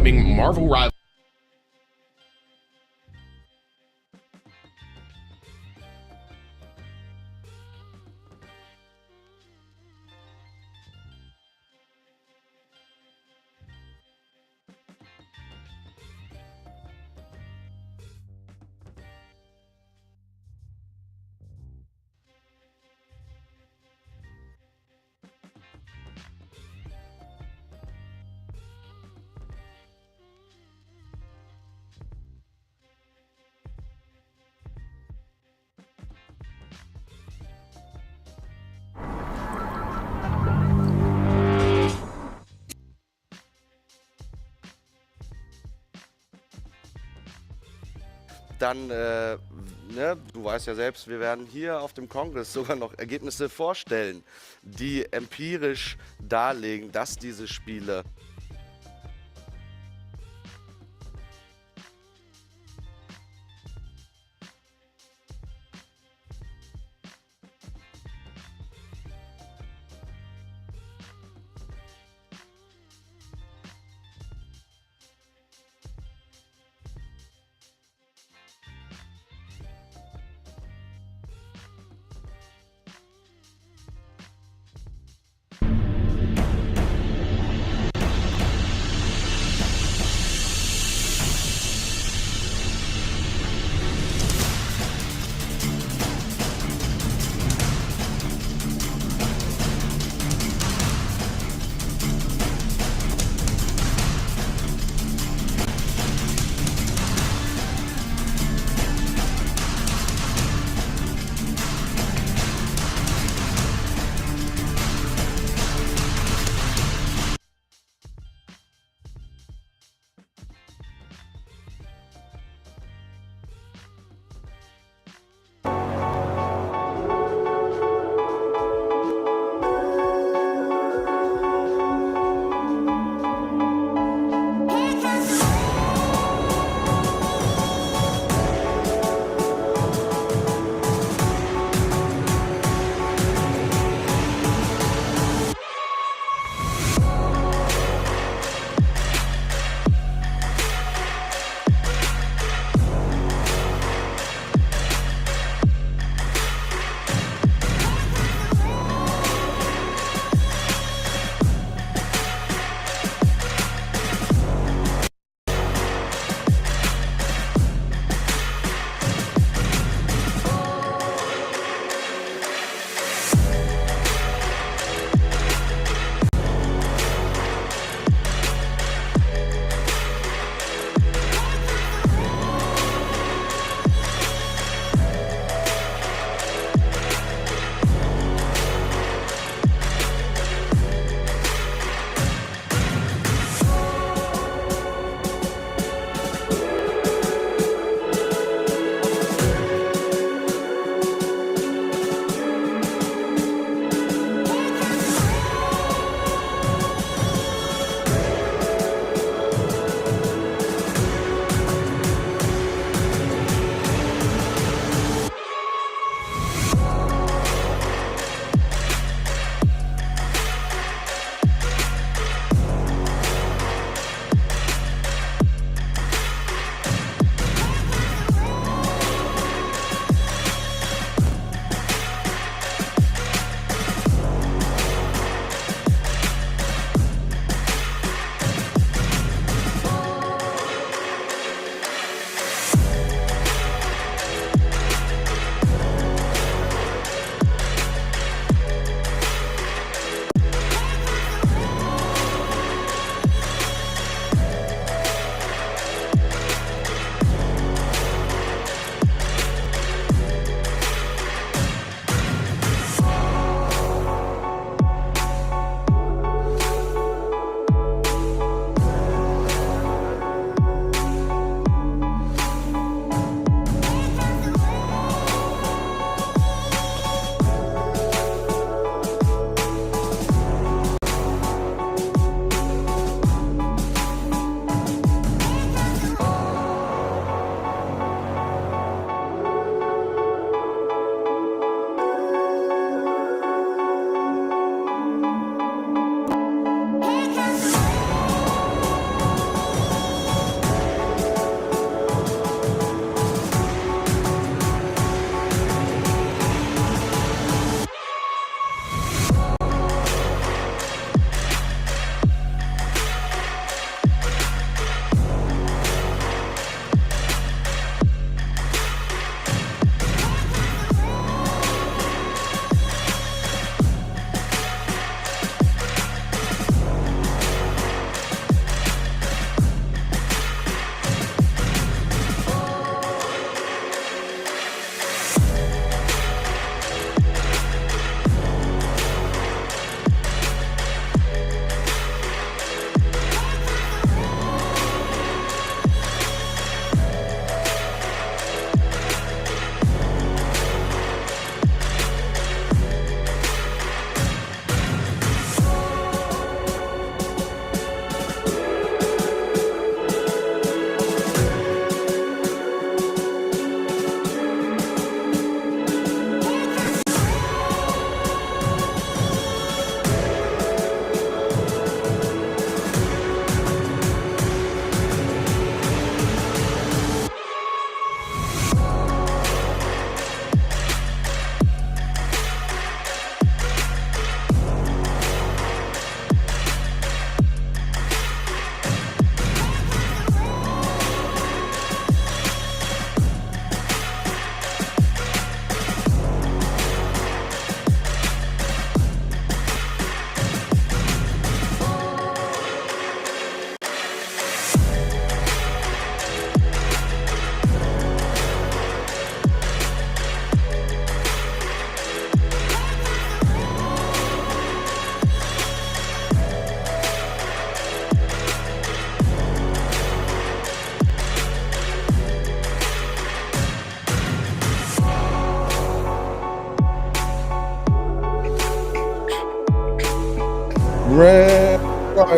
upcoming Marvel Rivals. Dann, ne, du weißt ja selbst, wir werden hier auf dem Kongress sogar noch Ergebnisse vorstellen, die empirisch darlegen, dass diese Spiele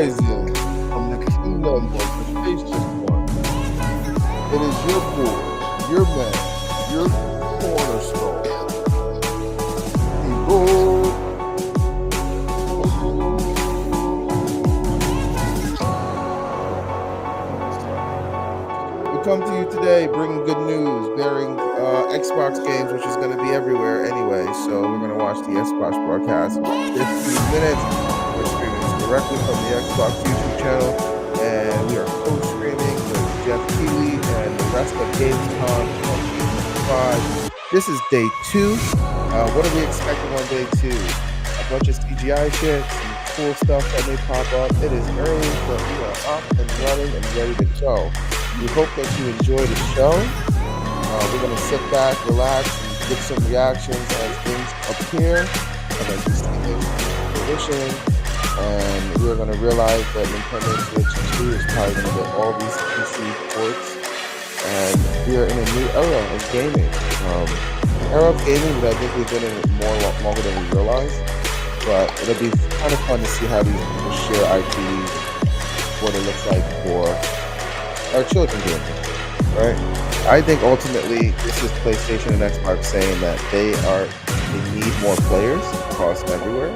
rising from the kingdom of the faceless one. It is your boy, your man, your cornerstone. Evo. We come to you today bringing good news, bearing Xbox games, which is going to be everywhere anyway. So we're going to watch the Xbox broadcast in about 15 minutes. We're streaming directly from the Xbox YouTube channel, and we are co-streaming with Jeff Keighley and the rest of Gamescon 2025. This is day 2. What are we expecting on day 2? A bunch of CGI shit, some cool stuff that may pop up. It is early, but we are up and running and ready to go. We hope that you enjoy the show. We're going to sit back, relax, and get some reactions as things appear, and as we see things in fruition. And we're going to realize that Nintendo Switch 2 is probably going to get all these PC ports. And we are in a new era of gaming. An era of gaming that I think we've been in longer than we realize. But it'll be kind of fun to see how these people share IPs, what it looks like for our children doing it, right? I think ultimately this is PlayStation and Xbox saying that they need more players across everywhere.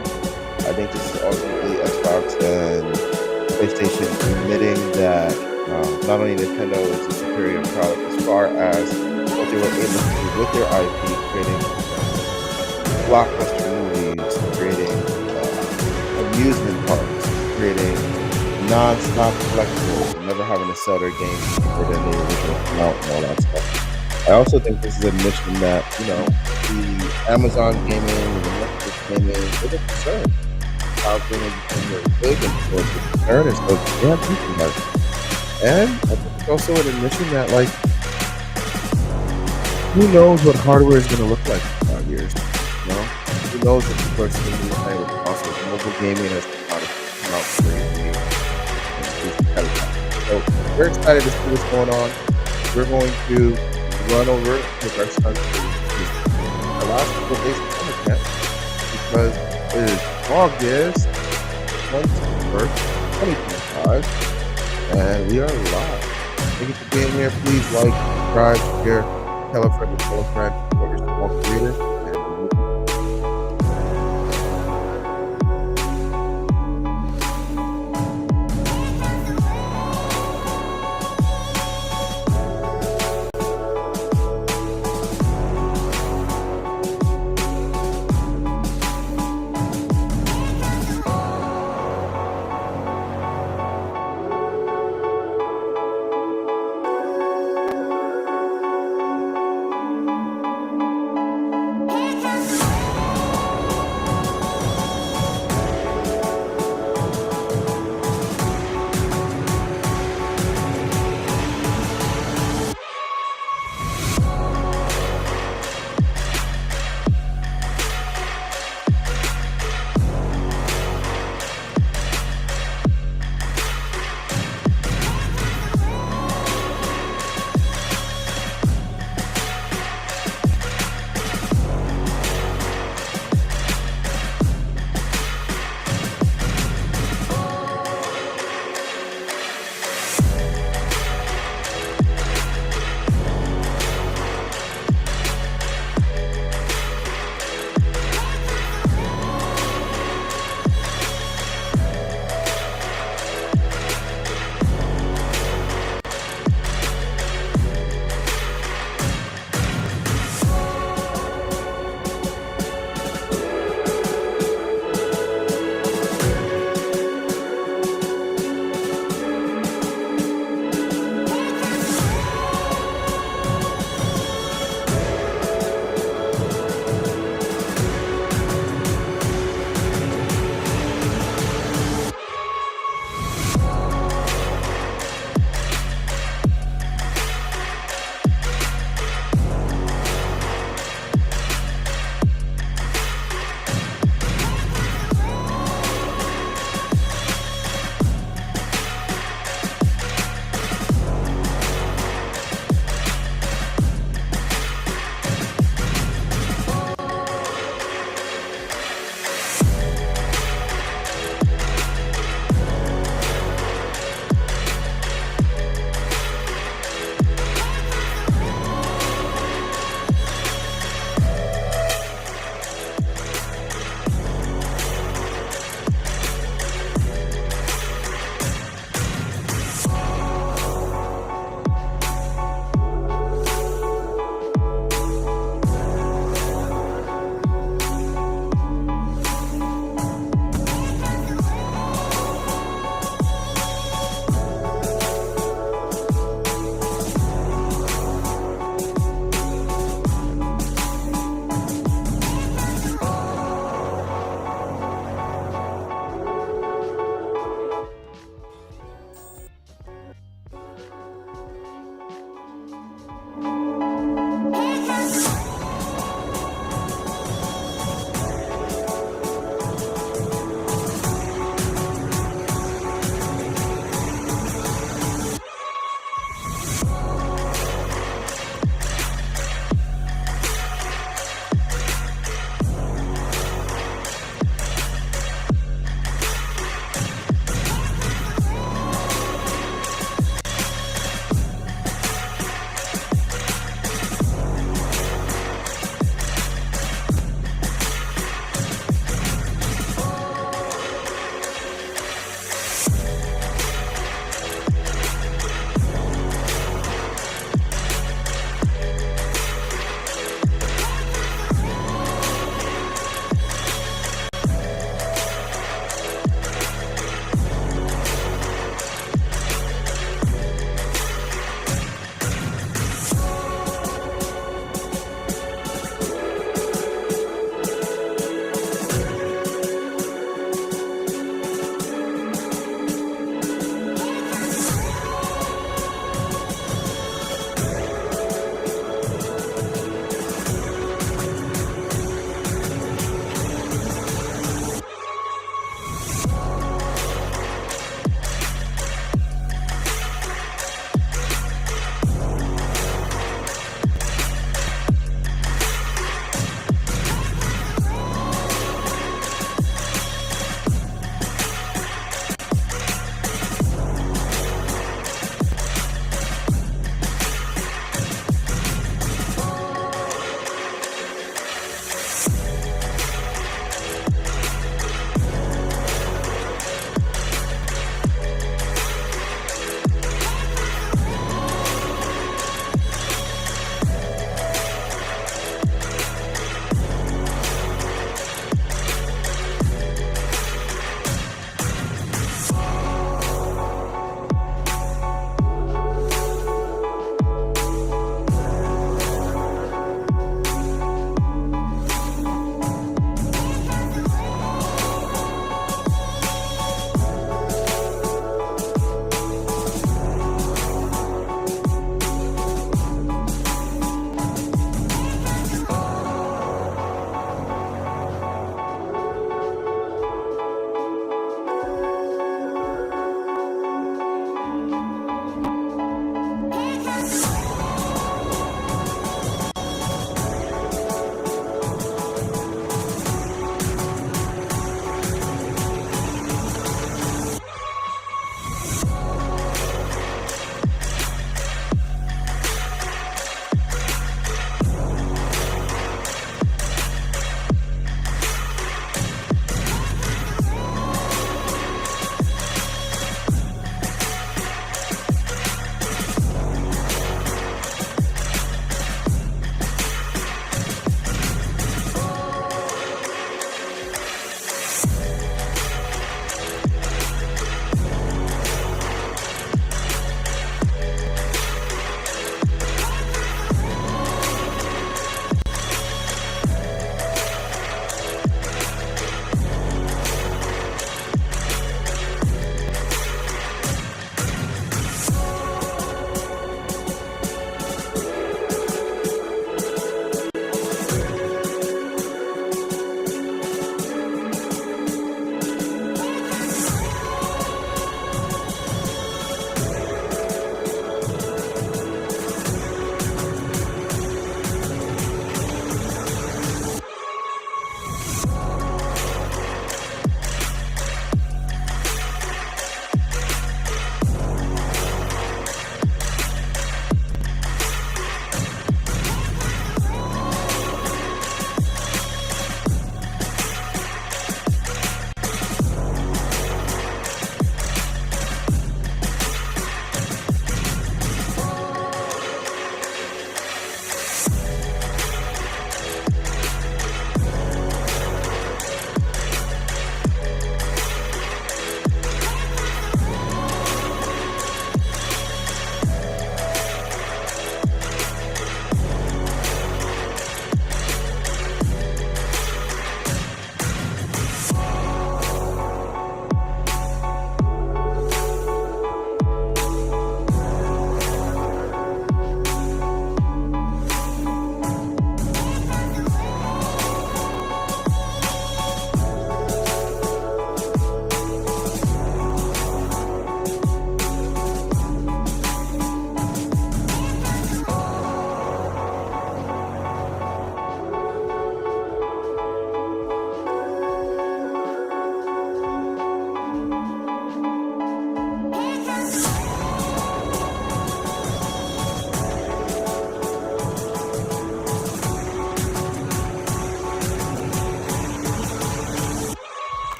I think this is ultimately Xbox and PlayStation admitting that not only Nintendo is a superior product as far as what they were able to do with their IP, creating blockbuster movies, creating amusement parks, creating non-stop collectibles, never having to sell their games cheaper than the original come out and all that stuff. I also think this is a admission that, the Amazon gaming and the Netflix gaming is a concern. How things become very big and so it's a concern, and so they have thinking about it. And I think it's also an admission that, who knows what hardware is going to look like in 5 years? Who knows if people are still going to be playing with consoles? Mobile gaming has come out crazy. So we're excited to see what's going on. We're going to run over with our son the last couple of days of summer camp because it is August 21st, 2025, and we are live. Thank you for being here. Please like, subscribe, share, tell a friend to tell a friend, whoever's a small creator.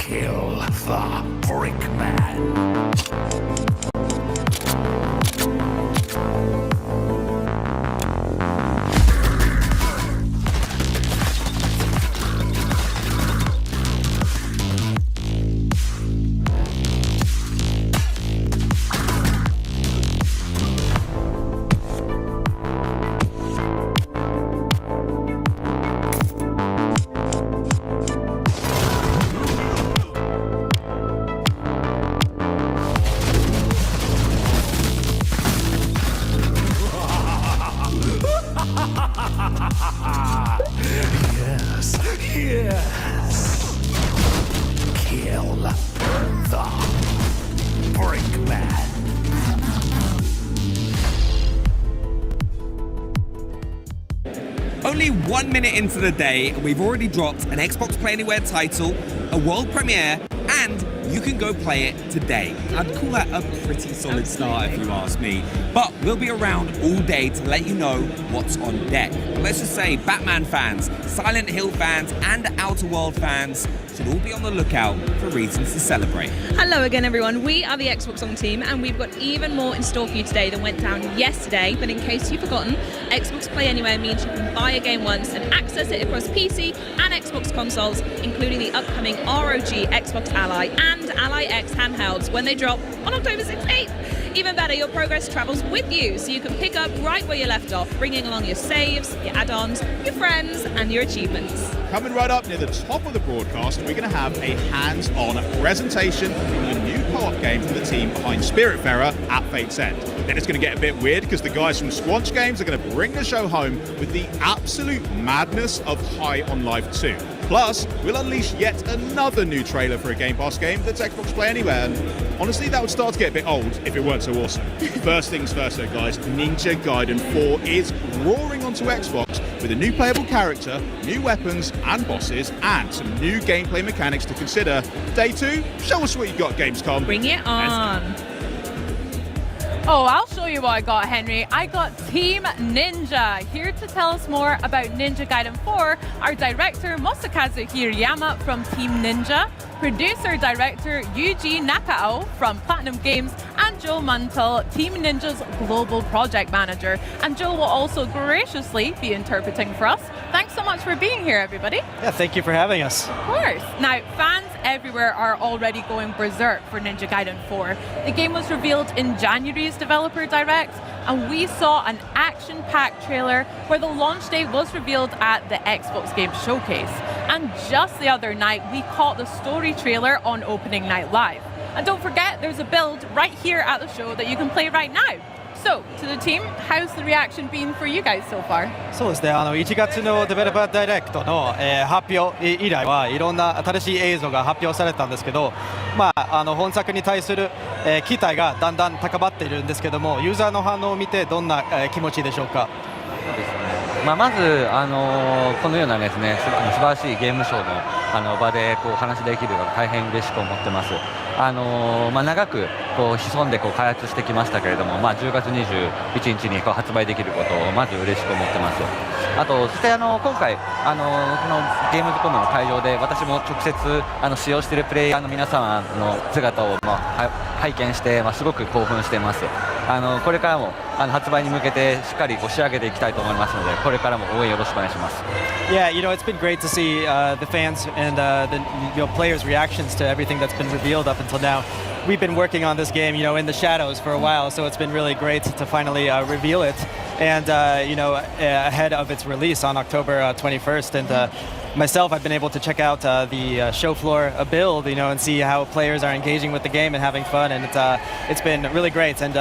Kill the Brickman. Yes. Kill the Brickman. Only 1 minute into the day, we've already dropped an Xbox Play Anywhere title, a world premiere, and you can go play it today. I'd call that a pretty solid start if you ask me. But we'll be around all day to let you know what's on deck. But let's just say Batman fans, Silent Hill fans, and Outer World fans should all be on the lookout for reasons to celebrate. Hello again, everyone. We are the Xbox On team, and we've got even more in store for you today than went down yesterday. But in case you've forgotten, Xbox Play Anywhere means you can buy a game once and access it across PC and Xbox consoles, including the upcoming ROG Xbox Ally and Ally X handhelds when they drop on October 16th. Even better, your progress travels with you, so you can pick up right where you left off, bringing along your saves, your add-ons, your friends, and your achievements. Coming right up near the top of the broadcast, we're going to have a hands-on presentation of a new co-op game from the team behind Spiritfarer at Fate's End. Then it's going to get a bit weird because the guys from Squanch Games are going to bring the show home with the absolute madness of High on Life 2. Plus, we'll unleash yet another new trailer for a Game Pass game that's Xbox Play Anywhere, and honestly, that would start to get a bit old if it weren't so awesome. First things first though, guys, Ninja Gaiden 4 is roaring onto Xbox with a new playable character, new weapons and bosses, and some new gameplay mechanics to consider. Day 2, show us what you got, Gamescom. Bring it on. Oh, I'll show you what I got, Henry. I got Team Ninja. Here to tell us more about Ninja Gaiden 4, our director Masakazu Hirayama from Team Ninja, producer-director Yuji Nakao from Platinum Games, and Joe Muntle, Team Ninja's global project manager. And Joe will also graciously be interpreting for us. Thanks so much for being here, everybody. Yeah, thank you for having us. Of course. Now, fans everywhere are already going berserk for Ninja Gaiden 4. The game was revealed in January's Developer Direct, and we saw an action-packed trailer where the launch date was revealed at the Xbox Game Showcase. And just the other night, we caught the story trailer on Opening Night Live. And don't forget, there's a build right here at the show that you can play right now. So, to the team, how's the reaction been for you guys so far? そうですね、1月のデベロッパーダイレクトの、発表以来はいろんな新しい映像が発表されたんですけど、本作に対する、期待がだんだん高まっているんですけども、ユーザーの反応を見てどんな、気持ちでしょうか。そうですね、まず、このようなですね、素晴らしいゲームショーの、場でこう話できるのが大変嬉しく思ってます。長くこう潜んでこう開発してきましたけれども、10月21日にこう発売できることをまず嬉しく思ってます。あとそして今回このゲームズコムの会場で私も直接使用しているプレイヤーの皆様の姿を拝見して、すごく興奮しています。これからも発売に向けてしっかりこう仕上げていきたいと思いますので、これからも応援よろしくお願いします。Yeah, it's been great to see the fans and the players' reactions to everything that's been revealed up until now. We've been working on this game, in the shadows for a while, so it's been really great to finally reveal it, and ahead of its release on October 21st. And myself, I've been able to check out the show floor build, and see how players are engaging with the game and having fun, and it's been really great. And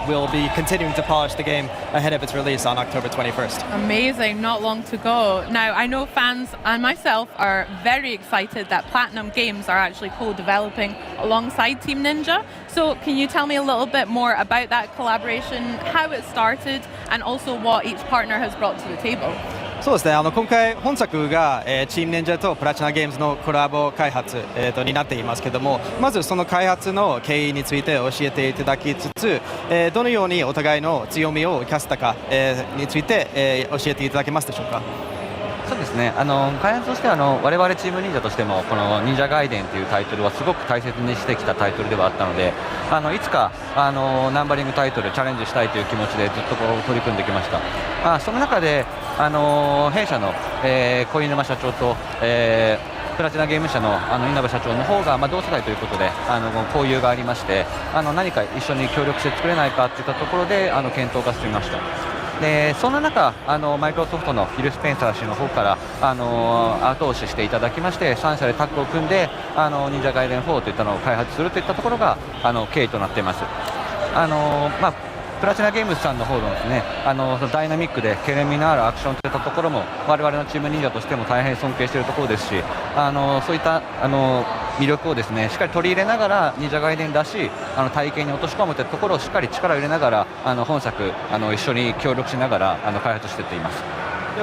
we'll be continuing to polish the game ahead of its release on October 21st. Amazing, not long to go. Now, I know fans and myself are very excited that Platinum Games are actually co-developing alongside Team Ninja. So can you tell me a little bit more about that collaboration, how it started, and also what each partner has brought to the table? そうですね、今回本作が、チーム忍者とプラチナゲームズのコラボ開発、になっていますけども、まずその開発の経緯について教えていただきつつ、どのようにお互いの強みを生かせたか、について、教えていただけますでしょうか。そうですね、開発としては我々チーム忍者としてもこの忍者ガイデンというタイトルはすごく大切にしてきたタイトルではあったので、いつかナンバリングタイトルチャレンジしたいという気持ちでずっと取り組んできました。その中で、弊社の、小犬沼社長と、プラチナゲーム社の稲葉社長の方が、同世代ということで交流がありまして、何か一緒に協力して作れないかといったところで検討が進みました。でそんな中マイクロソフトのフィル・スペンサー氏の方から後押ししていただきまして、3社でタッグを組んで忍者ガイデン4といったのを開発するといったところが経緯となっています。プラチナゲームズさんの方のですねダイナミックでケレミのあるアクションといったところも我々のチーム忍者としても大変尊敬しているところですし、そういった魅力をですねしっかり取り入れながら忍者ガイデンだし体験に落とし込むというところをしっかり力を入れながら本作一緒に協力しながら開発していっています。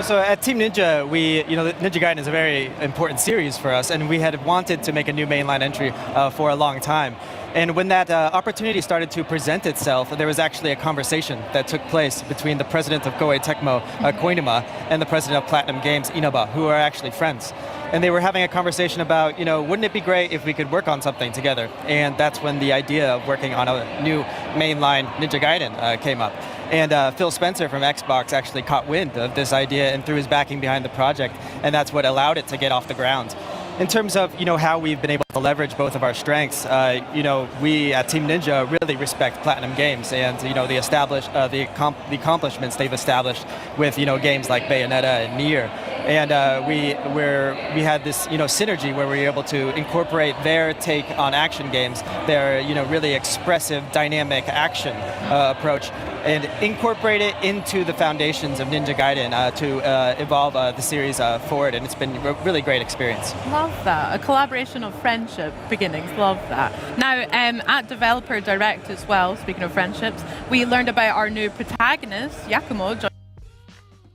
So at Team Ninja, Ninja Gaiden is a very important series for us, and we had wanted to make a new mainline entry for a long time. And when that opportunity started to present itself, there was actually a conversation that took place between the president of Koei Tecmo, Koinuma, and the president of Platinum Games, Inaba, who are actually friends. And they were having a conversation about, wouldn't it be great if we could work on something together? And that's when the idea of working on a new mainline Ninja Gaiden came up. And Phil Spencer from Xbox actually caught wind of this idea and threw his backing behind the project, and that's what allowed it to get off the ground. In terms of how we've been able to leverage both of our strengths, we at Team Ninja really respect Platinum Games and the accomplishments they've established with games like Bayonetta and Nier. And we had this synergy where we were able to incorporate their take on action games, their really expressive, dynamic action approach, and incorporate it into the foundations of Ninja Gaiden to evolve the series forward. And it's been a really great experience. Love that. A collaboration of friendship beginnings. Love that. Now, at Developer Direct as well, speaking of friendships, we learned about our new protagonist, Yakumo,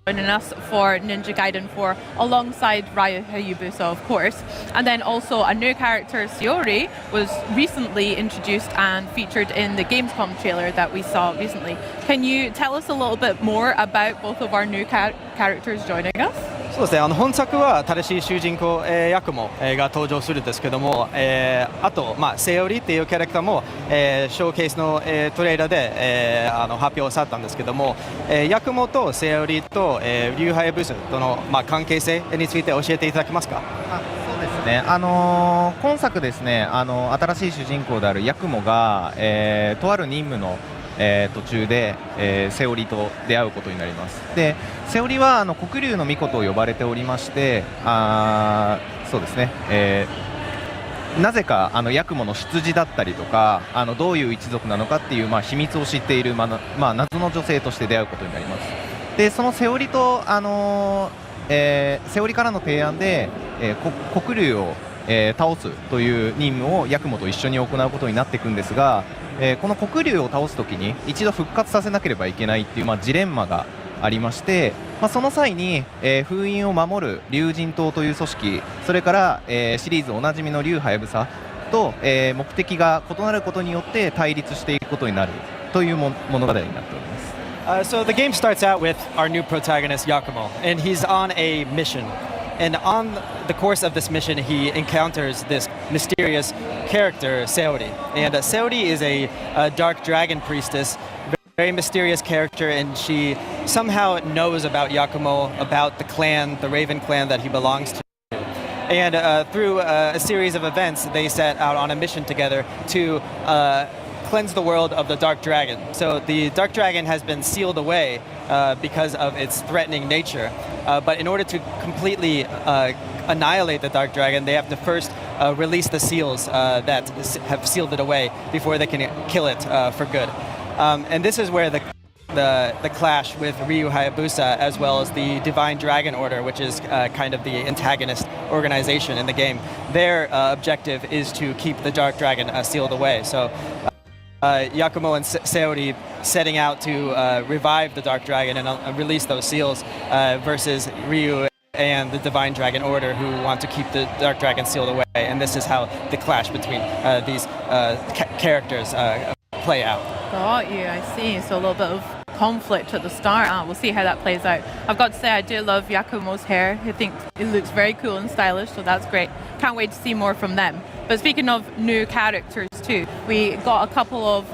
joining us for Ninja Gaiden 4 alongside Ryu Hayabusa, of course. And then also a new character, Shiori, was recently introduced and featured in the Gamescom trailer that we saw recently. Can you tell us a little bit more about both of our new characters joining us? そうですね、本作は新しい主人公、ヤクモ、が登場するんですけども、あと、セオリっていうキャラクターも、ショーケースの、トレーラーで、発表されたんですけども、ヤクモとセオリと、リュウハヤブスとの、関係性について教えていただけますか？そうですね、今作ですね、新しい主人公であるヤクモが、とある任務の途中で、セオリと出会うことになります。でセオリは黒竜の巫女と呼ばれておりまして、そうですね、なぜかヤクモの出自だったりとかどういう一族なのかっていう、秘密を知っている、謎の女性として出会うことになります。でそのセオリと、セオリからの提案で、黒竜を、倒すという任務をヤクモと一緒に行うことになっていくんですが、この黒竜を倒すときに一度復活させなければいけないっていう、ジレンマがありまして、その際に、封印を守る竜神党という組織、それから、シリーズおなじみの竜ハヤブサと、目的が異なることによって対立していくことになるという物語になっております。So the game starts out with our new protagonist Yakumo, and he's on a mission. And on the course of this mission, he encounters this mysterious character, Seori. And Seori is a dark dragon priestess, very mysterious character, and she somehow knows about Yakumo, about the clan, the Raven clan that he belongs to. And through a series of events, they set out on a mission together to cleanse the world of the Dark Dragon. So the Dark Dragon has been sealed away because of its threatening nature. But in order to completely annihilate the Dark Dragon, they have to first release the seals that have sealed it away before they can kill it for good. And this is where the clash with Ryu Hayabusa, as well as the Divine Dragon Order, which is kind of the antagonist organization in the game. Their objective is to keep the Dark Dragon sealed away. So Yakumo and Seori setting out to revive the Dark Dragon and release those seals versus Ryu and the Divine Dragon Order, who want to keep the Dark Dragon sealed away. And this is how the clash between these characters play out. Got you, I see. So a little bit of conflict at the start. We'll see how that plays out. I've got to say, I do love Yakumo's hair. I think it looks very cool and stylish, so that's great. Can't wait to see more from them. But speaking of new characters too, we got a couple of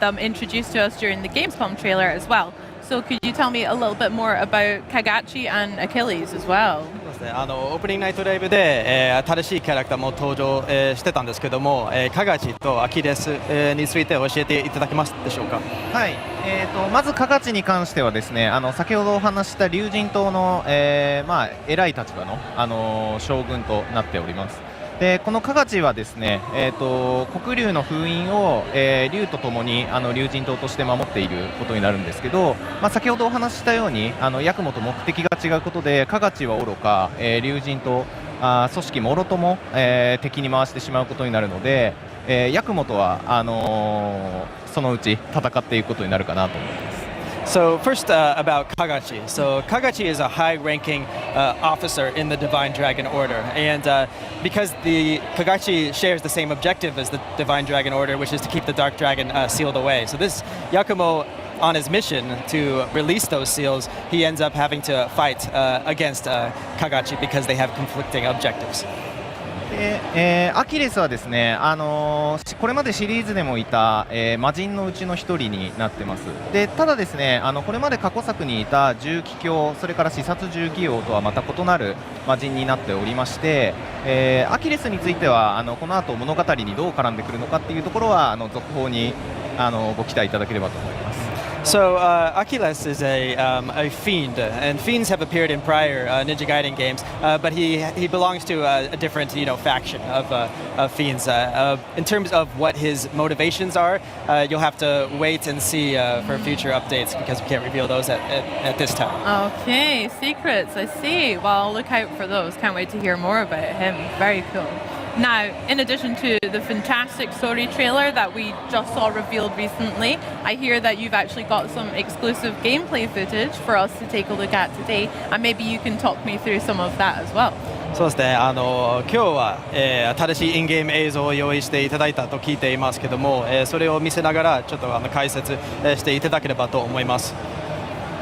them introduced to us during the Gamescom trailer as well. So could you tell me a little bit more about Kagachi and Achilles as well? オープニングナイトライブで、新しいキャラクターも登場、してたんですけども、カガチとアキレス、について教えていただけますでしょうか。はい、まずカガチに関してはですね、先ほどお話した龍神島の、偉い立場の、将軍となっております。でこのカガチはですね、黒龍の封印を、龍とともに龍神島として守っていることになるんですけど、先ほどお話ししたようにヤクモと目的が違うことでカガチは愚か、龍神島組織もろとも、敵に回してしまうことになるので、ヤクモとはそのうち戦っていくことになるかなと思います。So first about Kagachi. So Kagachi is a high-ranking officer in the Divine Dragon Order, and because the Kagachi shares the same objective as the Divine Dragon Order, which is to keep the Dark Dragon sealed away. So this Yakumo, on his mission to release those seals, he ends up having to fight against Kagachi because they have conflicting objectives. でアキレスはですね、これまでシリーズでもいた、魔人のうちの一人になってます。でただですね、これまで過去作にいた重機卿、それから視察重機王とはまた異なる魔人になっておりまして、アキレスについてはこの後物語にどう絡んでくるのかっていうところは続報にご期待いただければと思います。So Achilles is a fiend, and fiends have appeared in prior Ninja Gaiden games, but he belongs to a different faction of fiends. In terms of what his motivations are, you'll have to wait and see for future updates because we can't reveal those at this time. Okay, secrets, I see. Well, look out for those. Can't wait to hear more about him. Very cool. Now, in addition to the fantastic story trailer that we just saw revealed recently, I hear that you've actually got some exclusive gameplay footage for us to take a look at today, and maybe you can talk me through some of that as well. そうですね、今日は、新しいインゲーム映像を用意していただいたと聞いていますけども、それを見せながらちょっと解説していただければと思います。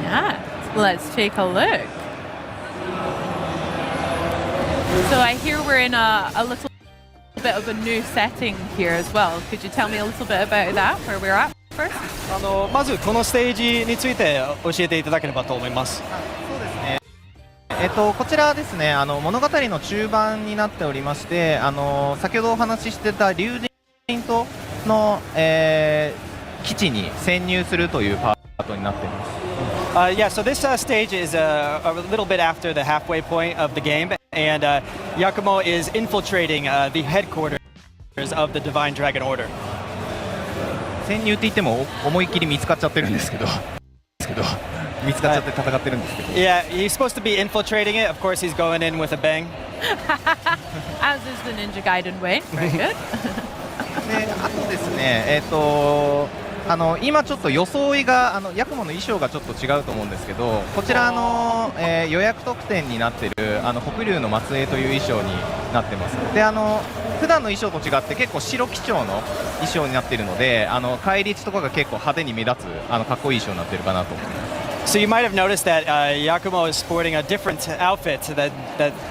Yeah, let's take a look. So I hear we're in a little bit of a new setting here as well. Could you tell me a little bit about that, where we're at first? まずこのステージについて教えていただければと思います。そうですね。こちらですね、物語の中盤になっておりまして、先ほどお話ししてた龍神島の、基地に潜入するというパートになっています。Yeah, so this stage is a little bit after the halfway point of the game, and Yakumo is infiltrating the headquarters of the Divine Dragon Order. 潜入って言っても思いっきり見つかっちゃってるんですけど見つかっちゃって戦ってるんですけど。Yeah, he's supposed to be infiltrating it. Of course, he's going in with a bang. As is the Ninja Gaiden way. Very good. であとですね、今ちょっと装いがヤクモの衣装がちょっと違うと思うんですけど、こちら予約特典になっている黒龍の末裔という衣装になってます。で普段の衣装と違って結構白基調の衣装になっているので、返り血とかが結構派手に目立つかっこいい衣装になっているかなと思います。So you might have noticed that Yakumo is sporting a different outfit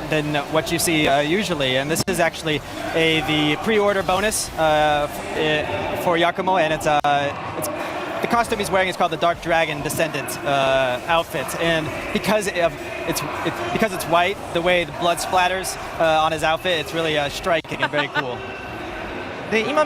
than what you see usually, and this is actually the pre-order bonus for Yakumo, and it's the costume he's wearing is called the Dark Dragon Descendant outfit, and because it's white, the way the blood splatters on his outfit, it's really striking and very cool. で今お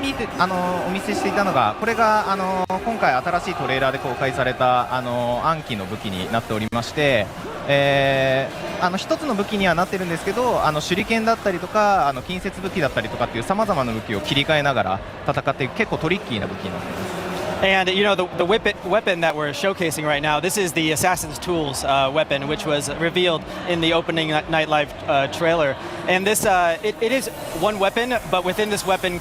見せしていたのが、これが今回新しいトレーラーで公開された暗記の武器になっておりまして、一つの武器にはなってるんですけど、手裏剣だったりとか近接武器だったりとかっていうさまざまな武器を切り替えながら戦っていく結構トリッキーな武器になっています。And the weapon that we're showcasing right now, this is the Assassin's Tools weapon, which was revealed in the opening night live trailer. And this it is one weapon, but within this weapon,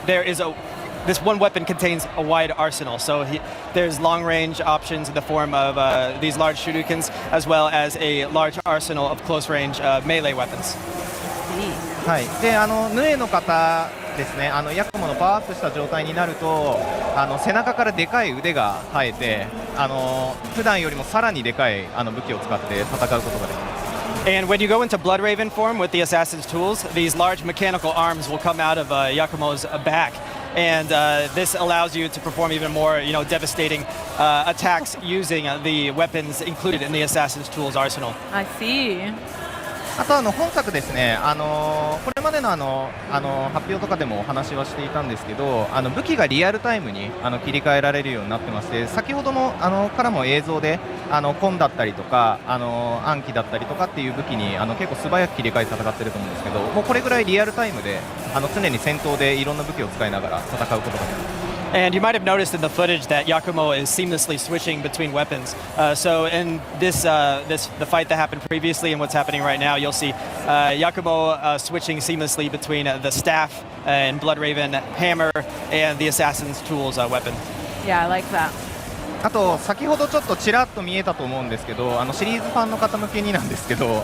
this one weapon contains a wide arsenal. So there's long-range options in the form of these large shurikens, as well as a large arsenal of close-range melee weapons. はい、でヌエの方ですね、ヤクモのパワーアップした状態になると背中からでかい腕が生えて普段よりもさらにでかい武器を使って戦うことができます。And when you go into Blood Raven form with the Assassin's tools, these large mechanical arms will come out of Yakumo's back. And this allows you to perform even more, devastating attacks using the weapons included in the Assassin's tools arsenal. I see. あと本作ですね、これまでの発表とかでもお話はしていたんですけど、武器がリアルタイムに切り替えられるようになってまして、先ほどのからも映像でコンだったりとか暗記だったりとかっていう武器に結構素早く切り替えて戦ってると思うんですけど、もうこれぐらいリアルタイムで常に戦闘でいろんな武器を使いながら戦うことができます。And you might have noticed in the footage that Yakumo is seamlessly switching between weapons. So in the fight that happened previously and what's happening right now, you'll see Yakumo switching seamlessly between the staff and Blood Raven hammer and the Assassin's tools weapon. Yeah, I like that. あと先ほどちょっとちらっと見えたと思うんですけど、シリーズファンの方向けになんですけど、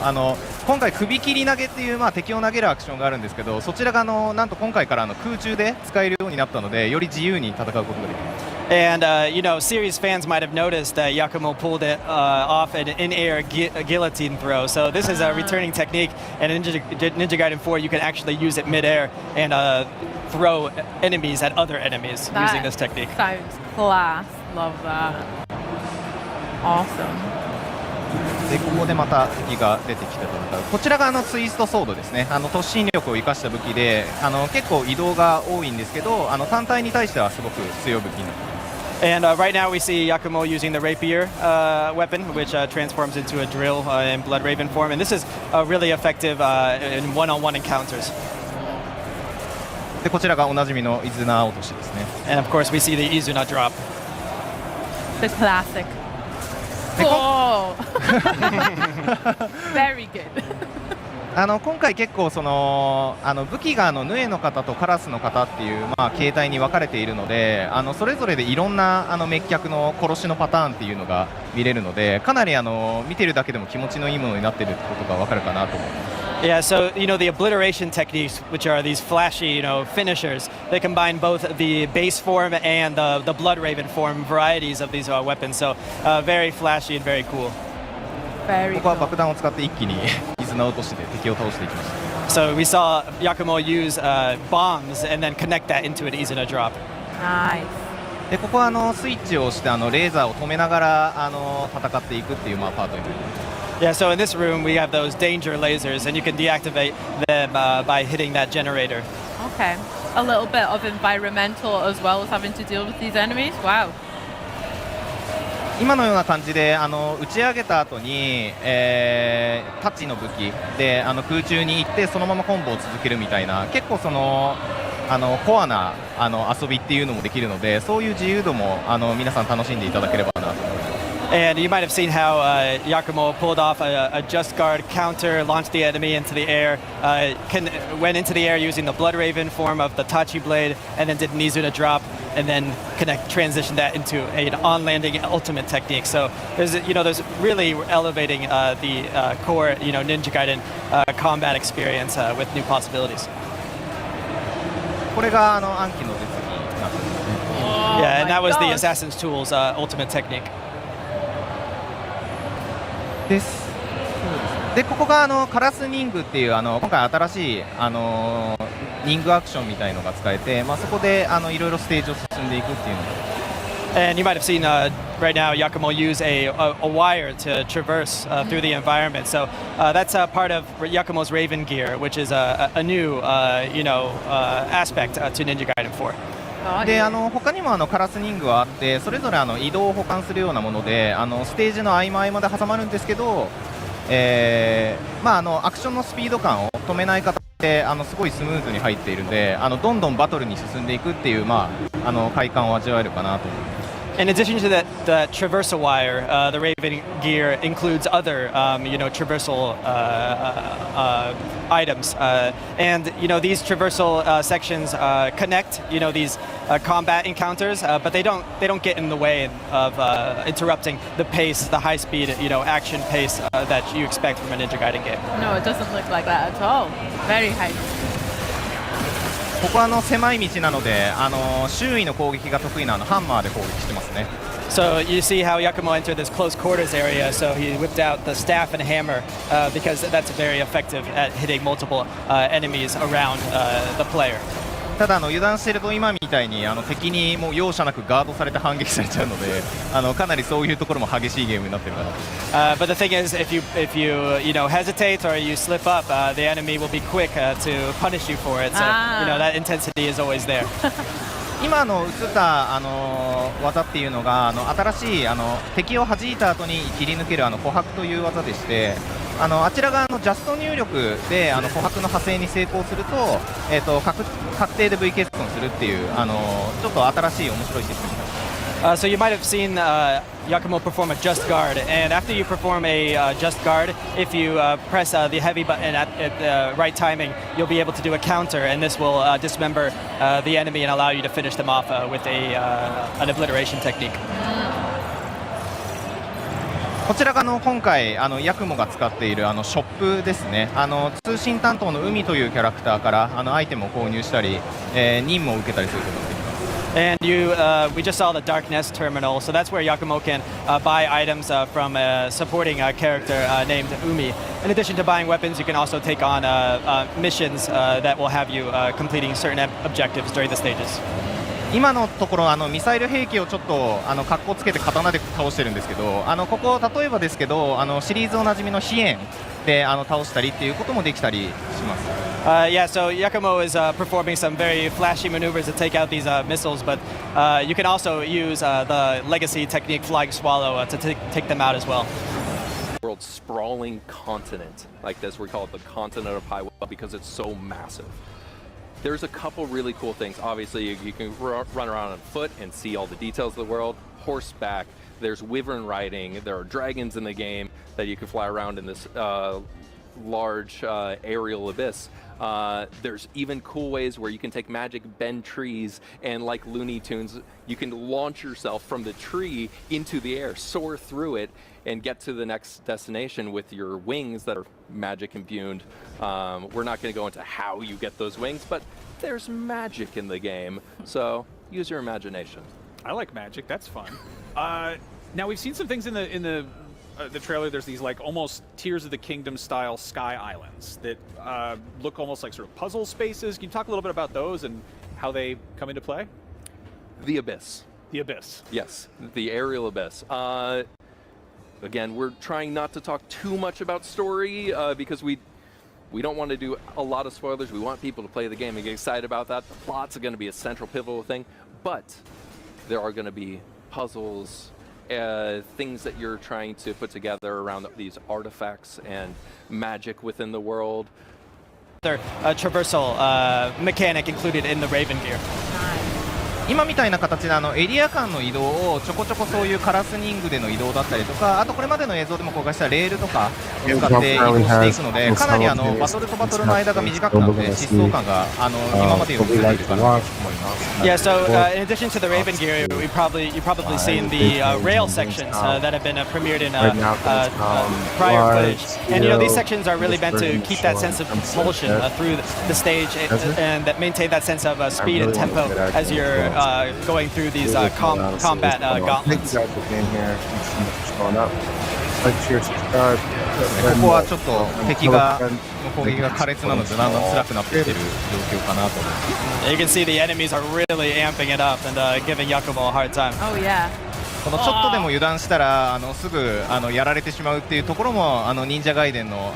今回首切り投げっていう、敵を投げるアクションがあるんですけど、そちらがなんと今回から空中で使えるようになったので、より自由に戦うことができます。And, series fans might have noticed that Yakumo pulled it off an in-air guillotine throw. So this is a returning technique, and in Ninja Gaiden 4, you can actually use it mid-air and throw enemies at other enemies using this technique. Sounds class. Love that. Awesome. でここでまた敵が出てきて戦う。こちらがツイストソードですね。突進力を生かした武器で結構移動が多いんですけど、単体に対してはすごく強い武器になっています。And right now we see Yakumo using the rapier weapon, which transforms into a drill in Blood Raven form, and this is really effective in one-on-one encounters. でこちらがおなじみのイズナ落としですね。And of course we see the Izuna drop. The classic. Oh! Very good. 今回結構武器がヌエの方とカラスの方っていう形態に分かれているので、それぞれでいろんな滅却の殺しのパターンっていうのが見れるので、かなり見てるだけでも気持ちのいいものになっているってことが分かるかなと思います。Yeah, so the obliteration techniques, which are these flashy, finishers, they combine both the base form and the Blood Raven form varieties of these weapons. So very flashy and very cool. Very ここは爆弾を使って一気にイズナ落としで敵を倒していきました。So we saw Yakumo use bombs and then connect that into an Izuna drop. Nice. でここはスイッチを押してレーザーを止めながら戦っていくっていうパートになります。Yeah, so in this room we have those danger lasers, and you can deactivate them by hitting that generator. Okay. A little bit of environmental as well as having to deal with these enemies. Wow. 今のような感じで打ち上げた後に、タッチの武器で空中に行ってそのままコンボを続けるみたいな、結構コアな遊びっていうのもできるので、そういう自由度も皆さん楽しんでいただければなと思います。And you might have seen how Yakumo pulled off a just guard counter, launched the enemy into the air, went into the air using the Blood Raven form of the Tachi blade, and then did an Izuna drop, and then transition that into an on-landing ultimate technique. So there's really elevating the core Ninja Gaiden combat experience with new possibilities. これが暗記の絶技なんですね。Yeah, and that was the Assassin's Tools ultimate technique. です。でここがカラスニングっていう今回新しいニングアクションみたいのが使えて、そこでいろいろステージを進んでいくっていうのが。And you might have seen right now Yakumo use a wire to traverse through the environment. So that's part of Yakumo's Raven gear, which is a new aspect to Ninja Gaiden 4. で他にもカラスニングはあって、それぞれ移動を補完するようなものでステージの合間合間で挟まるんですけど、アクションのスピード感を止めない形ですごいスムーズに入っているのでどんどんバトルに進んでいくっていう快感を味わえるかなと思います。In addition to the traversal wire, the Raven gear includes other, traversal items, and these traversal sections connect, these combat encounters, but they don't get in the way of interrupting the pace, the high-speed, action pace that you expect from a Ninja Gaiden game. No, it doesn't look like that at all. Very high. ここは狭い道なので周囲の攻撃が得意なハンマーで攻撃してますね。 So you see how Yakumo entered this close quarters area, so he whipped out the staff and hammer because that's very effective at hitting multiple enemies around the player. ただ油断していると今みたいに敵にもう容赦なくガードされて反撃されちゃうのでかなりそういうところも激しいゲームになってるかなと。But the thing is, if you hesitate or you slip up, the enemy will be quick to punish you for it. So that intensity is always there. 今映った技っていうのが新しい敵を弾いた後に切り抜ける琥珀という技でして、あちらがジャスト入力で琥珀の派生に成功すると、確定で V 欠損するっていうちょっと新しい面白いシステムです。So you might have seen Yakumo perform a just guard, and after you perform a just guard, if you press the heavy button at the right timing, you'll be able to do a counter, and this will dismember the enemy and allow you to finish them off with an obliteration technique. こちらが今回ヤクモが使っているショップですね。通信担当の海というキャラクターからアイテムを購入したり、任務を受けたりすることができます。 And we just saw the Darkness terminal, so that's where Yakumo can buy items from a supporting character named Umi. In addition to buying weapons, you can also take on missions that will have you completing certain objectives during the stages. 今のところミサイル兵器をちょっとカッコつけて刀で倒してるんですけどここ例えばですけどシリーズおなじみの飛燕で倒したりっていうこともできたりします。Yeah, so Yakumo is performing some very flashy maneuvers to take out these missiles, but you can also use the legacy technique Flying Swallow to take them out as well. World's sprawling continent like this, we call it the continent of Haiwa because it's so massive. There's a couple really cool things. Obviously, you can run around on foot and see all the details of the world. Horseback, there's wyvern riding, there are dragons in the game that you can fly around in this large aerial abyss. There's even cool ways where you can take magic, bend trees, and like Looney Tunes, you can launch yourself from the tree into the air, soar through it, and get to the next destination with your wings that are magic imbued. We're not going to go into how you get those wings, but there's magic in the game, so use your imagination. I like magic. That's fun. Now we've seen some things in the trailer. There's these like almost Tears of the Kingdom style sky islands that look almost like sort of puzzle spaces. Can you talk a little bit about those and how they come into play? The Abyss. The Abyss. Yes, the aerial abyss. Again, we're trying not to talk too much about story because we don't want to do a lot of spoilers. We want people to play the game and get excited about that. The plots are going to be a central pivotal thing, but there are going to be puzzles, things that you're trying to put together around these artifacts and magic within the world. There's a traversal mechanic included in the Raven gear. 今みたいな形でエリア間の移動をちょこちょこそういうカラスニングでの移動だったりとかあとこれまでの映像でも公開したレールとかを使って移動していくのでかなりバトルとバトルの間が短くなって疾走感が今までより出ているかなと思います。Yeah, so in addition to the Raven gear, you've probably seen the rail sections that have been premiered in prior footage. And these sections are really meant to keep that sense of propulsion through the stage and that maintain that sense of speed and tempo as you're going through these combat gauntlets. ここはちょっと敵が攻撃が苛烈なのでだんだん辛くなってきてる状況かなと思います。You can see the enemies are really amping it up and giving Yakumo a hard time. Oh yeah. このちょっとでも油断したらすぐやられてしまうっていうところも忍者ガイデンの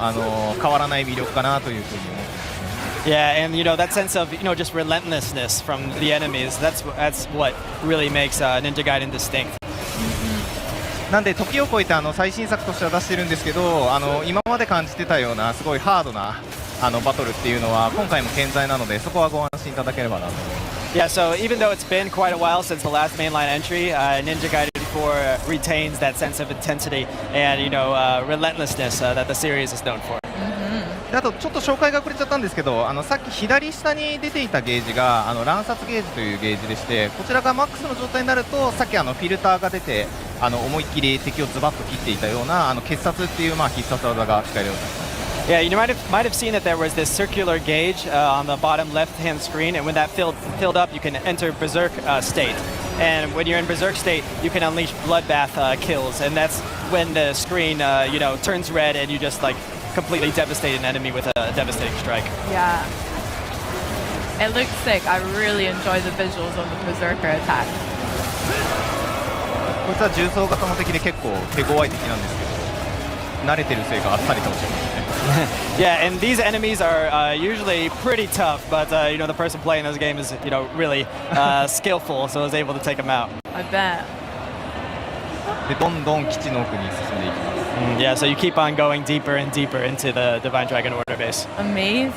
変わらない魅力かなというふうに思います。Yeah, and that sense of just relentlessness from the enemies. That's what really makes Ninja Gaiden distinct. なんで時を超えて最新作としては出してるんですけど今まで感じてたようなすごいハードなバトルっていうのは今回も健在なのでそこはご安心いただければなと思います。Yeah, so even though it's been quite a while since the last mainline entry, Ninja Gaiden 4 retains that sense of intensity and relentlessness that the series is known for. あとちょっと紹介が遅れちゃったんですけどさっき左下に出ていたゲージが乱殺ゲージというゲージでしてこちらがマックスの状態になるとさっきフィルターが出て思いっきり敵をズバッと切っていたような決殺っていう必殺技が使えるようになります。Yeah, you might have seen that there was this circular gauge on the bottom left-hand screen, and when that filled up, you can enter Berserk state. And when you're in Berserk state, you can unleash Bloodbath kills, and that's when the screen, turns red, and you just like completely devastate an enemy with a devastating strike. Yeah. It looks sick. I really enjoy the visuals on the Berserker attack. こいつは重装型の敵で結構手強い敵なんですけど、慣れてるせいかあっさり倒しますね。Yeah, and these enemies are usually pretty tough, but the person playing this game is really skillful, so I was able to take them out. I bet. でどんどん基地の奥に進んでいきます。Yeah, so you keep on going deeper and deeper into the Divine Dragon Order base. Amazing.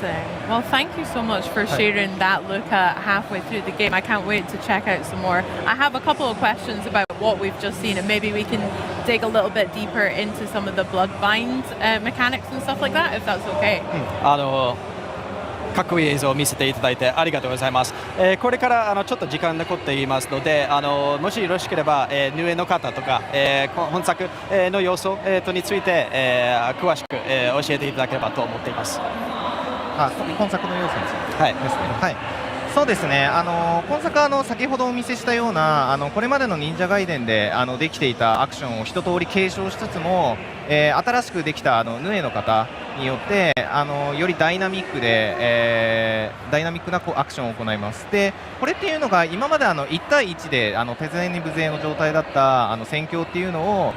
Well, thank you so much for sharing that look at halfway through the game. I can't wait to check out some more. I have a couple of questions about what we've just seen, and maybe we can dig a little bit deeper into some of the Bloodbind mechanics and stuff like that, if that's okay. かっこいい映像を見せていただいてありがとうございます。これからちょっと時間残っていますので、もしよろしければ、ヌエの方とか、本作、の要素、について、詳しく、教えていただければと思っています。本作の要素についてはいですね。はい。そうですね。今作は先ほどお見せしたようなこれまでの忍者ガイデンでできていたアクションを一通り継承しつつも、新しくできたヌエの方によってよりダイナミックで、ダイナミックなアクションを行います。でこれっていうのが今まで1対1で手勢に無勢の状態だった戦況っていうのを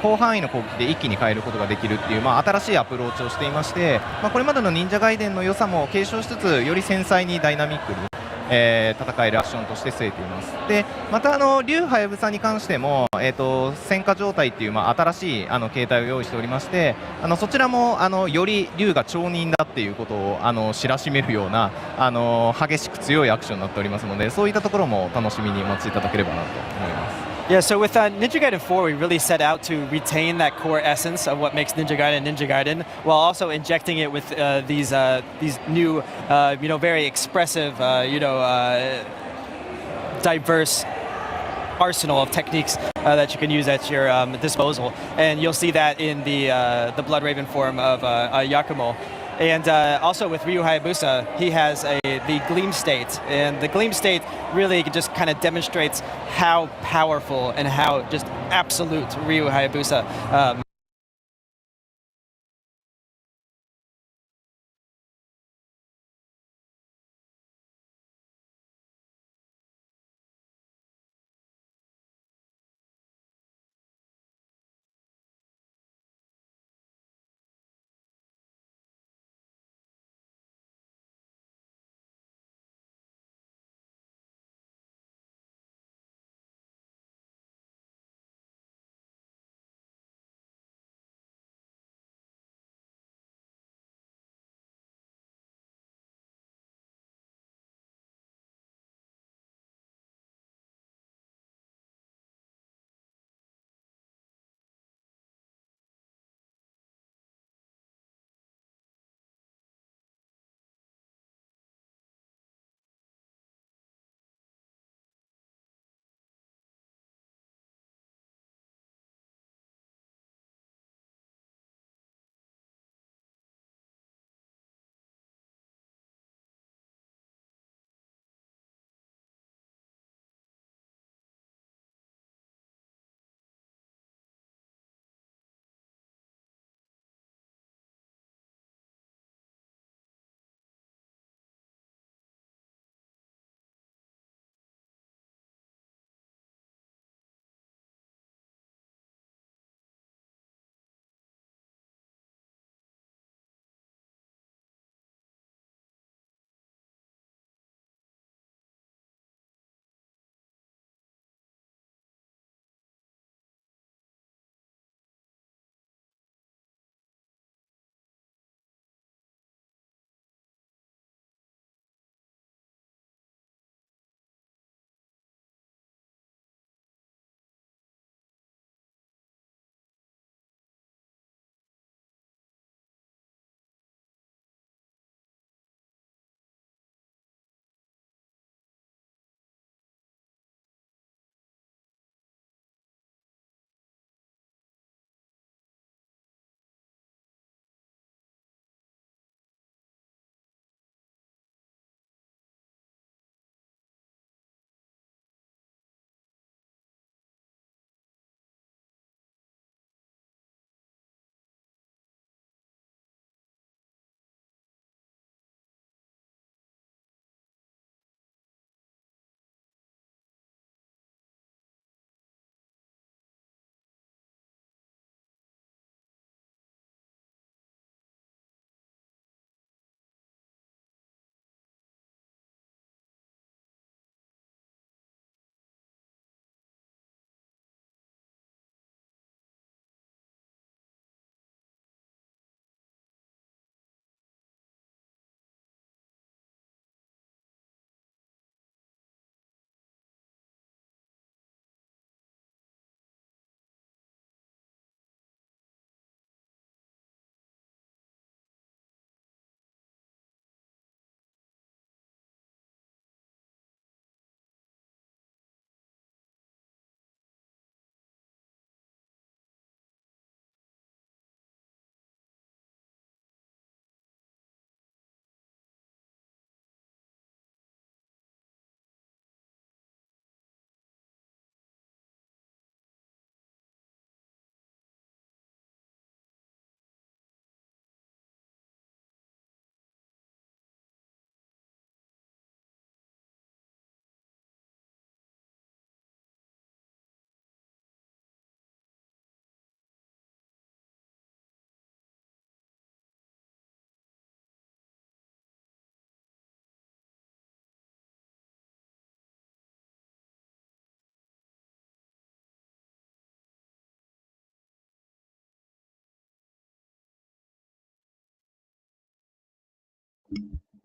広範囲の攻撃で一気に変えることができるっていう、新しいアプローチをしていまして、これまでの忍者ガイデンの良さも継承しつつより繊細にダイナミックに戦えるアクションとして据えています。でまた竜はやぶさに関しても、戦火状態っていう、新しい形態を用意しておりまして、そちらもより竜が町人だっていうことを知らしめるような激しく強いアクションになっておりますので、そういったところも楽しみにお待ちいただければなと思います。Yeah, so with Ninja Gaiden 4, we really set out to retain that core essence of what makes Ninja Gaiden, while also injecting it with these new, very expressive, diverse arsenal of techniques that you can use at your disposal, and you'll see that in the Blood Raven form of Yakumo. And also with Ryu Hayabusa, he has the Gleam State, and the Gleam State really just kind of demonstrates how powerful and how just absolute Ryu Hayabusa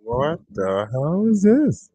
What the hell is this?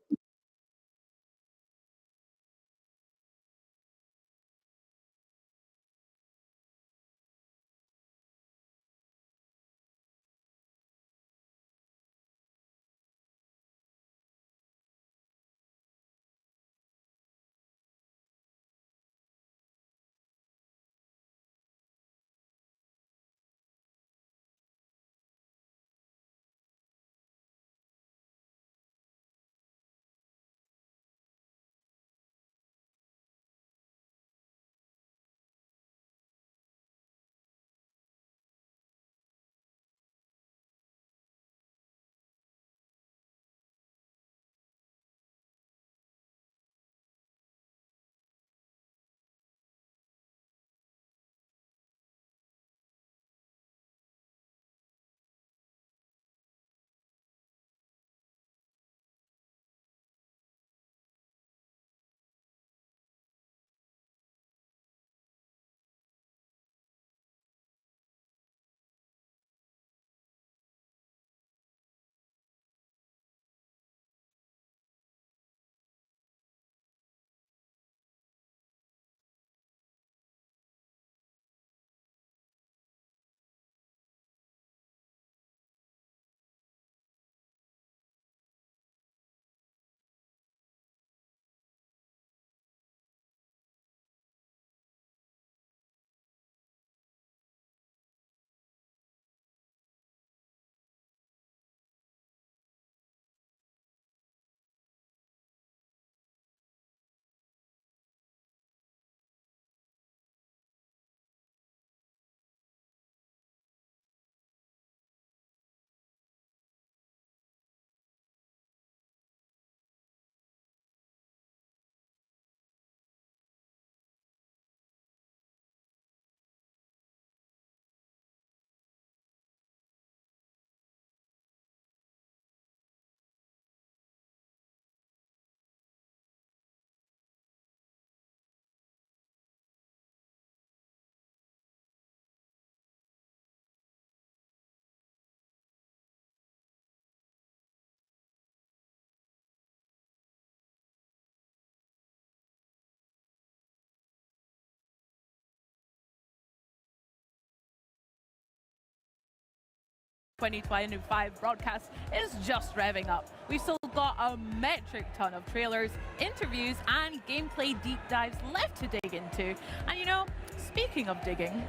...2025 broadcast is just revving up. We've still got a metric ton of trailers, interviews, and gameplay deep dives left to dig into. And you know, speaking of digging...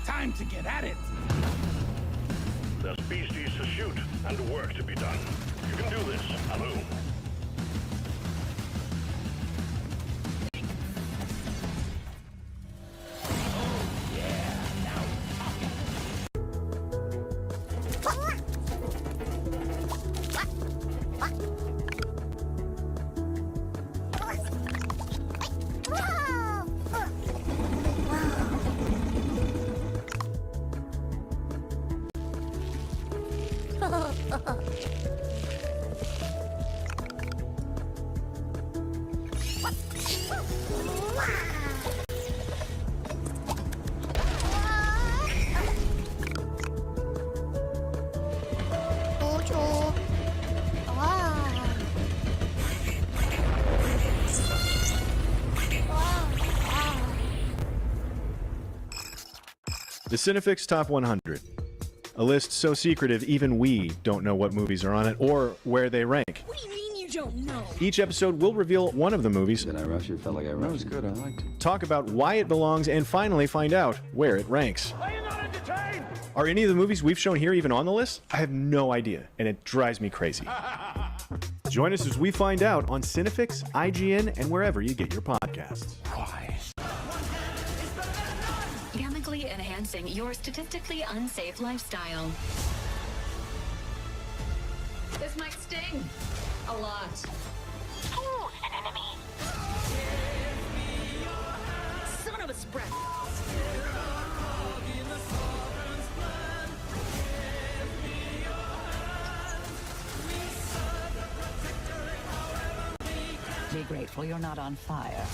Time to get at it! There's beasties to shoot and work to be done. You can do this, Amu. The Cinefix Top 100. A list so secretive even we don't know what movies are on it or where they rank. What do you mean you don't know? Each episode will reveal one of the movies. Did I rush you? Felt like I rushed. That was good. I liked it. Talk about why it belongs and finally find out where it ranks. Are you not entertained? Are any of the movies we've shown here even on the list? I have no idea, and it drives me crazy. Join us as we find out on Cinefix, IGN, and wherever you get your podcasts. Chemically enhancing your statistically unsafe lifestyle. This might sting a lot. Ooh, an enemy. Son of a spread. Be grateful you're not on fire.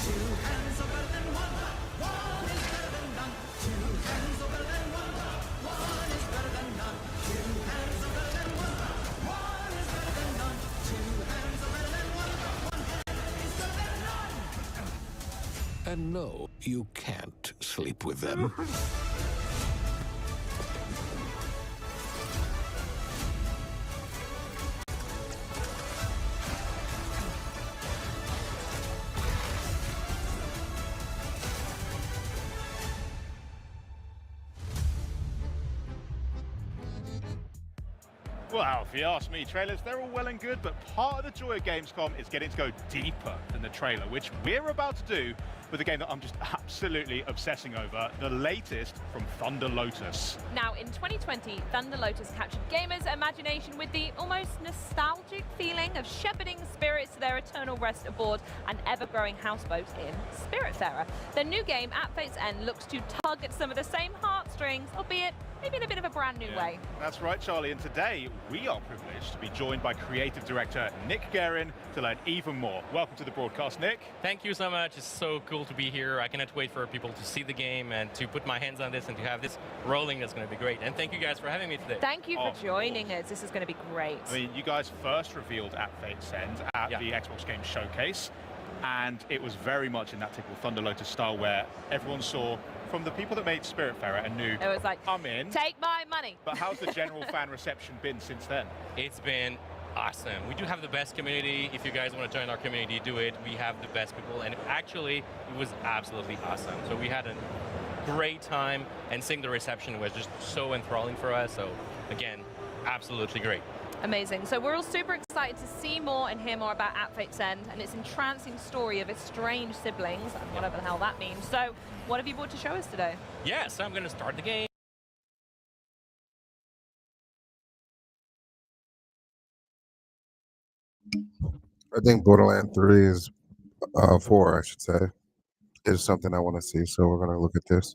And no, you can't sleep with them. Well, if you ask me, trailers, they're all well and good, but part of the joy of Gamescom is getting to go deeper than the trailer, which we're about to do with a game that I'm just absolutely obsessing over, the latest from Thunder Lotus. Now, in 2020, Thunder Lotus captured gamers' imagination with the almost nostalgic feeling of shepherding spirits to their eternal rest aboard an ever-growing houseboat in Spiritfarer. The new game, At Fate's End, looks to tug at some of the same heartstrings, albeit maybe in a bit of a brand new way. That's right, Charlie, and today we are privileged to be joined by creative director Nick Guerin to learn even more. Welcome to the broadcast, Nick. Thank you so much. It's so cool to be here. I cannot wait for people to see the game and to put my hands on this and to have this rolling. That's going to be great. And thank you guys for having me today. Thank you for joining us. This is going to be great. I mean, you guys first revealed At Fate's End at the Xbox Game Showcase, and it was very much in that typical Thunder Lotus style where everyone saw from the people that made Spiritfarer and knew it was like, come in, take my money. But how's the general fan reception been since then? It's been awesome. We do have the best community. If you guys want to join our community, do it. We have the best people, and actually, it was absolutely awesome. So we had a great time, and seeing the reception was just so enthralling for us. So again, absolutely great. Amazing. So we're all super excited to see more and hear more about At Fate's End and its entrancing story of estranged siblings, and whatever the hell that means. So what have you brought to show us today? Yeah, so I'm going to start the game. I think Borderlands 3 is 4, I should say, is something I want to see. So we're gonna look at this.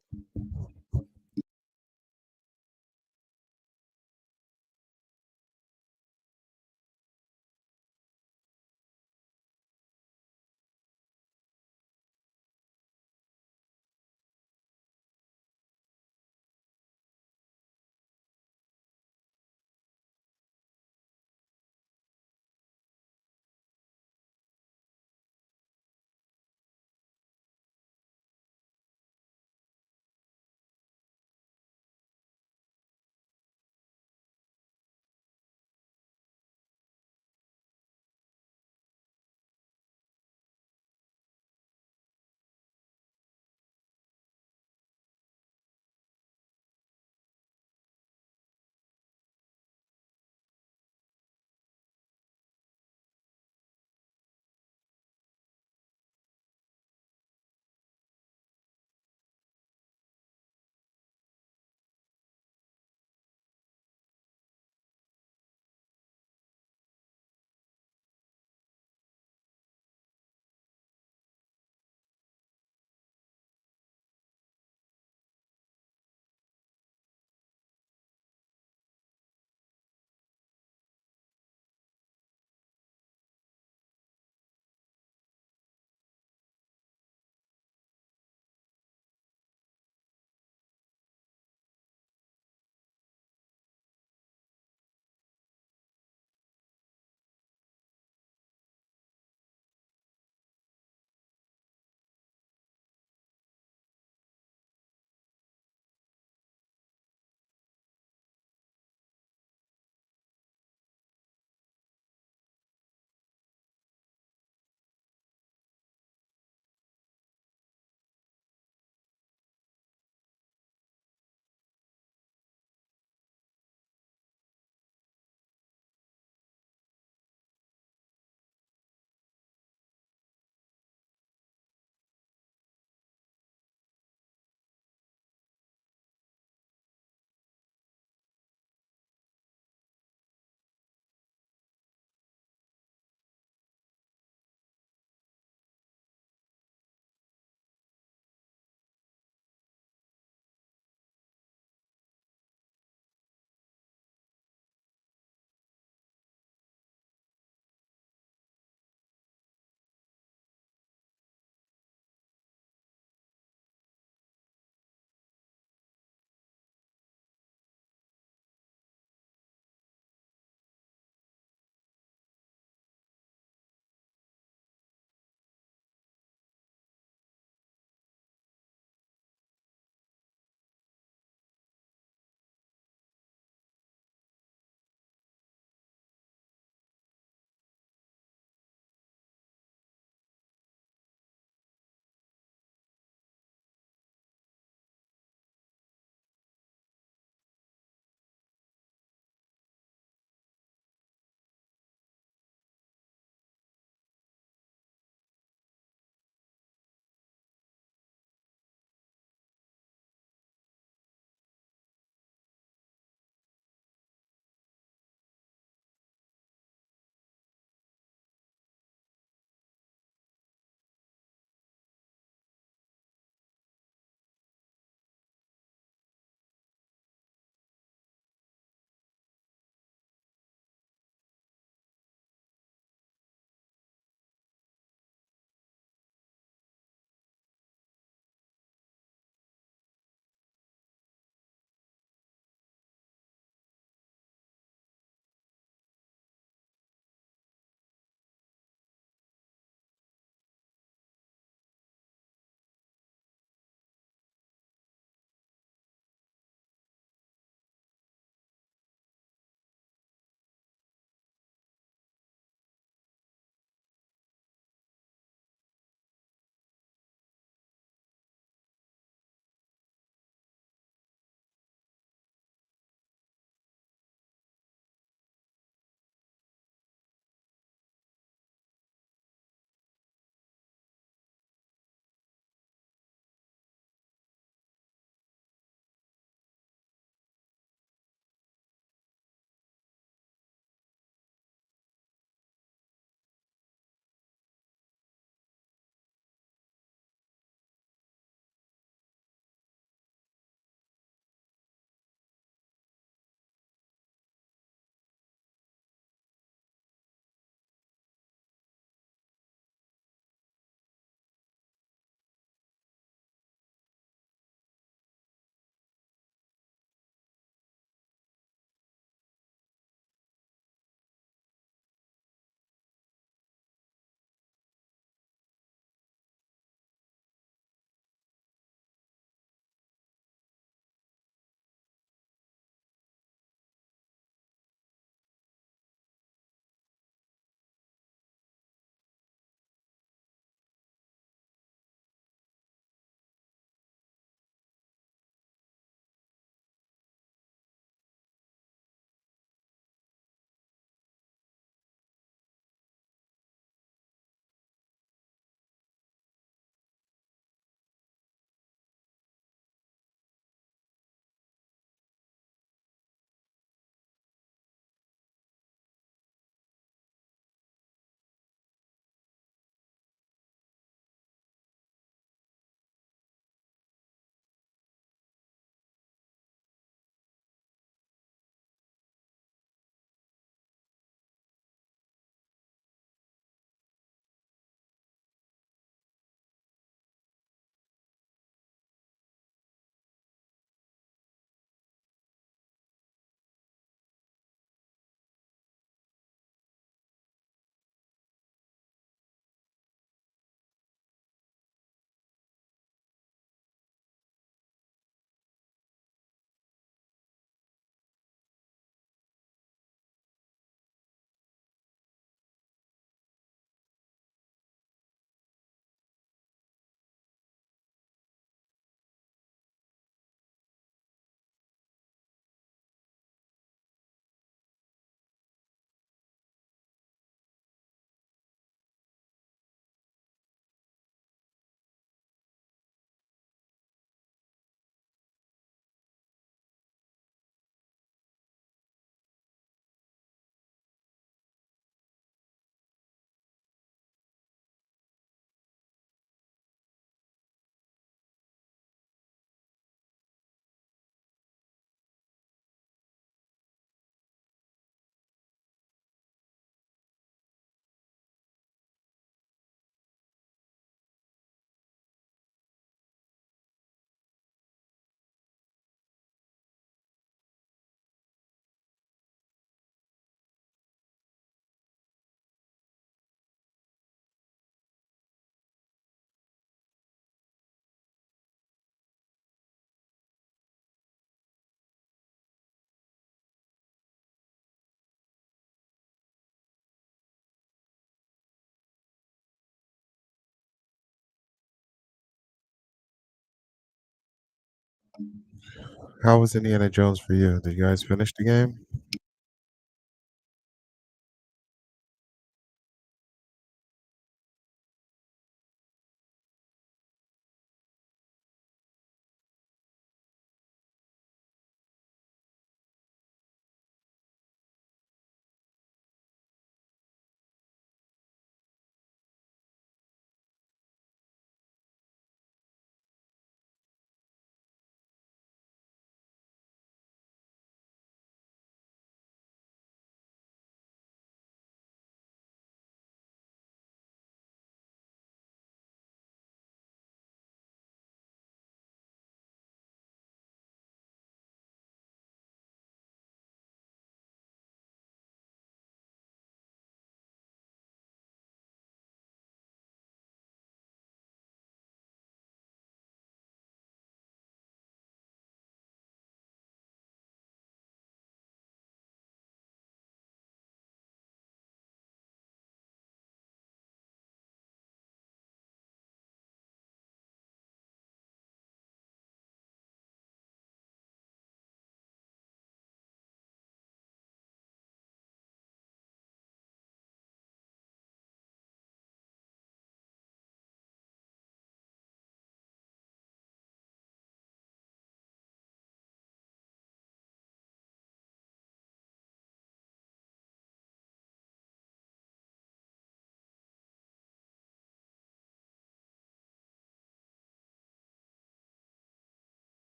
How was Indiana Jones for you? Did you guys finish the game?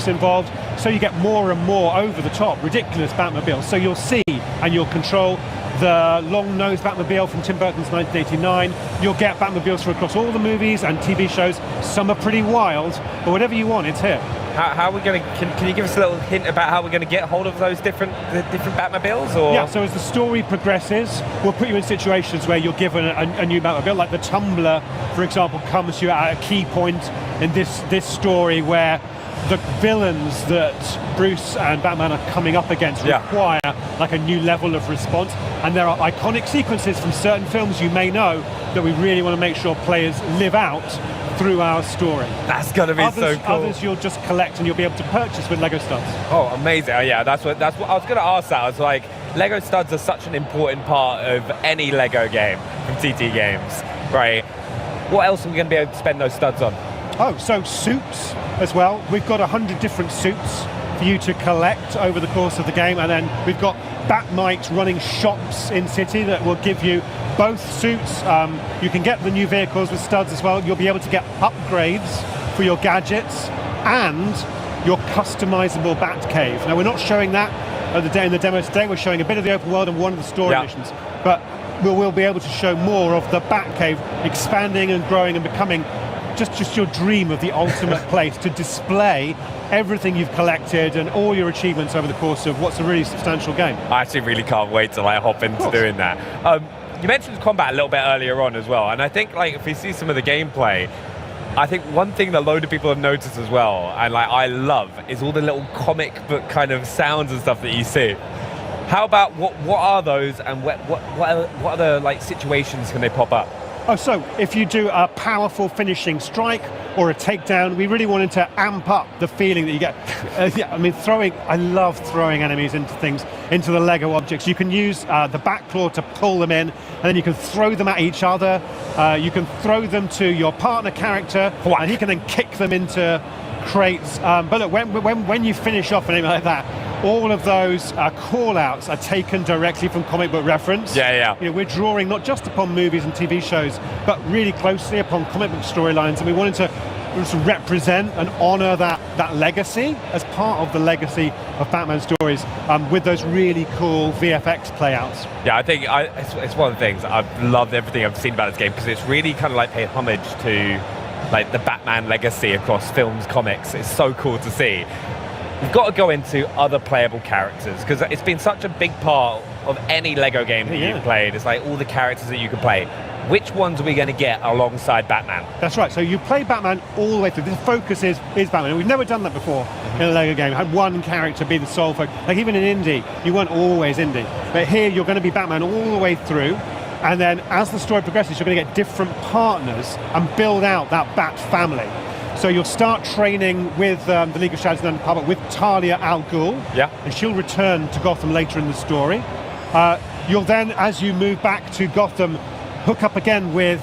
effects involved, so you get more and more over-the-top, ridiculous Batmobiles. So you'll see and you'll control the long-nosed Batmobile from Tim Burton's 1989. You'll get Batmobiles from across all the movies and TV shows. Some are pretty wild, but whatever you want, it's here. How are we going to? Can you give us a little hint about how we're going to get hold of those different Batmobiles? Or yeah, so as the story progresses, we'll put you in situations where you're given a new Batmobile, like the Tumbler, for example, comes to you at a key point in this story where the villains that Bruce and Batman are coming up against require like a new level of response, and there are iconic sequences from certain films you may know that we really want to make sure players live out through our story. That's gonna be so cool. Others you'll just collect and you'll be able to purchase with Lego studs. Oh, amazing! Yeah, that's what I was gonna ask. That I was like, Lego studs are such an important part of any Lego game from TT Games, right? What else are we gonna be able to spend those studs on? Oh, so suits as well. We've got 100 different suits for you to collect over the course of the game, and then we've got Batmite running shops in City that will give you both suits. You can get the new vehicles with studs as well. You'll be able to get upgrades for your gadgets and your customizable Batcave. Now, we're not showing that in the demo today. We're showing a bit of the open world and one of the story missions, but we'll be able to show more of the Batcave expanding and growing and becoming just your dream of the ultimate place to display everything you've collected and all your achievements over the course of what's a really substantial game. I actually really can't wait to hop into doing that. You mentioned combat a little bit earlier on as well, and I think if we see some of the gameplay, I think one thing that a load of people have noticed as well, and I love, is all the little comic book kind of sounds and stuff that you see. How about what are those, and what other situations can they pop up? Oh, so if you do a powerful finishing strike or a takedown, we really wanted to amp up the feeling that you get. I mean, I love throwing enemies into things, into the Lego objects. You can use the back claw to pull them in, and then you can throw them at each other. You can throw them to your partner character, and he can then kick them into crates. But look, when you finish off an enemy like that, all of those call-outs are taken directly from comic book reference. Yeah. You know, we're drawing not just upon movies and TV shows, but really closely upon comic book storylines, and we wanted to represent and honour that legacy as part of the legacy of Batman stories with those really cool VFX playouts. Yeah, I think it's one of the things I've loved everything I've seen about this game, because it's really kind of paid homage to the Batman legacy across films, comics. It's so cool to see. We've got to go into other playable characters, because it's been such a big part of any Lego game that you've played. It's all the characters that you can play. Which ones are we going to get alongside Batman? That's right. So you play Batman all the way through. The focus is Batman. And we've never done that before in a Lego game. Had one character be the sole focus. Even in Indy, you weren't always Indy. But here you're going to be Batman all the way through. And then as the story progresses, you're going to get different partners and build out that Bat family. So you'll start training with the League of Shadows and the Public with Talia al Ghul. Yeah. And she'll return to Gotham later in the story. You'll then, as you move back to Gotham, hook up again with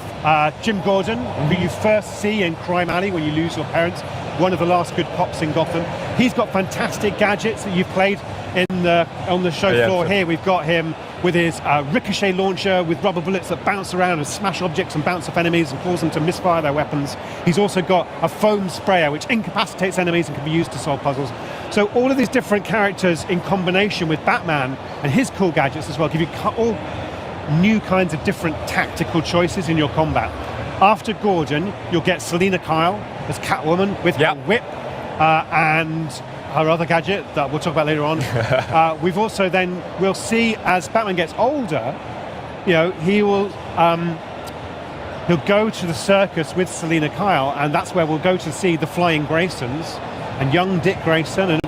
Jim Gordon, who you first see in Crime Alley when you lose your parents, one of the last good cops in Gotham. He's got fantastic gadgets that you've played on the show floor. Here we've got him with his ricochet launcher with rubber bullets that bounce around and smash objects and bounce off enemies and cause them to misfire their weapons. He's also got a foam sprayer which incapacitates enemies and can be used to solve puzzles. So all of these different characters in combination with Batman and his cool gadgets as well give you all new kinds of different tactical choices in your combat. After Gordon, you'll get Selina Kyle as Catwoman with her whip and her other gadget that we'll talk about later on. We'll see as Batman gets older, he'll go to the circus with Selina Kyle, and that's where we'll go to see the Flying Graysons and young Dick Grayson, and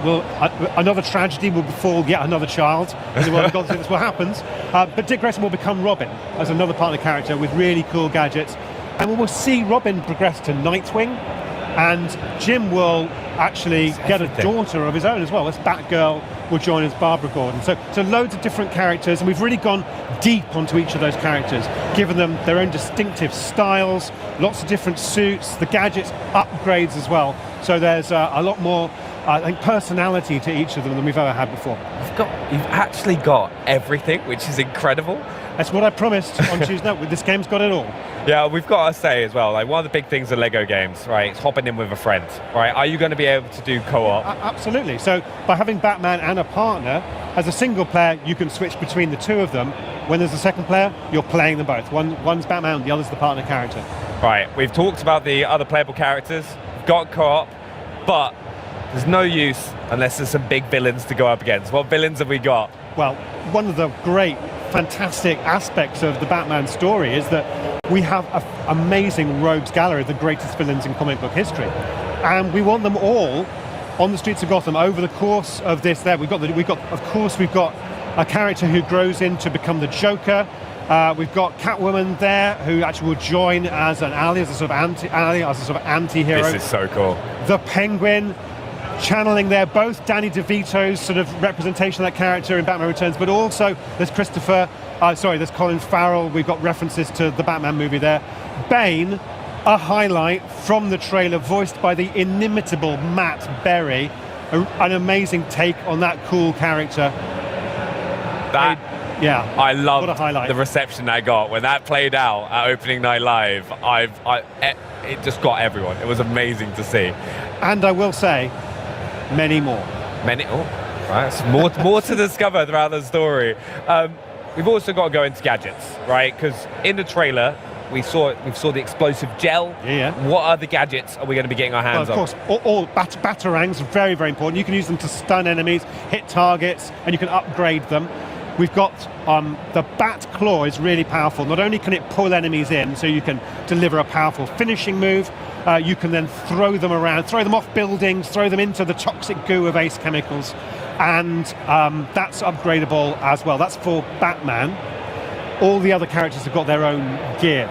another tragedy will befall yet another child in the world of Gotham. That's what happens. But Dick Grayson will become Robin as another partner character with really cool gadgets, and we'll see Robin progress to Nightwing, and Jim will actually get a daughter of his own as well. This Batgirl will join as Barbara Gordon. So loads of different characters, and we've really gone deep onto each of those characters, given them their own distinctive styles, lots of different suits, the gadgets, upgrades as well. So there's a lot more, I think, personality to each of them than we've ever had before. Of actually got everything, which is incredible. That's what I promised on Tuesday. This game's got it all. Yeah, we've got to say as well, like one of the big things of Lego games, right, is hopping in with a friend, right? Are you going to be able to do co-op? Absolutely. So by having Batman and a partner, as a single player, you can switch between the two of them. When there's a second player, you're playing them both. One's Batman, the other's the partner character. Right, we've talked about the other playable characters, we've got co-op, but there's no use unless there's some big villains to go up against. What villains have we got? Well, one of the great, fantastic aspects of the Batman story is that we have an amazing rogues gallery of the greatest villains in comic book history. And we want them all on the streets of Gotham over the course of this. We've got a character who grows in to become the Joker. We've got Catwoman there, who actually will join as an ally, as a sort of anti-hero. This is so cool. The Penguin, channeling there both Danny DeVito's sort of representation of that character in Batman Returns, but also there's there's Colin Farrell. We've got references to the Batman movie there. Bane, a highlight from the trailer, voiced by the inimitable Matt Berry. An amazing take on that cool character. I love the reception I got when that played out at opening night live. It just got everyone. It was amazing to see. And I will say, many more. Right, more to discover throughout the story. We've also got to go into gadgets, right? Because in the trailer, we saw the explosive gel. Yeah. What other gadgets are we going to be getting our hands on? Of course, all batarangs, very, very important. You can use them to stun enemies, hit targets, and you can upgrade them. We've got the Bat Claw is really powerful. Not only can it pull enemies in, so you can deliver a powerful finishing move, you can then throw them around, throw them off buildings, throw them into the toxic goo of Ace Chemicals, and that's upgradable as well. That's for Batman. All the other characters have got their own gear.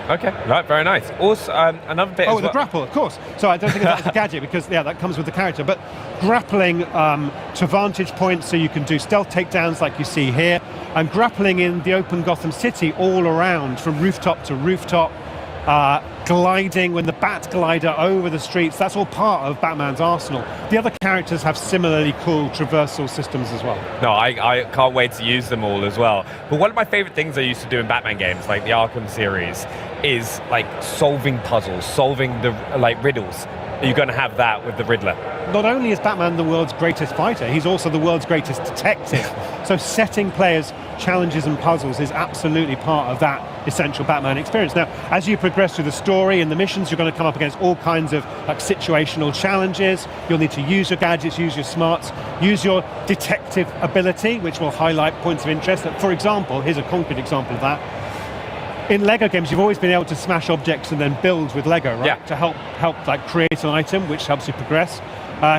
Okay, right, very nice. Also, another bit. The grapple, of course. So I don't think that's a gadget because that comes with the character. But grappling to vantage points, so you can do stealth takedowns like you see here, and grappling in the open Gotham City all around from rooftop to rooftop. Gliding when the Bat Glider over the streets, that's all part of Batman's arsenal. The other characters have similarly cool traversal systems as well. No, I can't wait to use them all as well. But one of my favorite things I used to do in Batman games, like the Arkham series, is like solving puzzles, solving the riddles. Are you going to have that with the Riddler? Not only is Batman the world's greatest fighter, he's also the world's greatest detective. So setting players challenges and puzzles is absolutely part of that essential Batman experience. Now, as you progress through the story and the missions, you're going to come up against all kinds of situational challenges. You'll need to use your gadgets, use your smarts, use your detective ability, which will highlight points of interest. For example, here's a concrete example of that. In Lego games, you've always been able to smash objects and then build with Lego, right? Yeah. To help create an item, which helps you progress.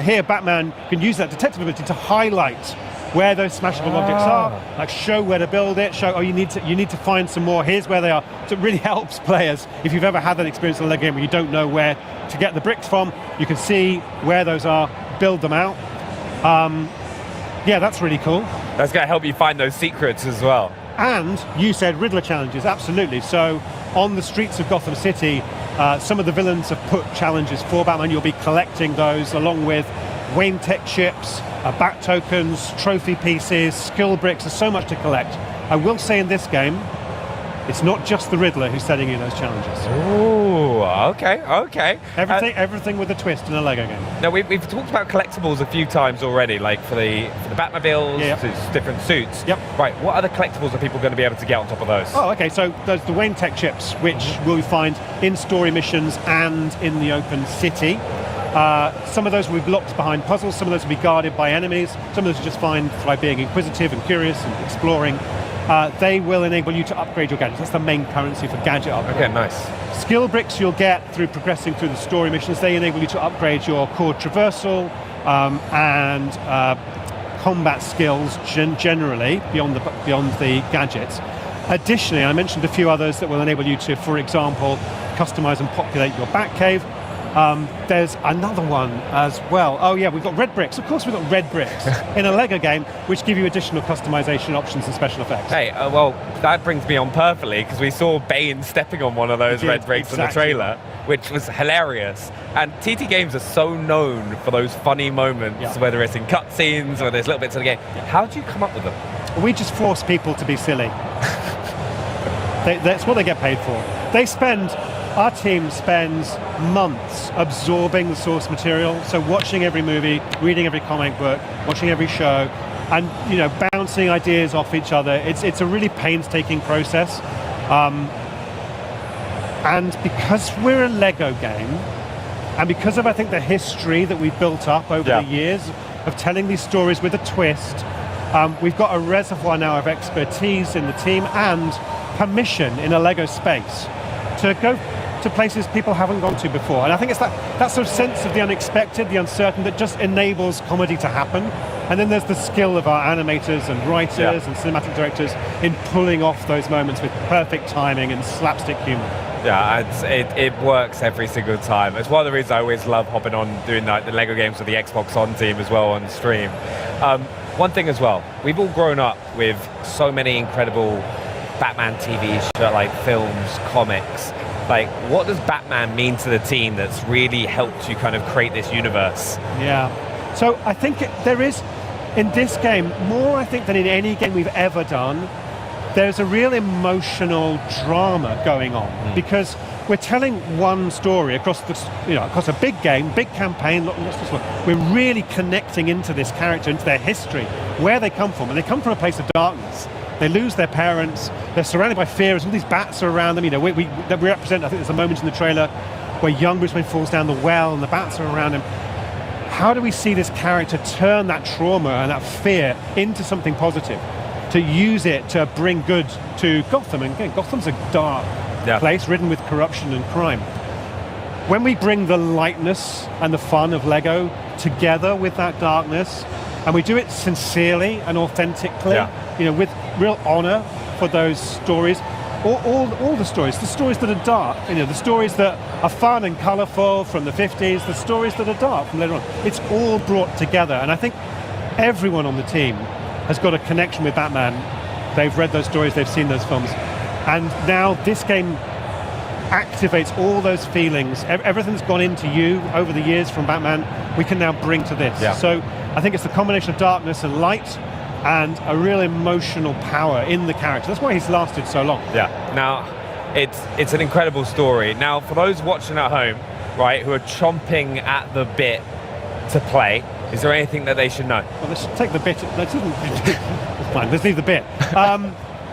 Here, Batman can use that detective ability to highlight where those smashable objects are, show where to build it, show, you need to find some more, here's where they are. So it really helps players. If you've ever had that experience in a Lego game where you don't know where to get the bricks from, you can see where those are, build them out. That's really cool. That's going to help you find those secrets as well. And you said Riddler challenges, absolutely. So on the streets of Gotham City, some of the villains have put challenges for Batman. You'll be collecting those along with Wayne Tech chips, bat tokens, trophy pieces, skill bricks. There's so much to collect. I will say in this game, it's not just the Riddler who's setting you those challenges. Oh, okay. Everything with a twist in a Lego game. Now we've talked about collectibles a few times already, like for the Batmobiles, different suits. Yep. Right. What other collectibles are people going to be able to get on top of those? Oh, okay. So there's the Wayne Tech chips, which we'll find in story missions and in the open city. Some of those will be locked behind puzzles. Some of those will be guarded by enemies. Some of those are just find by being inquisitive and curious and exploring. They will enable you to upgrade your gadgets. That's the main currency for gadget upgrade. Okay, nice. Skill bricks you'll get through progressing through the story missions. They enable you to upgrade your core traversal and combat skills generally beyond the gadgets. Additionally, I mentioned a few others that will enable you to, for example, customize and populate your Batcave. There's another one as well. Oh yeah, we've got red bricks. Of course we've got red bricks in a Lego game, which give you additional customization options and special effects. Hey, well, that brings me on perfectly, because we saw Bane stepping on one of those red bricks in the trailer. which was hilarious. And TT Games are so known for those funny moments, whether it's in cutscenes or there's little bits of the game. How do you come up with them? We just force people to be silly. That's what they get paid for. Our team spends months absorbing the source material, so watching every movie, reading every comic book, watching every show, and bouncing ideas off each other. It's a really painstaking process. And because we're a Lego game, and because of, I think, the history that we've built up over the years of telling these stories with a twist, we've got a reservoir now of expertise in the team and permission in a Lego space to go to places people haven't gone to before. And I think it's that sort of sense of the unexpected, the uncertain, that just enables comedy to happen. And then there's the skill of our animators and writers and cinematic directors in pulling off those moments with perfect timing and slapstick humor. Yeah, it works every single time. It's one of the reasons I always love hopping on doing the Lego games with the Xbox On team as well on stream. One thing as well, we've all grown up with so many incredible Batman TV shows, like films, comics. Like, what does Batman mean to the team that's really helped you kind of create this universe? Yeah. So I think there is, in this game, more I think than in any game we've ever done, there's a real emotional drama going on because we're telling one story across across a big game, big campaign. We're really connecting into this character, into their history, where they come from, and they come from a place of darkness. They lose their parents. They're surrounded by fear. All these bats are around them. We represent. I think there's a moment in the trailer where young Bruce Wayne falls down the well, and the bats are around him. How do we see this character turn that trauma and that fear into something positive? To use it to bring good to Gotham. And again, Gotham's a dark place ridden with corruption and crime. When we bring the lightness and the fun of Lego together with that darkness, and we do it sincerely and authentically, with real honor for those stories, all the stories that are dark, the stories that are fun and colorful from the 50s, the stories that are dark from later on, it's all brought together. And I think everyone on the team has got a connection with Batman. They've read those stories, they've seen those films. And now this game activates all those feelings. Everything's gone into you over the years from Batman, we can now bring to this. So I think it's the combination of darkness and light and a real emotional power in the character. That's why he's lasted so long. Now, it's an incredible story. Now, for those watching at home, right, who are chomping at the bit to play, is there anything that they should know? Well, let's take the bit. Fine, let's leave the bit.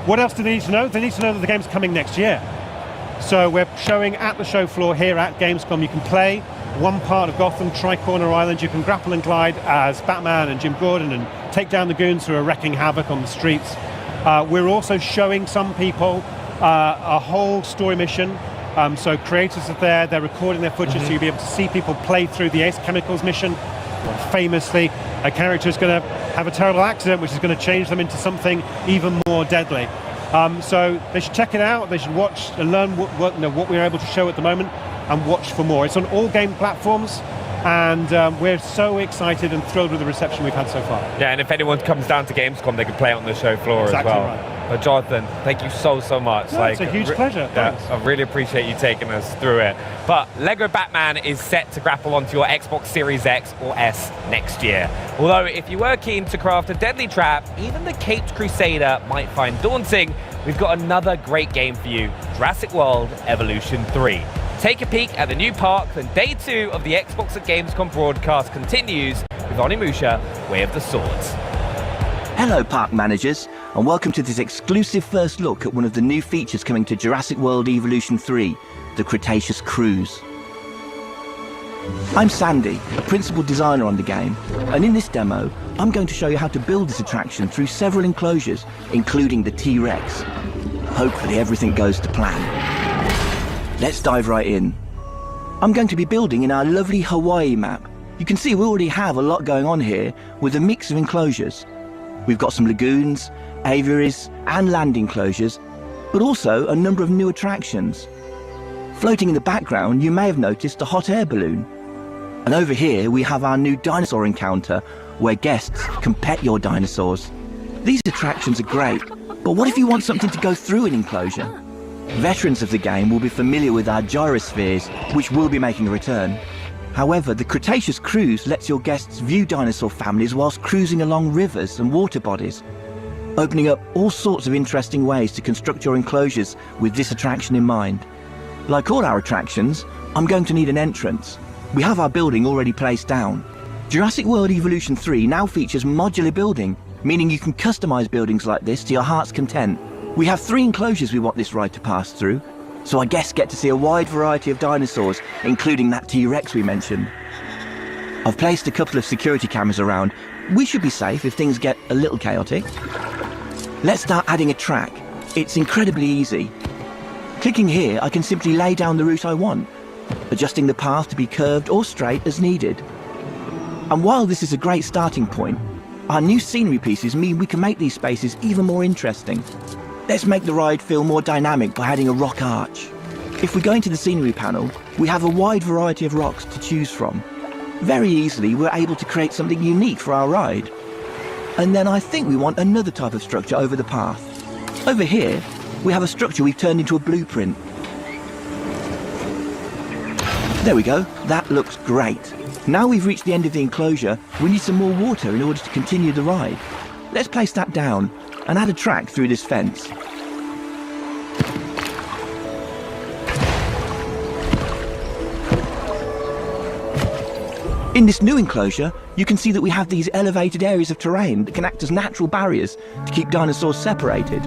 What else do they need to know? They need to know that the game's coming next year. So we're showing at the show floor here at Gamescom. You can play one part of Gotham, Tri-Corner Island. You can grapple and glide as Batman and Jim Gordon and take down the goons who are wrecking havoc on the streets. We're also showing some people a whole story mission. So creators are there, they're recording their footage, so you'll be able to see people play through the Ace Chemicals mission. Famously, a character is going to have a terrible accident which is going to change them into something even more deadly. So they should check it out, they should watch and learn what we're able to show at the moment and watch for more. It's on all game platforms, and we're so excited and thrilled with the reception we've had so far. Yeah, and if anyone comes down to Gamescom, they can play it on the show floor exactly as well. Right. But Jonathan, thank you so much. No, it's a huge pleasure. Thanks. I really appreciate you taking us through it. But Lego Batman is set to grapple onto your Xbox Series X or S next year. Although if you were keen to craft a deadly trap, even the Caped Crusader might find daunting, we've got another great game for you, Jurassic World Evolution 3. Take a peek at the new park, and day 2 of the Xbox at Gamescom broadcast continues with Onimusha, Way of the Swords. Hello park managers, and welcome to this exclusive first look at one of the new features coming to Jurassic World Evolution 3, the Cretaceous Cruise. I'm Sandy, a principal designer on the game, and in this demo, I'm going to show you how to build this attraction through several enclosures, including the T-Rex. Hopefully everything goes to plan. Let's dive right in. I'm going to be building in our lovely Hawaii map. You can see we already have a lot going on here with a mix of enclosures. We've got some lagoons, aviaries and land enclosures, but also a number of new attractions. Floating in the background, you may have noticed a hot air balloon. And over here we have our new dinosaur encounter, where guests can pet your dinosaurs. These attractions are great, but what if you want something to go through an enclosure? Veterans of the game will be familiar with our gyrospheres, which will be making a return. However, the Cretaceous Cruise lets your guests view dinosaur families whilst cruising along rivers and water bodies, opening up all sorts of interesting ways to construct your enclosures with this attraction in mind. Like all our attractions, I'm going to need an entrance. We have our building already placed down. Jurassic World Evolution 3 now features modular building, meaning you can customize buildings like this to your heart's content. We have 3 enclosures we want this ride to pass through, so our guests get to see a wide variety of dinosaurs, including that T-Rex we mentioned. I've placed a couple of security cameras around. We should be safe if things get a little chaotic. Let's start adding a track. It's incredibly easy. Clicking here, I can simply lay down the route I want, adjusting the path to be curved or straight as needed. And while this is a great starting point, our new scenery pieces mean we can make these spaces even more interesting. Let's make the ride feel more dynamic by adding a rock arch. If we go into the scenery panel, we have a wide variety of rocks to choose from. Very easily, we're able to create something unique for our ride. And then I think we want another type of structure over the path. Over here, we have a structure we've turned into a blueprint. There we go, that looks great. Now we've reached the end of the enclosure, we need some more water in order to continue the ride. Let's place that down and add a track through this fence. In this new enclosure, you can see that we have these elevated areas of terrain that can act as natural barriers to keep dinosaurs separated.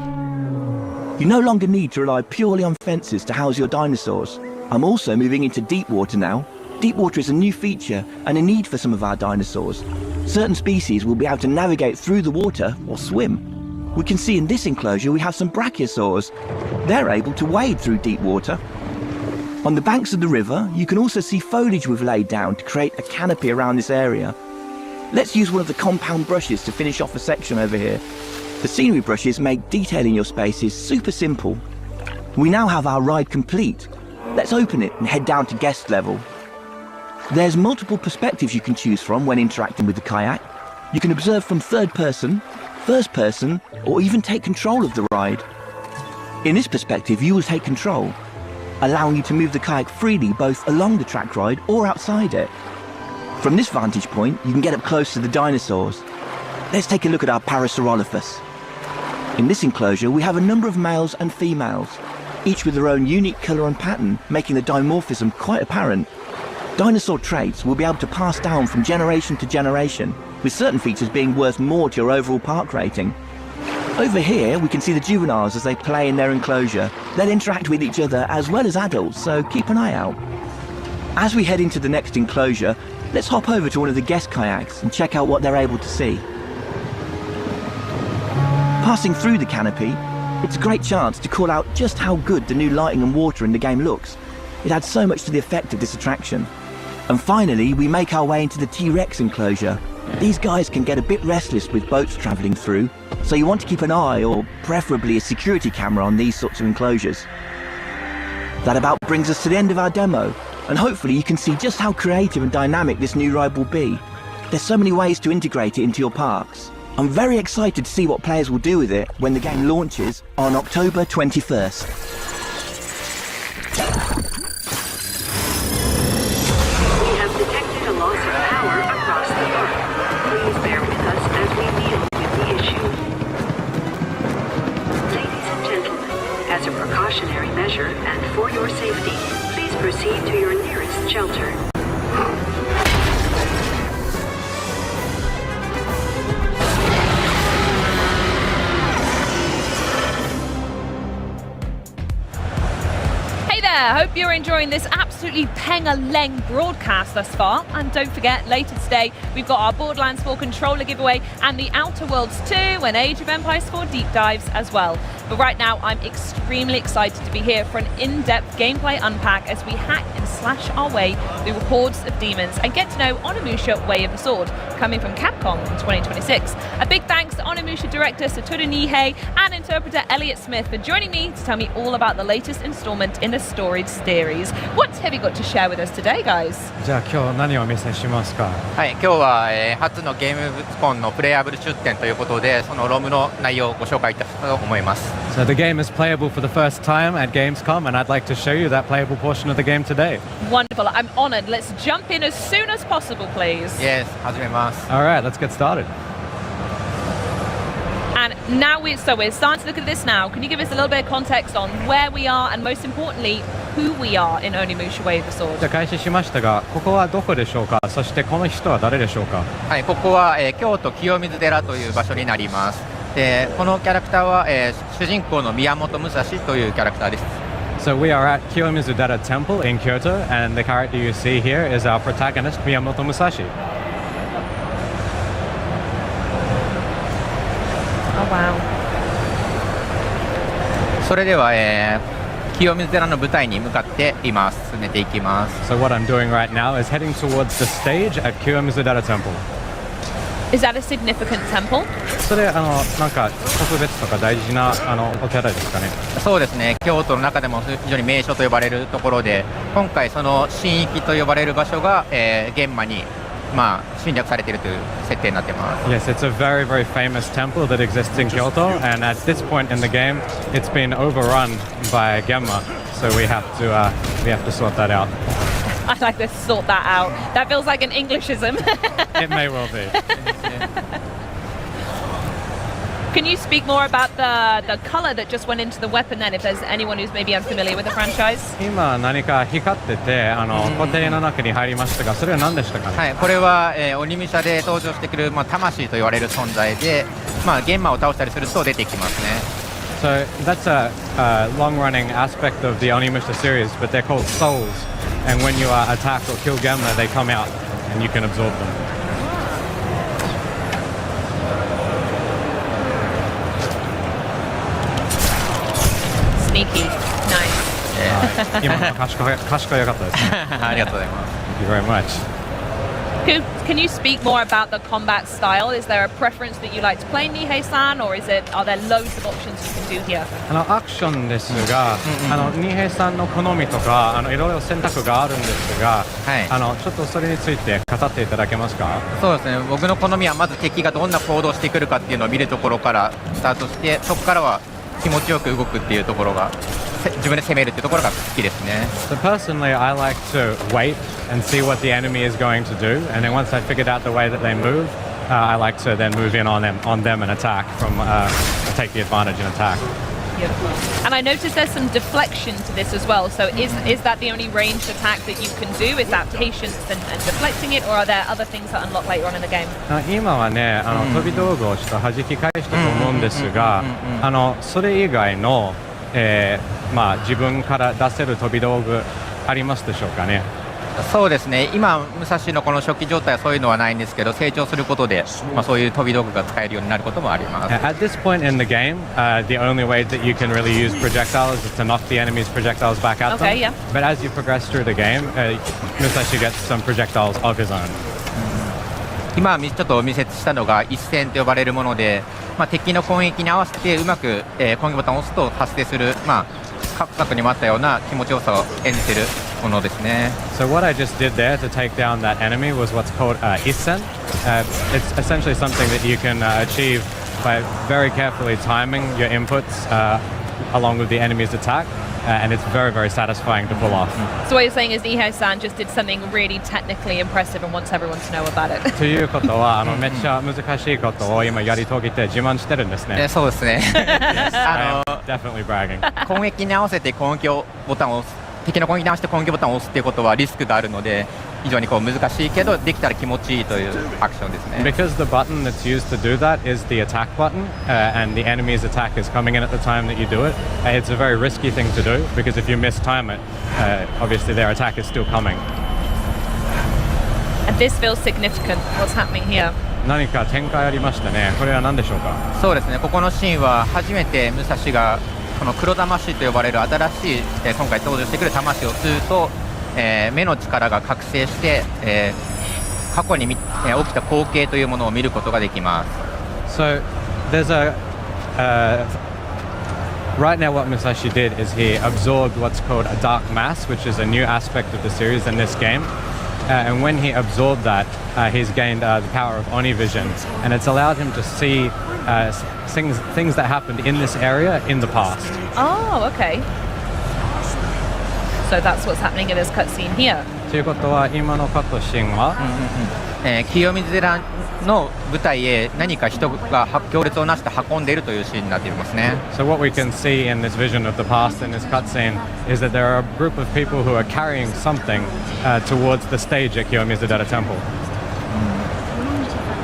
You no longer need to rely purely on fences to house your dinosaurs. I'm also moving into deep water now. Deep water is a new feature and a need for some of our dinosaurs. Certain species will be able to navigate through the water or swim. We can see in this enclosure we have some brachiosaurs. They're able to wade through deep water. On the banks of the river, you can also see foliage we've laid down to create a canopy around this area. Let's use one of the compound brushes to finish off a section over here. The scenery brushes make detailing your spaces super simple. We now have our ride complete. Let's open it and head down to guest level. There's multiple perspectives you can choose from when interacting with the kayak. You can observe from third person, first person, or even take control of the ride. In this perspective, you will take control, allowing you to move the kayak freely both along the track ride or outside it. From this vantage point, you can get up close to the dinosaurs. Let's take a look at our Parasaurolophus. In this enclosure, we have a number of males and females, each with their own unique colour and pattern, making the dimorphism quite apparent. Dinosaur traits will be able to pass down from generation to generation, with certain features being worth more to your overall park rating. Over here, we can see the juveniles as they play in their enclosure. They'll interact with each other as well as adults, so keep an eye out. As we head into the next enclosure, let's hop over to one of the guest kayaks and check out what they're able to see. Passing through the canopy, it's a great chance to call out just how good the new lighting and water in the game looks. It adds so much to the effect of this attraction. And finally, we make our way into the T-Rex enclosure. These guys can get a bit restless with boats travelling through, so you want to keep an eye, or preferably a security camera, on these sorts of enclosures. That about brings us to the end of our demo, and hopefully you can see just how creative and dynamic this new ride will be. There's so many ways to integrate it into your parks. I'm very excited to see what players will do with it when the game launches on October 21st. We have detected a loss of power across the park. Please bear with us as we deal with the issue. Ladies and gentlemen, as a precautionary measure and for your safety, please proceed to your nearest shelter. I hope you're enjoying this absolutely peng-a-leng broadcast thus far. And don't forget, later today, we've got our Borderlands 4 controller giveaway and the Outer Worlds 2 and Age of Empires 4 deep dives as well. But right now, I'm extremely excited to be here for an in-depth gameplay unpack as we hack and slash our way through hordes of demons and get to know Onimusha Way of the Sword. coming from Capcom in 2026. A big thanks to Onimusha director Satoru Nihei and interpreter Elliot Smith for joining me to tell me all about the latest installment in the storied series. What have you got to share with us today, guys? じゃあ今日何をお見せしますか。はい、今日は、初のゲームコンのプレイアブル出展ということで、そのロムの内容をご紹介いたしたと思います。So the game is playable for the first time at Gamescom, and I'd like to show you that playable portion of the game today. Wonderful. I'm honored. Let's jump in as soon as possible, please. Yes, 始めます。All right, let's get started. And now we're starting to look at this now. Can you give us a little bit of context on where we are and most importantly, who we are in Onimusha Way of the Sword? じゃあ開始しましたが、ここはどこでしょうか。そしてこの人は誰でしょうか。はい、ここは、京都清水寺という場所になります。で、このキャラクターは、主人公の宮本武蔵というキャラクターです。So we are at Kiyomizu-dera Temple in Kyoto, and the character you see here is our protagonist, Miyamoto Musashi. Oh wow. それでは、清水寺の舞台に向かって今進めていきます。So what I'm doing right now is heading towards the stage at Kiyomizu-dera Temple. Is that a significant temple? それなんか特別とか大事なお寺ですかね。そうですね。京都の中でも非常に名所と呼ばれるところで、今回その神域と呼ばれる場所が、現場に侵略されているという設定になっています。Yes, it's a very, very famous temple that exists in Kyoto, and at this point in the game, it's been overrun by Genma, so we have to sort that out. I'd like to sort that out. That feels like an Englishism. It may well be. Can you speak more about the color that just went into the weapon then, if there's anyone who's maybe unfamiliar with the franchise? 今何か光ってて固定の中に入りましたが、それは何でしたかね。はい、これは、鬼武者で登場してくる、魂と言われる存在で、玄魔を倒したりすると出てきますね。So that's a long-running aspect of the Onimusha series, but they're called souls. And when you attack or kill Genma, they come out and you can absorb them. Sneaky. Nice. 今の賢いかったですね。ありがとうございます。Thank you very much. Can you speak more about the combat style? Is there a preference that you like to play Nihei-san, or are there loads of options you can do here? アクションですが、ニヘイさんの好みとかいろいろ選択があるんですが、ちょっとそれについて語っていただけますか。そうですね。僕の好みはまず敵がどんな行動してくるかっていうのを見るところからスタートして、そこからは気持ちよく動くっていうところが、自分で攻めるっていうところが好きですね。So personally, I like to wait and see what the enemy is going to do, and then once I figured out the way that they move, I like to then move in on them and attack take the advantage and attack. Beautiful. And I noticed there's some deflection to this as well. So is that the only ranged attack that you can do? Is that patience and deflecting it, or are there other things that unlock later on in the game? 今はね、飛び道具をちょっと弾き返したと思うんですが、それ以外の自分から出せる飛び道具ありますでしょうかね。そうですね。今武蔵のこの初期状態はそういうのはないんですけど、成長することで、そういう飛び道具が使えるようになることもあります。At this point in the game, the only way that you can really use projectiles is to knock the enemy's projectiles back at them. Okay, yeah. But as you progress through the game, Musashi gets some projectiles of his own. 今ちょっとお見せしたのが一戦と呼ばれるもので、敵の攻撃に合わせてうまく、攻撃ボタンを押すと発生する、各作にもあったような気持ちよさを演じているものですね。So what I just did there to take down that enemy was what's called Isen. It's essentially something that you can achieve by very carefully timing your inputs along with the enemy's attack. And it's very, very satisfying to pull off. So what you're saying is Nihei-san just did something really technically impressive and wants everyone to know about it. ということはめっちゃ難しいことを今やり遂げて自慢してるんですね。そうですね。Definitely bragging. 攻撃に合わせて攻撃ボタンを押す、敵の攻撃に合わせて攻撃ボタンを押すっていうことはリスクがあるので、非常に難しいけどできたら気持ちいいというアクションですね。Because the button that's used to do that is the attack button, and the enemy's attack is coming in at the time that you do it. It's a very risky thing to do because if you mistime it, obviously their attack is still coming. And this feels significant. What's happening here? 何か展開ありましたね。これは何でしょうか。そうですね。ここのシーンは初めて武蔵がこの黒魂と呼ばれる新しい、今回登場してくる魂を吸うと、目の力が覚醒して、過去に起きた光景というものを見ることができます。 So there's right now what Musashi did is he absorbed what's called a dark mass, which is a new aspect of the series in this game. And when he absorbed that, he's gained the power of Oni vision, and it's allowed him to see things that happened in this area in the past. Oh, okay. So that's what's happening in this cutscene here. ということは今のカットシーンは、清水寺の舞台へ何か人が行列をなして運んでいるというシーンになっていますね。 So what we can see in this vision of the past in this cutscene is that there are a group of people who are carrying something towards the stage at Kiyomizudera Temple.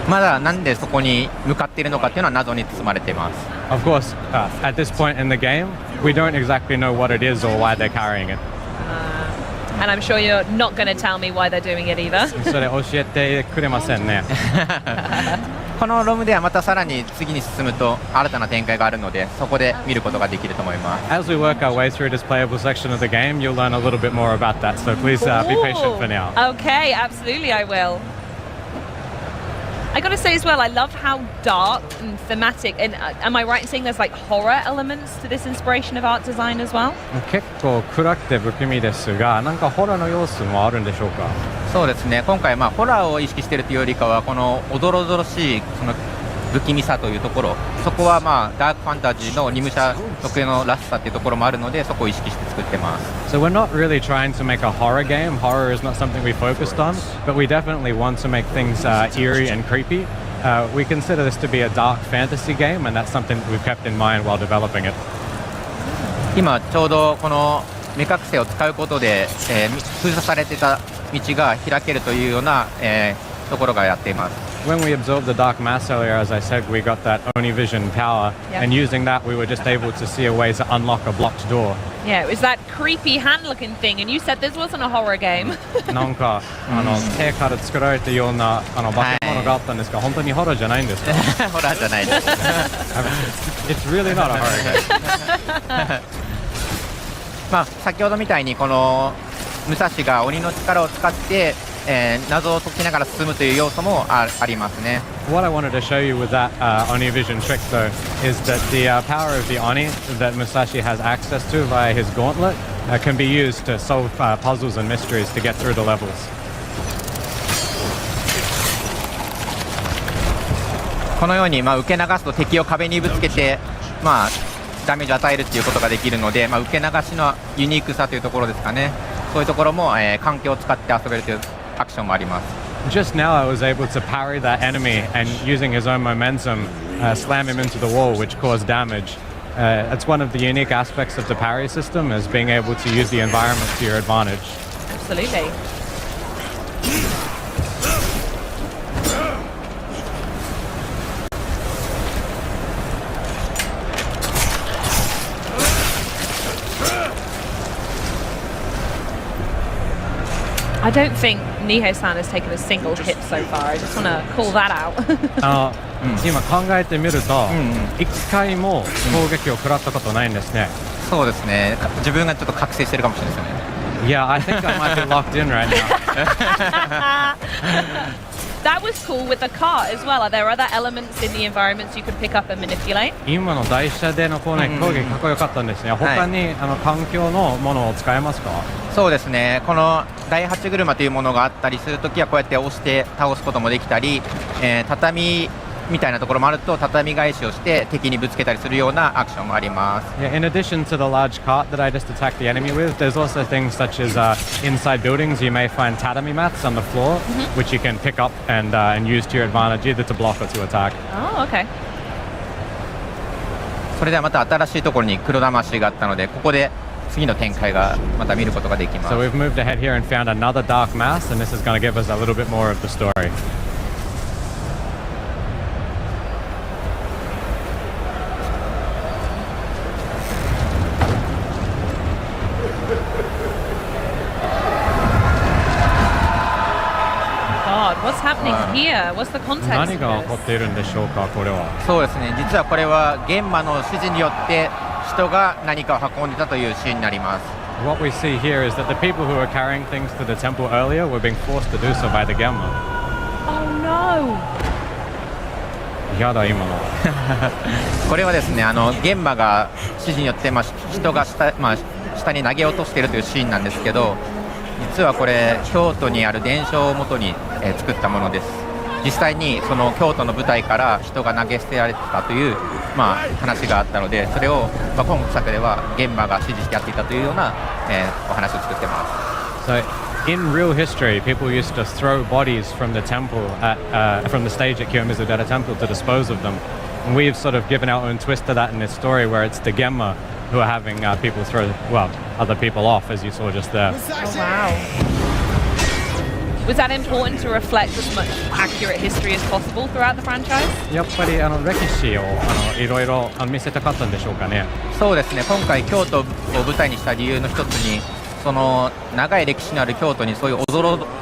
まだなんでそこに向かっているのかっていうのは謎に包まれています。 Of course, at this point in the game, we don't exactly know what it is or why they're carrying it. And I'm sure you're not going to tell me why they're doing it either. それ教えてくれませんね。このロームではまたさらに次に進むと新たな展開があるので、そこで見ることができると思います。 As we work our way through this playable section of the game, you'll learn a little bit more about that. So please be patient for now. Okay, absolutely, I will. I gotta say as well, I love how dark and thematic. And am I right in saying there's like horror elements to this inspiration of art design as well? 結構暗くて不気味ですが、なんかホラーの要素もあるんでしょうか。そうですね。今回ホラーを意識しているというよりかはこのおどろおどろしいその不気味さというところ、そこはダークファンタジーのニムシャ特有のらしさというところもあるので、そこを意識して作ってます。 So we're not really trying to make a horror game. Horror is not something we focused on, but we definitely want to make things eerie and creepy. We consider this to be a dark fantasy game, and that's something we've kept in mind while developing it. 今ちょうどこの目隠せを使うことで、封鎖されていた道が開けるというような、ところがやっています。 When we absorbed the dark mass earlier, as I said, we got that Oni vision power, and using that, we were just able to see a way to unlock a blocked door. Yeah, it was that creepy hand-looking thing, and you said this wasn't a horror game. なんか手から作られたような化け物があったんですが、本当にホラーじゃないんですか？ホラーじゃないです。It's really not a horror game. 先ほどみたいにこの武蔵が鬼の力を使って、謎を解きながら進むという要素もありますね。 What I wanted to show you with that Oni vision trick, though, is that the power of the Oni that Musashi has access to via his gauntlet can be used to solve puzzles and mysteries to get through the levels. このように受け流すと敵を壁にぶつけてダメージを与えるっていうことができるので、受け流しのユニークさというところですかね。そういうところも、環境を使って遊べるというアクションもあります。 Just now, I was able to parry that enemy and using his own momentum, slam him into the wall, which caused damage. It's one of the unique aspects of the parry system, is being able to use the environment to your advantage. Absolutely. I don't think Niho-san has taken a single hit so far. I just want to call that out. 今考えてみると、一回も攻撃を食らったことないんですね。そうですね。自分がちょっと覚醒してるかもしれないですよね。Yeah, I think I might be locked in right now. That was cool with the cart as well. Are there other elements in the environments you could pick up and manipulate? 今の台車での攻撃かっこよかったんですね。他に環境のものを使えますか？そうですね。この第8車というものがあったりするときはこうやって押して倒すこともできたり、畳みたいなところもあると畳返しをして敵にぶつけたりするようなアクションもあります。Yeah, in addition to the large cart that I just attacked the enemy with, there's also things such as inside buildings you may find tatami mats on the floor, which you can pick up and use to your advantage, either to block or to attack. Oh, okay. それではまた新しいところに黒魂があったので、ここで次の展開がまた見ることができます。So we've moved ahead here and found another dark mass, and this is going to give us a little bit more of the story. What's happening here? What's the context? 何が起こっているんでしょうか、これは。そうですね。実はこれは玄馬の指示によって人が何かを運んでたというシーンになります。What we see here is that the people who were carrying things to the temple earlier were being forced to do so by the Genma. Oh no! やだ今の。これはですね、玄馬が指示によって、人が下に投げ落としているというシーンなんですけど、実はこれ京都にある伝承をもとに、作ったものです。実際にその京都の舞台から人が投げ捨てられてたという、話があったので、それを、今作では玄馬が指示してやっていたというような、お話を作ってます。So in real history, people used to throw bodies from the temple from the stage at Kiyomizu-dera Temple to dispose of them. And we've sort of given our own twist to that in this story, where it's the Genma who are having people throw, other people off, as you saw just there. Oh, wow. Was that important to reflect as much accurate history as possible throughout the franchise? やっぱり歴史をいろいろ見せたかったんでしょうかね。そうですね、今回京都を舞台にした理由の一つに、その長い歴史のある京都にそういう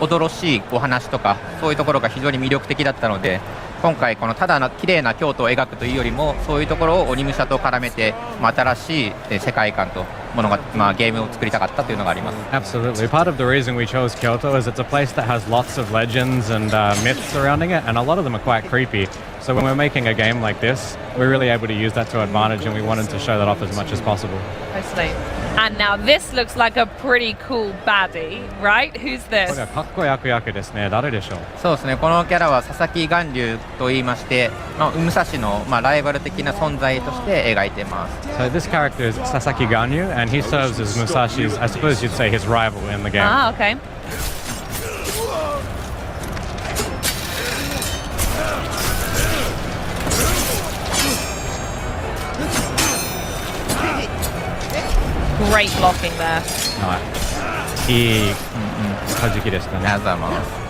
おどろしいお話とか、そういうところが非常に魅力的だったので、今回このただの綺麗な京都を描くというよりも、そういうところを鬼武者と絡めて、新しい世界観とものが、ゲームを作りたかったというのがあります。Absolutely. Part of the reason we chose Kyoto is it's a place that has lots of legends and myths surrounding it, and a lot of them are quite creepy. So when we're making a game like this, we're really able to use that to advantage, and we wanted to show that off as much as possible. Totally. And now this looks like a pretty cool baddie, right? Who's this? これはかっこいい悪役ですね。誰でしょう？そうですね、このキャラは佐々木巌流と言いまして、武蔵の、ライバル的な存在として描いています。So this character is Sasaki Ganyu, and he serves as Musashi's, I suppose you'd say, his rival in the game. Ah, okay. Great blocking there. いい弾きでしたね。ありがとうございます。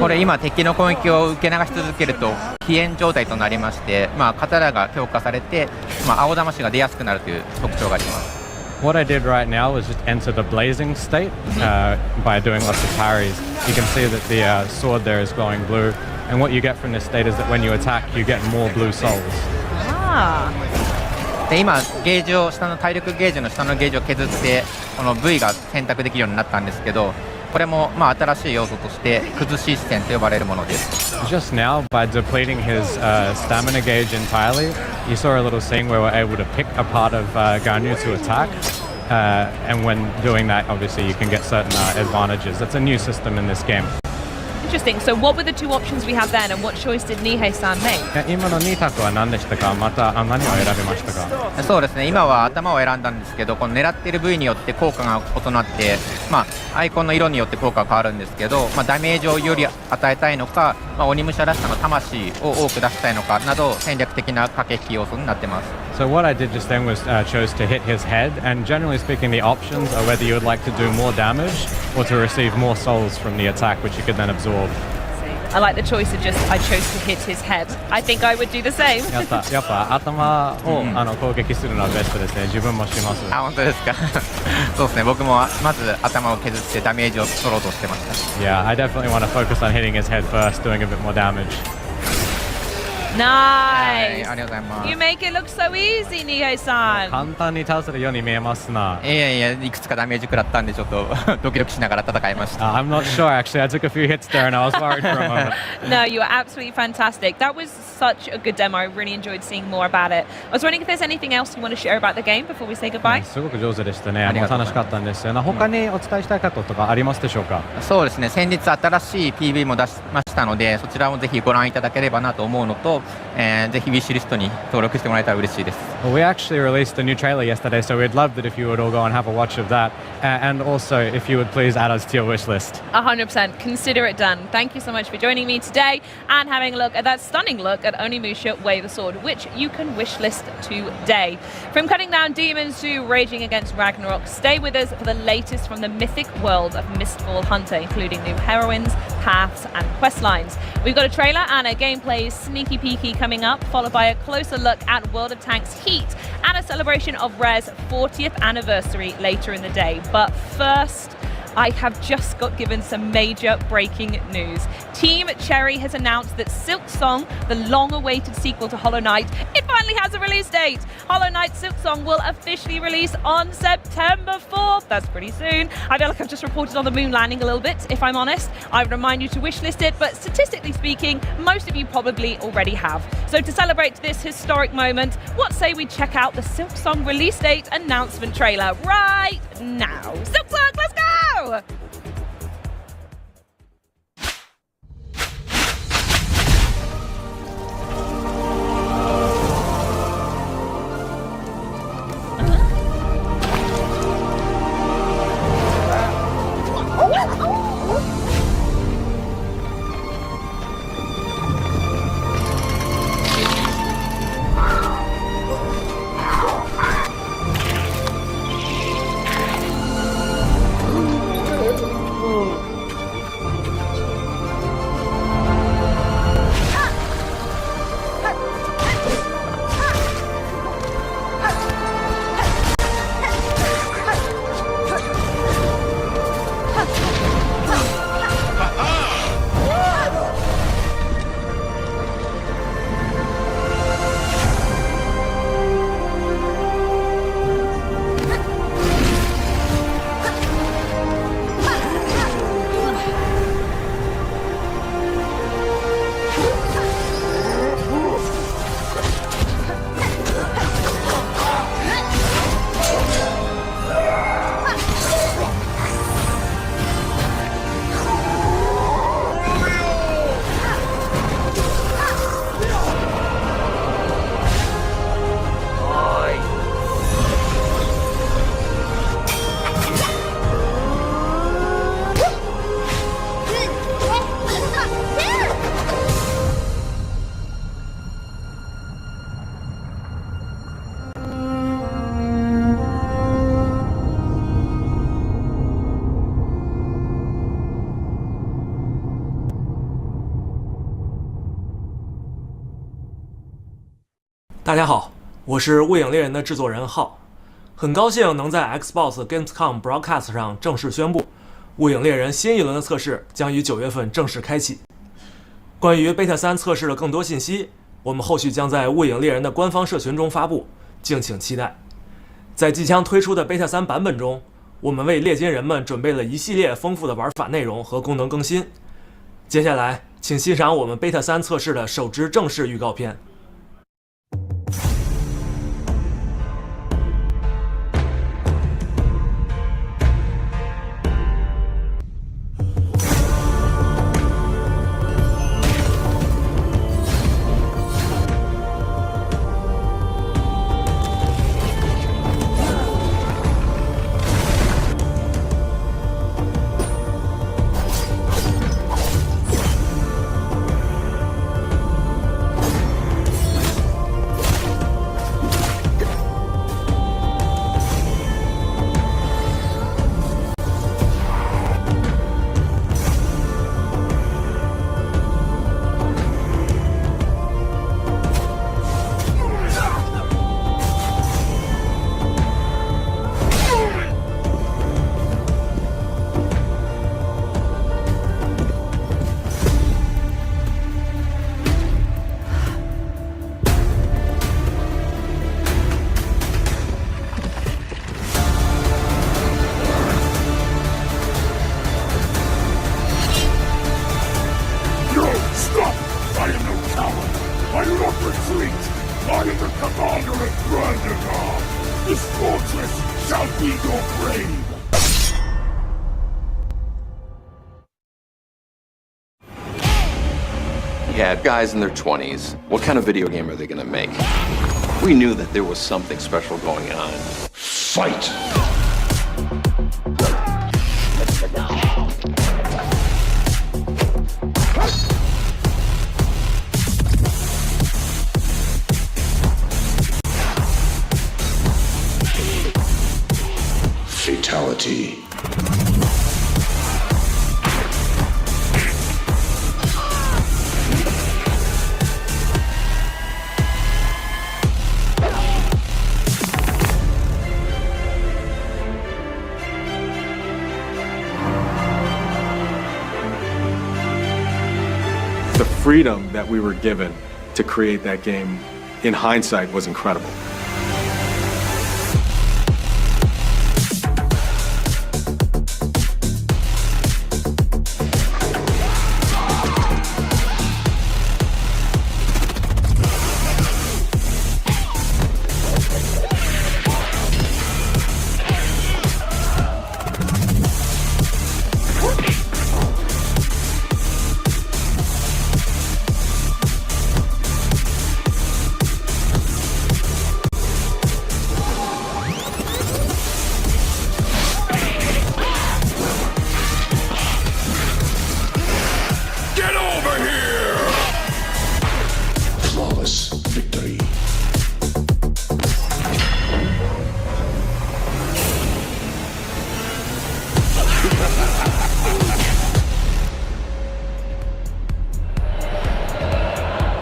これ今敵の攻撃を受け流し続けると飛炎状態となりまして、刀が強化されて、青魂が出やすくなるという特徴があります。What I did right now was just enter the blazing state by doing lots of parries. You can see that the sword there is glowing blue, and what you get from this state is that when you attack, you get more blue souls. Ah. で今ゲージを体力ゲージの下のゲージを削ってこの V が選択できるようになったんですけど、これも新しい要素として崩し視線と呼ばれるものです。Just now, by depleting his stamina gauge entirely, you saw a little scene where we're able to pick a part of Ganyu to attack, and when doing that, obviously you can get certain advantages. That's a new system in this game. Interesting. So what were the two options we had then, and what choice did Nihei-san make? 今の2択は何でしたか？また何を選びましたか？そうですね、今は頭を選んだんですけど、この狙っている部位によって効果が異なって、アイコンの色によって効果が変わるんですけど、ダメージをより与えたいのか、鬼武者らしさの魂を多く出したいのかなど戦略的な駆け引き要素になってます。So what I did just then was chose to hit his head, and generally speaking, the options are whether you would like to do more damage or to receive more souls from the attack, which you could then absorb. I like the choice of just I chose to hit his head. I think I would do the same. やっぱ頭を攻撃するのはベストですね。自分もします。本当ですか？そうですね。僕もまず頭を削ってダメージを取ろうとしてました。Yeah, I definitely want to focus on hitting his head first, doing a bit more damage. Nice. ありがとうございます。 You make it look so easy, Nihei-san. 簡単に倒せるように見えますな。いくつかダメージ食らったんでちょっとドキドキしながら戦いました。I'm not sure actually. I took a few hits there and I was worried for a moment. No, you were absolutely fantastic. That was such a good demo. I really enjoyed seeing more about it. I was wondering if there's anything else you want to share about the game before we say goodbye. すごく上手でしたね。楽しかったんですよ。他にお伝えしたいこととかありますでしょうか？そうですね。先日新しい PV も出しましたので、そちらもぜひご覧いただければなと思うのと、ぜひウィッシュリストに登録してもらえたら嬉しいです。Well, we actually released a new trailer yesterday, so we'd love that if you would all go and have a watch of that, and also if you would please add us to your wish list. 100%. Consider it done. Thank you so much for joining me today and having a look at that stunning look at Onimusha Wave the Sword, which you can wish list today. From cutting down demons to raging against Ragnarok, stay with us for the latest from the mythic world of Mistfall Hunter, including new heroines, paths, and quest lines. We've got a trailer and a gameplay sneaky peeky coming up, followed by a closer look at World of Tanks Heat and a celebration of Rare's 40th anniversary later in the day. But first, I have just got given some major breaking news. Team Cherry has announced that Silk Song, the long-awaited sequel to Hollow Knight, it finally has a release date. Hollow Knight Silk Song will officially release on September 4th. That's pretty soon. I feel like I've just reported on the moon landing a little bit, if I'm honest. I would remind you to wishlist it, but statistically speaking, most of you probably already have. So to celebrate this historic moment, what say we check out the Silk Song release date announcement trailer right now. Silk Song, let's go!大家好，我是《雾影猎人》的制作人浩，很高兴能在 Xbox Gamescom Broadcast 上正式宣布，《雾影猎人》新一轮的测试将于9月份正式开启。关于 Beta 3测试的更多信息，我们后续将在《雾影猎人》的官方社群中发布，敬请期待。在即将推出的 Beta 3版本中，我们为猎金人们准备了一系列丰富的玩法内容和功能更新。接下来，请欣赏我们 Beta 3测试的首支正式预告片。Yeah, guys in their 20s. What kind of video game are they gonna make? We knew that there was something special going on. Fight! Fatality. freedom that we were given to create that game, in hindsight, was incredible.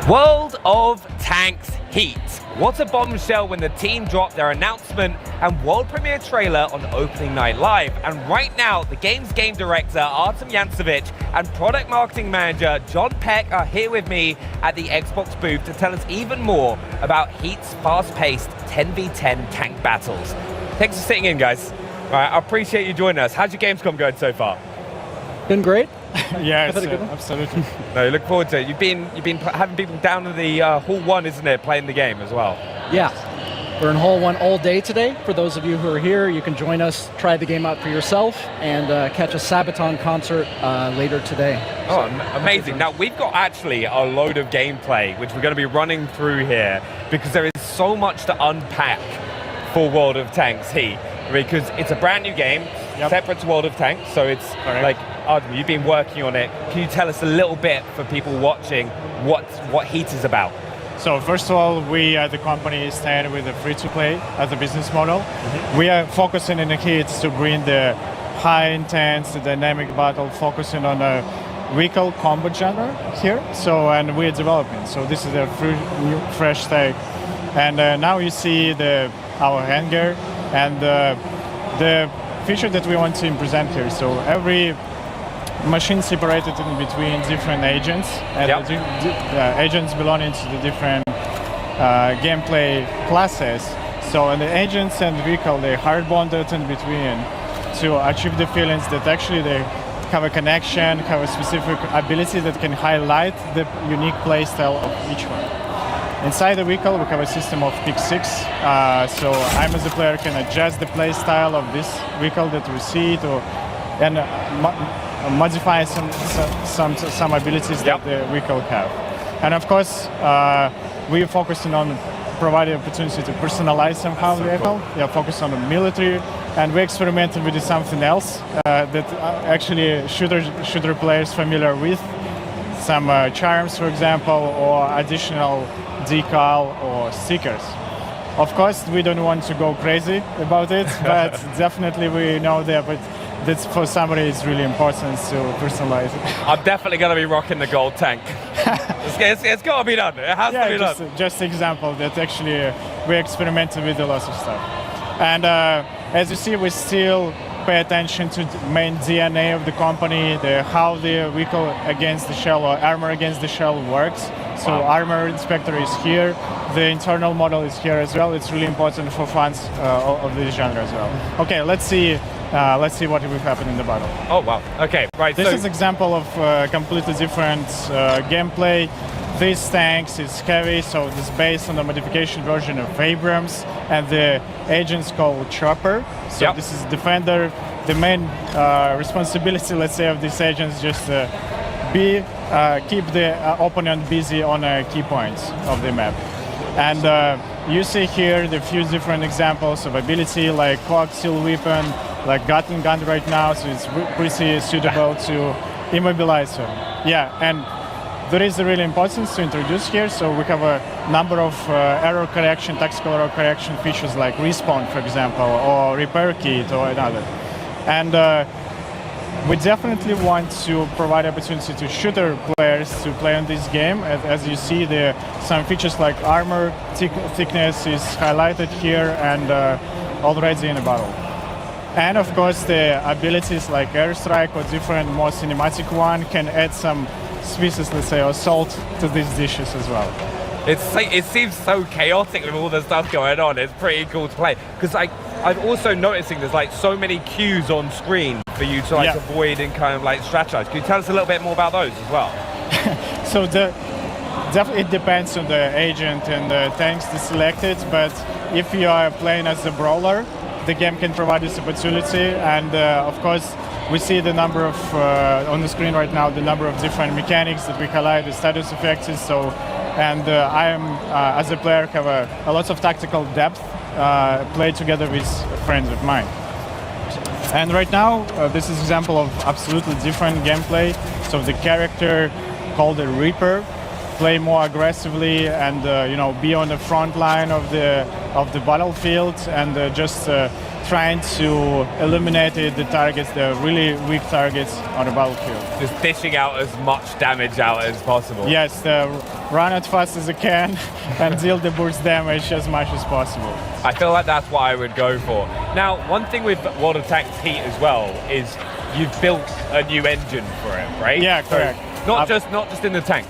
World of Tanks Heat. What a bombshell when the team dropped their announcement and world premiere trailer on opening night live. And right now, the game's game director, Artem Yantsevich, and product marketing manager, John Peck, are here with me at the Xbox booth to tell us even more about Heat's fast-paced 10v10 tank battles. Thanks for sitting in, guys. All right, I appreciate you joining us. How's your Gamescom going so far? Been great. Yeah, absolutely. No, you look forward to it. You've been having people down in the Hall 1, isn't it, playing the game as well? Yeah. We're in Hall 1 all day today. For those of you who are here, you can join us, try the game out for yourself, and catch a Sabaton concert later today. Oh, amazing. Now, we've got actually a load of gameplay, which we're going to be running through here, because there is so much to unpack for World of Tanks Heat, because it's a brand new game, separate to World of Tanks, so it's like, Artem, you've been working on it. Can you tell us a little bit for people watching what Heat is about? So first of all, we at the company stand with a free-to-play as a business model. Mm-hmm. We are focusing in the Heat to bring the high intense, the dynamic battle, focusing on a vehicle combo genre here. So, and we're developing. So this is a new, fresh take. And now you see our hangar and the feature that we want to present here. So every machine separated in between different agents, and agents belonging to the different gameplay classes. So and the agents and vehicle, they hard bonded in between to achieve the feelings that actually they have a connection, have a specific ability that can highlight the unique play style of each one. Inside the vehicle, we have a system of pick 6. So I, as a player, can adjust the play style of this vehicle that we see and modify some abilities that the vehicle have. And of course, we're focusing on providing opportunity to personalize somehow the vehicle. We are focused on the military, and we experimented with something else that actually shooter players familiar with. Some charms, for example, or additional decal or stickers. Of course, we don't want to go crazy about it, but definitely we know that that's for somebody it's really important to personalize it. I'm definitely going to be rocking the gold tank. It's got to be done. It has to be done. Just example that actually we experimented with a lot of stuff. And as you see, we still pay attention to the main DNA of the company, how the vehicle against the shell or armor against the shell works. So Armor Inspector is here, the internal model is here as well. It's really important for fans of this genre as well. Okay, let's see what will happen in the battle. Oh wow, okay, right. This is example of completely different gameplay. This tank is heavy, so it's based on the modification version of Abrams, and the agent's called Chopper. So this is Defender. The main responsibility, let's say, of these agents just keep the opponent busy on key points of the map. And you see here the few different examples of ability, like coaxial weapon, like Gatling gun right now, so it's pretty suitable to immobilize him. Yeah, and there is a really importance to introduce here. So we have a number of error correction, tactical error correction features like respawn, for example, or repair kit or another. And we definitely want to provide opportunity to shooter players to play on this game. As you see, some features like armor thickness is highlighted here and already in the battle. And of course, the abilities like airstrike or different more cinematic one can add some species, let's say, or salt to these dishes as well. It seems so chaotic with all the stuff going on. It's pretty cool to play because I'm also noticing there's like so many cues on screen for you to like avoid and kind of like strategize. Can you tell us a little bit more about those as well? So definitely it depends on the agent and the tanks selected, but if you are playing as a brawler, the game can provide this opportunity, and of course we see the number of on the screen right now the number of different mechanics that we highlight, the status effects. So, and I am as a player have a lot of tactical depth, play together with friends of mine. And right now this is an example of absolutely different gameplay. So the character called the Reaper play more aggressively and be on the front line of the battlefield and just trying to eliminate the targets, the really weak targets on the battlefield. Just dishing out as much damage out as possible. Yes, run as fast as you can and deal the burst damage as much as possible. I feel like that's what I would go for. Now, one thing with World of Tanks Heat as well is you've built a new engine for it, right? Yeah, correct. So not just in the tank.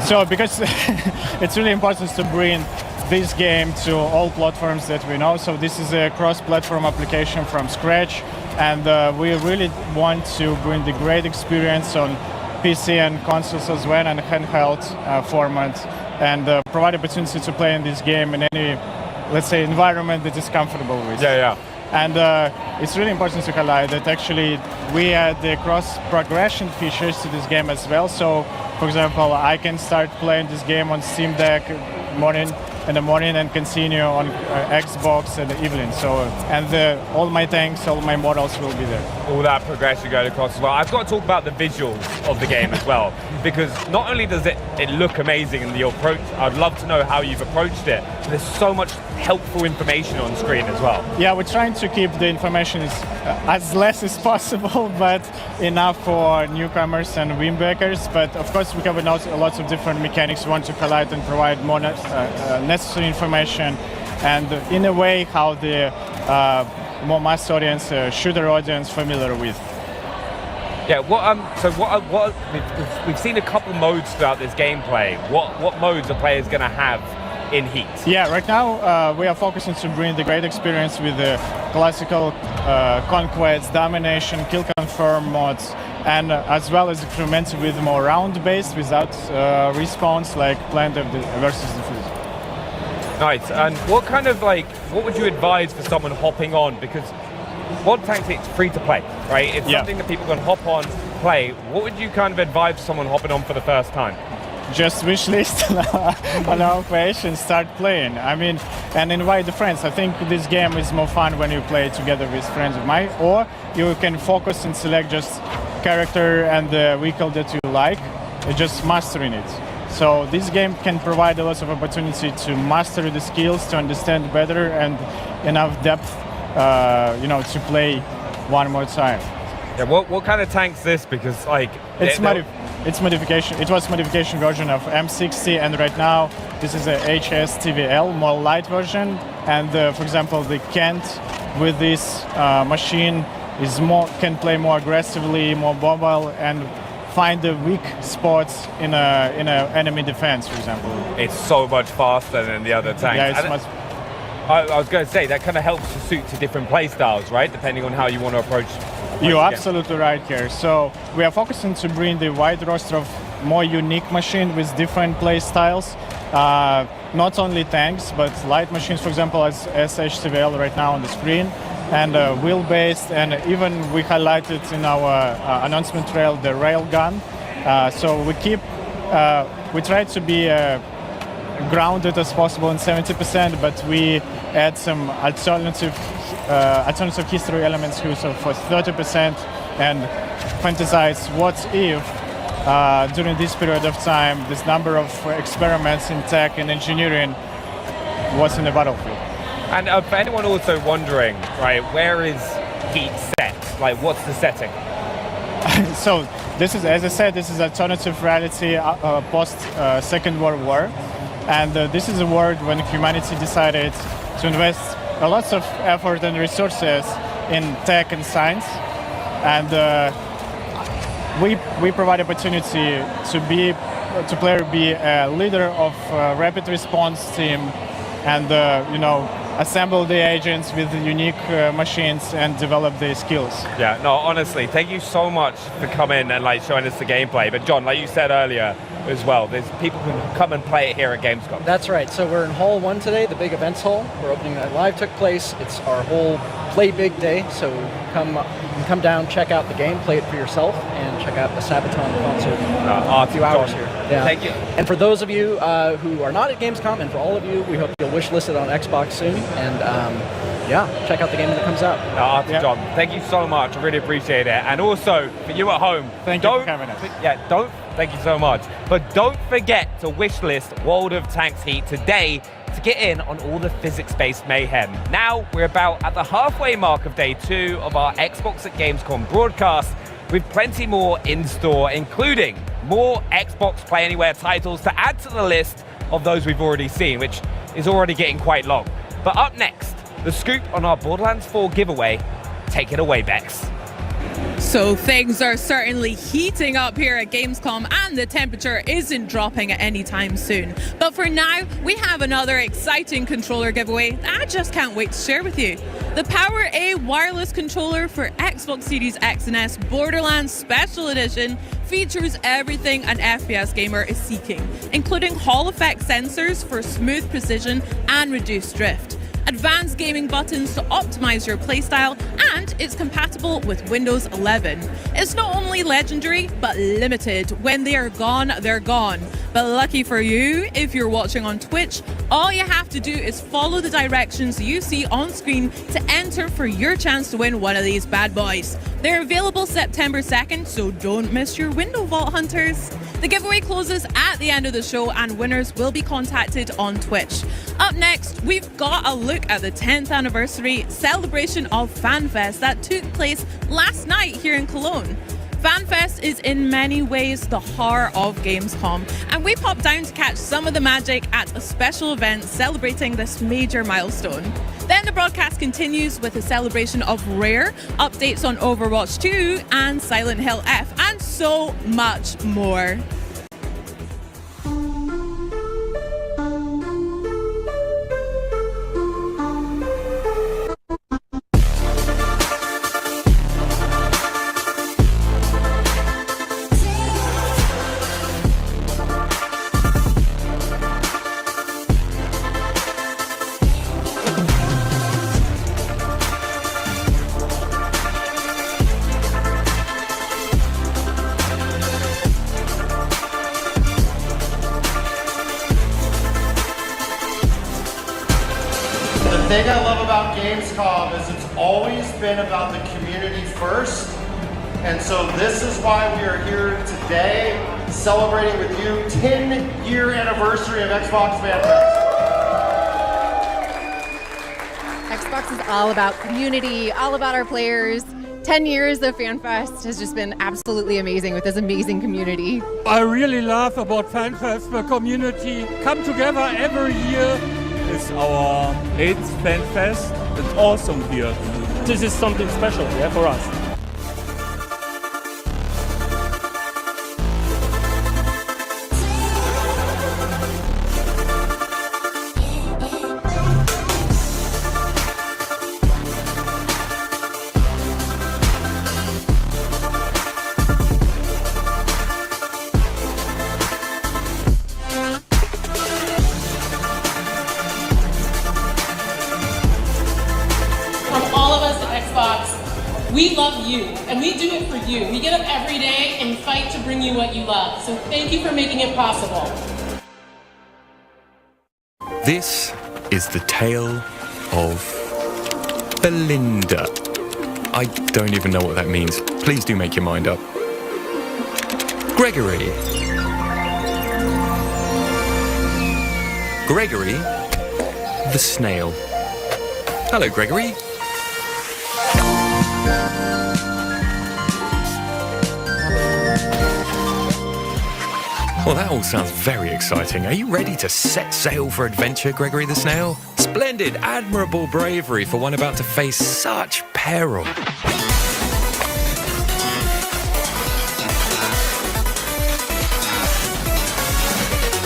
So because it's really important to bring this game to all platforms that we know. So this is a cross-platform application from scratch, and we really want to bring the great experience on PC and consoles as well, and handheld format, and provide opportunity to play in this game in any, let's say, environment that is comfortable with. Yeah. And it's really important to highlight that actually we add the cross-progression features to this game as well. So, for example, I can start playing this game on Steam Deck in the morning and continue on Xbox in the evening. So, and all my tanks, all my models will be there. All that progression going across as well. I've got to talk about the visuals of the game as well, because not only does it look amazing in the approach, I'd love to know how you've approached it. But there's so much helpful information on screen as well. Yeah, we're trying to keep the information as less as possible, but enough for newcomers and windbreakers. But of course, we have lots of different mechanics we want to highlight and provide more necessary information, and in a way how the more mass audience, shooter audience, familiar with. Yeah. We've seen a couple modes throughout this gameplay. What modes are players going to have in Heat? Yeah, right now we are focusing to bring the great experience with the classical conquest, domination, kill confirm mods, and as well as incremented with more round-based without respawns like Plant versus Defuse. Nice. And what would you advise for someone hopping on? Because World of Tanks it's free to play, right? It's something that people can hop on, play. What would you kind of advise someone hopping on for the first time? Just wish list on our page and start playing. I mean, and invite the friends. I think this game is more fun when you play together with friends of mine, or you can focus and select just character and the vehicle that you like, just mastering it. So this game can provide a lot of opportunity to master the skills, to understand better, and enough depth, to play one more time. Yeah. What kind of tank's this? Because it's modification. It was modification version of M60, and right now this is a HS TVL, more light version. And for example, the Kent with this machine can play more aggressively, more mobile, and find the weak spots in a enemy defense, for example. It's so much faster than the other tanks. Yeah, it's much. I was going to say that kind of helps to suit to different play styles, right? Depending on how you want to approach. You're absolutely right here. So we are focusing to bring the wide roster of more unique machine with different play styles. Not only tanks, but light machines, for example, as SHTVL right now on the screen, and wheel-based, and even we highlighted in our announcement trail the railgun. So we try to be grounded as possible in 70%, but we add some alternative history elements here, so for 30%, and fantasize what if during this period of time this number of experiments in tech and engineering was in the battlefield. And for anyone also wondering, right, where is Heat set? Like, what's the setting? So this is, as I said, this is alternative reality post Second World War, and this is a world when humanity decided to invest a lot of effort and resources in tech and science, and we provide opportunity to player be a leader of a rapid response team, and assemble the agents with unique machines and develop their skills. Yeah, no, honestly, thank you so much for coming and showing us the gameplay. But John, like you said earlier as well, there's people who can come and play it here at Gamescom. That's right. So we're in Hall 1 today, the big events hall. We're opening that live. Took place. It's our whole Play Big day. So come down, check out the game, play it for yourself, and check out the Sabaton concert in a few hours here. Yeah. Thank you. And for those of you who are not at Gamescom, and for all of you, we hope you'll wish list it on Xbox soon. And check out the game when it comes out. John, thank you so much. I really appreciate it. And also, for you at home, thank you for having us. Thank you so much. But don't forget to wishlist World of Tanks Heat today to get in on all the physics-based mayhem. Now, we're about at the halfway mark of day 2 of our Xbox at Gamescom broadcast, with plenty more in store, including more Xbox Play Anywhere titles to add to the list of those we've already seen, which is already getting quite long. But up next, the scoop on our Borderlands 4 giveaway. Take it away, Bex. So things are certainly heating up here at Gamescom, and the temperature isn't dropping at any time soon. But for now, we have another exciting controller giveaway that I just can't wait to share with you. The Power A wireless controller for Xbox Series X and S Borderlands Special Edition features everything an FPS gamer is seeking, including Hall effect sensors for smooth precision and reduced drift, advanced gaming buttons to optimize your playstyle, and it's compatible with Windows 11. It's not only legendary, but limited. When they are gone, they're gone. But lucky for you, if you're watching on Twitch, all you have to do is follow the directions you see on screen to enter for your chance to win one of these bad boys. They're available September 2nd, so don't miss your window, Vault Hunters. The giveaway closes at the end of the show, and winners will be contacted on Twitch. Up next, we've got a look at the 10th anniversary celebration of FanFest that took place last night here in Cologne. FanFest is in many ways the heart of Gamescom, and we popped down to catch some of the magic at a special event celebrating this major milestone. Then the broadcast continues with a celebration of Rare, updates on Overwatch 2 and Silent Hill F, and so much more. The thing I love about Gamescom is it's always been about the community first. And so this is why we are here today, celebrating with you 10-year anniversary of Xbox FanFest. Xbox is all about community, all about our players. 10 years of FanFest has just been absolutely amazing with this amazing community. I really love about FanFest, the community come together every year. It's our 8th FanFest. It's awesome here. This is something special, yeah, for us. We love you, and we do it for you. We get up every day and fight to bring you what you love. So thank you for making it possible. This is the tale of Belinda. I don't even know what that means. Please do make your mind up. Gregory. Gregory the snail. Hello, Gregory. Well, that all sounds very exciting. Are you ready to set sail for adventure, Gregory the Snail? Splendid, admirable bravery for one about to face such peril.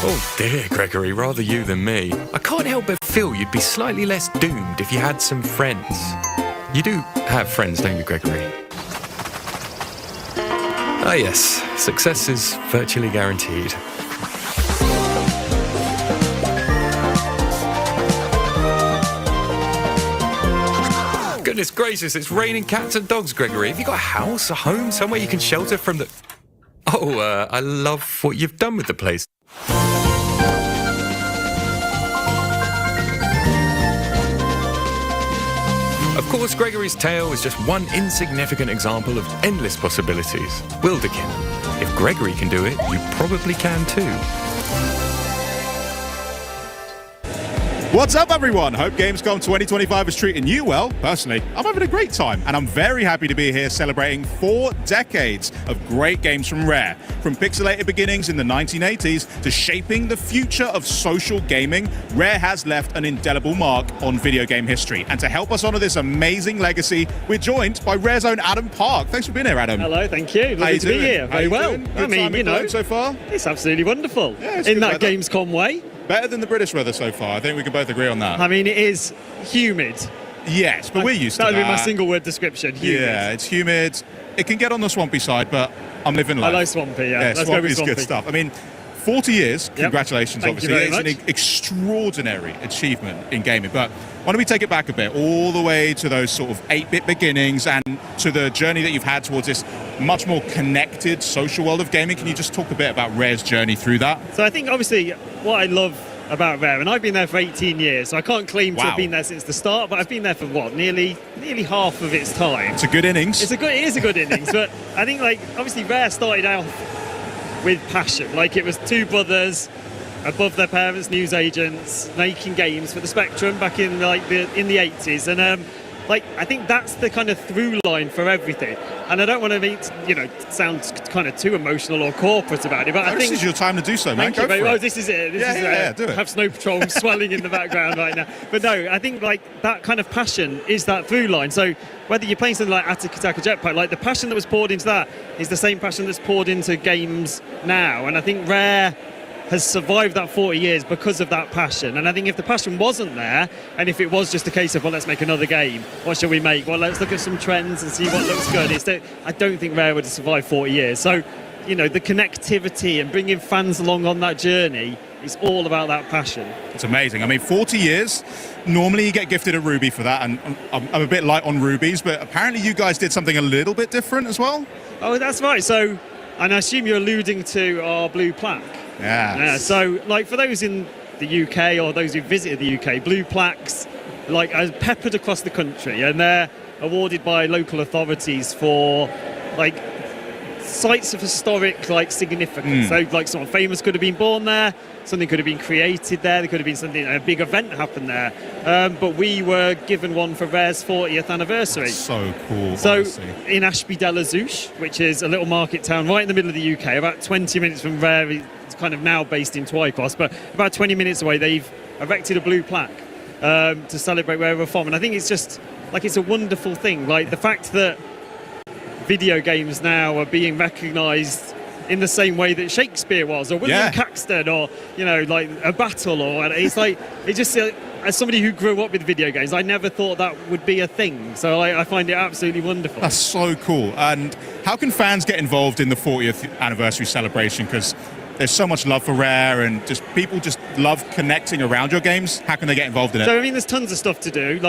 Oh dear, Gregory, rather you than me. I can't help but feel you'd be slightly less doomed if you had some friends. You do have friends, don't you, Gregory? Ah yes, success is virtually guaranteed. Goodness gracious, it's raining cats and dogs, Gregory. Have you got a house, a home, somewhere you can shelter from the... Oh, I love what you've done with the place. Of course, Gregory's tale is just one insignificant example of endless possibilities. Wilderkin, if Gregory can do it, you probably can too. What's up, everyone? Hope Gamescom 2025 is treating you well. Personally, I'm having a great time, and I'm very happy to be here celebrating 4 decades of great games from Rare. From pixelated beginnings in the 1980s to shaping the future of social gaming, Rare has left an indelible mark on video game history. And to help us honor this amazing legacy, we're joined by Rare's own Adam Park. Thanks for being here, Adam. Hello, thank you. Lovely to be here. Very well. I mean, you know, so far, it's absolutely wonderful. Yeah, in that Gamescom way. Better than the British weather so far. I think we can both agree on that. I mean, it is humid. Yes, but we're used to that. That would be my single word description. Humid. Yeah, it's humid. It can get on the swampy side, but I'm living life. I like swampy, yeah. Let's swampy go with is swampy. Good stuff. I mean, 40 years, congratulations, Thank obviously. you very It's an extraordinary achievement in gaming. But why don't we take it back a bit, all the way to those sort of 8-bit beginnings and to the journey that you've had towards this much more connected social world of gaming. Can you just talk a bit about Rare's journey through that? So I think, obviously, what I love about Rare, and I've been there for 18 years, so I can't claim to have been there since the start, but I've been there for nearly half of its time. It's a good innings. It is a good innings, but I think, like, obviously Rare started out with passion. Like, it was two brothers above their parents, newsagents, making games for the Spectrum back in the 80s, and I think that's the kind of through line for everything. And I don't want to sound kind of too emotional or corporate about it, but I think this is your time to do so, man. Thank you very much. much. This is it. Do it. Have Snow Patrol swelling in the background right now. But no, I think that kind of passion is that through line. So whether you're playing something like Ataka Jetpack, the passion that was poured into that is the same passion that's poured into games now. And I think Rare has survived that 40 years because of that passion. And I think if the passion wasn't there, and if it was just a case of, well, let's make another game, what shall we make? Well, let's look at some trends and see what looks good. I don't think Rare would have survived 40 years. So, the connectivity and bringing fans along on that journey is all about that passion. It's amazing. I mean, 40 years, normally you get gifted a ruby for that, and I'm a bit light on rubies, but apparently you guys did something a little bit different as well? Oh, that's right. So, and I assume you're alluding to our blue plaque. Yeah. So, for those in the UK or those who visited the UK, blue plaques are peppered across the country, and they're awarded by local authorities for sites of historic significance. So someone famous could have been born there, something could have been created there could have been a big event happened there, but we were given one for Rare's 40th anniversary. That's so cool. So honestly. In Ashby-de-la-Zouch, which is a little market town right in the middle of the UK, about 20 minutes from Rare, it's kind of now based in Twycross, but about 20 minutes away, they've erected a blue plaque to celebrate where we're from. And I think it's just it's a wonderful thing, the fact that video games now are being recognised in the same way that Shakespeare was, or William Caxton, or a battle, or it's it just as somebody who grew up with video games, I never thought that would be a thing. So I find it absolutely wonderful. That's so cool. And how can fans get involved in the 40th anniversary celebration? Because there's so much love for Rare, and just people just love connecting around your games. How can they get involved in it? So I mean, there's tons of stuff to do.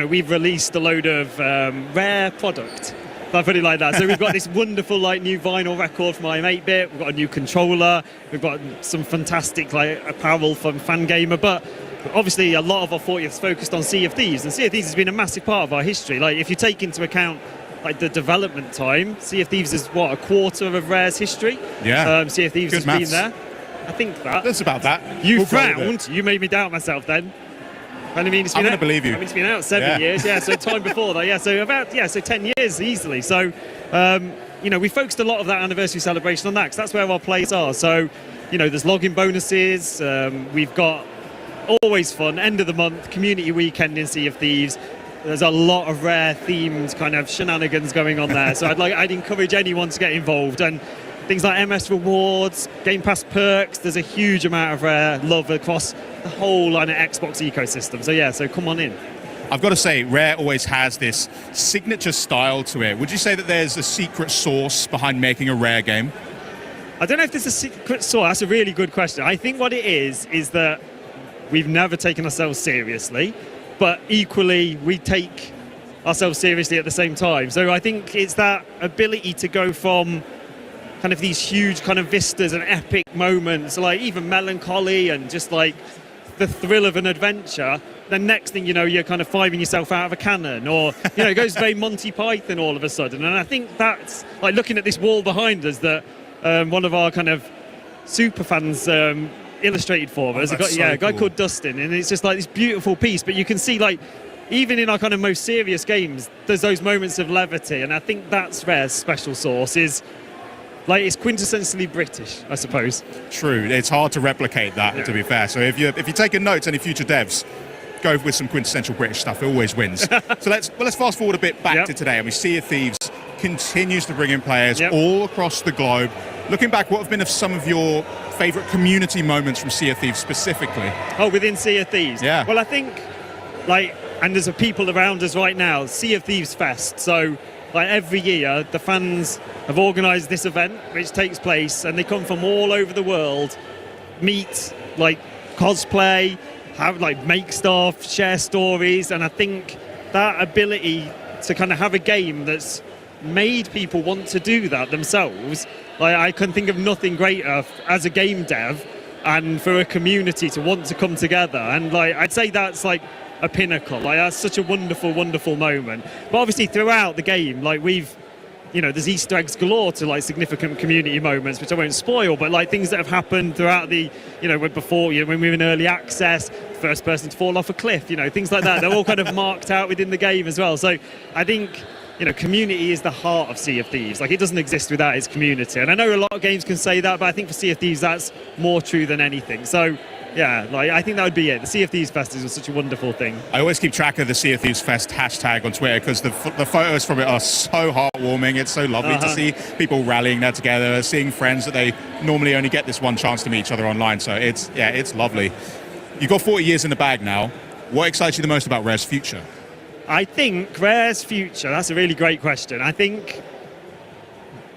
We've released a load of Rare product. I put it like that. So we've got this wonderful new vinyl record from I'm8-bit. We've got a new controller. We've got some fantastic apparel from Fangamer. But obviously a lot of our 40th is focused on Sea of Thieves, and Sea of Thieves has been a massive part of our history. If you take into account the development time, Sea of Thieves is a quarter of Rare's history. Yeah. Sea of Thieves has been there. I think that's about that. You frowned. You made me doubt myself then. And I mean, I'm going to believe you. It's been out 7 years, so time before that, so 10 years easily. So, we focused a lot of that anniversary celebration on that, because that's where our plays are. So, there's login bonuses, we've got always fun, end of the month, community weekend in Sea of Thieves. There's a lot of Rare themed kind of shenanigans going on there. So I'd encourage anyone to get involved. And things like MS rewards, Game Pass perks. There's a huge amount of Rare love across the whole line of Xbox ecosystem. So yeah, so come on in. I've got to say, Rare always has this signature style to it. Would you say that there's a secret sauce behind making a Rare game? I don't know if there's a secret sauce. That's a really good question. I think what it is that we've never taken ourselves seriously, but equally we take ourselves seriously at the same time. So I think it's that ability to go from kind of these huge kind of vistas and epic moments, like even melancholy and just like the thrill of an adventure. The next thing you know, you're kind of fiving yourself out of a cannon, or it goes very Monty Python all of a sudden. And I think that's like looking at this wall behind us that one of our kind of super fans illustrated for us. A guy called Dustin, and it's just like this beautiful piece. But you can see, like, even in our kind of most serious games, there's those moments of levity, and I think that's Rare's special sauce. Is like it's quintessentially British, I suppose. True, it's hard to replicate that, to be fair. So if you're taking notes, any future devs, go with some quintessential British stuff. It always wins. So let's fast forward a bit back to today, and we Sea of Thieves continues to bring in players all across the globe. Looking back, what have been some of your favourite community moments from Sea of Thieves specifically? Oh, within Sea of Thieves? Yeah. Well, I think, and there's people around us right now, Sea of Thieves Fest. So, every year, the fans have organised this event, which takes place, and they come from all over the world, meet, cosplay, make stuff, share stories, and I think that ability to kind of have a game that's made people want to do that themselves. I can think of nothing greater as a game dev and for a community to want to come together. And I'd say that's a pinnacle. That's such a wonderful, wonderful moment. But obviously throughout the game, there's Easter eggs galore to significant community moments, which I won't spoil, but things that have happened throughout the, before, when we were in early access, first person to fall off a cliff, things like that. They're all kind of marked out within the game as well. So I think, community is the heart of Sea of Thieves. It doesn't exist without its community. And I know a lot of games can say that, but I think for Sea of Thieves, that's more true than anything. So, yeah, I think that would be it. The Sea of Thieves Fest is such a wonderful thing. I always keep track of the Sea of Thieves Fest hashtag on Twitter because the photos from it are so heartwarming. It's so lovely to see people rallying there together, seeing friends that they normally only get this one chance to meet each other online. So it's lovely. You've got 40 years in the bag now. What excites you the most about Rare's future? I think Rare's future, that's a really great question. I think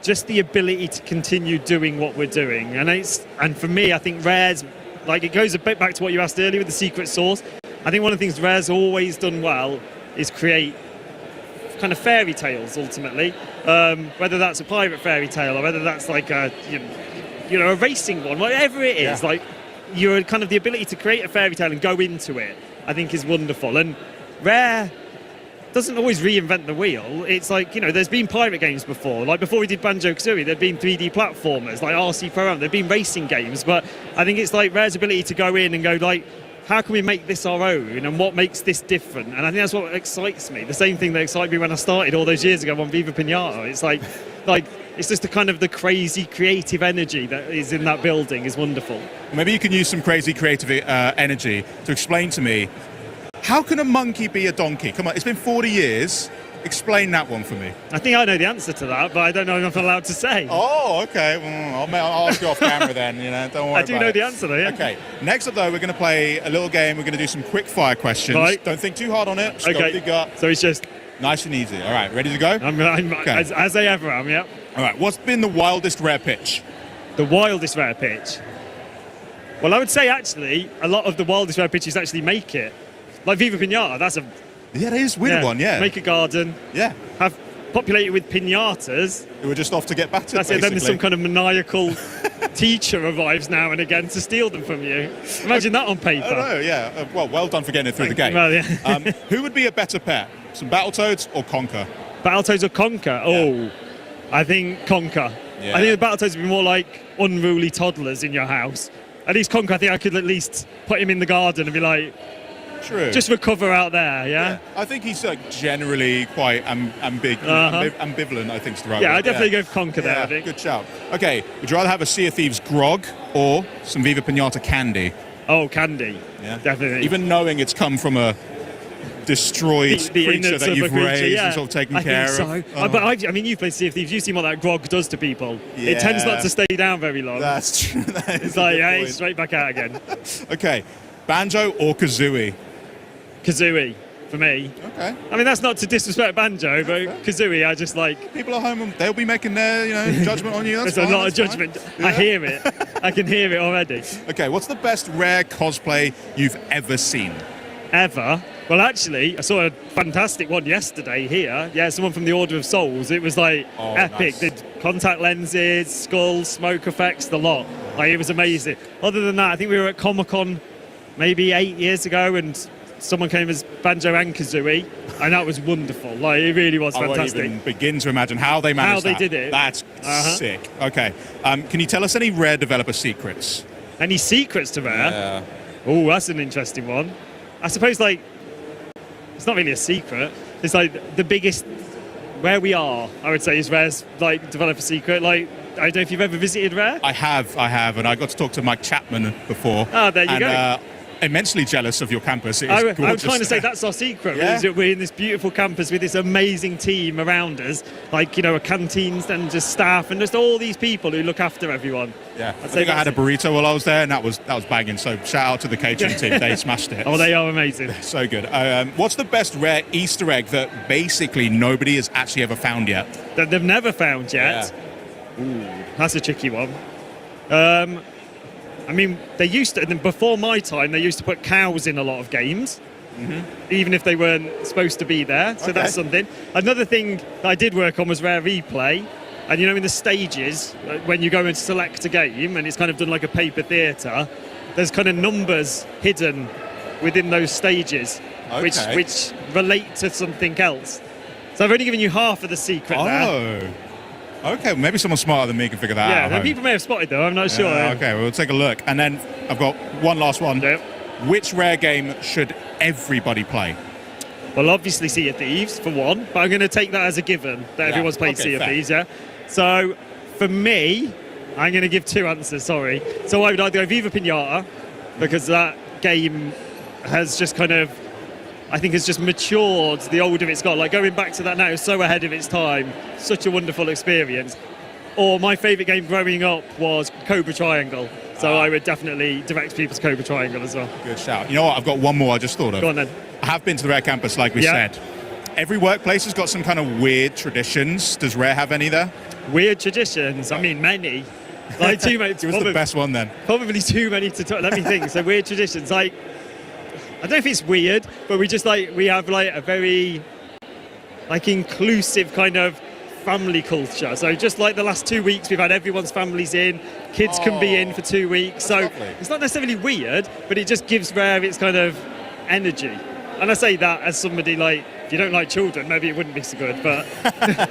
just the ability to continue doing what we're doing. And for me, I think Rare's, it goes a bit back to what you asked earlier with the secret sauce. I think one of the things Rare's always done well is create kind of fairy tales, ultimately. Whether that's a pirate fairy tale or whether that's a racing one, whatever it is, you're kind of the ability to create a fairy tale and go into it, I think is wonderful. And Rare doesn't always reinvent the wheel. It's there's been pirate games before. Before we did Banjo-Kazooie, there'd been 3D platformers, RC Pro-Am, there'd been racing games. But I think it's Rare's ability to go in and go, how can we make this our own and what makes this different? And I think that's what excites me. The same thing that excited me when I started all those years ago on Viva Pinata. It's it's just the crazy creative energy that is in that building is wonderful. Maybe you can use some crazy creative energy to explain to me, how can a monkey be a donkey? Come on, it's been 40 years. Explain that one for me. I think I know the answer to that, but I don't know if I'm allowed to say. Oh, okay. Well, I'll ask you off camera then. Don't worry. I do know the answer though. Yeah. Okay. Next up, though, we're going to play a little game. We're going to do some quick fire questions. Right. Don't think too hard on it. Just go with your gut. So it's just nice and easy. All right. Ready to go? I'm okay. as I ever am. Yeah. All right. What's been the wildest Rare pitch? The wildest Rare pitch. Well, I would say actually a lot of the wildest Rare pitches actually make it. Like Viva Pinata, that's a... Yeah, that is a weird one, yeah. Make a garden. Yeah. Have populated with pinatas. Who were just off to get battered, That's it, then there's some kind of maniacal teacher arrives now and again to steal them from you. Imagine that on paper. Oh, no, yeah. Well done for getting it through the game. Well, yeah. Who would be a better pet? Some Battletoads or Conker? Battletoads or Conker? Oh, I think Conker. Yeah. I think the Battletoads would be more like unruly toddlers in your house. At least Conker, I think I could at least put him in the garden and be like... True. Just recover out there, yeah? I think he's generally quite ambivalent, I think, is the right word. I'd definitely go for Conker there, I think. Good shout. Okay, would you rather have a Sea of Thieves grog or some Viva Pinata candy? Oh, candy. Yeah, definitely. Even knowing it's come from a destroyed the creature innards that of you've a creature, raised yeah. and sort of taken I care think of. so. But I mean, you've played Sea of Thieves. You've seen what that grog does to people. Yeah. It tends not to stay down very long. That's true. That is It's a like, good hey, point. straight back out again. Okay, Banjo or Kazooie? Kazooie, for me. Okay. I mean, that's not to disrespect Banjo, but Kazooie, I just like... People at home, they'll be making their judgment on you. That's There's fine, a lot of that's fine. judgment. Yeah. I hear it. I can hear it already. Okay, what's the best Rare cosplay you've ever seen? Ever? Well, actually, I saw a fantastic one yesterday here. Yeah, someone from the Order of Souls. It was like epic. nice. Did contact lenses, skulls, smoke effects, the lot. Like, it was amazing. Other than that, I think we were at Comic-Con maybe 8 years ago, and someone came as Banjo and Kazooie, and that was wonderful. Like, it really was I won't fantastic. even begin to imagine how they managed How they that. did it. That's Uh-huh. sick. Okay, can you tell us any Rare developer secrets? Any secrets to Rare? Yeah. Oh, that's an interesting one. I suppose, like, it's not really a secret. It's like the biggest, where we are, I would say, is Rare's, like, developer secret. Like, I don't know if you've ever visited Rare. I have, and I got to talk to Mike Chapman before. Oh, there you go. Immensely jealous of your campus. It is I was gorgeous trying to say there. that's our secret. Yeah. Is that we're in this beautiful campus with this amazing team around us, like, you know, a canteens and just staff and just all these people who look after everyone. Yeah, I I'd say think I had a that's burrito while I was there, and that was banging. So shout out to the catering team; they smashed it. Oh, they are amazing. So good. What's the best Rare Easter egg that basically nobody has actually ever found yet? That they've never found yet. Ooh, that's a tricky one. I mean, they used to, and before my time, they used to put cows in a lot of games, even if they weren't supposed to be there. So that's something. Another thing that I did work on was Rare Replay. And, you know, in the stages, when you go and select a game, and it's kind of done like a paper theatre, there's kind of numbers hidden within those stages, which relate to something else. So I've only given you half of the secret there. Okay, maybe someone smarter than me can figure that out. Yeah, at home. people may have spotted though, I'm not sure. Okay, we'll take a look. And then I've got one last one. Which Rare game should everybody play? Well, obviously Sea of Thieves, for one, but I'm going to take that as a given, that everyone's played Sea of Thieves, yeah? So, for me, I'm going to give two answers, sorry. So I would either go Viva Pinata, because that game has just kind of, I think has just matured the older it's got. Like, going back to that now is so ahead of its time, such a wonderful experience. Or my favourite game growing up was Cobra Triangle. So I would definitely direct people to Cobra Triangle as well. Good shout. You know what? I've got one more I just thought of. Go on then. I have been to the Rare campus, like we said. Every workplace has got some kind of weird traditions. Does Rare have any there? Weird traditions? I mean, many. Like, too many. Give us the best one then. Probably too many to talk. Let me think. So weird traditions, like, I don't know if it's weird, but we have like a very like inclusive kind of family culture. So just like the last 2 weeks, we've had everyone's families in, kids can be in for 2 weeks. So it's not necessarily weird, but it just gives Rare its kind of energy. And I say that as somebody, like, if you don't like children, maybe it wouldn't be so good, but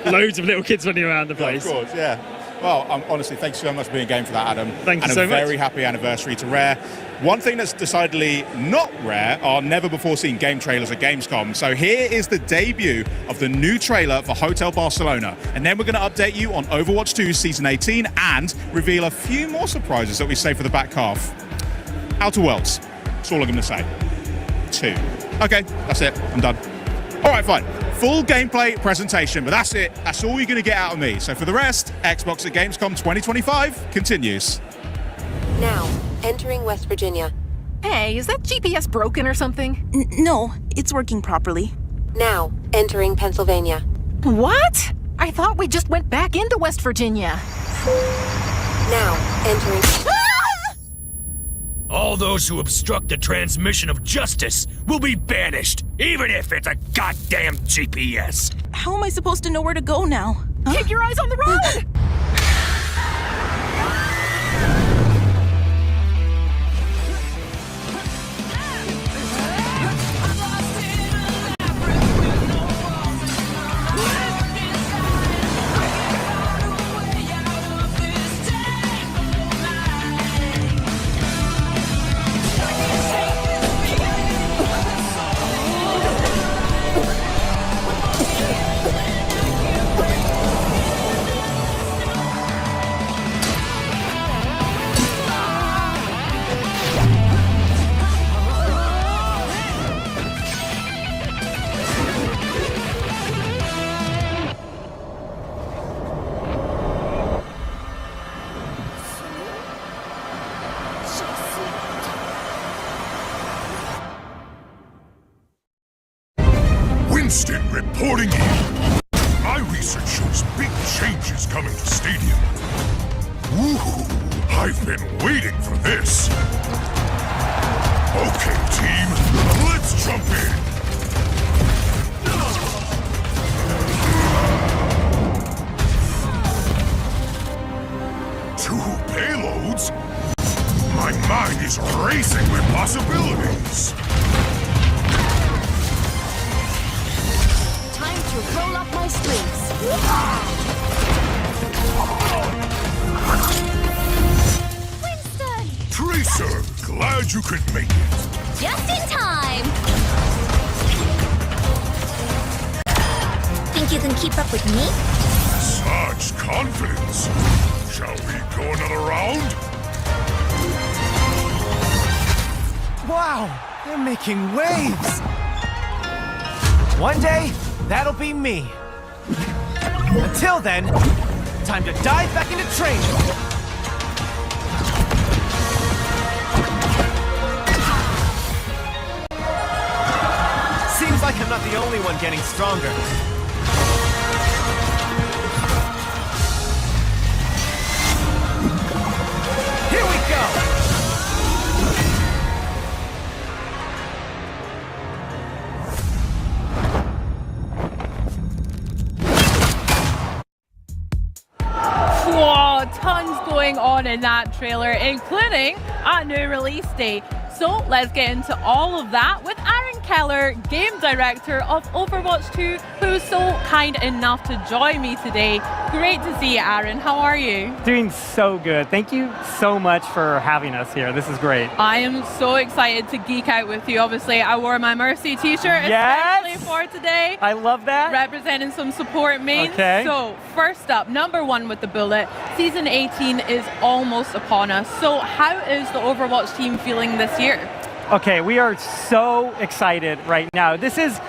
loads of little kids running around the place. Of course, yeah. Well, honestly, thanks so much for being game for that, Adam. Thank you and so a much. very happy anniversary to Rare. One thing that's decidedly not Rare are never-before-seen game trailers at Gamescom. So here is the debut of the new trailer for Hotel Barcelona. And then we're going to update you on Overwatch 2 Season 18 and reveal a few more surprises that we saved for the back half. Outer Worlds. That's all I'm going to say. 2. Okay, that's it. I'm done. All right, fine. Full gameplay presentation, but that's it. That's all you're going to get out of me. So for the rest, Xbox at Gamescom 2025 continues. Now, entering West Virginia. Hey, is that GPS broken or something? No, it's working properly. Now, entering Pennsylvania. What? I thought we just went back into West Virginia. Now, entering... All those who obstruct the transmission of justice will be banished, even if it's a goddamn GPS. How am I supposed to know where to go now? Keep your eyes on the road! Winston reporting in. My research shows big changes coming to Stadium. Woo! I've been waiting for this. Okay, team, let's jump in. 2 payloads? My mind is racing with possibilities. Time to roll up my sleeves. Winston! Tracer, glad you could make it. Just in time! Think you can keep up with me? Such confidence. Shall we go another round? Wow, they're making waves! One day, that'll be me. Until then, time to dive back into training. Seems like I'm not the only one getting stronger. Here we go! Whoa, tons going on in that trailer, including a new release date. So let's get into all of that with Aaron Keller, Game Director of Overwatch 2, who's so kind enough to join me today. Great to see you, Aaron. How are you? Doing so good. Thank you so much for having us here. This is great. I am so excited to geek out with you. Obviously, I wore my Mercy t-shirt especially for today. I love that. Representing some support mains. Okay. So first up, number 1 with the bullet. Season 18 is almost upon us. So how is the Overwatch team feeling this year? Okay, we are so excited right now. This is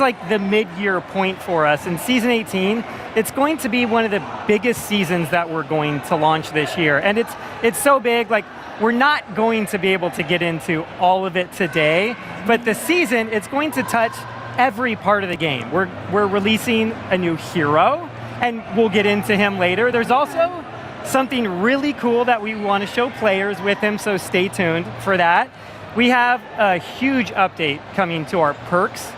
like the mid-year point for us. In Season 18, it's going to be one of the biggest seasons that we're going to launch this year. And it's so big, like we're not going to be able to get into all of it today, but the season, it's going to touch every part of the game. We're releasing a new hero, and we'll get into him later. There's also something really cool that we want to show players with him, so stay tuned for that. We have a huge update coming to our perks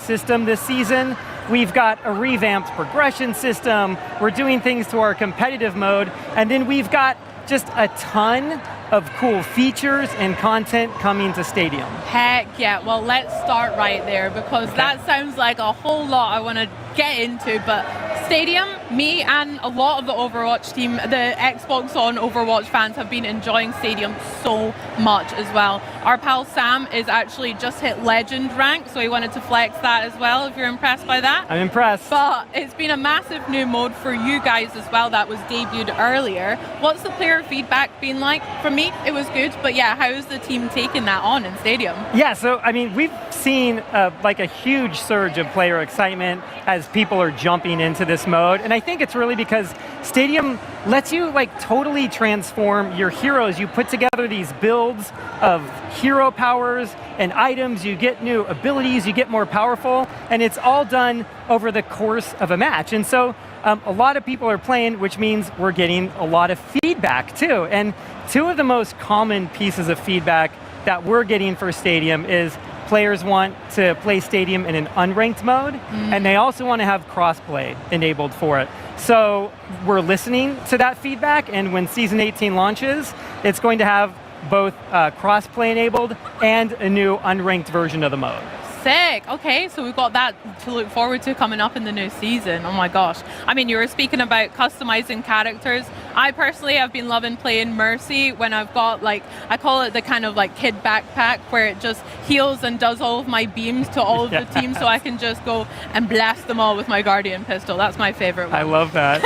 system this season. We've got a revamped progression system. We're doing things to our competitive mode. And then we've got just a ton of cool features and content coming to Stadium. Heck yeah. Well, let's start right there because that sounds like a whole lot I want to get into. But Stadium, me and a lot of the Overwatch team, the Xbox on Overwatch fans have been enjoying Stadium so much as well. Our pal Sam is actually just hit Legend rank, so he wanted to flex that as well, if you're impressed by that. I'm impressed. But it's been a massive new mode for you guys as well that was debuted earlier. What's the player feedback been like? For me, it was good, but yeah, how is the team taking that on in Stadium? Yeah, so I mean, we've seen like a huge surge of player excitement as people are jumping into this mode, and I think it's really because Stadium lets you like totally transform your heroes. You put together these builds of hero powers and items, you get new abilities, you get more powerful, and it's all done over the course of a match. And so a lot of people are playing, which means we're getting a lot of feedback too. And 2 of the most common pieces of feedback that we're getting for Stadium is players want to play Stadium in an unranked mode, and they also want to have crossplay enabled for it. So we're listening to that feedback, and when Season 18 launches, it's going to have both crossplay enabled and a new unranked version of the mode. Sick. Okay, so we've got that to look forward to coming up in the new season. Oh my gosh. I mean, you were speaking about customizing characters. I personally have been loving playing Mercy when I've got like, I call it the kind of like kid backpack where it just heals and does all of my beams to all of the teams so I can just go and blast them all with my Guardian pistol. That's my favorite one. I love that.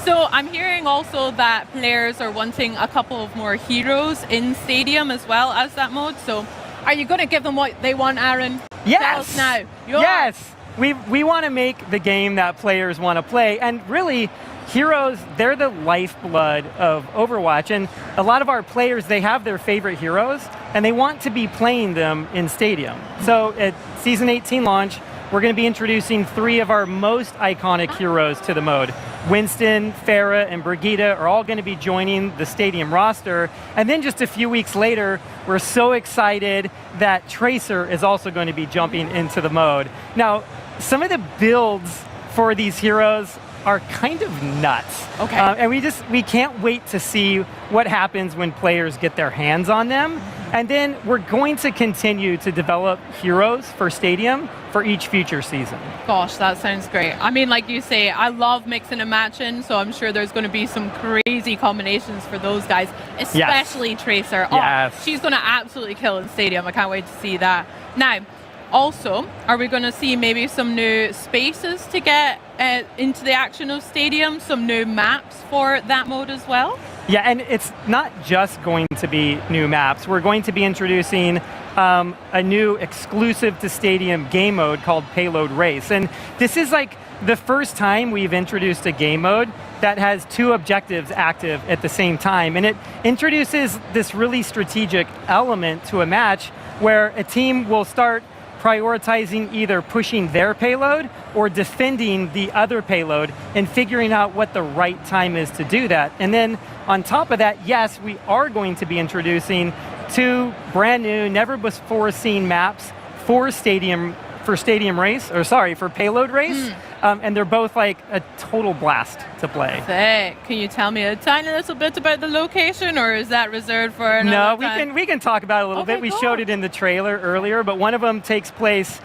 So I'm hearing also that players are wanting a couple of more heroes in Stadium as well as that mode. So are you going to give them what they want, Aaron? Yes. Tell us now. Yes. We want to make the game that players want to play. And really, heroes, they're the lifeblood of Overwatch. And a lot of our players, they have their favorite heroes, and they want to be playing them in Stadium. So at Season 18 launch, we're we're going to be introducing 3 of our most iconic heroes to the mode. Winston, Farah, and Brigitte are all going to be joining the Stadium roster. And then just a few weeks later, we're so excited that Tracer is also going to be jumping into the mode. Now, some of the builds for these heroes are kind of nuts. Okay. And we can't wait to see what happens when players get their hands on them. And then we're going to continue to develop heroes for Stadium for each future season. Gosh, that sounds great. I mean, like you say, I love mixing and matching, so I'm sure there's going to be some crazy combinations for those guys, especially Tracer. Yes. Oh, she's going to absolutely kill in Stadium. I can't wait to see that. Now, also, are we going to see maybe some new spaces to get into the action of Stadium, some new maps for that mode as well? Yeah, and it's not just going to be new maps. We're going to be introducing a new exclusive to Stadium game mode called Payload Race. And this is like the first time we've introduced a game mode that has 2 objectives active at the same time. And it introduces this really strategic element to a match where a team will start prioritizing either pushing their payload or defending the other payload and figuring out what the right time is to do that. And then on top of that, yes, we are going to be introducing 2 brand new, never before seen maps for Payload Race. And they're both like a total blast to play. Sick. Can you tell me a tiny little bit about the location, or is that reserved for another time? We can talk about it a little bit. We showed it in the trailer earlier, but one of them takes place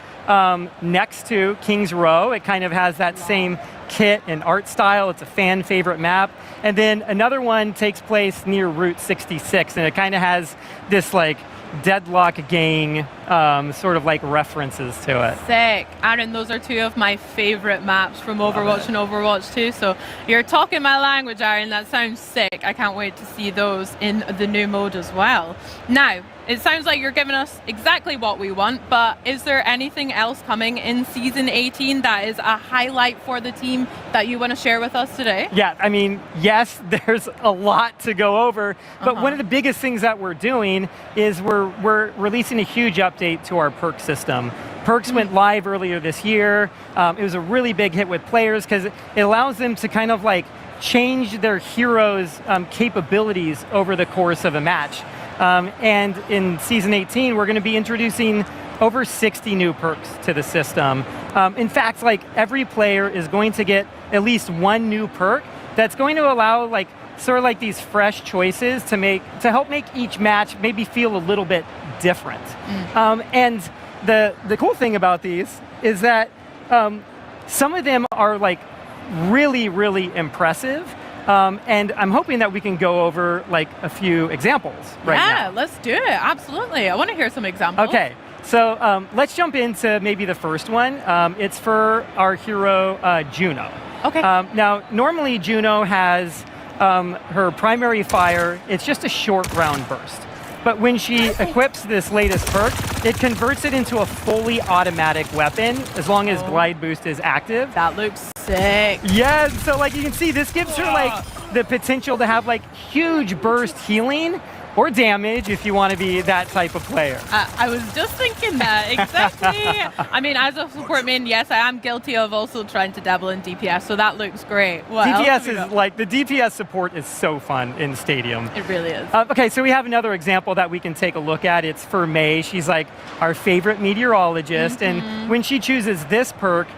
next to King's Row. It kind of has that same kit and art style. It's a fan favorite map. And then another one takes place near Route 66, and it kind of has this like Deadlock gang sort of like references to it. Sick. Aaron, those are 2 of my favorite maps from Overwatch and Overwatch 2. So you're talking my language, Aaron. That sounds sick. I can't wait to see those in the new mode as well. Now, it sounds like you're giving us exactly what we want, but is there anything else coming in Season 18 that is a highlight for the team that you want to share with us today? Yeah, I mean, yes, there's a lot to go over, but one of the biggest things that we're doing is we're releasing a huge update to our perk system. Perks went live earlier this year. It was a really big hit with players because it allows them to kind of like change their heroes' capabilities over the course of a match. And in Season 18, we're going to be introducing over 60 new perks to the system. In fact, like every player is going to get at least 1 new perk that's going to allow like sort of like these fresh choices to help make each match maybe feel a little bit different. And the cool thing about these is that some of them are like really, really impressive. And I'm hoping that we can go over like a few examples right now. Yeah, let's do it. Absolutely. I want to hear some examples. Okay, so let's jump into maybe the first one. It's for our hero, Juno. Okay. Now, normally Juno has her primary fire. It's just a short round burst. But when she equips this latest perk, it converts it into a fully automatic weapon as long as Glide Boost is active. That looks sick. Yeah, so like you can see, this gives her like the potential to have like huge burst healing or damage if you want to be that type of player. I was just thinking that, exactly. I mean, as a support main, yes, I am guilty of also trying to dabble in DPS, so that looks great. What DPS is like, the DPS support is so fun in Stadium. It really is. Okay, so we have another example that we can take a look at. It's for May. She's like our favorite meteorologist, and when she chooses this perk,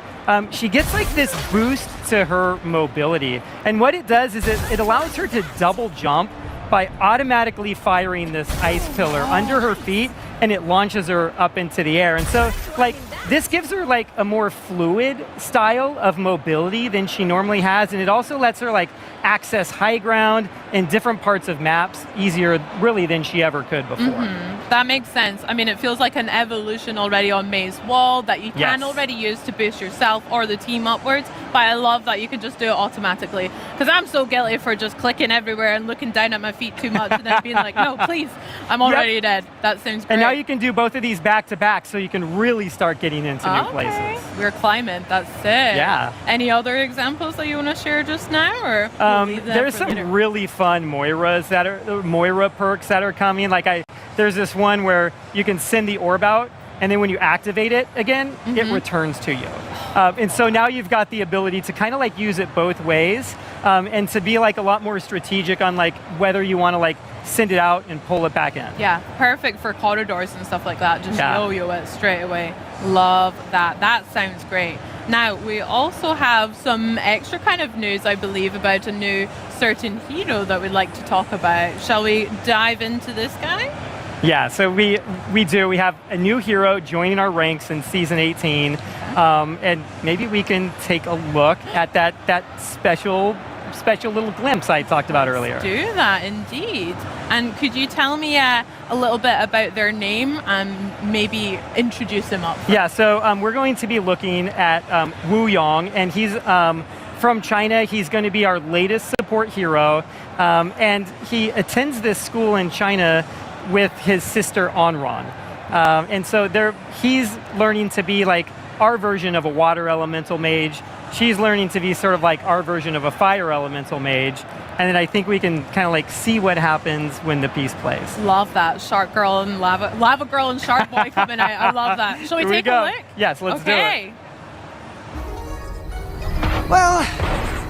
she gets like this boost to her mobility. And what it does is it allows her to double jump by automatically firing this ice pillar under her feet, and it launches her up into the air. And so like this gives her like a more fluid style of mobility than she normally has, and it also lets her like access high ground in different parts of maps easier really than she ever could before. That makes sense. I mean, it feels like an evolution already on May's wall that you can already use to boost yourself or the team upwards, but I love that you can just do it automatically, because I'm so guilty for just clicking everywhere and looking down at my feet too much and then being like, no, please, I'm already dead. That sounds great. And now you can do both of these back to back, so you can really start getting into new places. We're climbing. That's sick. Yeah. Any other examples that you want to share just now, or there's some really fun Moira perks that are coming. Like there's this one where you can send the orb out, and then when you activate it again, it returns to you. And so now you've got the ability to kind of like use it both ways, and to be like a lot more strategic on like whether you want to like send it out and pull it back in. Yeah, perfect for corridors and stuff like that. Just yo-yo it straight away. Love that. That sounds great. Now, we also have some extra kind of news, I believe, about a new certain hero that we'd like to talk about. Shall we dive into this guy? Yeah, so we do. We have a new hero joining our ranks in Season 18, and maybe we can take a look at that special little glimpse I talked about earlier. Do that, indeed. And could you tell me a little bit about their name and maybe introduce him up? Yeah, so we're going to be looking at Wu Yong, and he's from China. He's going to be our latest support hero, and he attends this school in China with his sister Onran. And so he's learning to be like our version of a water elemental mage. She's learning to be sort of like our version of a fire elemental mage. And then I think we can kind of like see what happens when the piece plays. Love that. Shark girl and lava girl and shark boy coming out. I love that. Shall we take a look? Yes, let's do it. Well,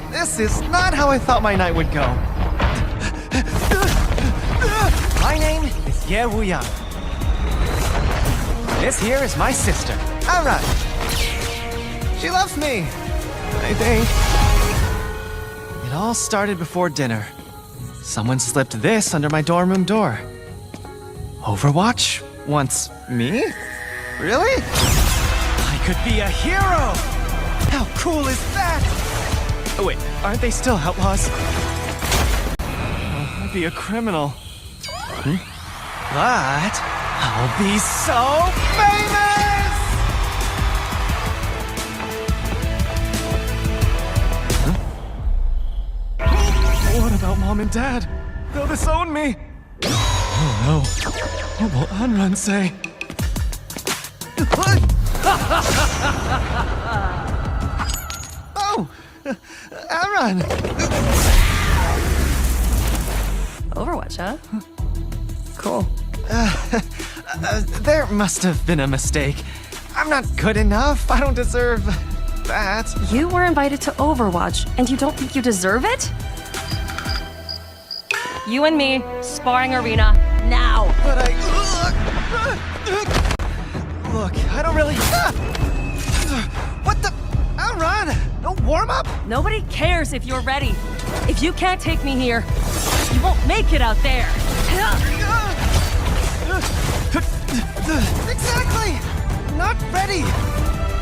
this is not how I thought my night would go. My name is Ye Wuyang. This here is my sister, Alright. She loves me, I think. It all started before dinner. Someone slipped this under my dorm room door. Overwatch wants me? Really? I could be a hero! How cool is that? Oh wait, aren't they still outlaws? I'd be a criminal. But I'll be so famous! What about Mom and Dad? They'll disown me! Oh no. What will Anran say? Oh! Anran! Overwatch, huh? Cool. There must have been a mistake. I'm not good enough. I don't deserve that. You were invited to Overwatch, and you don't think you deserve it? You and me, sparring arena, now! But Look, I don't really... What the... Anran! No warm-up? Nobody cares if you're ready. If you can't take me here, you won't make it out there. Exactly! Not ready!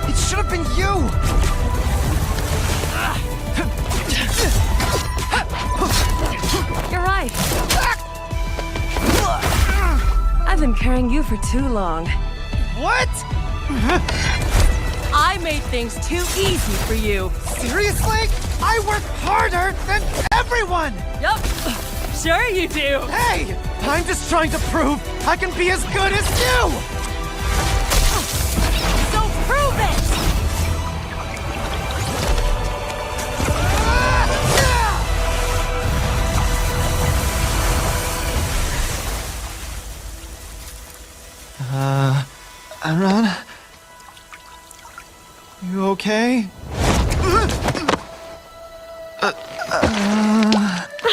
It should have been you! You're right. I've been carrying you for too long. What? I made things too easy for you. Seriously? I work harder than everyone! Yup. Sure you do. Hey! I'm just trying to prove I can be as good as you! So prove it! Anran? You okay?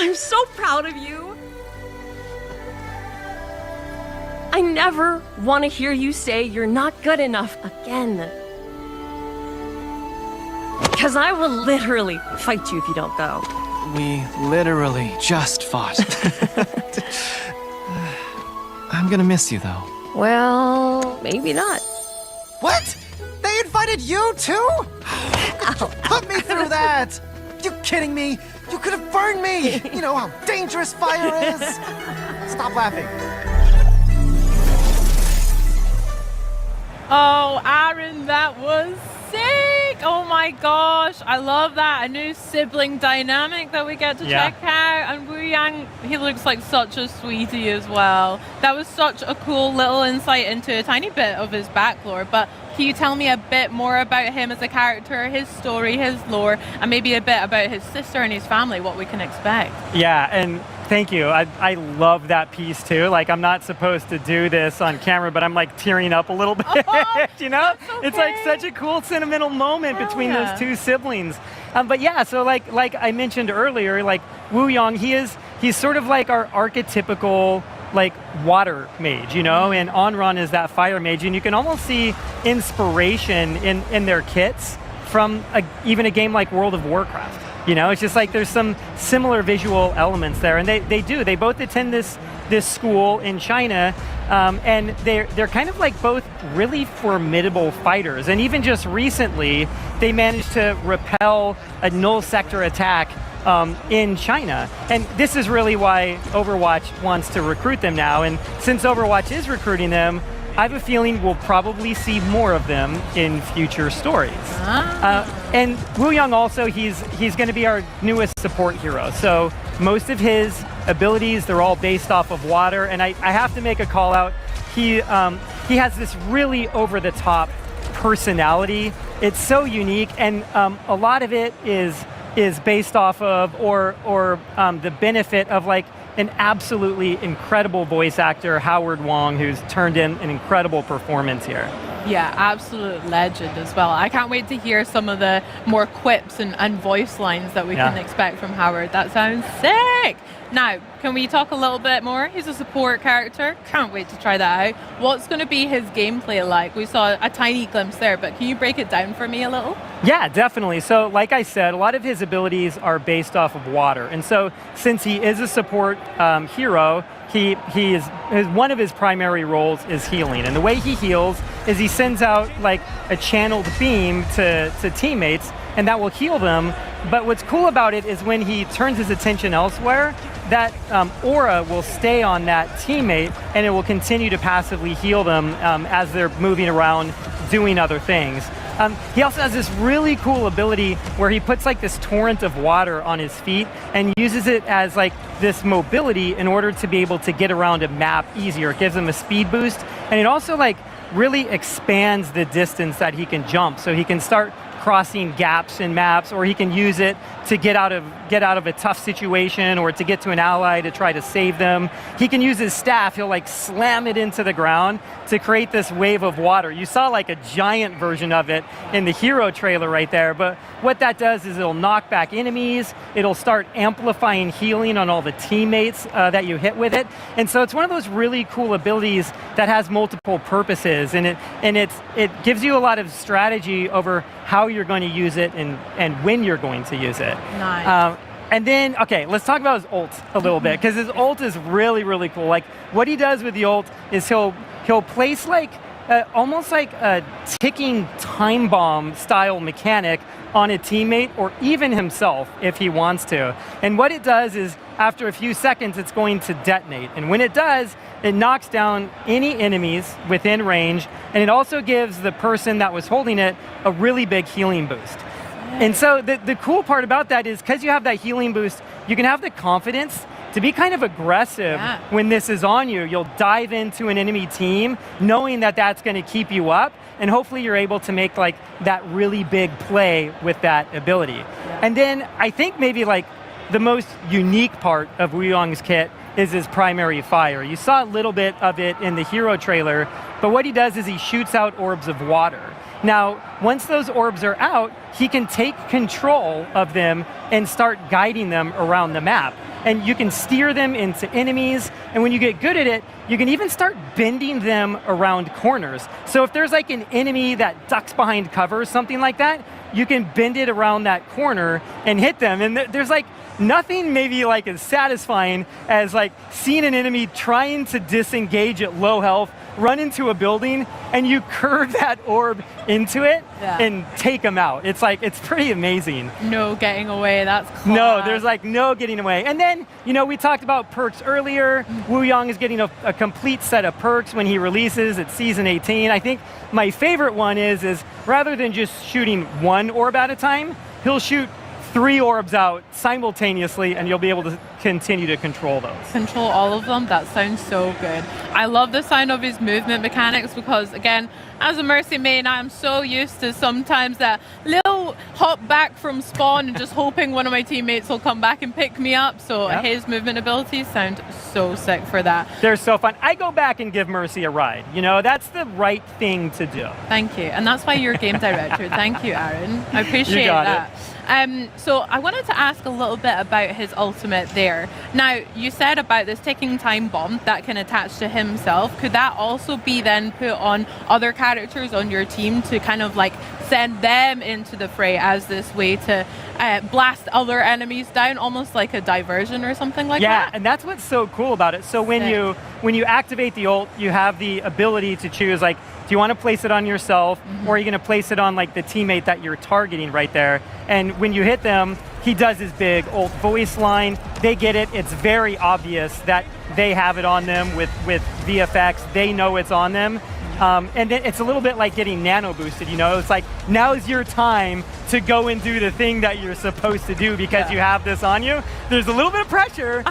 I'm so proud of you. I never want to hear you say you're not good enough again. Because I will literally fight you if you don't go. We literally just fought. I'm gonna miss you, though. Well, maybe not. What? They invited you too? Put me through that! You kidding me? You could have burned me! You know how dangerous fire is! Stop laughing. Oh, Aaron, that was sick! Oh my gosh, I love that. A new sibling dynamic that we get to check out. And Wu Yang, he looks like such a sweetie as well. That was such a cool little insight into a tiny bit of his backlore. But can you tell me a bit more about him as a character, his story, his lore, and maybe a bit about his sister and his family, what we can expect? Yeah, and Thank you. I love that piece too. Like, I'm not supposed to do this on camera, but I'm like tearing up a little bit. You know, it's like such a cool sentimental moment between those two siblings. But yeah, so like I mentioned earlier, like Wu Yong, he's sort of like our archetypical like water mage, you know, and Onron is that fire mage, and you can almost see inspiration in their kits from even a game like World of Warcraft. You know, it's just like there's some similar visual elements there, and they both attend this school in China, and they're kind of like both really formidable fighters. And even just recently, they managed to repel a null sector attack in China. And this is really why Overwatch wants to recruit them now. And since Overwatch is recruiting them, I have a feeling we'll probably see more of them in future stories. And Wu Yong also, he's going to be our newest support hero. So most of his abilities, they're all based off of water. And I have to make a call out. He has this really over-the-top personality. It's so unique, and a lot of it is based off of or the benefit of like an absolutely incredible voice actor, Howard Wong, who's turned in an incredible performance here. Yeah, absolute legend as well. I can't wait to hear some of the more quips and voice lines that we can expect from Howard. That sounds sick. Now, can we talk a little bit more? He's a support character. Can't wait to try that out. What's going to be his gameplay like? We saw a tiny glimpse there, but can you break it down for me a little? Yeah, definitely. So like I said, a lot of his abilities are based off of water. And so since he is a support hero, he is one of his primary roles is healing. And the way he heals is he sends out like a channeled beam to teammates, and that will heal them. But what's cool about it is when he turns his attention elsewhere, that aura will stay on that teammate, and it will continue to passively heal them as they're moving around doing other things. He also has this really cool ability where he puts like this torrent of water on his feet and uses it as like this mobility in order to be able to get around a map easier. It gives him a speed boost, and it also like really expands the distance that he can jump, so he can start crossing gaps in maps, or he can use it to get out of a tough situation or to get to an ally to try to save them. He can use his staff, he'll like slam it into the ground to create this wave of water. You saw like a giant version of it in the hero trailer right there, but what that does is it'll knock back enemies, it'll start amplifying healing on all the teammates that you hit with it. And so it's one of those really cool abilities that has multiple purposes, and it gives you a lot of strategy over how you're going to use it and when you're going to use it. Nice. And then, okay, let's talk about his ult a little bit, because his ult is really, really cool. Like, what he does with the ult is he'll place like almost like a ticking time bomb style mechanic on a teammate or even himself if he wants to. And what it does is after a few seconds, it's going to detonate. And when it does, it knocks down any enemies within range, and it also gives the person that was holding it a really big healing boost. And so the cool part about that is because you have that healing boost, you can have the confidence to be kind of aggressive when this is on you. You'll dive into an enemy team knowing that that's going to keep you up, and hopefully you're able to make like that really big play with that ability. And then I think maybe like the most unique part of Wu Yong's kit is his primary fire. You saw a little bit of it in the hero trailer, but what he does is he shoots out orbs of water. Now, once those orbs are out, he can take control of them and start guiding them around the map. And you can steer them into enemies, and when you get good at it, you can even start bending them around corners. So if there's like an enemy that ducks behind cover, something like that, you can bend it around that corner and hit them. And there's like nothing maybe like as satisfying as like seeing an enemy trying to disengage at low health, run into a building, and you curve that orb into it and take them out. It's like, it's pretty amazing. No getting away, that's class. No, there's like no getting away. And then, you know, we talked about perks earlier. Wu Yong is getting a complete set of perks when he releases at Season 18. I think my favorite one is rather than just shooting one orb at a time, he'll shoot 3 orbs out simultaneously, and you'll be able to continue to control those. Control all of them? That sounds so good. I love the sound of his movement mechanics because, again, As a Mercy main, I'm so used to sometimes that little hop back from spawn and just hoping one of my teammates will come back and pick me up. So his movement abilities sound so sick for that. They're so fun. I go back and give Mercy a ride. You know, that's the right thing to do. Thank you. And that's why you're game director. Thank you, Aaron. I appreciate that. So I wanted to ask a little bit about his ultimate there. Now, you said about this ticking time bomb that can attach to himself. Could that also be then put on other characters on your team to kind of like send them into the fray as this way to blast other enemies down, almost like a diversion or something like that? Yeah, and that's what's so cool about it. So when you activate the ult, you have the ability to choose, like, do you want to place it on yourself, or are you going to place it on like the teammate that you're targeting right there? And when you hit them, he does his big ult voice line. They get it. It's very obvious that they have it on them with VFX. They know it's on them. And then it's a little bit like getting nano boosted, you know? It's like, now's your time to go and do the thing that you're supposed to do because you have this on you. There's a little bit of pressure,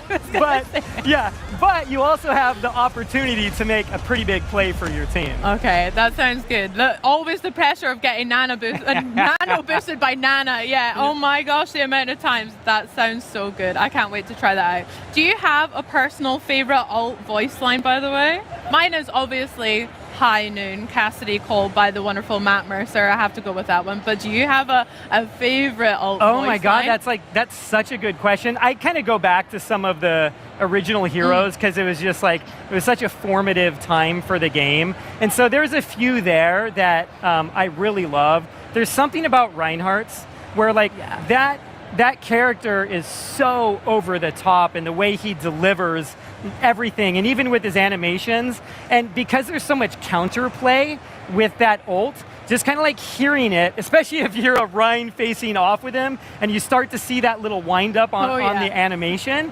but you also have the opportunity to make a pretty big play for your team. Okay, that sounds good. Always the pressure of getting nano boosted by Nana. Yeah, oh my gosh, the amount of times. That sounds so good. I can't wait to try that out. Do you have a personal favorite ult voice line, by the way? Mine is obviously High Noon, Cassidy called by the wonderful Matt Mercer. I have to go with that one. But do you have a favorite ult voice my God, line? that's such a good question. I kind of go back to some of the original heroes because it was just like, it was such a formative time for the game. And so there's a few there that I really love. There's something about Reinhardt's where like that character is so over the top and the way he delivers everything, and even with his animations, and because there's so much counterplay with that ult, just kind of like hearing it, especially if you're a Ryan facing off with him and you start to see that little wind up on the animation,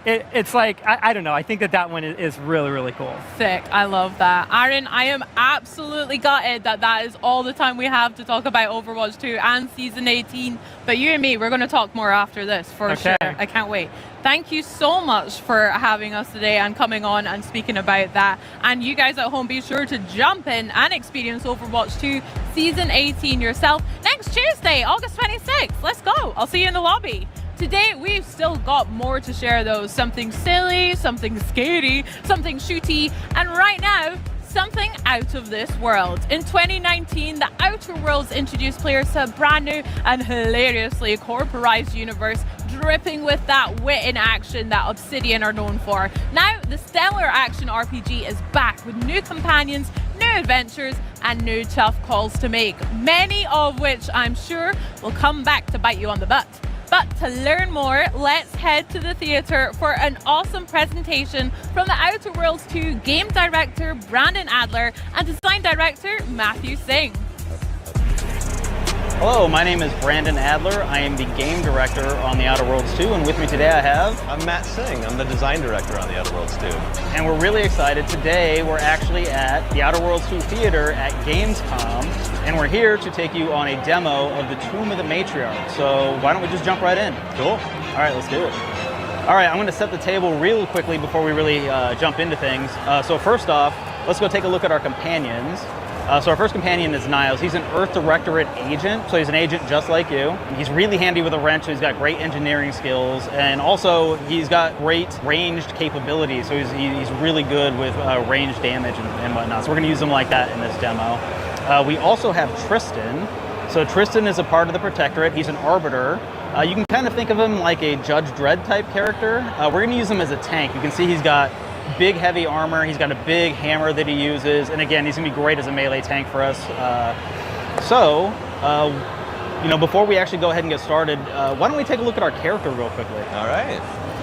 it's like, I don't know, I think that one is really, really cool. Sick, I love that. Aaron, I am absolutely gutted that is all the time we have to talk about Overwatch 2 and Season 18, but you and me, we're going to talk more after this, for sure. I can't wait. Thank you so much for having us today and coming on and speaking about that. And you guys at home, be sure to jump in and experience Overwatch 2 Season 18 yourself next Tuesday, August 26th. Let's go. I'll see you in the lobby. Today, we've still got more to share though. Something silly, something scary, something shooty, and right now, something out of this world. In 2019, the Outer Worlds introduced players to a brand new and hilariously corporized universe dripping with that wit in action that Obsidian are known for. Now, the stellar action RPG is back with new companions, new adventures, and new tough calls to make, many of which I'm sure will come back to bite you on the butt. But to learn more, let's head to the theater for an awesome presentation from the Outer Worlds 2 game director Brandon Adler and design director Matthew Singh. Hello, my name is Brandon Adler. I am the game director on the Outer Worlds 2, and with me today I have... I'm Matt Singh. I'm the design director on the Outer Worlds 2. And we're really excited. Today we're actually at the Outer Worlds 2 Theater at Gamescom, and we're here to take you on a demo of the Tomb of the Matriarch. So why don't we just jump right in? Cool. All right, let's do it. All right, I'm going to set the table real quickly before we really jump into things. So first off, let's go take a look at our companions. So our first companion is Niles. He's an Earth Directorate agent, so he's an agent just like you. He's really handy with a wrench, so he's got great engineering skills, and also he's got great ranged capabilities, so he's really good with ranged damage and whatnot. So we're going to use him like that in this demo. We also have Tristan. So Tristan is a part of the Protectorate. He's an Arbiter. You can kind of think of him like a Judge Dredd type character. We're going to use him as a tank. You can see he's got big heavy armor, he's got a big hammer that he uses, and again, he's gonna be great as a melee tank for us. Before we actually go ahead and get started, why don't we take a look at our character real quickly?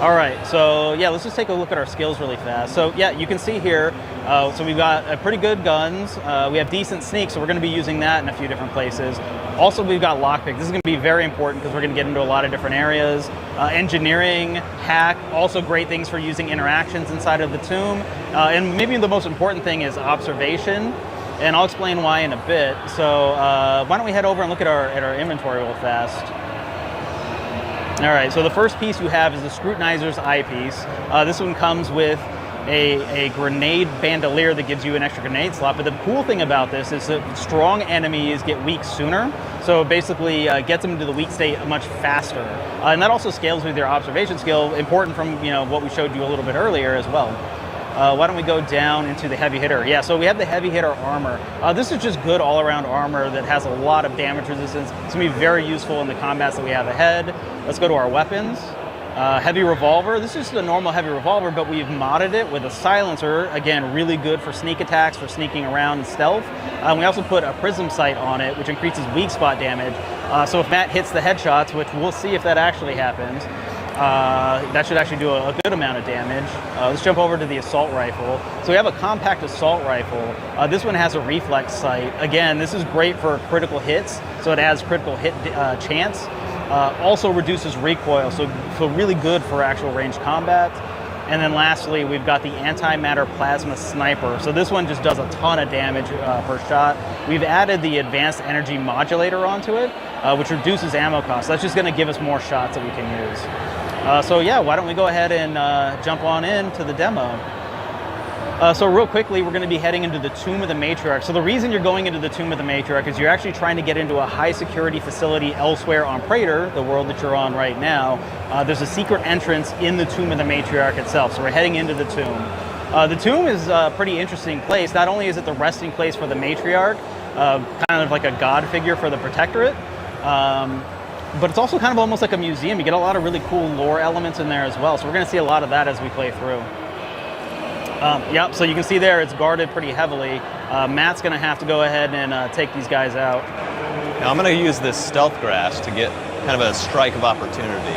All right, so yeah, let's just take a look at our skills really fast. So yeah, you can see here, so we've got pretty good guns, we have decent sneak, so we're gonna be using that in a few different places. Also, we've got lockpick. This is gonna be very important because we're gonna get into a lot of different areas. Engineering, hack, also great things for using interactions inside of the tomb. And maybe the most important thing is observation, and I'll explain why in a bit. So why don't we head over and look at our inventory real fast. All right, so the first piece you have is the Scrutinizer's eyepiece. This one comes with a grenade bandolier that gives you an extra grenade slot. But the cool thing about this is that strong enemies get weak sooner. So it basically gets them to the weak state much faster. And that also scales with your observation skill, important from what we showed you a little bit earlier as well. Why don't we go down into the heavy hitter? Yeah, so we have the heavy hitter armor. This is just good all-around armor that has a lot of damage resistance. It's going to be very useful in the combats that we have ahead. Let's go to our weapons. Heavy revolver. This is just a normal heavy revolver, but we've modded it with a silencer. Again, really good for sneak attacks, for sneaking around and stealth. We also put a prism sight on it, which increases weak spot damage. So if Matt hits the headshots, which we'll see if that actually happens, that should actually do a good amount of damage. Let's jump over to the assault rifle. So we have a compact assault rifle. This one has a reflex sight. Again, this is great for critical hits, so it adds critical hit chance. Also reduces recoil, so really good for actual ranged combat. And then lastly, we've got the antimatter plasma sniper. So this one just does a ton of damage per shot. We've added the advanced energy modulator onto it, which reduces ammo costs. That's just going to give us more shots that we can use. So yeah, why don't we go ahead and jump on into the demo. So real quickly, we're going to be heading into the Tomb of the Matriarch. So the reason you're going into the Tomb of the Matriarch is you're actually trying to get into a high security facility elsewhere on Praetor, the world that you're on right now. There's a secret entrance in the Tomb of the Matriarch itself. So we're heading into the tomb. The tomb is a pretty interesting place. Not only is it the resting place for the Matriarch, kind of like a god figure for the Protectorate, but it's also kind of almost like a museum. You get a lot of really cool lore elements in there as well. So we're going to see a lot of that as we play through. Yep, so you can see there it's guarded pretty heavily. Matt's going to have to go ahead and take these guys out. Now I'm going to use this stealth grass to get kind of a strike of opportunity.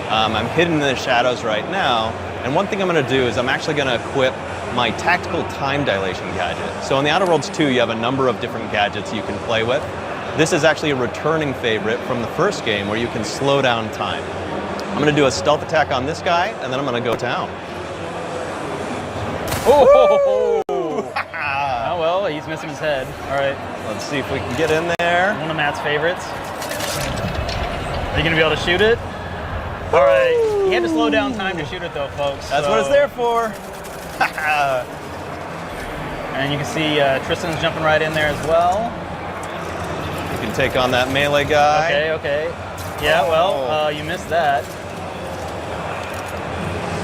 I'm hidden in the shadows right now, and one thing I'm going to do is I'm actually going to equip my tactical time dilation gadget. So in the Outer Worlds 2, you have a number of different gadgets you can play with. This is actually a returning favorite from the first game where you can slow down time. I'm going to do a stealth attack on this guy, and then I'm going to go down. Oh! Oh, well, he's missing his head. All right. Let's see if we can get in there. One of Matt's favorites. Are you going to be able to shoot it? All right. He had to slow down time to shoot it, though, folks. That's what it's there for. And you can see Tristan's jumping right in there as well. You can take on that melee guy. Okay. Yeah, well, you missed that.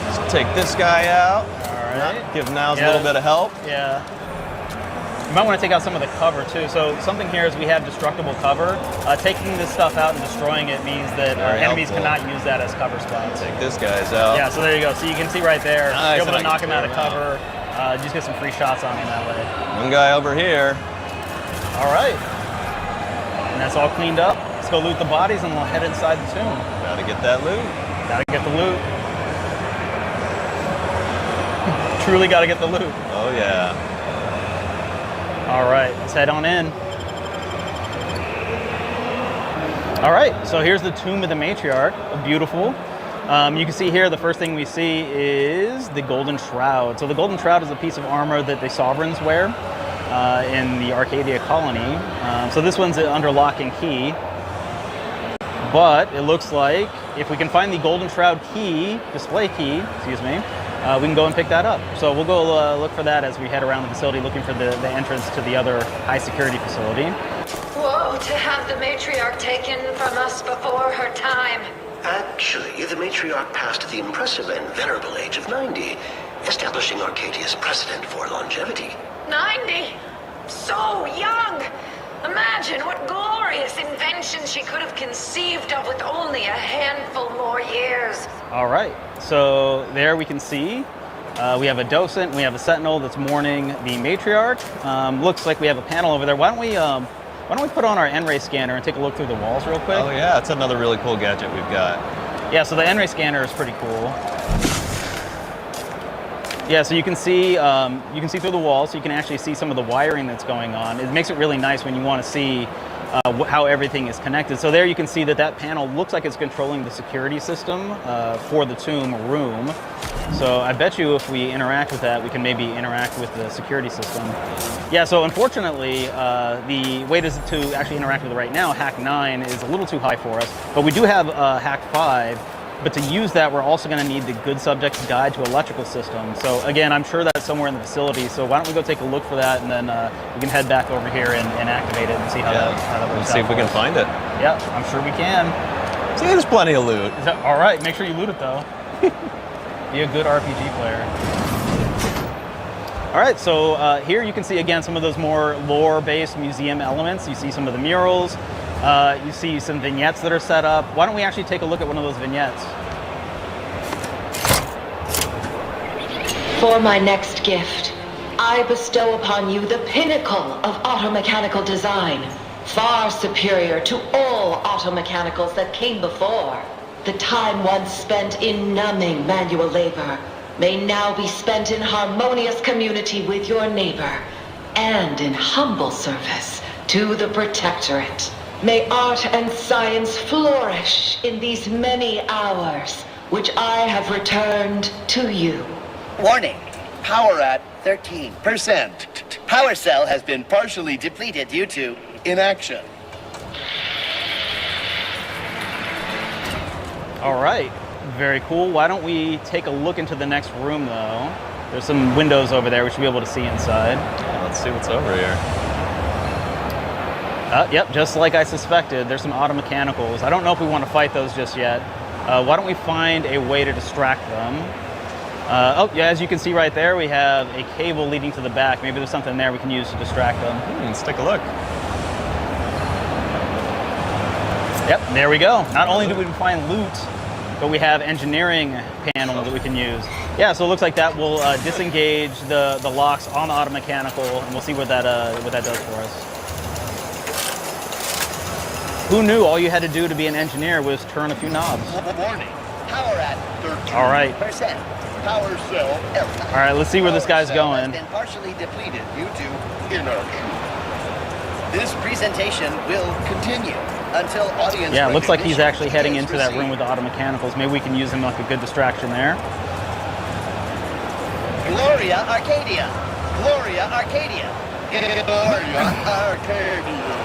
Let's take this guy out. Right. Give Niles a little bit of help. Yeah. You might want to take out some of the cover too. So something here is we have destructible cover. Taking this stuff out and destroying it means that our enemies cannot use that as cover spots. Take this guy's out. Yeah, so there you go. So you can see right there, nice, you're able to knock him out of cover. Just get some free shots on him that way. One guy over here. All right. And that's all cleaned up. Let's go loot the bodies and we'll head inside the tomb. Gotta get that loot. Gotta get the loot. Truly got to get the loot. Oh yeah. All right, let's head on in. All right, so here's the Tomb of the Matriarch. Beautiful. You can see here the first thing we see is the Golden Shroud. So the Golden Shroud is a piece of armor that the Sovereigns wear in the Arcadia colony. So this one's under lock and key. But it looks like if we can find the Golden Shroud key, display key, excuse me, we can go and pick that up. So we'll go look for that as we head around the facility looking for the entrance to the other high security facility. Woe to have the matriarch taken from us before her time. Actually, the matriarch passed at the impressive and venerable age of 90, establishing Arcadia's precedent for longevity. 90? So young! Imagine what glorious inventions she could have conceived of with only a handful more years. All right, so there we can see we have a docent, we have a sentinel that's mourning the matriarch. Looks like we have a panel over there. Why don't we put on our N-ray scanner and take a look through the walls real quick? Oh yeah, that's another really cool gadget we've got. Yeah, so the N-ray scanner is pretty cool. Yeah, so you can see through the walls, so you can actually see some of the wiring that's going on. It makes it really nice when you want to see how everything is connected. So there you can see that panel looks like it's controlling the security system for the tomb room. So I bet you if we interact with that, we can maybe interact with the security system. Yeah, so unfortunately, the way to actually interact with it right now, Hack 9, is a little too high for us. But we do have Hack 5, But to use that, we're also going to need the Good Subjects Guide to Electrical Systems. So again, I'm sure that's somewhere in the facility. So why don't we go take a look for that, and then we can head back over here and activate it and see how that works. Let's see if we can find it. Yeah, I'm sure we can. See, there's plenty of loot. All right, make sure you loot it though. Be a good RPG player. All right, so here you can see again some of those more lore-based museum elements. You see some of the murals. You see some vignettes that are set up. Why don't we actually take a look at one of those vignettes? For my next gift, I bestow upon you the pinnacle of automechanical design, far superior to all automechanicals that came before. The time once spent in numbing manual labor may now be spent in harmonious community with your neighbor and in humble service to the Protectorate. May art and science flourish in these many hours, which I have returned to you. Warning, power at 13%. Power cell has been partially depleted due to inaction. All right, very cool. Why don't we take a look into the next room though? There's some windows over there we should be able to see inside. Yeah, let's see what's over here. Yep, just like I suspected, there's some automechanicals. I don't know if we want to fight those just yet. Why don't we find a way to distract them? Oh, yeah, as you can see right there, we have a cable leading to the back. Maybe there's something there we can use to distract them. Let's take a look. Yep, there we go. Not only do we find loot, but we have engineering panel that we can use. Yeah, so it looks like that will disengage the locks on the automechanical, and we'll see what that does for us. Who knew all you had to do to be an engineer was turn a few knobs? Warning, power at 13%. All right. Power cell error. All right, let's see where this guy's Power cell going. has been partially depleted due to inertia. This presentation will continue until audience. Yeah, it looks like he's recognition actually heading is into that room received. with the automechanicals. Maybe we can use him like a good distraction there. Gloria Arcadia. Gloria Arcadia. Gloria Arcadia.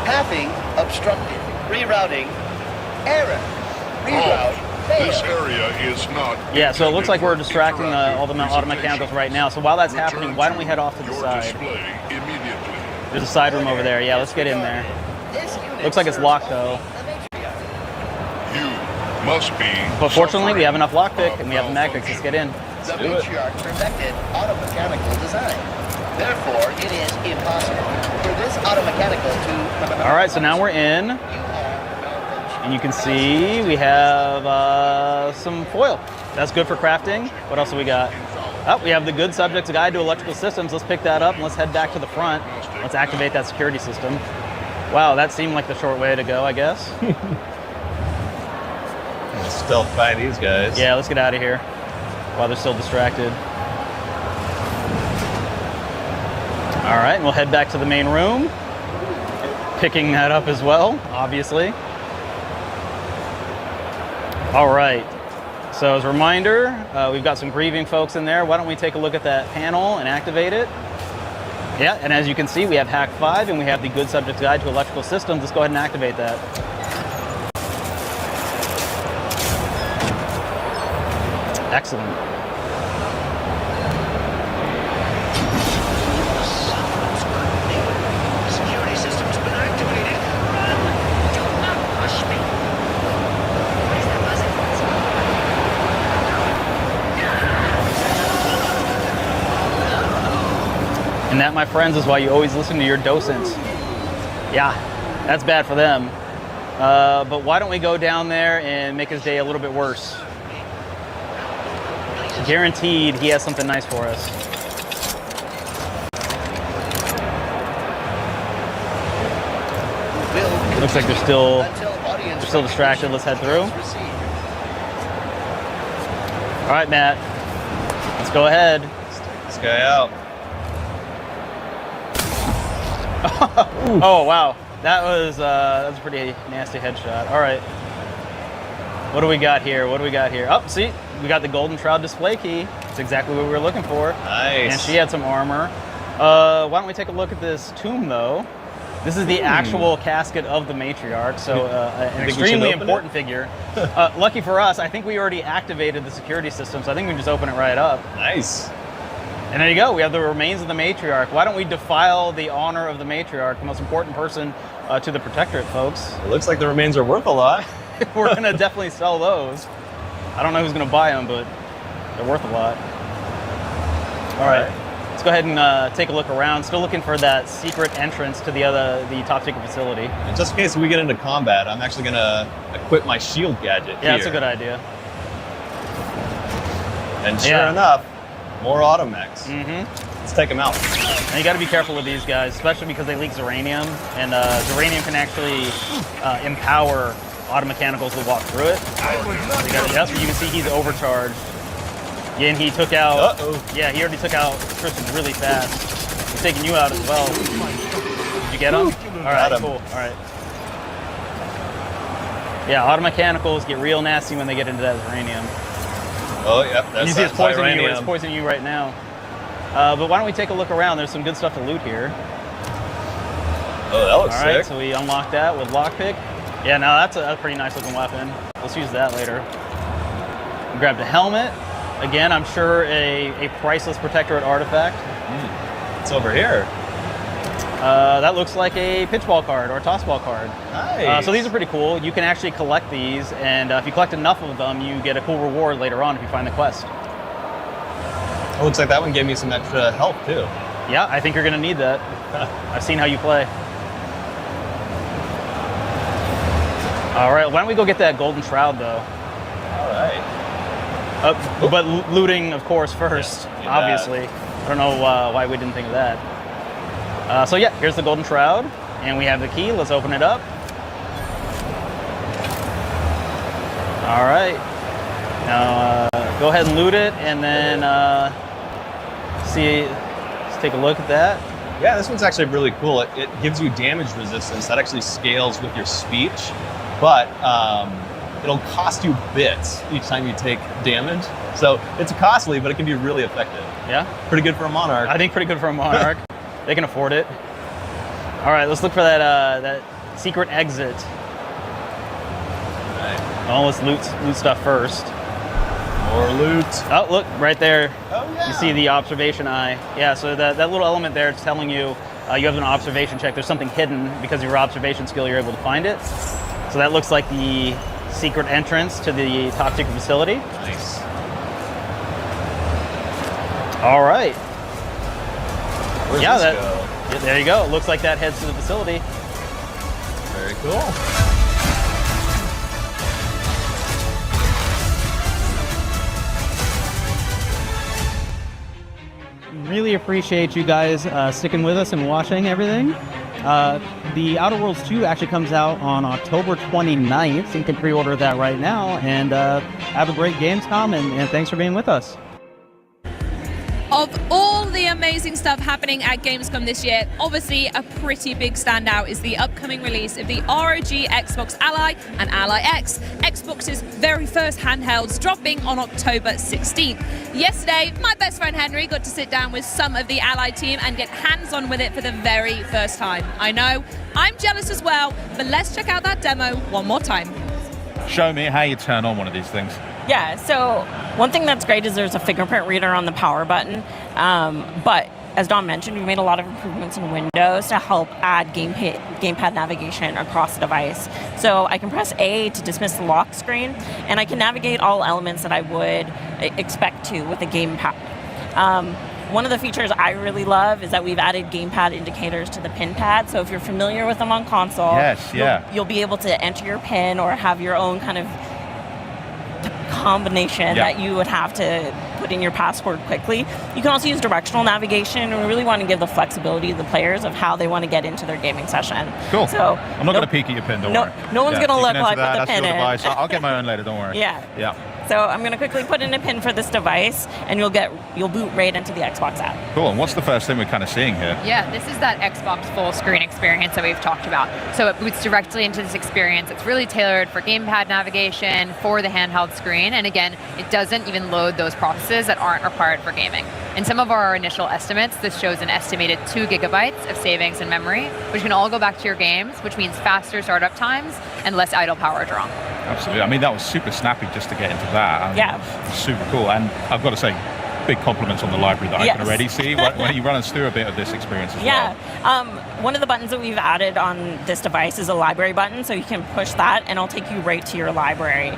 Pathing obstructed. Rerouting. Error. Reroute. This area is not. Yeah, so it looks like we're distracting all the automechanicals right now. So while that's happening, why don't we head off to the side? There's a side room over there. Yeah, let's get in there. Looks like it's locked though. Must be. But fortunately, we have enough lockpick and we have the mag picks. Let's get in. The matriarch perfected automechanical design. Therefore, it is impossible for this automechanical to. All right, so now we're in. And you can see we have some foil. That's good for crafting. What else do we got? Oh, we have the Good Subjects Guide to Electrical Systems. Let's pick that up and let's head back to the front. Let's activate that security system. Wow, that seemed like the short way to go, I guess. Stealth by these guys. Yeah, let's get out of here while they're still distracted. All right, and we'll head back to the main room. Picking that up as well, obviously. All right, so as a reminder, we've got some grieving folks in there. Why don't we take a look at that panel and activate it? Yeah, and as you can see, we have Hack 5 and we have the Good Subjects Guide to Electrical Systems. Let's go ahead and activate that. Excellent. Security system's been activated. Run! Do not push me. Where's that buzzer? And that, my friends, is why you always listen to your docents. Yeah, that's bad for them. But why don't we go down there and make his day a little bit worse? Guaranteed he has something nice for us. Looks like they're still distracted. Let's head through. All right, Matt. Let's go ahead. This guy out. Oh wow, that was a pretty nasty headshot. All right, what do we got here? What do we got here? Oh, see, we got the Golden Shroud display key. That's exactly what we were looking for. Nice. And she had some armor. Why don't we take a look at this tomb though? This is the actual casket of the matriarch, so an think we should extremely open important figure. Lucky for us, I think we already activated the security system, so I think we can just open it right up. Nice. And there you go, we have the remains of the matriarch. Why don't we defile the honor of the matriarch, the most important person to the protectorate, folks? It looks like the remains are worth a lot. We're gonna definitely sell those. I don't know who's gonna buy them, but they're worth a lot. All right. Let's go ahead and take a look around. Still looking for that secret entrance to the top secret facility. And just in case we get into combat, I'm actually gonna equip my shield gadget here. That's a good idea. And sure enough, more automechs. Let's take them out. And you got to be careful with these guys, especially because they leak Zeranium, and Zeranium can actually empower automechanicals to walk through it. Yes, you can see he's overcharged. Yeah, and he took out. Yeah, he already took out Christian really fast. He's taking you out as well. Did you get him? All right, cool. All right. Yeah, automechanicals get real nasty when they get into that Zeranium. Oh, yep. That's you see it's poisoning you. It's poisoning you right now. But why don't we take a look around? There's some good stuff to loot here. Oh, that looks sick. All right, sick. so we unlock that with lockpick. Yeah, now that's a pretty nice looking weapon. Let's use that later. We grabbed a helmet. Again, I'm sure a priceless protectorate artifact. It's over here. That looks like a pitchball card or a tossball card. Nice. So these are pretty cool. You can actually collect these, and if you collect enough of them, you get a cool reward later on if you find the quest. It looks like that one gave me some extra health too. Yeah, I think you're gonna need that. I've seen how you play. All right, why don't we go get that golden shroud though? All right. But looting, of course, first, obviously. I don't know why we didn't think of that. So yeah, here's the golden shroud, and we have the key. Let's open it up. All right. Now go ahead and loot it, and then let's take a look at that. Yeah, this one's actually really cool. It gives you damage resistance that actually scales with your speech, but it'll cost you bits each time you take damage. So it's costly, but it can be really effective. Yeah? Pretty good for a Monarch. I think pretty good for a Monarch. They can afford it. All right, let's look for that secret exit. All right. Well, let's loot stuff first. More loot. Oh, look, right there. Oh, yeah. You see the observation eye. Yeah, so that little element there is telling you you have an observation check. There's something hidden because of your observation skill, you're able to find it. So that looks like the secret entrance to the top secret facility. Nice. All right. Where's yeah, this go? Yeah, there you go. It looks like that heads to the facility. Very cool. Really appreciate you guys sticking with us and watching everything. The Outer Worlds 2 actually comes out on October 29th. You can pre-order that right now. And have a great Gamescom, and thanks for being with us. Of all the amazing stuff happening at Gamescom this year, obviously a pretty big standout is the upcoming release of the ROG Xbox Ally and Ally X, Xbox's very first handhelds, dropping on October 16th. Yesterday, my best friend Henry got to sit down with some of the Ally team and get hands-on with it for the very first time. I know, I'm jealous as well, but let's check out that demo one more time. Show me how you turn on one of these things. Yeah, so one thing that's great is there's a fingerprint reader on the power button, but as Don mentioned, we made a lot of improvements in Windows to help add gamepad navigation across the device. So I can press A to dismiss the lock screen, and I can navigate all elements that I would expect to with a gamepad. One of the features I really love is that we've added gamepad indicators to the pin pad. So if you're familiar with them on console, you'll be able to enter your pin or have your own kind of combination that you would have to put in your password quickly. You can also use directional navigation, and we really want to give the flexibility to the players of how they want to get into their gaming session. Cool. So I'm not going to peek at your pin, don't worry. No one's going to look like what the pin is. Device. I'll get my own later, don't worry. Yeah. So I'm going to quickly put in a pin for this device, and you'll boot right into the Xbox app. Cool. And what's the first thing we're kind of seeing here? Yeah, this is that Xbox full screen experience that we've talked about. So it boots directly into this experience. It's really tailored for gamepad navigation, for the handheld screen, and again, it doesn't even load those processes that aren't required for gaming. In some of our initial estimates, this shows an estimated 2 gigabytes of savings in memory, which can all go back to your games, which means faster startup times and less idle power draw. Absolutely. I mean, that was super snappy just to get into that. Yeah. Super cool. And I've got to say, big compliments on the library that I can already see. Why don't you run us through a bit of this experience as well? One of the buttons that we've added on this device is a library button, so you can push that and it'll take you right to your library.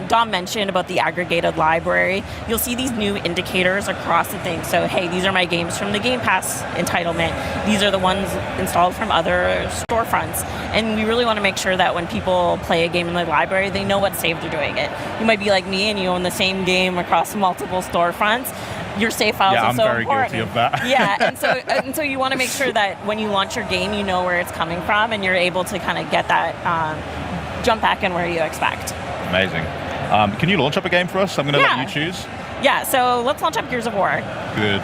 Dom mentioned about the aggregated library. You'll see these new indicators across the thing. So, hey, these are my games from the Game Pass entitlement. These are the ones installed from other storefronts. And we really want to make sure that when people play a game in the library, they know what save they're doing it. You might be like me and you own the same game across multiple storefronts. Your save files are so important. Yeah, I'm very guilty of that. Yeah, and so you want to make sure that when you launch your game, you know where it's coming from, and you're able to kind of get that jump back in where you expect. Amazing. Can you launch up a game for us? I'm going to let you choose. Yeah, so let's launch up Gears of War. Good.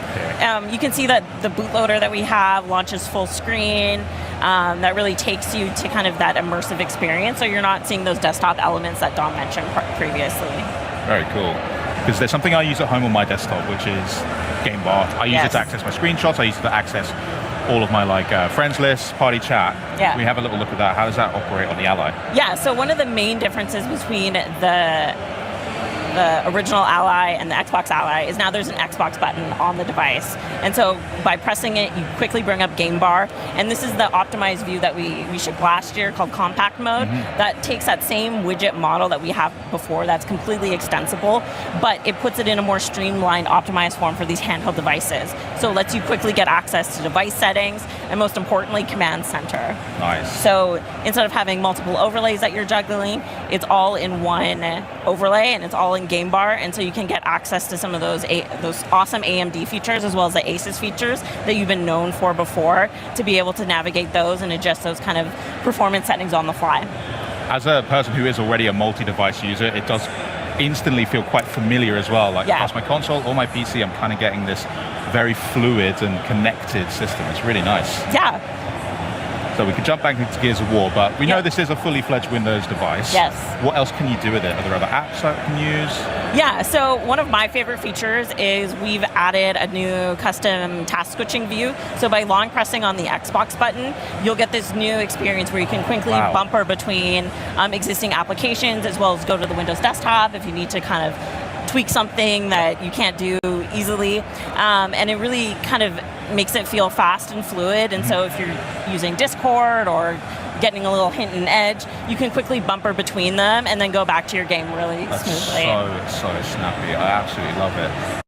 You can see that the bootloader that we have launches full screen. That really takes you to kind of that immersive experience, so you're not seeing those desktop elements that Dom mentioned previously. Very cool. Because there's something I use at home on my desktop, which is Game Bar. I use it to access my screenshots. I use it to access all of my friends lists, party chat. Yeah. We have a little look at that. How does that operate on the Ally? Yeah, so one of the main differences between the original Ally and the Xbox Ally is now there's an Xbox button on the device. And so by pressing it, you quickly bring up Game Bar. And this is the optimized view that we shipped last year called Compact Mode. That takes that same widget model that we have before that's completely extensible, but it puts it in a more streamlined, optimized form for these handheld devices. So it lets you quickly get access to device settings and most importantly, Command Center. Nice. So instead of having multiple overlays that you're juggling, it's all in one overlay and it's all in Game Bar, and so you can get access to some of those awesome AMD features as well as the ASUS features that you've been known for before, to be able to navigate those and adjust those kind of performance settings on the fly. As a person who is already a multi-device user, it does instantly feel quite familiar as well. Across my console or my PC, I'm kind of getting this very fluid and connected system. It's really nice. Yeah. So we could jump back into Gears of War, but we know this is a fully fledged Windows device. Yes. What else can you do with it? Are there other apps that I can use? Yeah, so one of my favorite features is we've added a new custom task switching view. So by long pressing on the Xbox button, you'll get this new experience where you can quickly bumper between existing applications as well as go to the Windows desktop if you need to kind of tweak something that you can't do easily. And it really kind of makes it feel fast and fluid. And so if you're using Discord or getting a little hint and edge, you can quickly bumper between them and then go back to your game really smoothly. So snappy. I absolutely love it.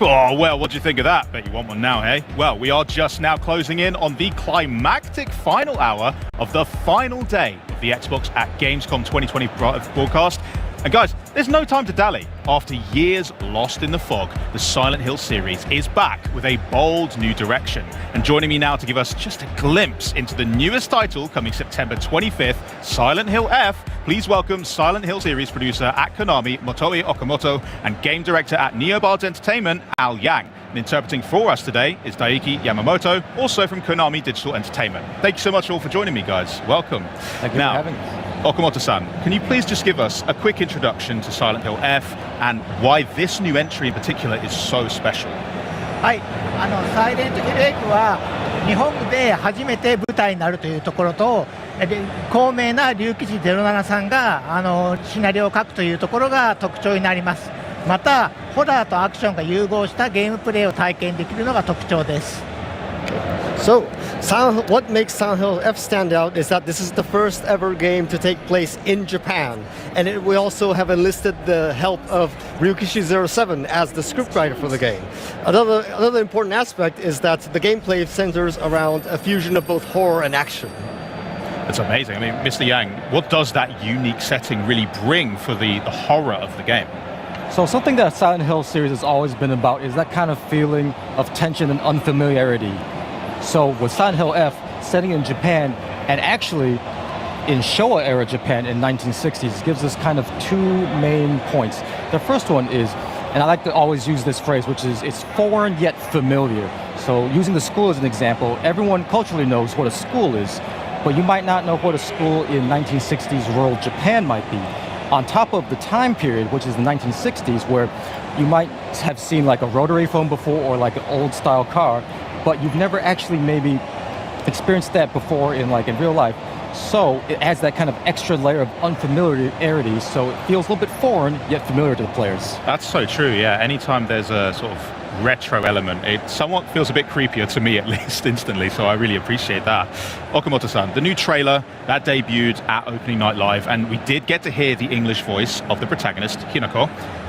Oh, well, what do you think of that? Bet you want one now, hey? Well, we are just now closing in on the climactic final hour of the final day of the Xbox at Gamescom 2020 broadcast. And guys, there's no time to dally. After years lost in the fog, the Silent Hill series is back with a bold new direction. And joining me now to give us just a glimpse into the newest title coming September 25th, Silent Hill F, please welcome Silent Hill series producer at Konami, Motoi Okamoto, and game director at Neobards Entertainment, Al Yang. And interpreting for us today is Daiki Yamamoto, also from Konami Digital Entertainment. Thank you so much all for joining me, guys. Welcome. Thank you for having us. Okamoto-san, can you please just give us a quick introduction to Silent Hill F and why this new entry in particular is so special? はい、サイレントヒル F は日本で初めて舞台になるというところと、高名な竜騎士07さんがシナリオを書くというところが特徴になります。また、ホラーとアクションが融合したゲームプレイを体験できるのが特徴です。So, what makes Silent Hill F stand out is that this is the first ever game to take place in Japan, and we also have enlisted the help of Ryukishi07 as the scriptwriter for the game. Another important aspect is that the gameplay centers around a fusion of both horror and action. That's amazing. I mean, Mr. Yang, what does that unique setting really bring for the horror of the game? So something that Silent Hill series has always been about is that kind of feeling of tension and unfamiliarity. So with Silent Hill F setting in Japan, and actually in Showa era Japan in 1960s, gives us kind of two main points. The first one is, and I like to always use this phrase, which is it's foreign yet familiar. So using the school as an example, everyone culturally knows what a school is, but you might not know what a school in 1960s rural Japan might be. on top of the time period, which is the 1960s, where you might have seen like a rotary phone before or like an old style car, but you've never actually maybe experienced that before in real life. So it adds that kind of extra layer of unfamiliarity, so it feels a little bit foreign yet familiar to the players. That's so true, yeah. Anytime there's a sort of retro element, it somewhat feels a bit creepier to me, at least instantly, so I really appreciate that. Okamoto-san, the new trailer, that debuted at Opening Night Live, and we did get to hear the English voice of the protagonist, Hinako.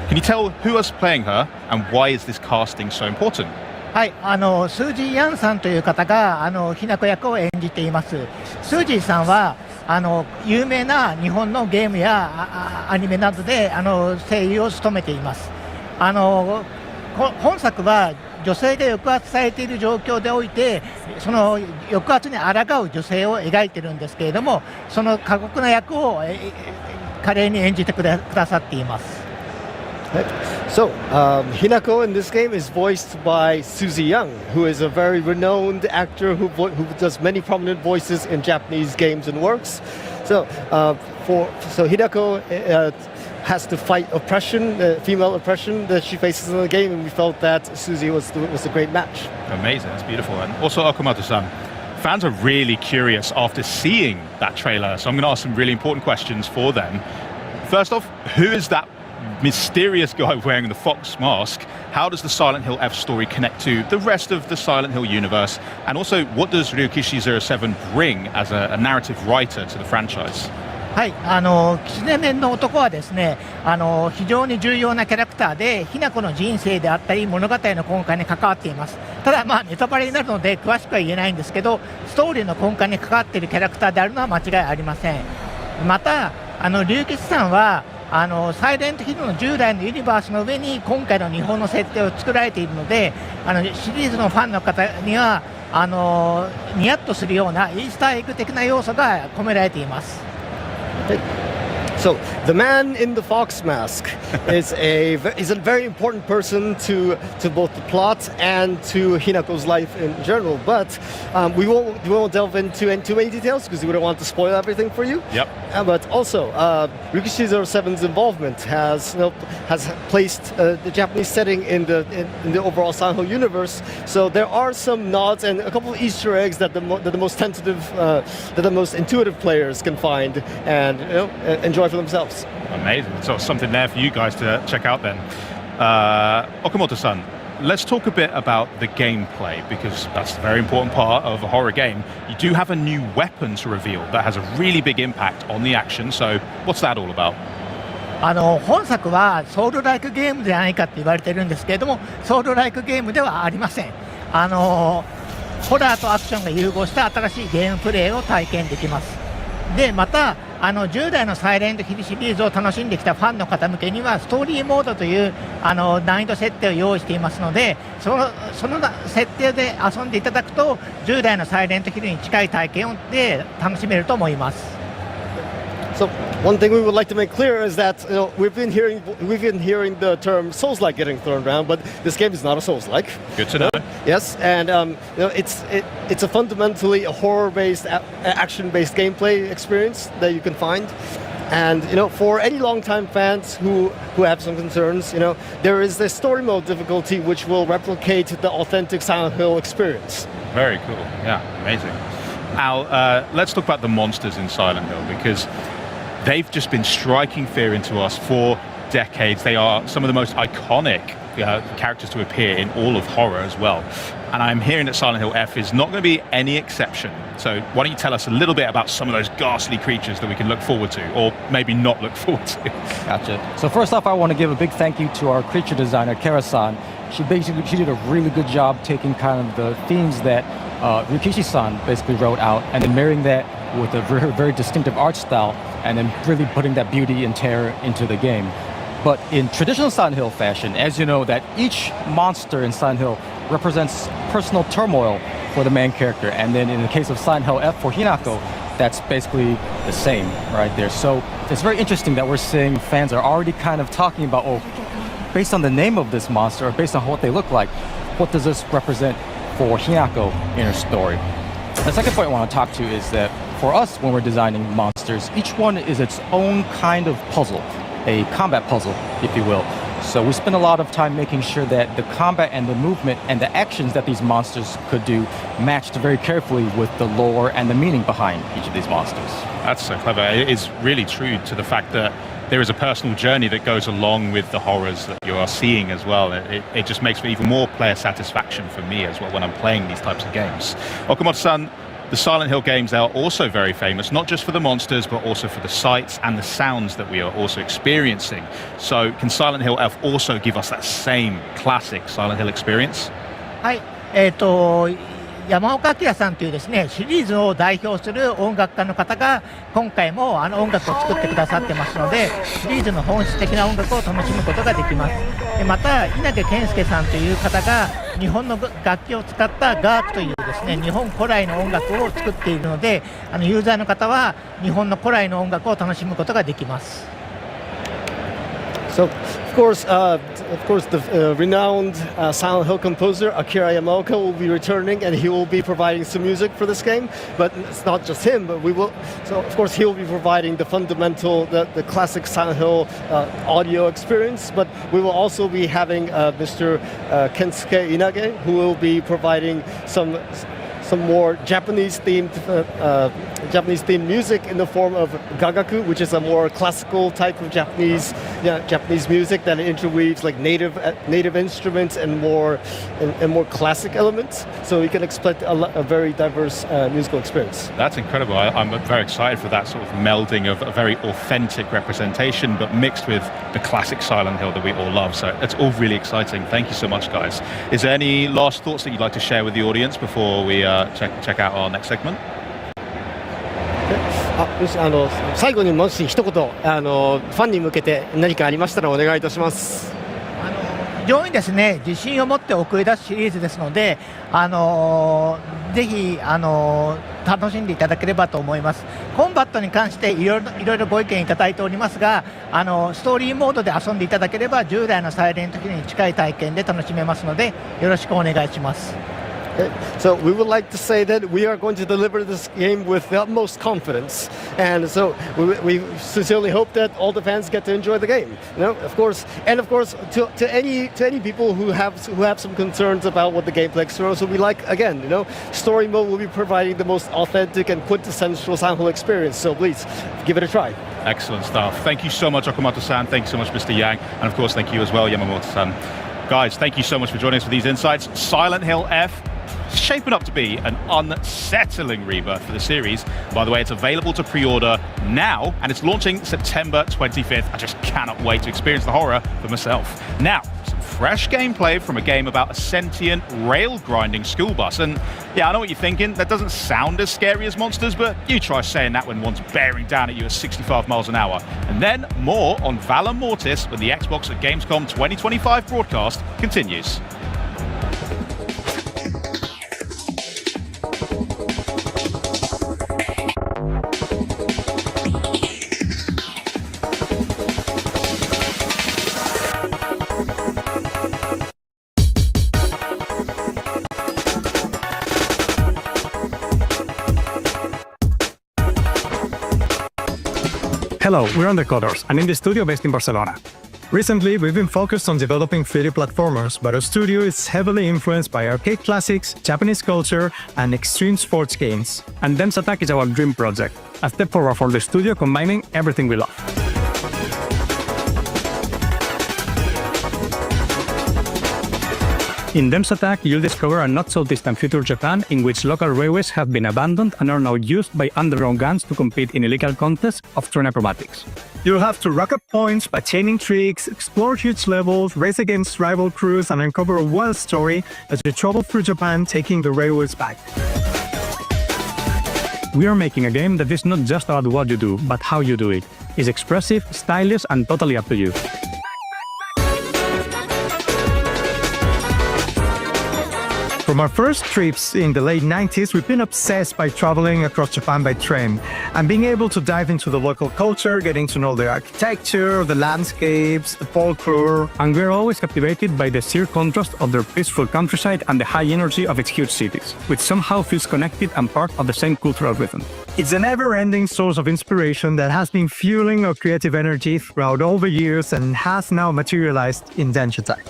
Can you tell who is playing her, and why is this casting so important? はい、スージー・ヤンさんという方がひなこ役を演じています。スージーさんは有名な日本のゲームやアニメなどで声優を務めています。本作は女性が抑圧されている状況でおいて、その抑圧に抗う女性を描いているんですけれども、その過酷な役を華麗に演じてくださっています。So, Hinako in this game is voiced by Suzy Young, who is a very renowned actor who does many prominent voices in Japanese games and works. So, Hinako has to fight oppression, female oppression that she faces in the game, and we felt that Suzy was a great match. Amazing, that's beautiful. And also Okamoto-san, fans are really curious after seeing that trailer, so I'm going to ask some really important questions for them. First off, who is that mysterious guy wearing the fox mask? How does the Silent Hill F story connect to the rest of the Silent Hill universe? And also, what does Ryukishi07 bring as a narrative writer to the franchise? はい、キツネ面の男はですね、非常に重要なキャラクターで、ひなこの人生であったり物語の根幹に関わっています。ただネタバレになるので詳しくは言えないんですけど、ストーリーの根幹に関わっているキャラクターであるのは間違いありません。また龍吉さんはサイレントヒルの従来のユニバースの上に今回の日本の設定を作られているので、シリーズのファンの方にはニヤッとするようなイースターエッグ的な要素が込められています。So, the man in the fox mask is a very important person to both the plot and to Hinako's life in general. But we won't delve into too many details because we don't want to spoil everything for you. Yep. But also, Ryukishi07's involvement has placed the Japanese setting in the overall Silent Hill universe. So there are some nods and a couple of Easter eggs that the most intuitive players can find and enjoy for themselves. Amazing. So something there for you guys to check out then. Okamoto-san, let's talk a bit about the gameplay, because that's a very important part of a horror game. You do have a new weapon to reveal that has a really big impact on the action, so what's that all about? 本作はソウルライクゲームではないかって言われてるんですけれども、ソウルライクゲームではありません。ホラーとアクションが融合した新しいゲームプレイを体験できます。でまた従来のサイレントヒルシリーズを楽しんできたファンの方向けにはストーリーモードという難易度設定を用意していますので、その設定で遊んでいただくと従来のサイレントヒルに近い体験で楽しめると思います。So one thing we would like to make clear is that we've been hearing the term Souls-like getting thrown around, but this game is not a Souls-like. Good to know. Yes, and it's a fundamentally a horror-based, action-based gameplay experience that you can find. And for any long-time fans who have some concerns, there is this story mode difficulty which will replicate the authentic Silent Hill experience. Very cool. Yeah, amazing. Al, let's talk about the monsters in Silent Hill, because they've just been striking fear into us for decades. They are some of the most iconic characters to appear in all of horror as well. And I'm hearing that Silent Hill F is not going to be any exception. So why don't you tell us a little bit about some of those ghastly creatures that we can look forward to, or maybe not look forward to? Gotcha. So first off, I want to give a big thank you to our creature designer, Kara-san. She did a really good job taking kind of the themes that Ryukishi-san basically wrote out, and then marrying that with a very, very distinctive art style, and then really putting that beauty and terror into the game. But in traditional Silent Hill fashion, as you know, that each monster in Silent Hill represents personal turmoil for the main character, and then in the case of Silent Hill F for Hinako, that's basically the same right there. So it's very interesting that we're seeing fans are already kind of talking about, based on the name of this monster, or based on what they look like, what does this represent for Hinako in her story? The second point I want to talk to is that for us, when we're designing monsters, each one is its own kind of puzzle, a combat puzzle, if you will. So we spend a lot of time making sure that the combat and the movement and the actions that these monsters could do matched very carefully with the lore and the meaning behind each of these monsters. That's so clever. It is really true to the fact that there is a personal journey that goes along with the horrors that you are seeing as well. It just makes for even more player satisfaction for me as well when I'm playing these types of games. Okamoto-san, the Silent Hill games are also very famous, not just for the monsters, but also for the sights and the sounds that we are also experiencing. So can Silent Hill F also give us that same classic Silent Hill experience? はい、山岡明さんというですね、シリーズを代表する音楽家の方が今回も音楽を作ってくださってますので、シリーズの本質的な音楽を楽しむことができます。また稲毛健介さんという方が日本の楽器を使ったガークというですね、日本古来の音楽を作っているので、ユーザーの方は日本の古来の音楽を楽しむことができます。So, of course, the renowned Silent Hill composer Akira Yamaoka will be returning, and he will be providing some music for this game. But it's not just him, but we will. So, of course, he will be providing the fundamental, the classic Silent Hill audio experience. But we will also be having Mr. Kensuke Inage, who will be providing some more Japanese-themed music in the form of gagaku, which is a more classical type of Japanese music that interweaves like native instruments and more classic elements. So you can expect a very diverse musical experience. That's incredible. I'm very excited for that sort of melding of a very authentic representation, but mixed with the classic Silent Hill that we all love. So it's all really exciting. Thank you so much, guys. Is there any last thoughts that you'd like to share with the audience before we check out our next segment? 最後にもし一言ファンに向けて何かありましたらお願いいたします。非常にですね、自信を持って送り出すシリーズですので、ぜひ楽しんでいただければと思います。コンバットに関していろいろご意見いただいておりますが、ストーリーモードで遊んでいただければ従来のサイレントヒルに近い体験で楽しめますので、よろしくお願いします。So we would like to say that we are going to deliver this game with the utmost confidence, and so we sincerely hope that all the fans get to enjoy the game. Of course, to any people who have some concerns about what the gameplay experience will be like, again, story mode will be providing the most authentic and quintessential Silent Hill experience. So please give it a try. Excellent stuff. Thank you so much, Okamoto-san. Thank you so much, Mr. Yang, and of course, thank you as well, Yamamoto-san. Guys, thank you so much for joining us for these insights. Silent Hill F, shaping up to be an unsettling rebirth for the series. By the way, it's available to pre-order now, and it's launching September 25th. I just cannot wait to experience the horror for myself. Now, some fresh gameplay from a game about a sentient rail-grinding school bus. And yeah, I know what you're thinking. That doesn't sound as scary as monsters, but you try saying that when one's bearing down at you at 65 miles an hour. And then more on Valor Mortis when the Xbox at Gamescom 2025 broadcast continues. Hello, we're Undercoders, and in the studio based in Barcelona. Recently, we've been focused on developing 3D platformers, but our studio is heavily influenced by arcade classics, Japanese culture, and extreme sports games. And Dem's Attack is our dream project, a step forward for the studio combining everything we love. In Dem's Attack, you'll discover a not-so-distant future Japan in which local railways have been abandoned and are now used by underground gangs to compete in illegal contests of train acrobatics. You'll have to rack up points by chaining tricks, explore huge levels, race against rival crews, and uncover a wild story as you travel through Japan taking the railways back. We are making a game that is not just about what you do, but how you do it. It's expressive, stylish, and totally up to you. From our first trips in the late 90s, we've been obsessed by traveling across Japan by train and being able to dive into the local culture, getting to know the architecture, the landscapes, the folklore, and we're always captivated by the sheer contrast of their peaceful countryside and the high energy of its huge cities, which somehow feels connected and part of the same cultural rhythm. It's a never-ending source of inspiration that has been fueling our creative energy throughout all the years and has now materialized in Densha Attack.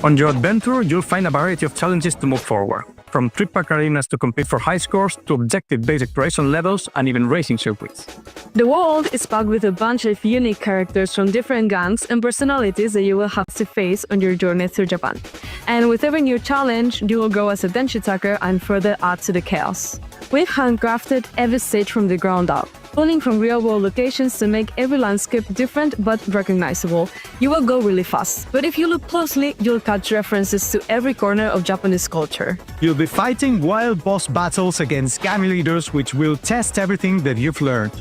On your adventure, you'll find a variety of challenges to move forward, from trip-pack arenas to compete for high scores, to objective-based exploration levels, and even racing circuits. The world is packed with a bunch of unique characters from different gangs and personalities that you will have to face on your journey through Japan. And with every new challenge, you will grow as a Densha attacker and further add to the chaos. We've handcrafted every stage from the ground up, pulling from real-world locations to make every landscape different but recognizable. You will go really fast, but if you look closely, you'll catch references to every corner of Japanese culture. You'll be fighting wild boss battles against gang leaders, which will test everything that you've learned.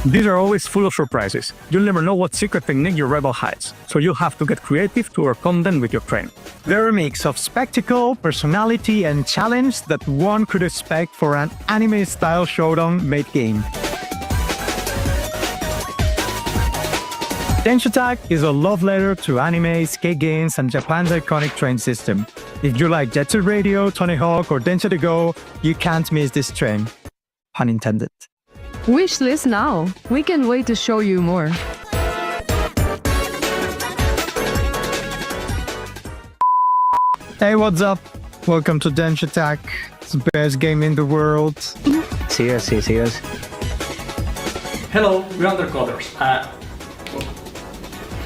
These are always full of surprises. You'll never know what secret technique your rival hides, so you'll have to get creative to overcome them with your train. They're a mix of spectacle, personality, and challenge that one could expect for an anime-style showdown made game. Densha Attack is a love letter to anime, skate games, and Japan's iconic train system. If you like Jet Set Radio, Tony Hawk, or Densha to Go, you can't miss this train. Pun intended. Wishlist now! We can't wait to show you more. Hey, what's up? Welcome to Densha Attack. It's the best game in the world. See us. Hello, we're undercoders.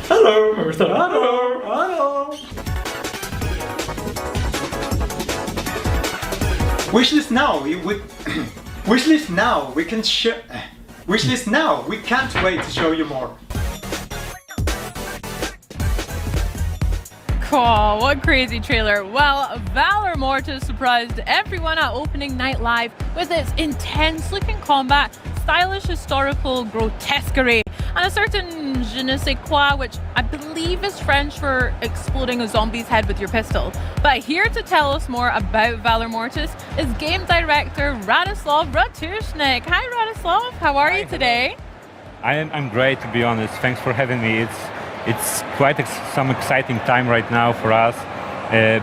Hello, hello. Wishlist now. Wishlist now. Wishlist now. We can't wait to show you more. Cool, what crazy trailer. Well, Valor Mortis surprised everyone at opening night live with its intense looking combat, stylish historical grotesquerie, and a certain je ne sais quoi, which I believe is French for exploding a zombie's head with your pistol. But here to tell us more about Valor Mortis is game director Radoslav Bratushnik. Hi Radoslav, how are you today? I'm great, to be honest. Thanks for having me. It's quite some exciting time right now for us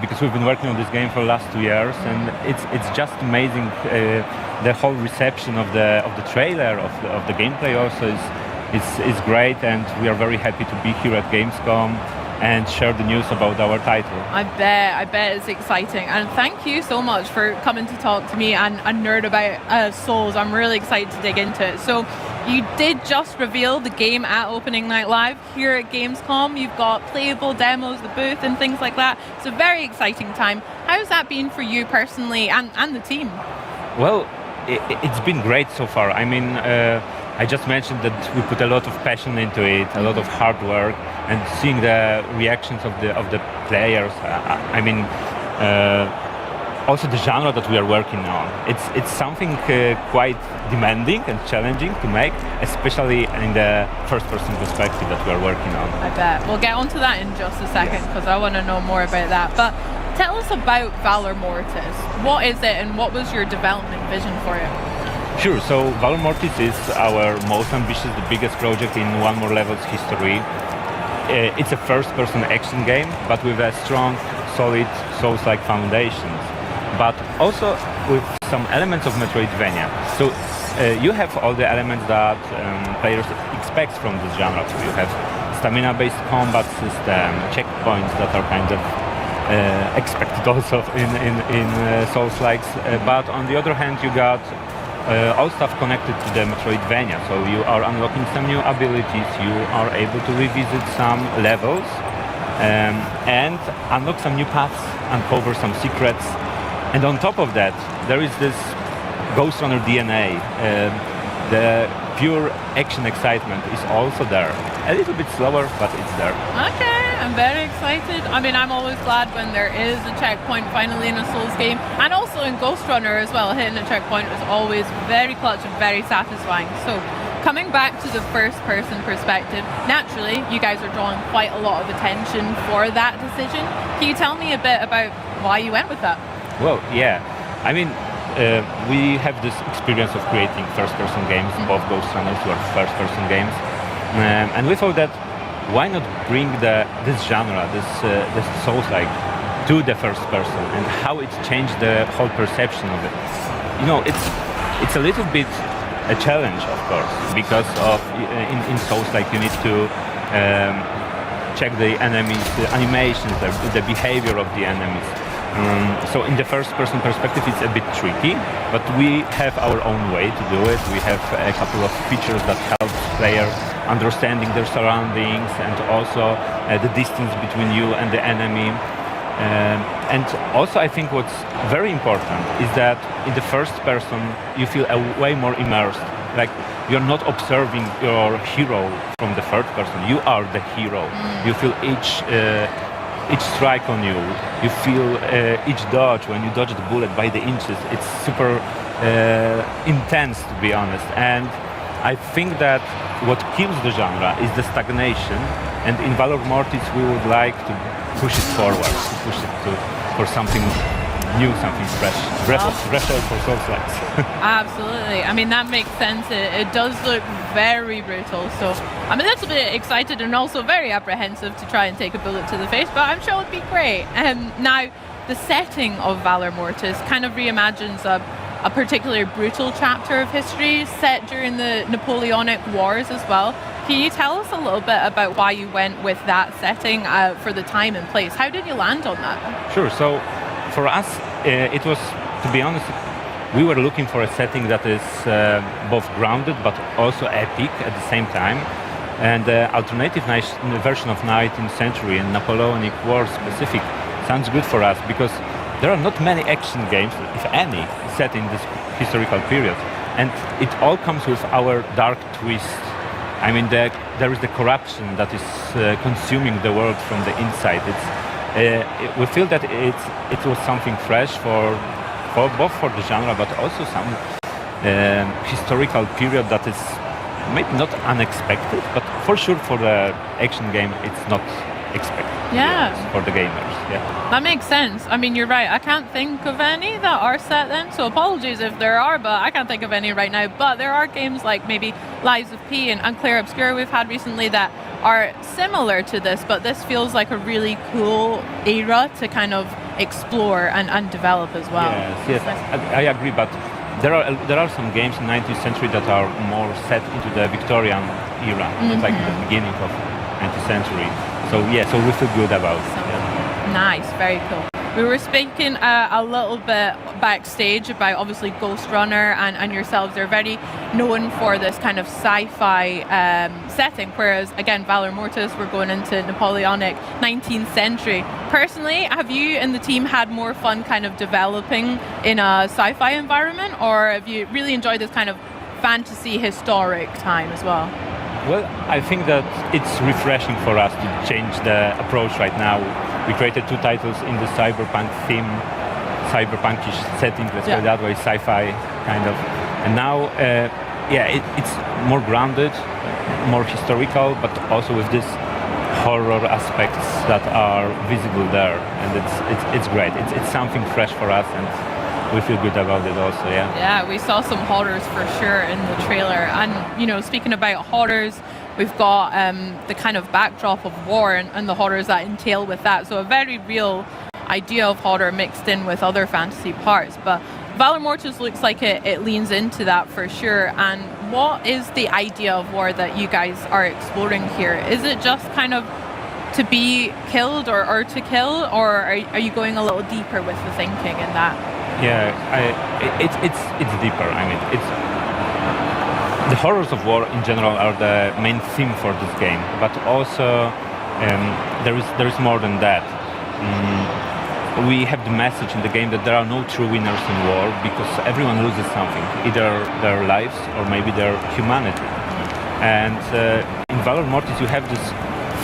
because we've been working on this game for the last 2 years, and it's just amazing. The whole reception of the trailer, of the gameplay also is great, and we are very happy to be here at Gamescom and share the news about our title. I bet it's exciting, and thank you so much for coming to talk to me and nerd about Souls. I'm really excited to dig into it. So you did just reveal the game at opening night live here at Gamescom. You've got playable demos, the booth and things like that. It's a very exciting time. How's that been for you personally and the team? Well, it's been great so far. I mean, I just mentioned that we put a lot of passion into it, a lot of hard work, and seeing the reactions of the players. I mean, also the genre that we are working on. It's something quite demanding and challenging to make, especially in the first-person perspective that we are working on. I bet. We'll get onto that in just a second because I want to know more about that. But tell us about Valor Mortis. What is it, and what was your development vision for it? Sure. So Valor Mortis is our most ambitious, the biggest project in One More Level's history. It's a first-person action game, but with a strong, solid Souls-like foundations, but also with some elements of Metroidvania. So you have all the elements that players expect from this genre. So you have stamina-based combat system, checkpoints that are kind of expected also in Souls-likes. But on the other hand, you got all stuff connected to the Metroidvania. So you are unlocking some new abilities, you are able to revisit some levels and unlock some new paths, uncover some secrets. And on top of that, there is this Ghost Runner DNA. The pure action excitement is also there. A little bit slower, but it's there. Okay, I'm very excited. I mean, I'm always glad when there is a checkpoint finally in a Souls game, and also in Ghost Runner as well. Hitting a checkpoint is always very clutch and very satisfying. So coming back to the first-person perspective, naturally, you guys are drawing quite a lot of attention for that decision. Can you tell me a bit about why you went with that? Well, yeah. I mean, we have this experience of creating first-person games. Both Ghost Runners were first-person games, and we thought that why not bring this genre, this Souls-like, to the first person, and how it changed the whole perception of it. You know, it's a little bit a challenge, of course, because of in Souls-like you need to check the enemies, the animations, the behavior of the enemies. So in the first-person perspective, it's a bit tricky, but we have our own way to do it. We have a couple of features that help players understanding their surroundings and also the distance between you and the enemy. And also I think what's very important is that in the first person you feel way more immersed. Like you're not observing your hero from the third person. You are the hero. You feel each strike on you. You feel each dodge when you dodge the bullet by the inches. It's super intense, to be honest. And I think that what kills the genre is the stagnation. And in Valor Mortis we would like to push it forward, to push it for something new, something fresh. Fresh air for Souls-likes. Absolutely. I mean, that makes sense. It does look very brutal. So I'm a little bit excited and also very apprehensive to try and take a bullet to the face, but I'm sure it'll be great. Now, the setting of Valor Mortis kind of reimagines a particularly brutal chapter of history set during the Napoleonic Wars as well. Can you tell us a little bit about why you went with that setting for the time and place? How did you land on that? Sure. So for us, it was, to be honest, we were looking for a setting that is both grounded but also epic at the same time. And the alternative version of 19th century and Napoleonic War specific sounds good for us because there are not many action games, if any, set in this historical period. And it all comes with our dark twist. I mean, there is the corruption that is consuming the world from the inside. We feel that it was something fresh for both for the genre, but also some historical period that is maybe not unexpected, but for sure for the action game, it's not expected. Yeah. For the gamers, yeah. That makes sense. I mean, you're right. I can't think of any that are set then, so apologies if there are, but I can't think of any right now. But there are games like maybe Lies of P and Clair Obscur we've had recently that are similar to this, but this feels like a really cool era to kind of explore and develop as well. Yes, I agree, but there are some games in 19th century that are more set into the Victorian era, like the beginning of 19th century. So yeah, so we feel good about it. Yeah. Nice, very cool. We were speaking a little bit backstage about obviously Ghost Runner and yourselves. They're very known for this kind of sci-fi setting, whereas again, Valor Mortis, we're going into Napoleonic 19th century. Personally, have you and the team had more fun kind of developing in a sci-fi environment, or have you really enjoyed this kind of fantasy historic time as well? Well, I think that it's refreshing for us to change the approach right now. We created 2 titles in the cyberpunk theme, cyberpunkish setting, let's say that way, sci-fi kind of. And now, it's more grounded, more historical, but also with these horror aspects that are visible there. And it's great. It's something fresh for us, and we feel good about it also, yeah. Yeah, we saw some horrors for sure in the trailer. And, you know, speaking about horrors, we've got the kind of backdrop of war and the horrors that entail with that. So a very real idea of horror mixed in with other fantasy parts. But Valor Mortis looks like it leans into that for sure. And what is the idea of war that you guys are exploring here? Is it just kind of to be killed or to kill, or are you going a little deeper with the thinking in that? Yeah, it's deeper. I mean, it's the horrors of war in general are the main theme for this game, but also there is more than that. We have the message in the game that there are no true winners in war because everyone loses something, either their lives or maybe their humanity. And in Valor Mortis, you have this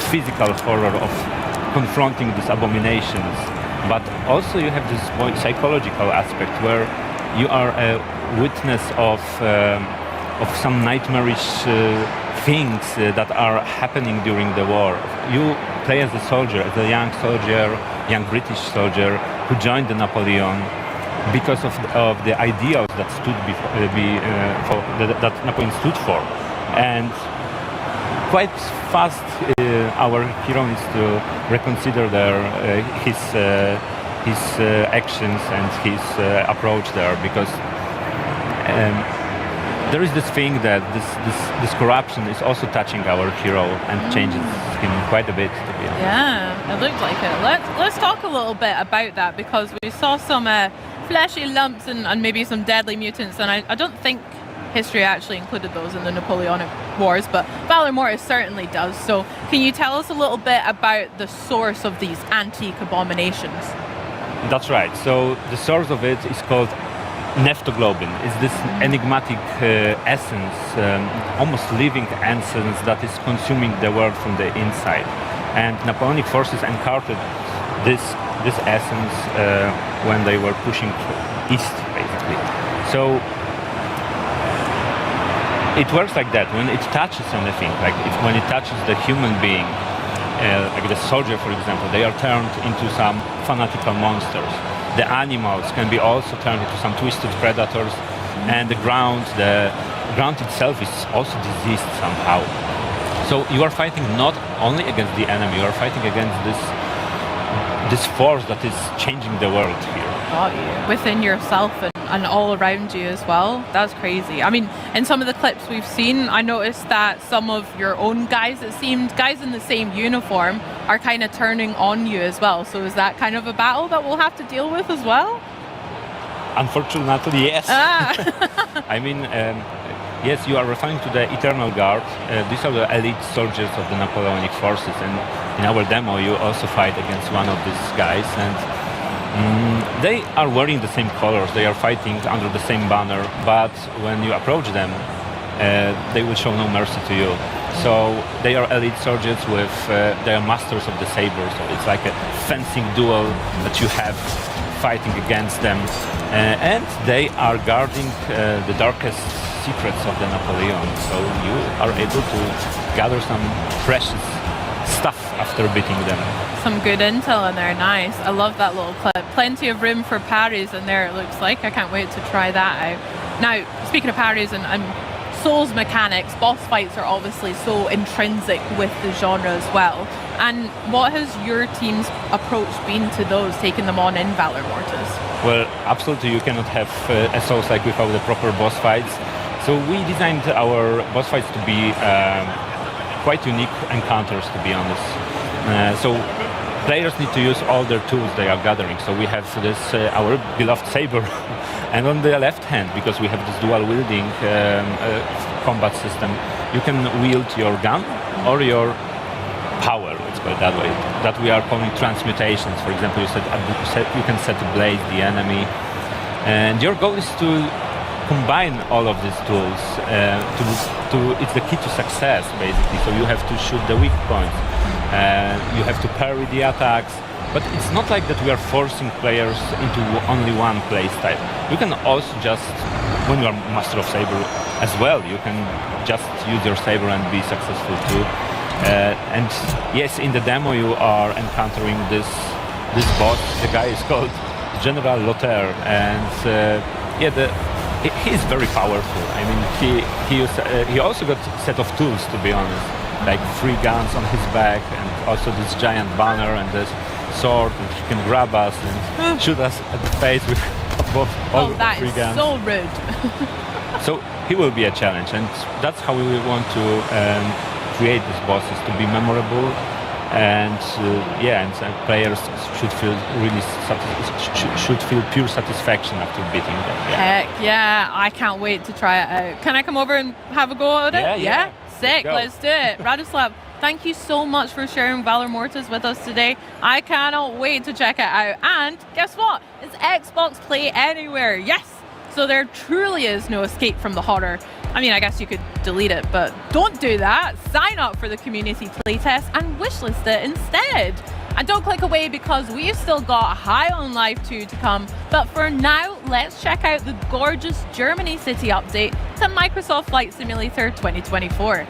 physical horror of confronting these abominations. But also you have this psychological aspect where you are a witness of of some nightmarish things that are happening during the war. You play as a soldier, as a young soldier, young British soldier who joined the Napoleon because of the ideals that that Napoleon stood for. And quite fast, our hero needs to reconsider his actions and his approach there, because there is this thing that this corruption is also touching our hero and changes him quite a bit, to be honest. Yeah, it looked like it. Let's talk a little bit about that, because we saw some fleshy lumps and maybe some deadly mutants, and I don't think history actually included those in the Napoleonic Wars, but Valor Mortis certainly does. So can you tell us a little bit about the source of these antique abominations? That's right. So the source of it is called neptoglobin. It's this enigmatic essence, almost living essence that is consuming the world from the inside. And Napoleonic forces encountered this essence when they were pushing east, basically. So it works like that. When it touches anything, like when it touches the human being, like the soldier, for example, they are turned into some fanatical monsters. The animals can be also turned into some twisted predators, and the ground itself is also diseased somehow. So you are fighting not only against the enemy, you are fighting against this force that is changing the world here. Got you. Within yourself and all around you as well. That's crazy. I mean, in some of the clips we've seen, I noticed that some of your own guys, it seemed, guys in the same uniform, are kind of turning on you as well. So is that kind of a battle that we'll have to deal with as well? Unfortunately, yes. I mean, yes, you are referring to the Eternal Guard. These are the elite soldiers of the Napoleonic forces, and in our demo you also fight against one of these guys, and they are wearing the same colors, they are fighting under the same banner, but when you approach them, they will show no mercy to you. So they are elite soldiers they are masters of the saber, so it's like a fencing duel that you have fighting against them, and they are guarding the darkest secrets of the Napoleon, so you are able to gather some precious stuff after beating them. Some good intel in there, nice. I love that little clip. Plenty of room for parries in there, it looks like. I can't wait to try that out. Now, speaking of parries and Souls mechanics, boss fights are obviously so intrinsic with the genre as well. And what has your team's approach been to those, taking them on in Valor Mortis? Well, absolutely, you cannot have a Souls-like without the proper boss fights. So we designed our boss fights to be quite unique encounters, to be honest. So players need to use all their tools they are gathering. So we have this our beloved saber, and on the left hand, because we have this dual wielding combat system, you can wield your gun or your power, let's put it that way, that we are calling transmutations. For example, you can set to blaze the enemy, and your goal is to combine all of these tools. It's the key to success, basically. So you have to shoot the weak points, you have to parry the attacks, but it's not like that we are forcing players into only one play style. You can also just, when you are Master of Saber as well, you can just use your saber and be successful too. And yes, in the demo you are encountering this boss. The guy is called General Lothair, and he is very powerful. I mean, he also got a set of tools, to be honest, like 3 guns on his back, and also this giant banner and this sword, and he can grab us and shoot us at the face with all 3 guns. That is so rude. So he will be a challenge, and that's how we want to create these bosses, to be memorable, and players should feel should feel pure satisfaction after beating them. Heck yeah, I can't wait to try it out. Can I come over and have a go at it? Yeah. Sick, let's do it. Radislav, thank you so much for sharing Valor Mortis with us today. I cannot wait to check it out. And guess what? It's Xbox Play Anywhere. Yes! So there truly is no escape from the horror. I mean, I guess you could delete it, but don't do that. Sign up for the community playtest and wishlist it instead. And don't click away because we've still got High on Life 2 to come. But for now, let's check out the gorgeous Germany City update to Microsoft Flight Simulator 2024.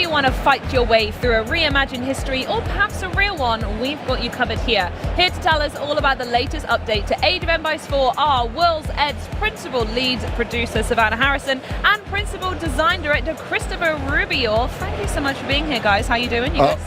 Want to fight your way through a reimagined history or perhaps a real one, we've got you covered here. Here to tell us all about the latest update to Age of Empires 4 are World's Ed's principal lead producer Savannah Harrison and principal design director Christopher Rubio. Thank you so much for being here, guys. How you doing, you guys?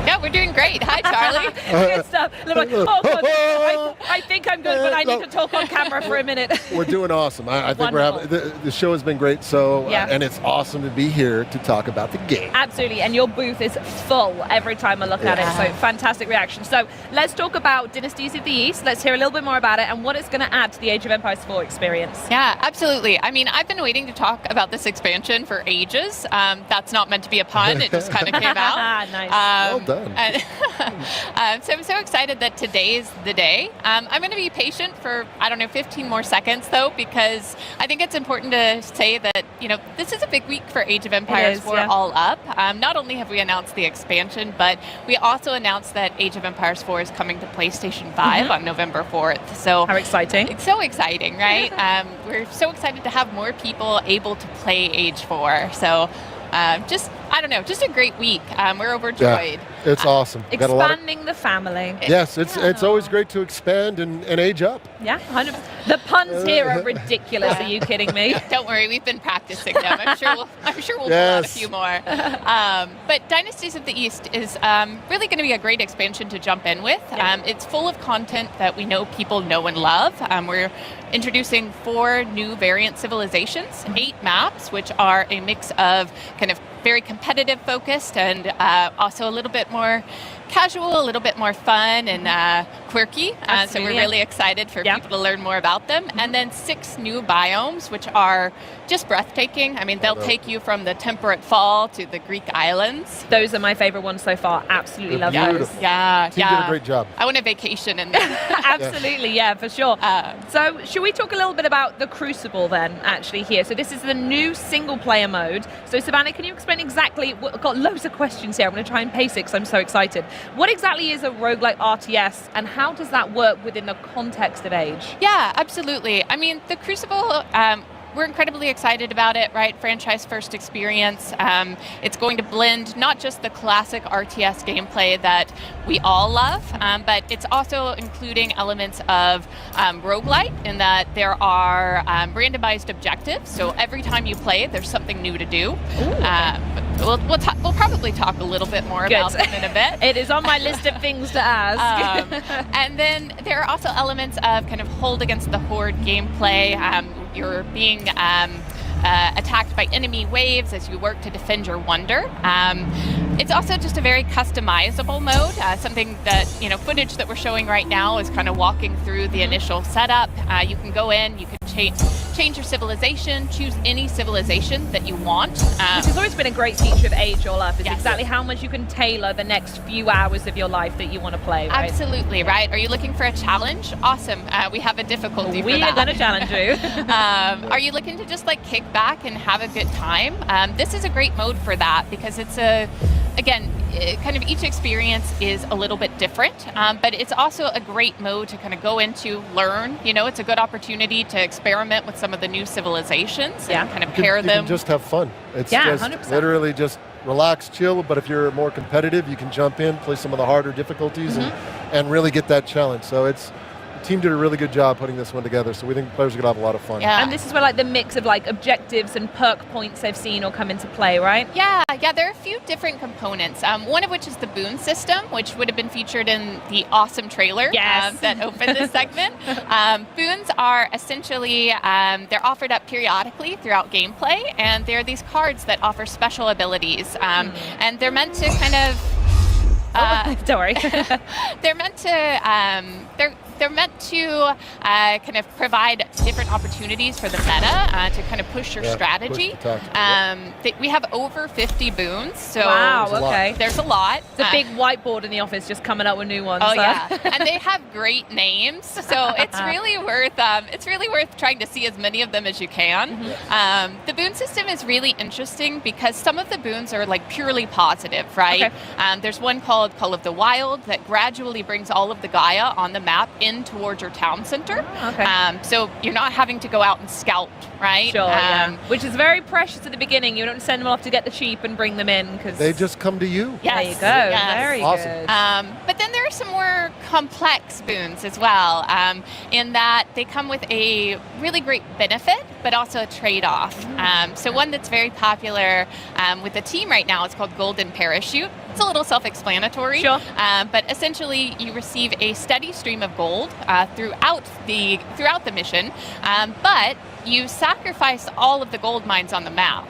Yeah, we're doing great. Hi, Charlie. Good stuff. Like, oh, God, I think I'm good, but I need to talk on camera for a minute. We're doing awesome. I think we're having the show has been great. So and it's awesome to be here to talk about the game. Absolutely, and your booth is full every time I look at it. So fantastic reaction. So let's talk about Dynasties of the East. Let's hear a little bit more about it and what it's going to add to the Age of Empires 4 experience. Yeah, absolutely. I mean, I've been waiting to talk about this expansion for ages. That's not meant to be a pun. It just kind of came out. Nice. Well done. So I'm so excited that today is the day. I'm going to be patient for, 15 more seconds, though, because I think it's important to say that, this is a big week for Age of Empires 4 All Up. Not only have we announced the expansion, but we also announced that Age of Empires 4 is coming to PlayStation 5 on November 4th. So how exciting. It's so exciting, right? We're so excited to have more people able to play Age 4. So just a great week. We're overjoyed. Yeah, it's awesome. Expanding the family. Yes, it's always great to expand and age up. Yeah, 100%. The puns here are ridiculous. Are you kidding me? Don't worry, we've been practicing them. I'm sure we'll pull out a few more. But Dynasties of the East is really going to be a great expansion to jump in with. It's full of content that we know people know and love. We're introducing 4 new variant civilizations, 8 maps, which are a mix of kind of very competitive focused and also a little bit more casual, a little bit more fun and quirky. So we're really excited for people to learn more about them. And then 6 new biomes, which are just breathtaking. I mean, they'll take you from the temperate fall to the Greek islands. Those are my favorite ones so far. Absolutely love those. Yeah, Team did a great job. I want a vacation in there. Absolutely, yeah, for sure. So should we talk a little bit about the Crucible then, actually, here? So this is the new single-player mode. So Savannah, can you explain exactly, I've got loads of questions here. I'm going to try and pace it because I'm so excited. What exactly is a roguelike RTS and how does that work within the context of Age? Yeah, absolutely. I mean, the Crucible, we're incredibly excited about it, right? Franchise first experience. It's going to blend not just the classic RTS gameplay that we all love, but it's also including elements of roguelite in that there are randomized objectives. So every time you play, there's something new to do. We'll probably talk a little bit more about them in a bit. It is on my list of things to ask. And then there are also elements of kind of hold against the horde gameplay. You're being attacked by enemy waves as you work to defend your wonder. It's also just a very customizable mode, something that, footage that we're showing right now is kind of walking through the initial setup. You can go in, you can change your civilization, choose any civilization that you want. Which has always been a great feature of Age or Up, is exactly how much you can tailor the next few hours of your life that you want to play, right? Absolutely, right? Are you looking for a challenge? Awesome. We have a difficulty for that. We are going to challenge you. Are you looking to just kick back and have a good time? This is a great mode for that because it's again, kind of each experience is a little bit different, but it's also a great mode to kind of go into, learn. It's a good opportunity to experiment with some of the new civilizations and kind of pair them. You can just have fun. It's just 100%. literally just relax, chill, but if you're more competitive, you can jump in, play some of the harder difficulties and really get that challenge. So the team did a really good job putting this one together, so we think players are going to have a lot of fun. Yeah. And this is where the mix of objectives and perk points I've seen all come into play, right? Yeah, there are a few different components. One of which is the boon system, which would have been featured in the awesome trailer that opened this segment. Boons are essentially, they're offered up periodically throughout gameplay, and they're these cards that offer special abilities, and they're meant to kind of don't worry. They're meant to they're meant to kind of provide different opportunities for the meta to kind of push your strategy. We have over 50 boons, so there's a lot. It's a big whiteboard in the office just coming up with new ones. Oh yeah, and they have great names, so it's really worth trying to see as many of them as you can. The boon system is really interesting because some of the boons are purely positive, right? There's one called Call of the Wild that gradually brings all of the Gaia on the map in towards your town center. So you're not having to go out and scout, right? Sure, which is very precious at the beginning. You don't send them off to get the sheep and bring them in because they just come to you. Yes. There you go. Very awesome. good. But then there are some more complex boons as well, in that they come with a really great benefit, but also a trade-off. So one that's very popular with the team right now is called Golden Parachute. It's a little self-explanatory, but essentially you receive a steady stream of gold throughout the mission, but you sacrifice all of the gold mines on the map.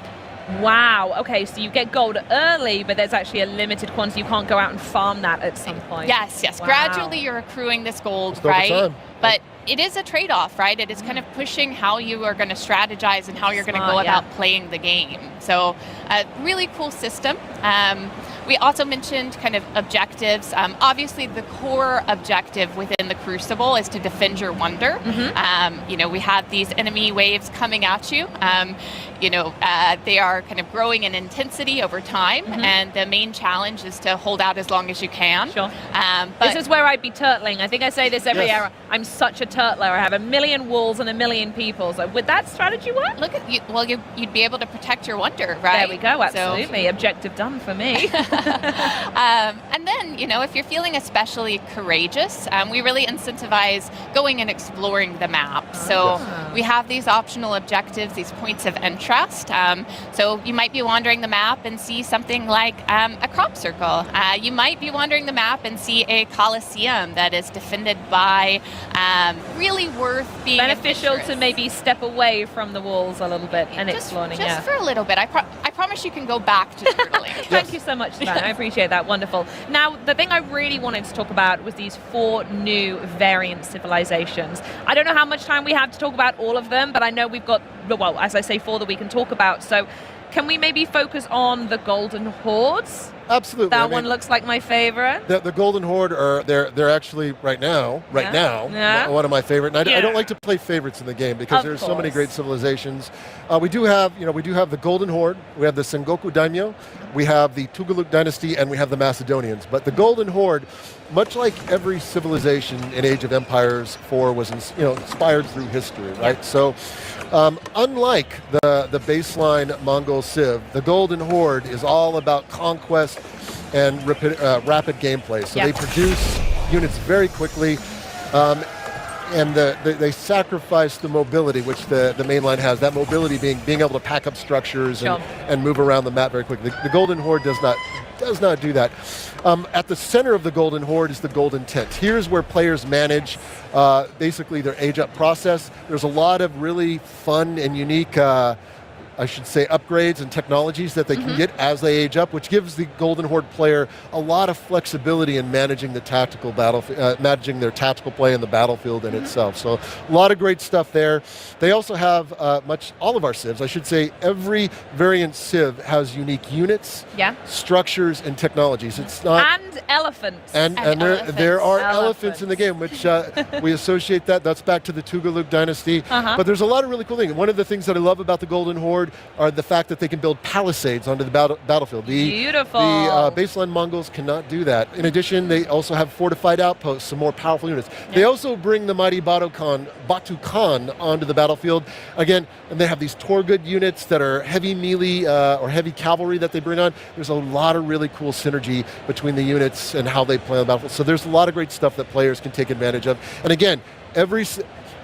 Wow, okay, so you get gold early, but there's actually a limited quantity. You can't go out and farm that at some point. Yes. Wow. Gradually you're accruing this gold, just over right? time. But it is a trade-off, right? It is kind of pushing how you are going to strategize and how you're going to go about playing the game. So a really cool system. We also mentioned kind of objectives. Obviously, the core objective within the Crucible is to defend your wonder. We have these enemy waves coming at you. They are kind of growing in intensity over time, and the main challenge is to hold out as long as you can. But this is where I'd be turtling. I think I say this every hour. I'm such a turtler. I have a million walls and a million people. So would that strategy work? Look at you. Well, you'd be able to protect your wonder, right? There we go. Absolutely. So, objective done for me. And then, if you're feeling especially courageous, we really incentivize going and exploring the map. So we have these optional objectives, these points of interest. So you might be wandering the map and see something like a crop circle. You might be wandering the map and see a coliseum that is defended by really worth being beneficial to maybe step away from the walls a little bit and exploring. Just for a little bit. I promise you can go back to turtling. Thank you so much, Savannah. I appreciate that. Wonderful. Now, the thing I really wanted to talk about was these 4 new variant civilizations. I don't know how much time we have to talk about all of them, but I know we've got, well, as I say, 4 that we can talk about. So can we maybe focus on the Golden Hordes? Absolutely. That I mean, one looks like my favorite. The Golden Horde they're actually right now Yeah. one of my favorite. And I Yeah. don't like to play favorites in the game because Of there's so many course. great civilizations. We do have the Golden Horde, we have the Sengoku Daimyo, we have the Tugaluk Dynasty, and we have the Macedonians. But the Golden Horde, much like every civilization in Age of Empires 4 was inspired through history, right? So unlike the baseline Mongol Civ, the Golden Horde is all about conquest and rapid gameplay. So they produce units very quickly, and they sacrifice the mobility, which the mainline has. That mobility being able to pack up structures and move around the map very quickly. The Golden Horde does not do that. At the center of the Golden Horde is the Golden Tent. Here's where players manage basically their age-up process. There's a lot of really fun and unique upgrades and technologies that they can get as they age up, which gives the Golden Horde player a lot of flexibility in managing the tactical managing their tactical play in the battlefield in itself. So a lot of great stuff there. They also have all of our civs. I should say every variant civ has unique units, structures, and technologies. It's not And elephants. and there are elephants in the game, which we associate that's back to the Tugaluk Dynasty. But there's a lot of really cool things. One of the things that I love about the Golden Horde are the fact that they can build palisades onto the battlefield. Beautiful. The baseline Mongols cannot do that. In addition, they also have fortified outposts, some more powerful units. They also bring the mighty Batu Khan onto the battlefield. Again, and they have these Torgud units that are heavy melee or heavy cavalry that they bring on. There's a lot of really cool synergy between the units and how they play on the battlefield. So there's a lot of great stuff that players can take advantage of. And again,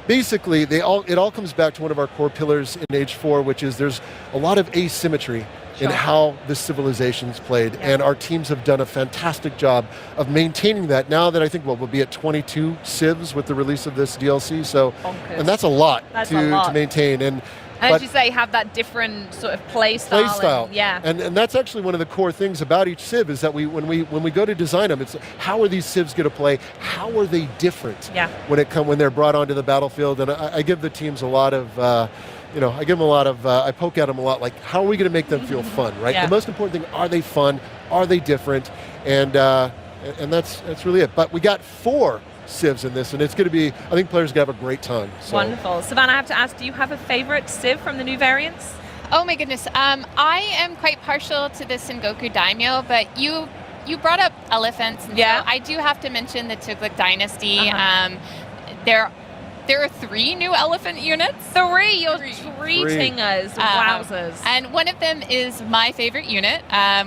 basically, it all comes back to one of our core pillars in Age 4, which is there's a lot of asymmetry in how the civilization's played, and our teams have done a fantastic job of maintaining that. Now that I think we'll be at 22 civs with the release of this DLC, and that's a lot to maintain. And as you say, have that different sort of play style. And that's actually one of the core things about each civ is that when we go to design them, it's how are these civs going to play? How are they different when they're brought onto the battlefield? And I give the teams a lot of I poke at them a lot, like how are we going to make them feel fun, right? The most important thing, are they fun? Are they different? And that's really it. But we got 4 civs in this, and it's going to be, I think players are going to have a great time. So. Wonderful. Savannah, I have to ask, do you have a favorite civ from the new variants? Oh my goodness. I am quite partial to the Sengoku Daimyo, but you brought up elephants, and so I do have to mention the Tugaluk Dynasty. There are 3 new elephant units. 3? You're treating us. Wowzers. And one of them is my favorite unit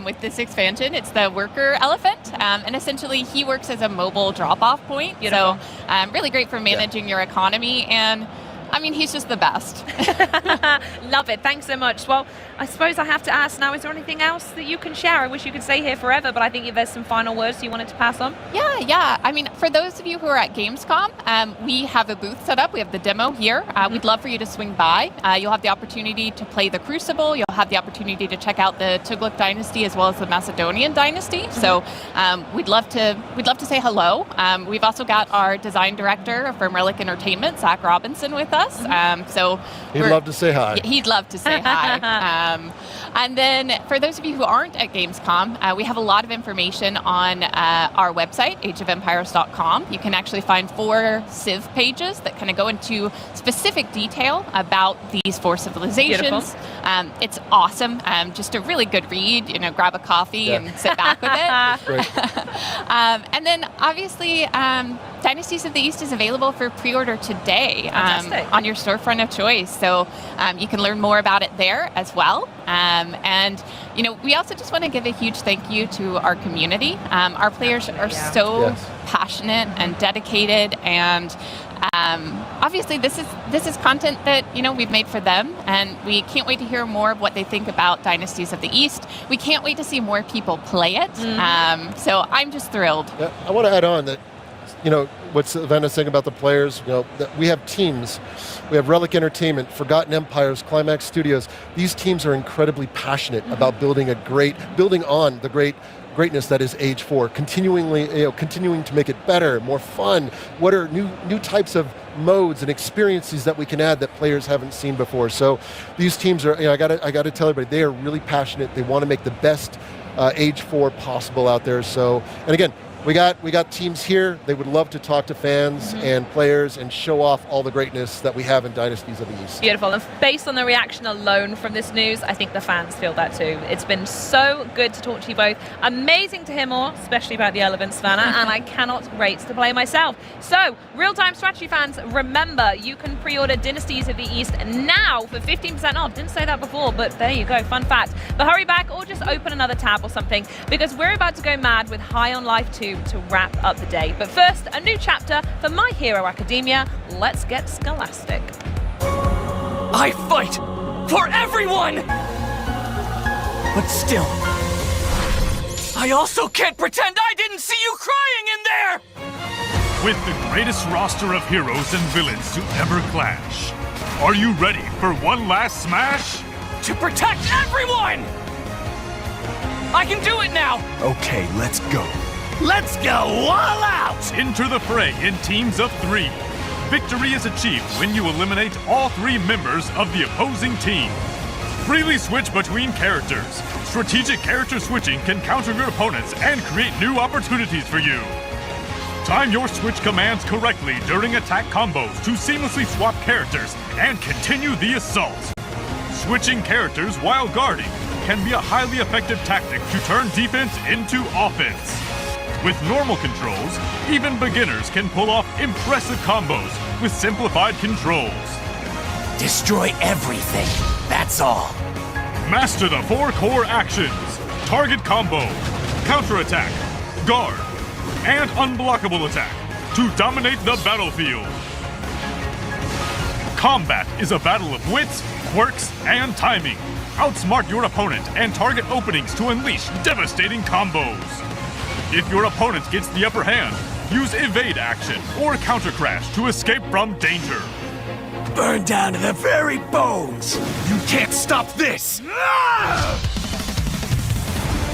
with this expansion. It's the worker elephant. And essentially, he works as a mobile drop-off point. Beautiful. So really great for managing your economy. And I mean, he's just the best. Love it. Thanks so much. Well, I suppose I have to ask now, is there anything else that you can share? I wish you could stay here forever, but I think there's some final words you wanted to pass on. Yeah. I mean, for those of you who are at Gamescom, we have a booth set up. We have the demo here. We'd love for you to swing by. You'll have the opportunity to play the Crucible. You'll have the opportunity to check out the Tugaluk Dynasty as well as the Macedonian Dynasty. So we'd love to say hello. We've also got our design director from Relic Entertainment, Zach Robinson, with us. So he'd love to say hi. He'd love to say hi. And then for those of you who aren't at Gamescom, we have a lot of information on our website, ageofempires.com. You can actually find 4 civ pages that kind of go into specific detail about these 4 civilizations. It's awesome. Just a really good read. Grab a coffee and sit back with it. And then obviously, Dynasties of the East is available for pre-order today on your storefront of choice. So you can learn more about it there as well. And we also just want to give a huge thank you to our community. Our players are so passionate and dedicated, and obviously this is content that we've made for them, and we can't wait to hear more of what they think about Dynasties of the East. We can't wait to see more people play it. So I'm just thrilled. Yeah, I want to add on that what Savannah's saying about the players, that we have teams. We have Relic Entertainment, Forgotten Empires, Climax Studios. These teams are incredibly passionate about building on the greatness that is Age 4, continuing to make it better, more fun. What are new types of modes and experiences that we can add that players haven't seen before? So these teams are, I got to tell everybody, they are really passionate. They want to make the best Age 4 possible out there. So, and again, we got teams here. They would love to talk to fans and players and show off all the greatness that we have in Dynasties of the East. Beautiful. And based on the reaction alone from this news, I think the fans feel that too. It's been so good to talk to you both. Amazing to hear more, especially about the Elephant Savannah, and I cannot wait to play myself. So, real-time strategy fans, remember, you can pre-order Dynasties of the East now for 15% off. Didn't say that before, but there you go, fun fact. But hurry back or just open another tab or something, because we're about to go mad with High on Life 2 to wrap up the day. But first, a new chapter for My Hero Academia. Let's get scholastic. I fight for everyone! But still, I also can't pretend I didn't see you crying in there! With the greatest roster of heroes and villains to ever clash, are you ready for one last smash? To protect everyone! I can do it now! Okay, let's go. Let's go all out! Enter the fray in teams of 3. Victory is achieved when you eliminate all 3 members of the opposing team. Freely switch between characters. Strategic character switching can counter your opponents and create new opportunities for you. Time your switch commands correctly during attack combos to seamlessly swap characters and continue the assault. Switching characters while guarding can be a highly effective tactic to turn defense into offense. With normal controls, even beginners can pull off impressive combos with simplified controls. Destroy everything, that's all. Master the 4 core actions: target combo, counterattack, guard, and unblockable attack to dominate the battlefield. Combat is a battle of wits, quirks, and timing. Outsmart your opponent and target openings to unleash devastating combos. If your opponent gets the upper hand, use evade action or counter crash to escape from danger. Burn down to the very bones! You can't stop this! Ah!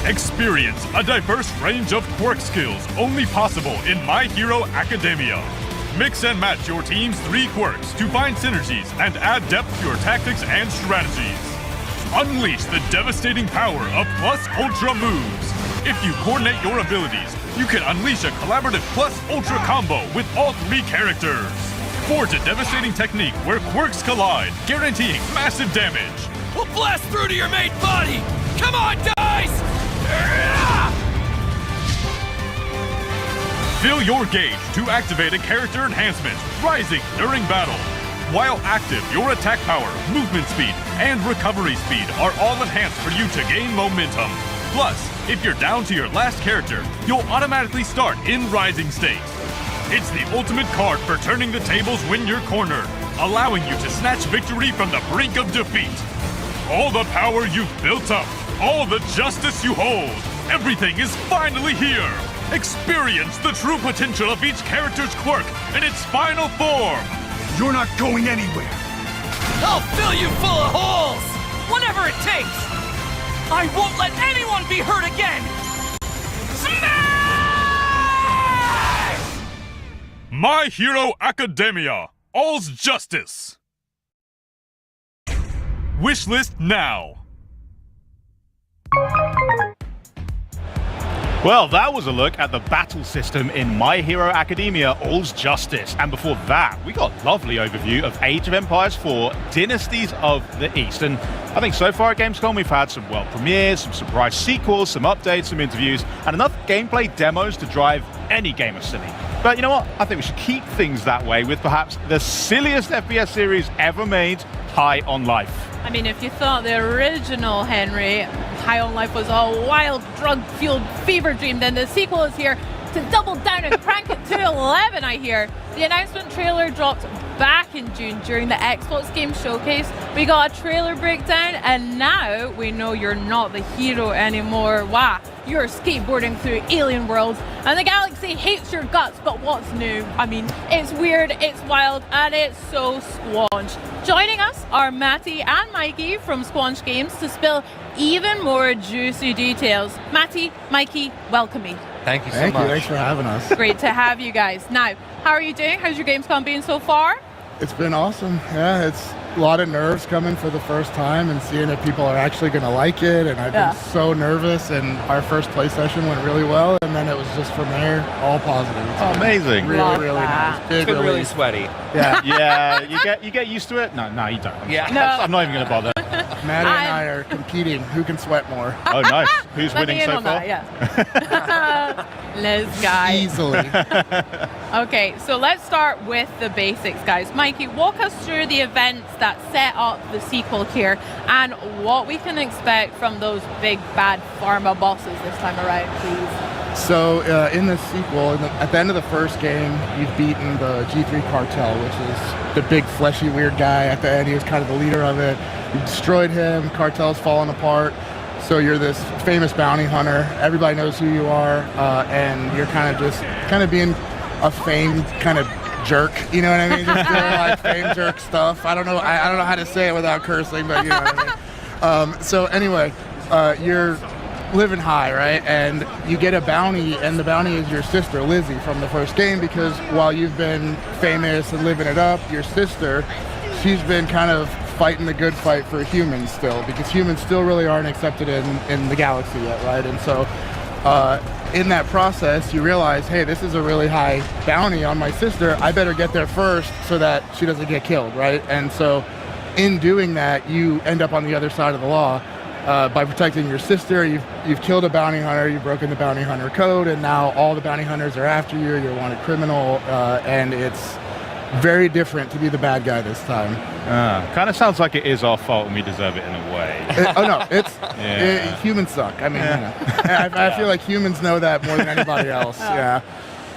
Experience a diverse range of quirk skills only possible in My Hero Academia. Mix and match your team's 3 quirks to find synergies and add depth to your tactics and strategies. Unleash the devastating power of Plus Ultra moves. If you coordinate your abilities, you can unleash a collaborative Plus Ultra combo with all 3 characters. Forge a devastating technique where quirks collide, guaranteeing massive damage. We'll blast through to your main body! Come on, guys! Fill your gauge to activate a character enhancement, rising during battle. While active, your attack power, movement speed, and recovery speed are all enhanced for you to gain momentum. Plus, if you're down to your last character, you'll automatically start in rising state. It's the ultimate card for turning the tables when you're cornered, allowing you to snatch victory from the brink of defeat. All the power you've built up, all the justice you hold, everything is finally here. Experience the true potential of each character's quirk in its final form. You're not going anywhere. I'll fill you full of holes! Whatever it takes! I won't let anyone be hurt again! Smash! My Hero Academia, all's justice. Wishlist now. Well, that was a look at the battle system in My Hero Academia All's Justice. And before that, we got a lovely overview of Age of Empires 4 Dynasties of the East. And I think so far at Gamescom, we've had some world premieres, some surprise sequels, some updates, some interviews, and enough gameplay demos to drive any gamer silly. But you know what? I think we should keep things that way with perhaps the silliest FPS series ever made, High on Life. I mean, if you thought the original Henry, High on Life, was a wild, drug-fueled fever dream, then the sequel is here to double down and crank it to 11, I hear. The announcement trailer dropped back in June during the Xbox Game Showcase. We got a trailer breakdown, and now we know you're not the hero anymore. Wow, you're skateboarding through alien worlds, and the galaxy hates your guts, but what's new? I mean, it's weird, it's wild, and it's so Squanch. Joining us are Matty and Mikey from Squanch Games to spill even more juicy details. Matty, Mikey, welcome me. Thank you so much. Thanks for having us. Great to have you guys. Now, how are you doing? How's your Gamescom been so far? It's been awesome. Yeah, a lot of nerves coming for the first time and seeing if people are actually going to like it. And I've been so nervous, and our first play session went really well. And then it was just from there, all positive. Oh, amazing. Really nice. Big It's been really relief. sweaty. Yeah. Yeah, you get used to it. No, you don't. Yeah. I'm not even going to bother. Maddie and I are competing. Who can sweat more? Oh, nice. Who's Let me winning in so on far? that, yeah. Let's guys. Easily. Okay, so let's start with the basics, guys. Mikey, walk us through the events that set up the sequel here and what we can expect from those big bad pharma bosses this time around, please. So in the sequel, at the end of the first game, you've beaten the G3 cartel, which is the big fleshy weird guy. At the end, he was kind of the leader of it. You destroyed him, cartel's fallen apart. So you're this famous bounty hunter. Everybody knows who you are, and you're kind of being a fame kind of jerk. You know what I mean? Just doing like fame jerk stuff. I don't know how to say it without cursing, but you know what I mean. So anyway, you're living high, right? And you get a bounty, and the bounty is your sister, Lizzie, from the first game, because while you've been famous and living it up, your sister, she's been kind of fighting the good fight for humans still, because humans still really aren't accepted in the galaxy yet, right? And so in that process, you realize, hey, this is a really high bounty on my sister. I better get there first so that she doesn't get killed, right? And so in doing that, you end up on the other side of the law. By protecting your sister, you've killed a bounty hunter, you've broken the bounty hunter code, and now all the bounty hunters are after you, you're a wanted criminal, and it's very different to be the bad guy this time. Kind of sounds like it is our fault and we deserve it in a way. Oh no, humans suck. I mean, I feel like humans know that more than anybody else. Yeah.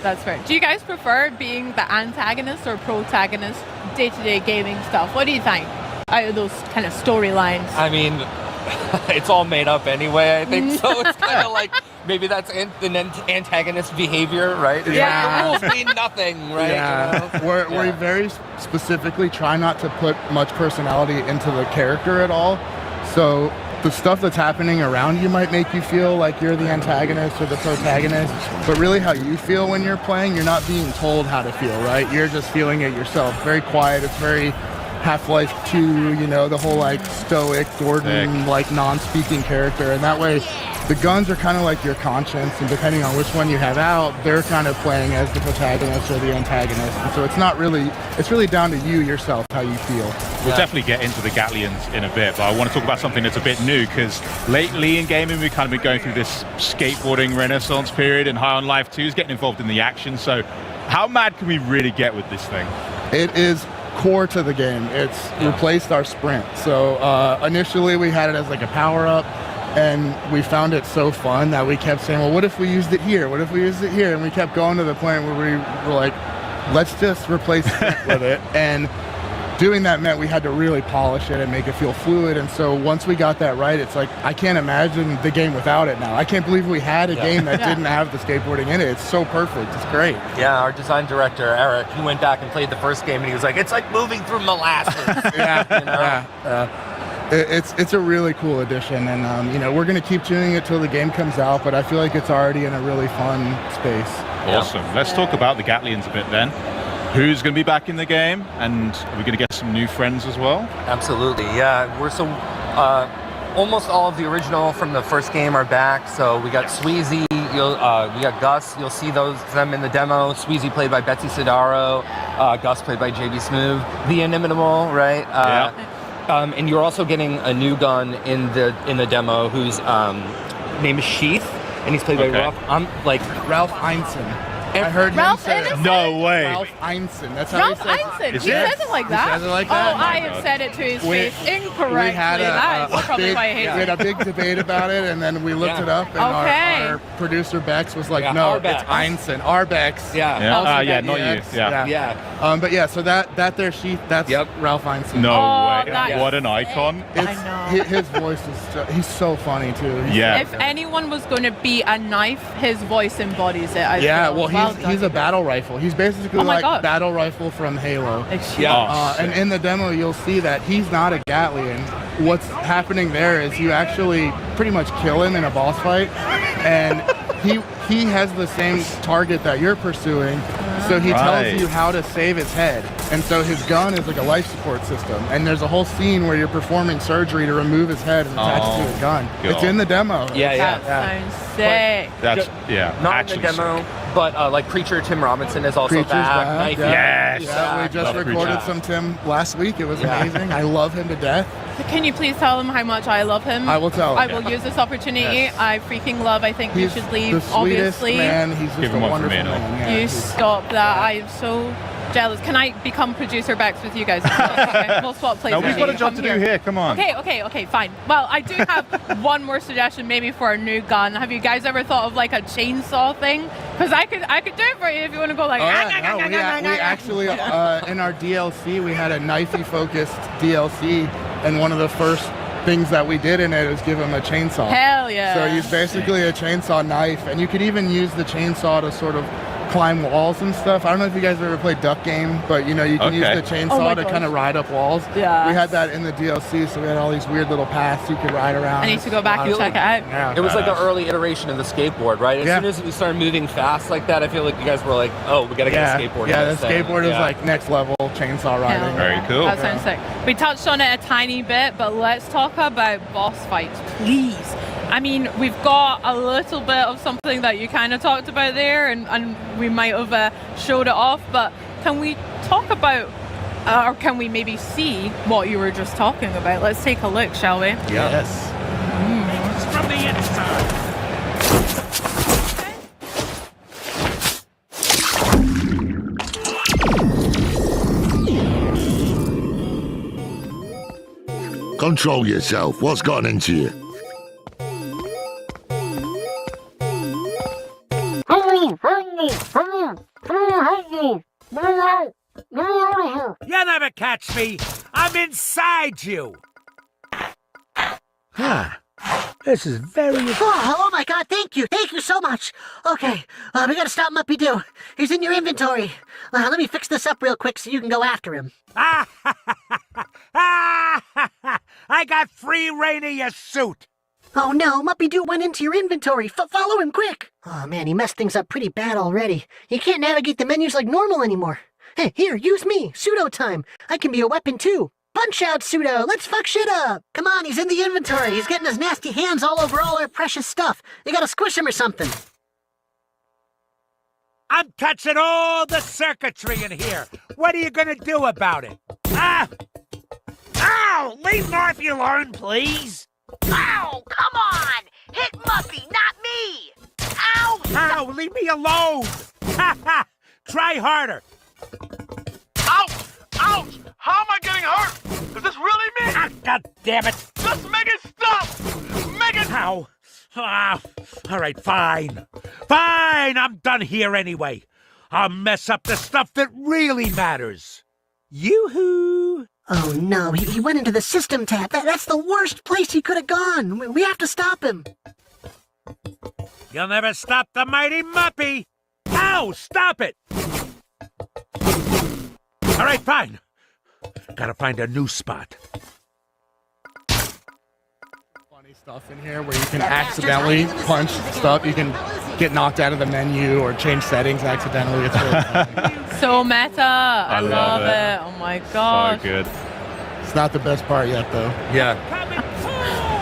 That's fair. Do you guys prefer being the antagonist or protagonist day-to-day gaming stuff? What do you think out of those kind of storylines? I mean, it's all made up anyway, I think. So it's kind of like maybe that's an antagonist behavior, right? It's like the rules mean nothing, right? Yeah. You know? We very specifically try not to put much personality into the character at all. So the stuff that's happening around you might make you feel like you're the antagonist or the protagonist, but really how you feel when you're playing, you're not being told how to feel, right? You're just feeling it yourself. Very quiet. It's very Half-Life 2, you know, the whole like stoic Gordon, like non-speaking character, and that way the guns are kind of like your conscience, and depending on which one you have out, they're kind of playing as the protagonist or the antagonist, and so it's really down to you yourself how you feel. We'll definitely get into the Gatlians in a bit, but I want to talk about something that's a bit new, because lately in gaming we've kind of been going through this skateboarding renaissance period, and High on Life 2 is getting involved in the action. So how mad can we really get with this thing? It is core to the game. It's replaced our sprint. So initially we had it as like a power-up, and we found it so fun that we kept saying, well, what if we used it here? What if we used it here? And we kept going to the point where we were like, let's just replace sprint with it. And doing that meant we had to really polish it and make it feel fluid. And so once we got that right, it's like, I can't imagine the game without it now. I can't believe we had a game that didn't have the skateboarding in it. It's so perfect. It's great. Yeah, our design director, Eric, he went back and played the first game and he was like, it's like moving through molasses. You know? It's a really cool addition, and you know, we're going to keep tuning it till the game comes out, but I feel like it's already in a really fun space. Awesome. Let's talk about the Gatlians a bit then. Who's going to be back in the game, and are we going to get some new friends as well? Absolutely, yeah. We're almost all of the original from the first game are back. So we got Sweezy, we got Gus. You'll see them in the demo. Sweezy played by Betsy Sidaro, Gus played by JB Smoove, the Inimitable, right? And you're also getting a new gun in the demo whose name is Sheath, and he's played by Ralph Einson. I heard Ralph him say Innocent? No way. Ralph Einson. That's how Ralph he says Einson. it. He says it like that. He says it like that. Oh, I have said it to his face incorrectly. We had That's probably why I hate we had a big debate about it, and then we looked it up, and our producer Bex was like, "No, it's Einson. Arbex." Not you. But yeah, so that there Sheath, that's Ralph Einson. No way. What an icon. His voice is he's so funny too. If anyone was going to be a knife, his voice embodies it. He's a battle rifle. He's basically like battle rifle from Halo. And in the demo, you'll see that he's not a Gatlian. What's happening there is you actually pretty much kill him in a boss fight, and he has the same target that you're pursuing, so he tells you how to save his head. And so his gun is like a life support system. And there's a whole scene where you're performing surgery to remove his head and attach it to his gun. It's in the demo. That sounds sick. That's not in the demo, but like Preacher Tim Robinson is also Preacher's back. Yes. Yeah, we just recorded some Tim last week. It was amazing. I love him to death. Can you please tell him how much I love him? I will tell him. I will use this opportunity. I freaking love. I think you should leave. The sweetest obviously, man. He's just a wonderful man. Yeah, you stop that. I am so jealous. Can I become producer Bex with you guys? Okay, we'll swap places. No, we've got a job to do here. Come on. Okay, fine. Well, I do have one more suggestion, maybe for a new gun. Have you guys ever thought of like a chainsaw thing? Because I could do it for you if you want to go like. We actually in our DLC we had a knifey focused DLC, and one of the first things that we did in it was give him a chainsaw. Hell yeah! So he's basically a chainsaw knife, and you could even use the chainsaw to sort of climb walls and stuff. I don't know if you guys ever played Duck Game, but you can use the chainsaw to kind of ride up walls. Yeah. We had that in the DLC, so we had all these weird little paths you could ride around. I need to go back and check it out. Yeah. It was like an early iteration of the skateboard, right? As soon as we started moving fast like that, I feel like you guys were like, oh, we got to get a skateboard. Yeah, the skateboard is like next level chainsaw riding. Very cool. That sounds sick. We touched on it a tiny bit, but let's talk about boss fights, please. I mean, we've got a little bit of something that you kind of talked about there, and we might have showed it off, but can we talk about, or can we maybe see what you were just talking about? Let's take a look, shall we? Yes. It's from the inside. Control yourself. What's gotten into you? You never catch me. I'm inside you. This is very... Oh my god, thank you so much. Okay, we gotta stop Muppy Doo. He's in your inventory. Let me fix this up real quick so you can go after him. I got free reign of your suit. Oh no, Muppy Doo went into your inventory. Follow him quick. Oh man, he messed things up pretty bad already. You can't navigate the menus like normal anymore. Hey, here, use me. Pseudo time. I can be a weapon too. Punch out, Pseudo. Let's fuck shit up. Come on, he's in the inventory. He's getting his nasty hands all over all our precious stuff. You gotta squish him or something. I'm touching all the circuitry in here. What are you gonna do about it? Ow! Leave Morphy alone, please. Ow! Come on! Hit Muppy, not me! Ow! Ow! Leave me alone! Ha ha! Try harder. Ouch! Ouch! How am I getting hurt? Is this really me? God damn it! Just make it stop! Make it... Ow! All right, fine. Fine, I'm done here anyway. I'll mess up the stuff that really matters. Yoo-hoo! Oh no, he went into the system tab. That's the worst place he could have gone. We have to stop him. You'll never stop the mighty Muppy! Ow! Stop it! All right, fine. Gotta find a new spot. Funny stuff in here where you can accidentally punch stuff. You can get knocked out of the menu or change settings accidentally. It's really fun. So meta. I love it. it. Oh my gosh. So good. It's not the best part yet, though. Yeah.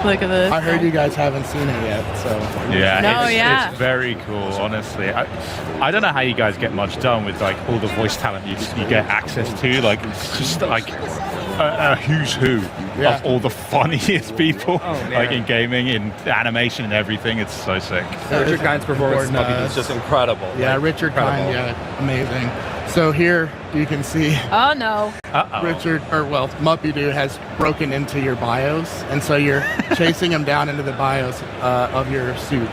Look at this. I heard you guys haven't seen it yet, so. Yeah, it's very cool, honestly. I don't know how you guys get much done with like all the voice talent you get access to. Like, it's just like a who's who of all the funniest people, like in gaming, in animation and everything. It's so sick. Richard Kind's performance is just incredible. Yeah, Richard Kind, amazing. So here you can see Oh no. Muppy Doo has broken into your BIOS, and so you're chasing him down into the BIOS of your suit.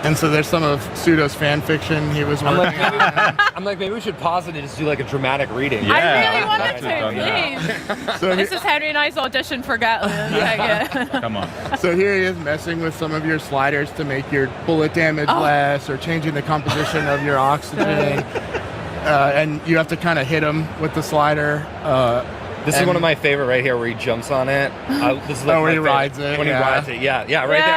And so there's some of Pseudo's fan fiction he was working on. I'm like, maybe we should pause it and just do like a dramatic reading. I really wanted to, please. So This is Henry and I's audition for Gatland. Come on. So here he is messing with some of your sliders to make your bullet damage less, or changing the composition of your oxygen. And you have to kind of hit him with the slider. This is one of my favorite right here where he jumps on it. This is like where he favorite. rides it. When he rides it, yeah, right there.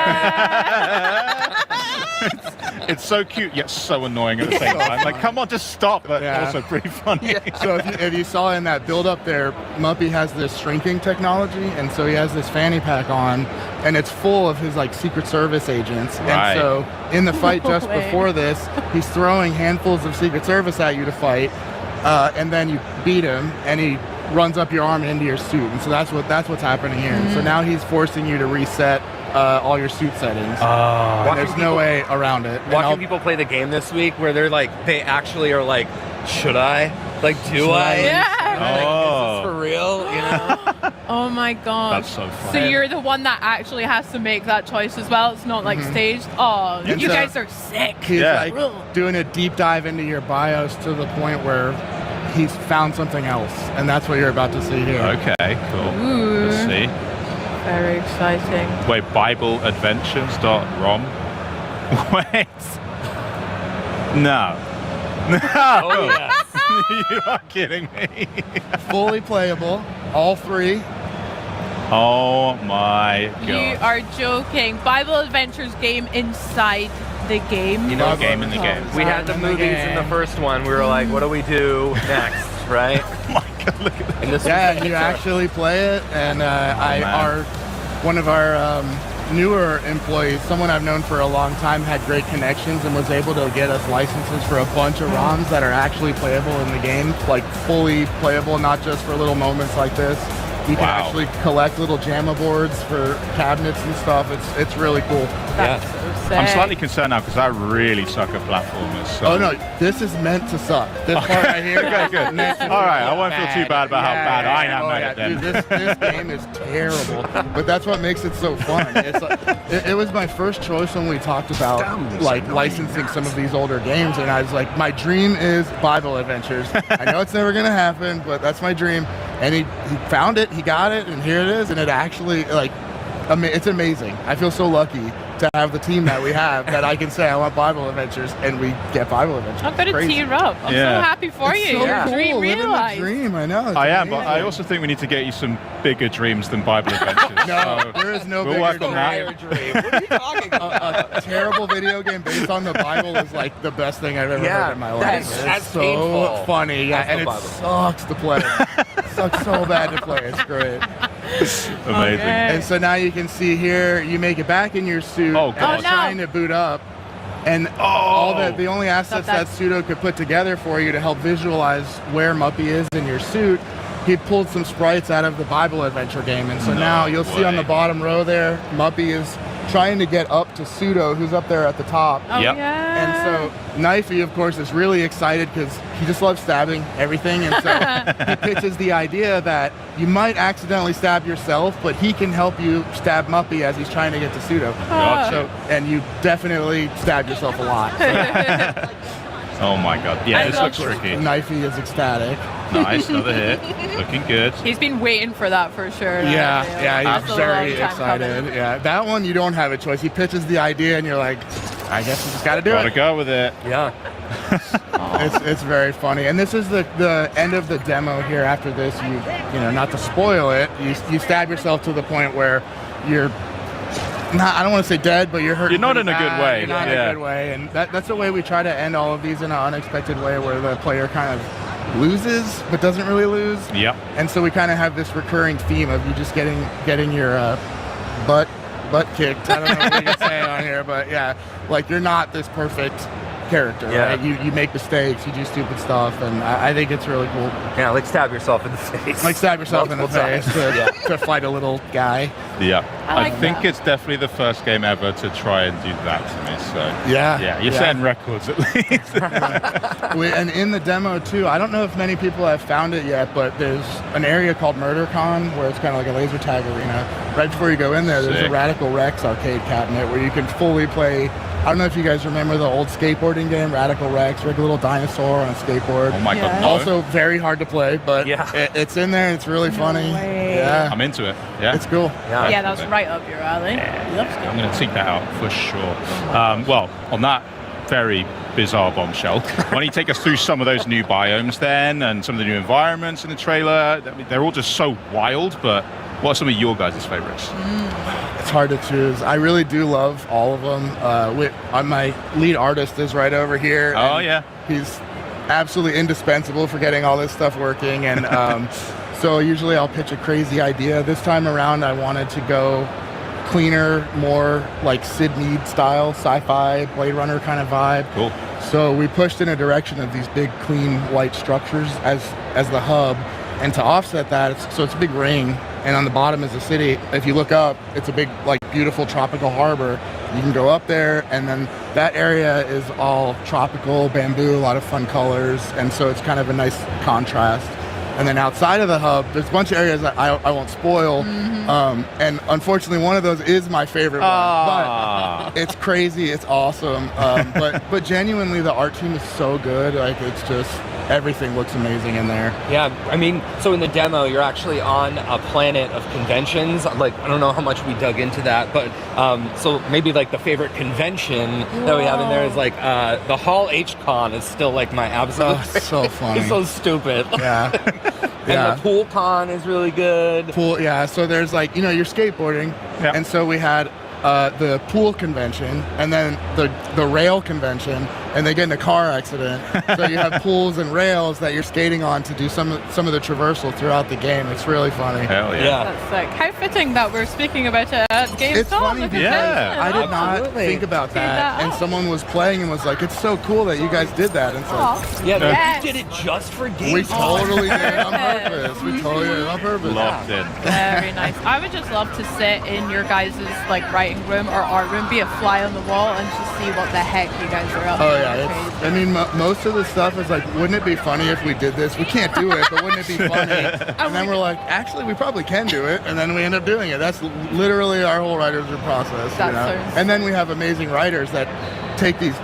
It's so cute yet so annoying at the same time. Like, come on, just stop. But also pretty funny. So if you saw in that build up there, Muppy has this shrinking technology, and so he has this fanny pack on, and it's full of his like Secret Service agents. Right. And so in the fight just before this, he's throwing handfuls of Secret Service at you to fight, and then you beat him, and he runs up your arm into your suit, and so that's what's happening here. And so now he's forcing you to reset all your suit settings. And there's no way around it. Watching people play the game this week where they're like, they actually are like, should I? Like, do I? Yeah. Like, is this for real? You know? Oh my god. That's so fun. So you're the one that actually has to make that choice as well. It's not like staged. Oh, And you so guys are sick. He's like doing a deep dive into your BIOS to the point where he's found something else, and that's what you're about to see here. Okay, cool. Ooh. Let's see. Very exciting. Wait, BibleAdventures.rom? Wait. No. No. Oh, yeah. You are kidding me. Fully playable, all three. Oh my god. You are joking. Bible Adventures game inside the game. You know, game in the game. We had the movies in the first one. We were like, what do we do next, right? Oh my god, look at that. And this Yeah, you actually play it, and one of our newer employees, someone I've known for a long time, had great connections and was able to get us licenses for a bunch of ROMs that are actually playable in the game, like fully playable, not just for little moments like this. You can actually collect little JAMA boards for cabinets and stuff. It's really cool. That's so sick. I'm slightly concerned now because I really suck at platformers. So. Oh no, this is meant to suck. This part right here. Okay, good. All right, I won't feel too bad about how bad I am at it then. Dude, this game is terrible, but that's what makes it so fun. It's like, it was my first choice when we talked about like licensing some of these older games, and I was like, my dream is Bible Adventures. I know it's never gonna happen, but that's my dream. And he found it, he got it, and here it is, and it actually like it's amazing. I feel so lucky to have the team that we have that I can say I want Bible Adventures, and we get Bible Adventures. I'm gonna tear up. I'm so happy for you. So Your cool. dream Living the realized. dream, I know. I am, but I also think we need to get you some bigger dreams than Bible Adventures. No, there is no we'll work bigger on that. dream. What are you talking about? A terrible video game based on the Bible is like the best thing I've ever heard in my life. That's It's so painful. funny, That's and the it Bible. sucks to play. It sucks so bad to play. It's great. Amazing. And so now you can see here, you make it back in your suit. Oh, God. and it's trying to boot up. And all the only assets Stop that. that Pseudo could put together for you to help visualize where Muppy is in your suit, he pulled some sprites out of the Bible Adventure game. And so now you'll see on the bottom row there, Muppy is trying to get up to Pseudo, who's up there at the top. Oh, Yep. yeah. And so Knifey, of course, is really excited because he just loves stabbing everything. And so he pitches the idea that you might accidentally stab yourself, but he can help you stab Muppy as he's trying to get to Pseudo. So, and you definitely stab yourself a lot. So Oh my god. Yeah, this looks tricky. Knifey is ecstatic. Nice, another hit. Looking good. He's been waiting for that for sure. Yeah, That's he's a very long time excited. coming. Yeah, that one you don't have a choice. He pitches the idea, and you're like, I guess we just got to do Gotta it. go with it. Yeah. It's very funny, and this is the end of the demo. Here after this, you know, not to spoil it, you stab yourself to the point where you're not, I don't want to say dead, but you're hurt. You're not in a good way. You're not in a good way, and that's the way we try to end all of these in an unexpected way, where the player kind of loses but doesn't really lose. Yep. And so we kind of have this recurring theme of you just getting your butt kicked. I don't know what you can say on here, but yeah, like you're not this perfect character. Yeah. Right? You make mistakes, you do stupid stuff, and I think it's really cool. Yeah, like stab yourself in the face. Like stab yourself in the face to fight a little guy. Yeah. I I think it's definitely the first game ever to try and do that to me. So Yeah. you're setting records at least. And in the demo too, I don't know if many people have found it yet, but there's an area called MurderCon where it's kind of like a laser tag arena. Right before you go in there, there's Sick. a Radical Rex arcade cabinet where you can fully play. I don't know if you guys remember the old skateboarding game, Radical Rex, like a little dinosaur on a skateboard. Oh my god, no. Also very hard to play, but Yeah. it's in there and it's really funny. way. Yeah, I'm into it. Yeah. it's cool. Yeah, that was right up your alley. I'm going to seek that out for sure. Well, on that very bizarre bombshell, why don't you take us through some of those new biomes then, and some of the new environments in the trailer? I mean, they're all just so wild, but what are some of your guys' favorites? It's hard to choose. I really do love all of them. My lead artist is right over here. Oh, yeah. He's absolutely indispensable for getting all this stuff working. And so usually I'll pitch a crazy idea. This time around, I wanted to go cleaner, more like Sid Mead style, sci-fi, Blade Runner kind of vibe. Cool. So we pushed in a direction of these big, clean, white structures as the hub. And to offset that, it's a big ring, and on the bottom is a city. If you look up, it's a big, like, beautiful tropical harbor. You can go up there, and then that area is all tropical, bamboo, a lot of fun colors, and so it's kind of a nice contrast. And then outside of the hub, there's a bunch of areas that I won't spoil, and unfortunately one of those is my favorite one. But it's crazy, it's awesome, but genuinely the art team is so good, like it's just, everything looks amazing in there. Yeah, I mean, so in the demo, you're actually on a planet of conventions. Like, I don't know how much we dug into that, but so maybe like the favorite convention that we have in there is like the Hall H-Con is still like my absolute favorite. So funny. It's so stupid. Yeah. And the Pool Con is really good. Pool, yeah. So there's like, you're skateboarding, and so we had the pool convention, and then the rail convention, and they get in a car accident. So you have pools and rails that you're skating on to do some of the traversal throughout the game. It's really funny. Hell yeah. That's sick. How fitting that we're speaking about it at Gamescom. It's funny because I did not Absolutely. think about that, and someone was playing and was like, "It's so cool that you guys did that." And so Yeah, we did it just for Gamescom. we totally did it on purpose. We totally did it on purpose. Loved it. Very nice. I would just love to sit in your guys' like writing room or art room, be a fly on the wall, and just see what the heck you guys are up to. Oh yeah, I mean, most of the stuff is like, wouldn't it be funny if we did this? We can't do it, but wouldn't it be funny? And then we're like, actually, we probably can do it, and then we end up doing it. That's literally our whole writer's room process. And then we have amazing writers that take these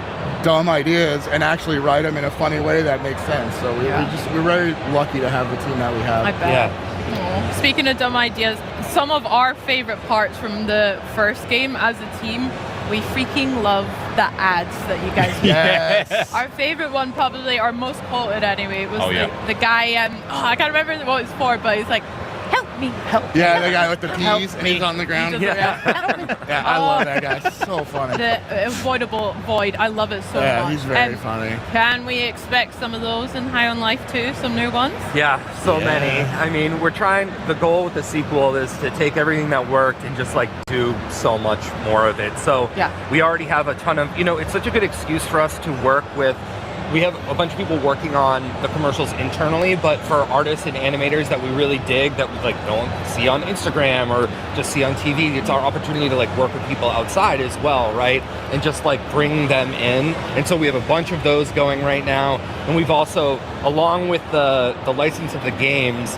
dumb ideas and actually write them in a funny way that makes sense. So we're very lucky to have the team that we have. I bet. Aww. Speaking of dumb ideas, some of our favorite parts from the first game as a team, we freaking love the ads that you guys do. Yes. Our favorite one, probably our most quoted anyway, was Oh, yeah. the guy, I can't remember what it's for, but he's like, help me, help me. Yeah, the guy with the Help peas, and he's on the ground. He does it, Yeah, I love that guy. So funny. The avoidable void, I love it so much. Yeah, he's very funny. Can we expect some of those in High on Life too? Some new ones? Yeah, so many. I mean, the goal with the sequel is to take everything that worked and just like do so much more of it. So we already have a ton of, it's such a good excuse for us to work with. We have a bunch of people working on the commercials internally, but for artists and animators that we really dig, that we like don't see on Instagram or just see on TV, it's our opportunity to like work with people outside as well, right? And just like bring them in. And so we have a bunch of those going right now. And we've also, along with the license of the games,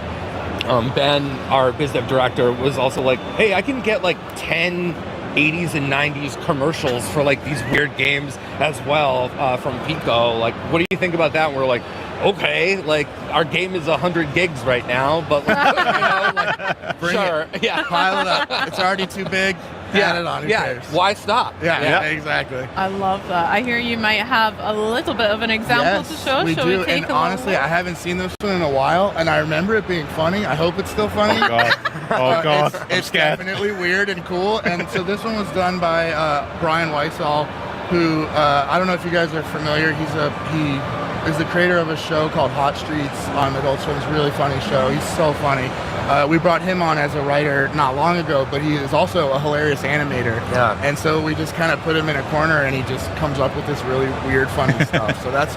Ben, our biz dev director, was also like, hey, I can get like 10 80s and 90s commercials for like these weird games as well from Pico. Like, what do you think about that? And we're like, okay, like our game is 100 gigs right now, but like, Bring sure, it. yeah, Pile it up. It's already too big. Add it on. Who cares? Why stop? Yeah, exactly. I love that. I hear you might have a little bit of an example to show. We Shall do. we take And a honestly, look? I haven't seen this one in a while, and I remember it being funny. I hope it's still funny. Oh God. It's definitely weird and cool. And so this one was done by Brian Weissall, who I don't know if you guys are familiar. He is the creator of a show called Hot Streets on Adult Swim's really funny show. He's so funny. We brought him on as a writer not long ago, but he is also a hilarious animator. Yeah. And so we just kind of put him in a corner, and he just comes up with this really weird, funny stuff. So that's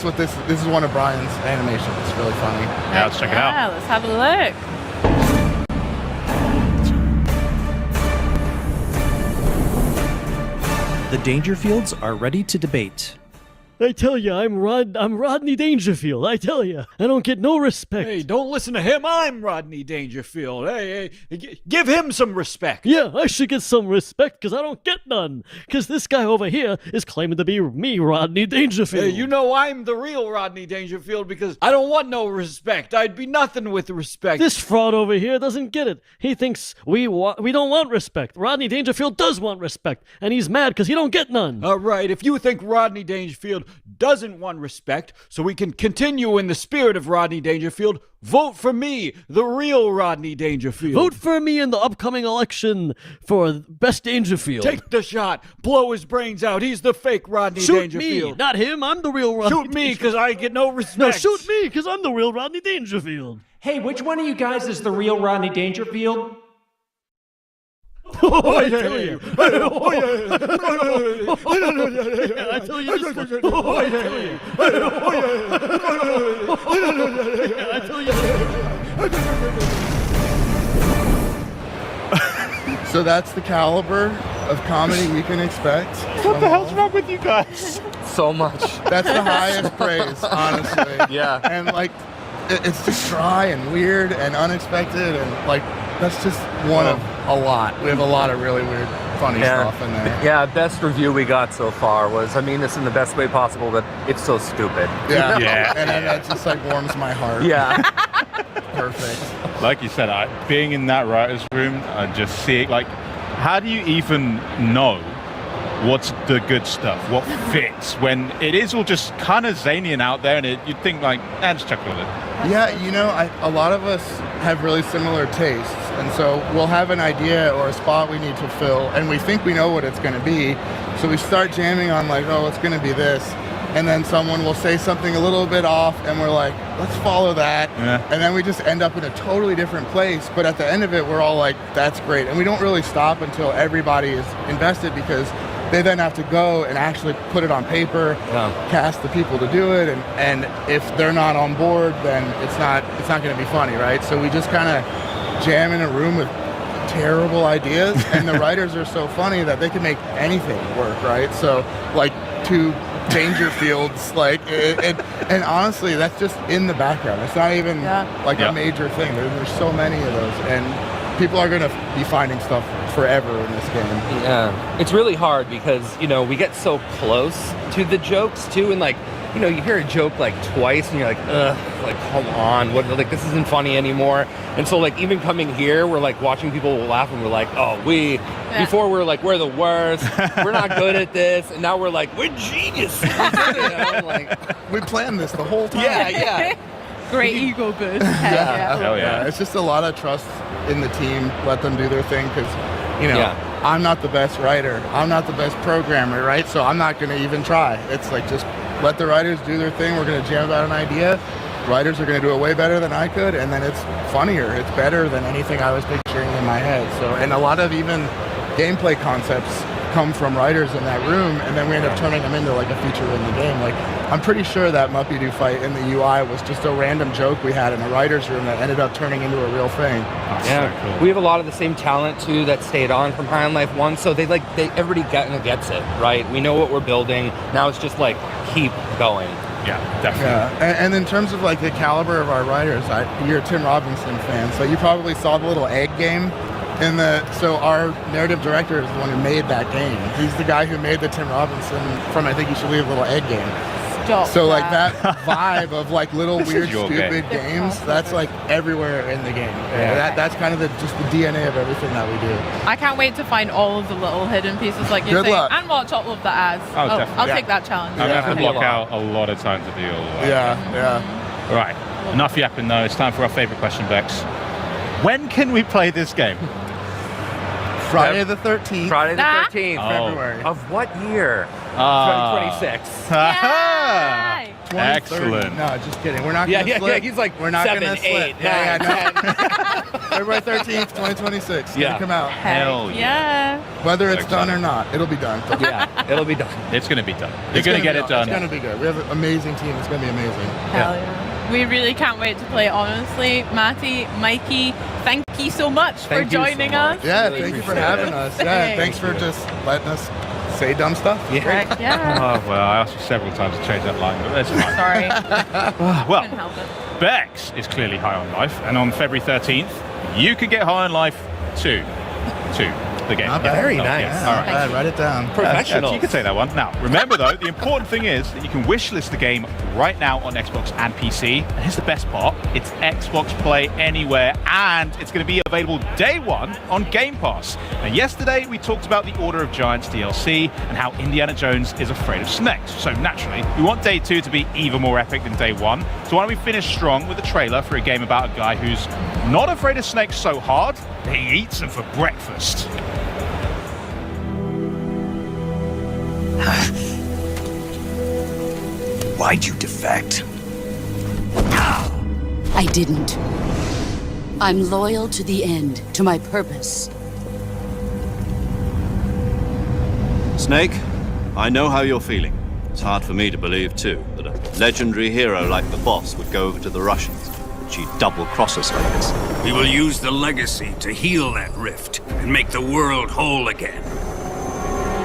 what this is. One of Brian's animations. It's really funny. Yeah, let's check it out. Yeah, let's have a look. The Dangerfields are ready to debate. I tell you, I'm Rodney Dangerfield. I tell you, I don't get no respect. Hey, don't listen to him. I'm Rodney Dangerfield. Hey, give him some respect. Yeah, I should get some respect because I don't get none. Because this guy over here is claiming to be me, Rodney Dangerfield. Hey, you know I'm the real Rodney Dangerfield because I don't want no respect. I'd be nothing with respect. This fraud over here doesn't get it. He thinks we don't want respect. Rodney Dangerfield does want respect, and he's mad because he don't get none. All right, if you think Rodney Dangerfield doesn't want respect, so we can continue in the spirit of Rodney Dangerfield, vote for me, the real Rodney Dangerfield. Vote for me in the upcoming election for Best Dangerfield. Take the shot. Blow his brains out. He's the fake Rodney Shoot Dangerfield. me, not him. I'm the real Rodney Shoot me, because I get no respect. No, shoot me, because I'm the real Rodney Dangerfield. Hey, which one of you guys is the real Rodney Dangerfield? Oh, I tell you. I tell you. I tell you. So that's the caliber of comedy we can expect. What the hell's wrong with you guys? So much. That's the highest praise, honestly. Yeah. And like, it's just dry and weird and unexpected, and like, that's just one of a lot. We have a lot of really weird, funny stuff in there. Yeah, best review we got so far was, I mean this in the best way possible, but it's so stupid. Yeah. You know? And then that just like warms my heart. Yeah. Perfect. Like you said, being in that writer's room, just seeing, like, how do you even know what's the good stuff, what fits, when it is all just kind of zany and out there, and you'd think like, just chuck it with it. Yeah, you know, a lot of us have really similar tastes, and so we'll have an idea or a spot we need to fill, and we think we know what it's going to be, so we start jamming on like, oh, it's going to be this, and then someone will say something a little bit off, and we're like, let's follow that, and then we just end up in a totally different place, but at the end of it, we're all like, that's great, and we don't really stop until everybody is invested, because they then have to go and actually put it on paper, cast the people to do it, and if they're not on board, then it's not going to be funny, right? So we just kind of jam in a room with terrible ideas, and the writers are so funny that they can make anything work, right? So like 2 Dangerfields, like, and honestly, that's just in the background. It's not even like a major thing. There's so many of those, and people are going to be finding stuff forever in this game. Yeah, it's really hard because, you know, we get so close to the jokes too, and like, you know, you hear a joke like twice and you're like, ugh, like, come on, what, like, this isn't funny anymore. And so like, even coming here, we're like watching people laugh and we're like, oh, before we were like, we're the worst, we're not good at this, and now we're like, we're geniuses. You know? Like, we planned this the whole time. Yeah. Great ego boost. Hell yeah. It's just a lot of trust in the team. Let them do their thing, because, you know, I'm not the best writer. I'm not the best programmer, right? So I'm not going to even try. It's like, just let the writers do their thing. We're going to jam about an idea. Writers are going to do it way better than I could, and then it's funnier. It's better than anything I was picturing in my head. So, and a lot of even gameplay concepts come from writers in that room, and then we end up turning them into like a feature in the game. Like, I'm pretty sure that Muppy-Doo fight in the UI was just a random joke we had in a writer's room that ended up turning into a real thing. Yeah, so cool. We have a lot of the same talent too that stayed on from High on Life 1, so everybody gets it, right? We know what we're building. Now it's just like, keep going. Yeah, definitely. Yeah, and in terms of like the caliber of our writers, you're a Tim Robinson fan, so you probably saw the little egg game. So our narrative director is the one who made that game. He's the guy who made the Tim Robinson from I Think You Should Leave, little egg game. So like that vibe of like little weird stupid games, that's like everywhere in the game. Yeah. That's kind of just the DNA of everything that we do. I can't wait to find all of the little hidden pieces like you're saying, and watch all of the ads. I'll take that challenge. I'm going to have to block out a lot of time to do all of that. Yeah. Right, enough yapping though. It's time for our favorite question, Bex. When can we play this game? Friday the 13th. Friday the 13th. February. Of what year? 2026. Excellent. No, just kidding. We're not going to slip. Yeah, he's like, we're not 7, gonna 8, slip. 9, 10. February 13th, 2026. It's Yeah. gonna come out. Hell yeah. Whether it's done or not, it'll be done. Yeah, it'll be done. It's going to be done. You're going to get it done. It's going to be good. We have an amazing team. It's going to be amazing. Hell yeah. We really can't wait to play, honestly. Matty, Mikey, thank you so much for joining us. Yeah, thank you for having us. Yeah, thanks for just letting us say dumb stuff. Yeah. Oh, well, I asked you several times to change that line, but that's fine. Sorry. Well, Couldn't help it. Bex is clearly high on life, and on February 13th, you can get high on life too. the game. Not bad. Very Oh, nice. yeah. All right. All right, write it down. Professional. You can say that one. Now, remember though, the important thing is that you can wishlist the game right now on Xbox and PC. And here's the best part. It's Xbox Play Anywhere, and it's going to be available day one on Game Pass. Now, yesterday, we talked about the Order of Giants DLC and how Indiana Jones is afraid of snakes. So naturally, we want day two to be even more epic than day one. So why don't we finish strong with a trailer for a game about a guy who's not afraid of snakes so hard that he eats them for breakfast. Why'd you defect? I didn't. I'm loyal to the end, to my purpose. Snake, I know how you're feeling. It's hard for me to believe, too, that a legendary hero like the boss would go over to the Russians. She'd double-cross us like this. We will use the legacy to heal that rift and make the world whole again.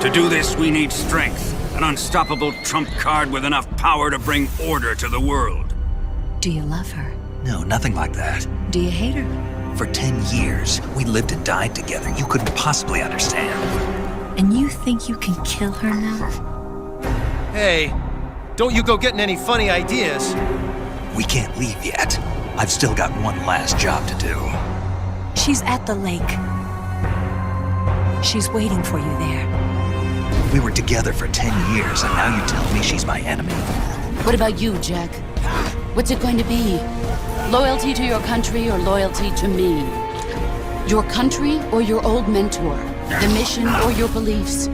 To do this, we need strength, an unstoppable trump card with enough power to bring order to the world. Do you love her? No, nothing like that. Do you hate her? For 10 years, we lived and died together. You couldn't possibly understand. And you think you can kill her now? Hey, don't you go getting any funny ideas. We can't leave yet. I've still got one last job to do. She's at the lake. She's waiting for you there. We were together for 10 years, and now you tell me she's my enemy. What about you, Jack? What's it going to be? Loyalty to your country or loyalty to me? Your country or your old mentor? The mission or your beliefs?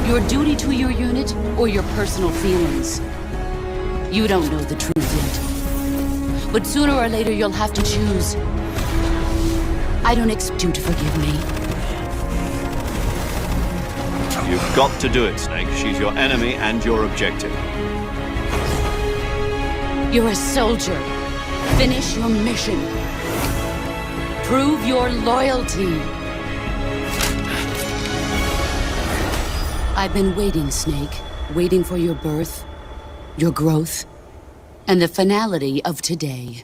Your duty to your unit or your personal feelings? You don't know the truth yet. But sooner or later you'll have to choose. I don't expect you to forgive me. You've got to do it, Snake. She's your enemy and your objective. You're a soldier. Finish your mission. Prove your loyalty. I've been waiting, Snake. Waiting for your birth, your growth, and the finality of today.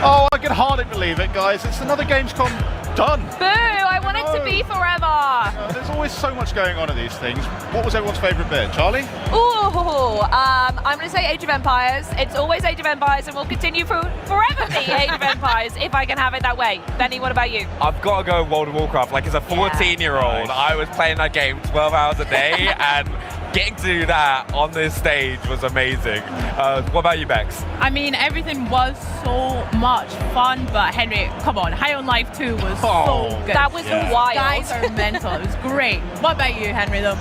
Oh, I can hardly believe it, guys. It's another Gamescom done. Boo! I want it to be forever. There's always so much going on at these things. What was everyone's favourite bit? Charlie? Ooh, I'm going to say Age of Empires. It's always Age of Empires and will continue forever be Age of Empires if I can have it that way. Benny, what about you? I've got to go World of Warcraft. Like, as a 14-year-old, I was playing that game 12 hours a day, and getting to do that on this stage was amazing. What about you, Bex? I mean, everything was so much fun, but Henry, come on, High on Life 2 was so good. That was wild. Guys are mental. It was great. What about you, Henry, though?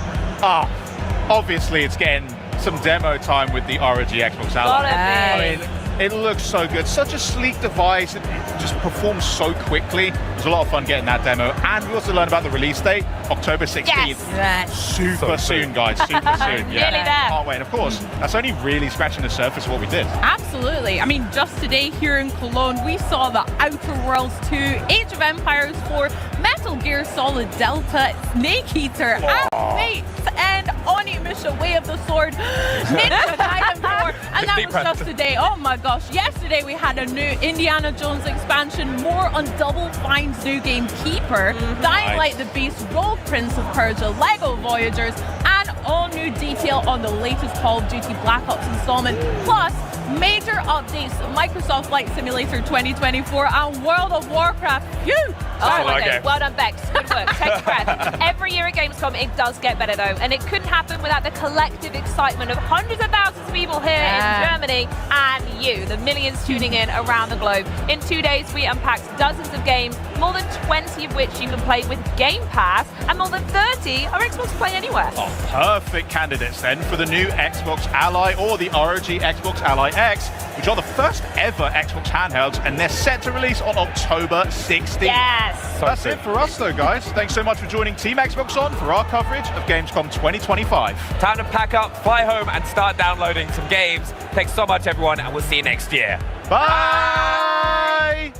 Obviously it's getting some demo time with the ROG Xbox Ally. I mean, it looks so good. Such a sleek device. It just performs so quickly. It was a lot of fun getting that demo. And we also learned about the release date, October 16th. Yes. Super soon, guys. Super soon. Nearly there. Can't wait. And of course, that's only really scratching the surface of what we did. Absolutely. I mean, just today here in Cologne, we saw the Outer Worlds 2, Age of Empires 4, Metal Gear Solid Delta, Snake Eater, and Fates, and Onimusha Way of the Sword, Ninja Gaiden 4, and that was just today. Oh my gosh. Yesterday we had a new Indiana Jones expansion, more on Double Fine's new game Keeper, Dying Light the Beast, Rogue Prince of Persia, Lego Voyagers, and all new detail on the latest Call of Duty Black Ops installment, plus major updates to Microsoft Flight Simulator 2024 and World of Warcraft. Okay. Well done, Bex. Good work. Take a breath. Every year at Gamescom, it does get better, though. And it couldn't happen without the collective excitement of hundreds of thousands of people here in Germany and you, the millions tuning in around the globe. In 2 days, we unpacked dozens of games, more than 20 of which you can play with Game Pass, and more than 30 are Xbox Play Anywhere. Oh, perfect candidates then for the new Xbox Ally or the ROG Xbox Ally X, which are the first ever Xbox handhelds, and they're set to release on October 16th. Yes! That's it for us though, guys. Thanks so much for joining Team Xbox On for our coverage of Gamescom 2025. Time to pack up, fly home, and start downloading some games. Thanks so much, everyone, and we'll see you next year. Bye!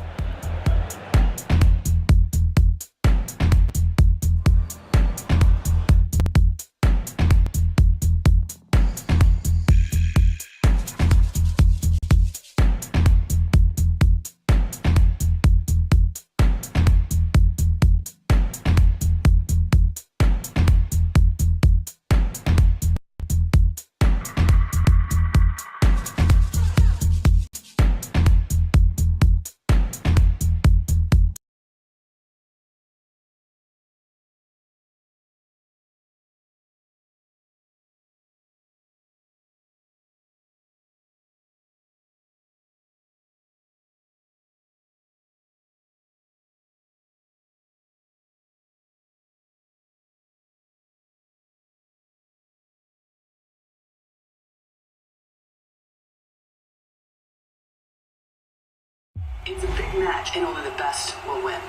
It's a big match, and only the best will win.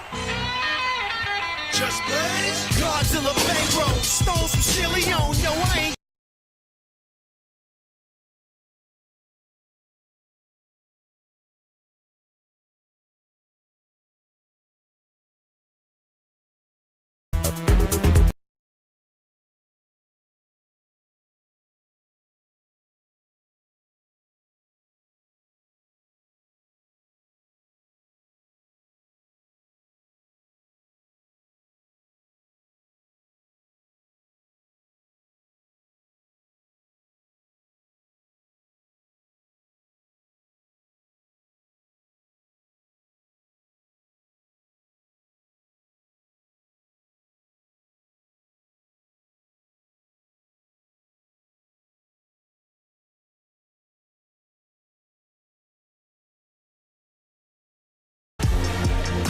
Just blaze. Godzilla bankroll. Stole some silly on. Yo, I ain't.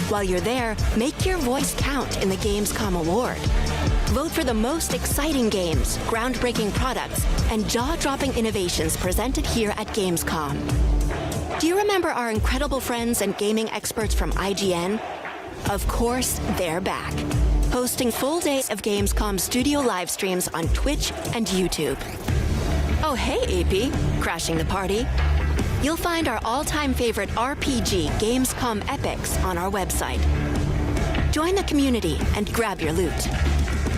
While you're there, make your voice count in the Gamescom Award. Vote for the most exciting games, groundbreaking products, and jaw-dropping innovations presented here at Gamescom. Do you remember our incredible friends and gaming experts from IGN? Of course, they're back, hosting full days of Gamescom studio live streams on Twitch and YouTube. Oh, hey, AP, crashing the party. You'll find our all-time favorite RPG Gamescom epics on our website. Join the community and grab your loot.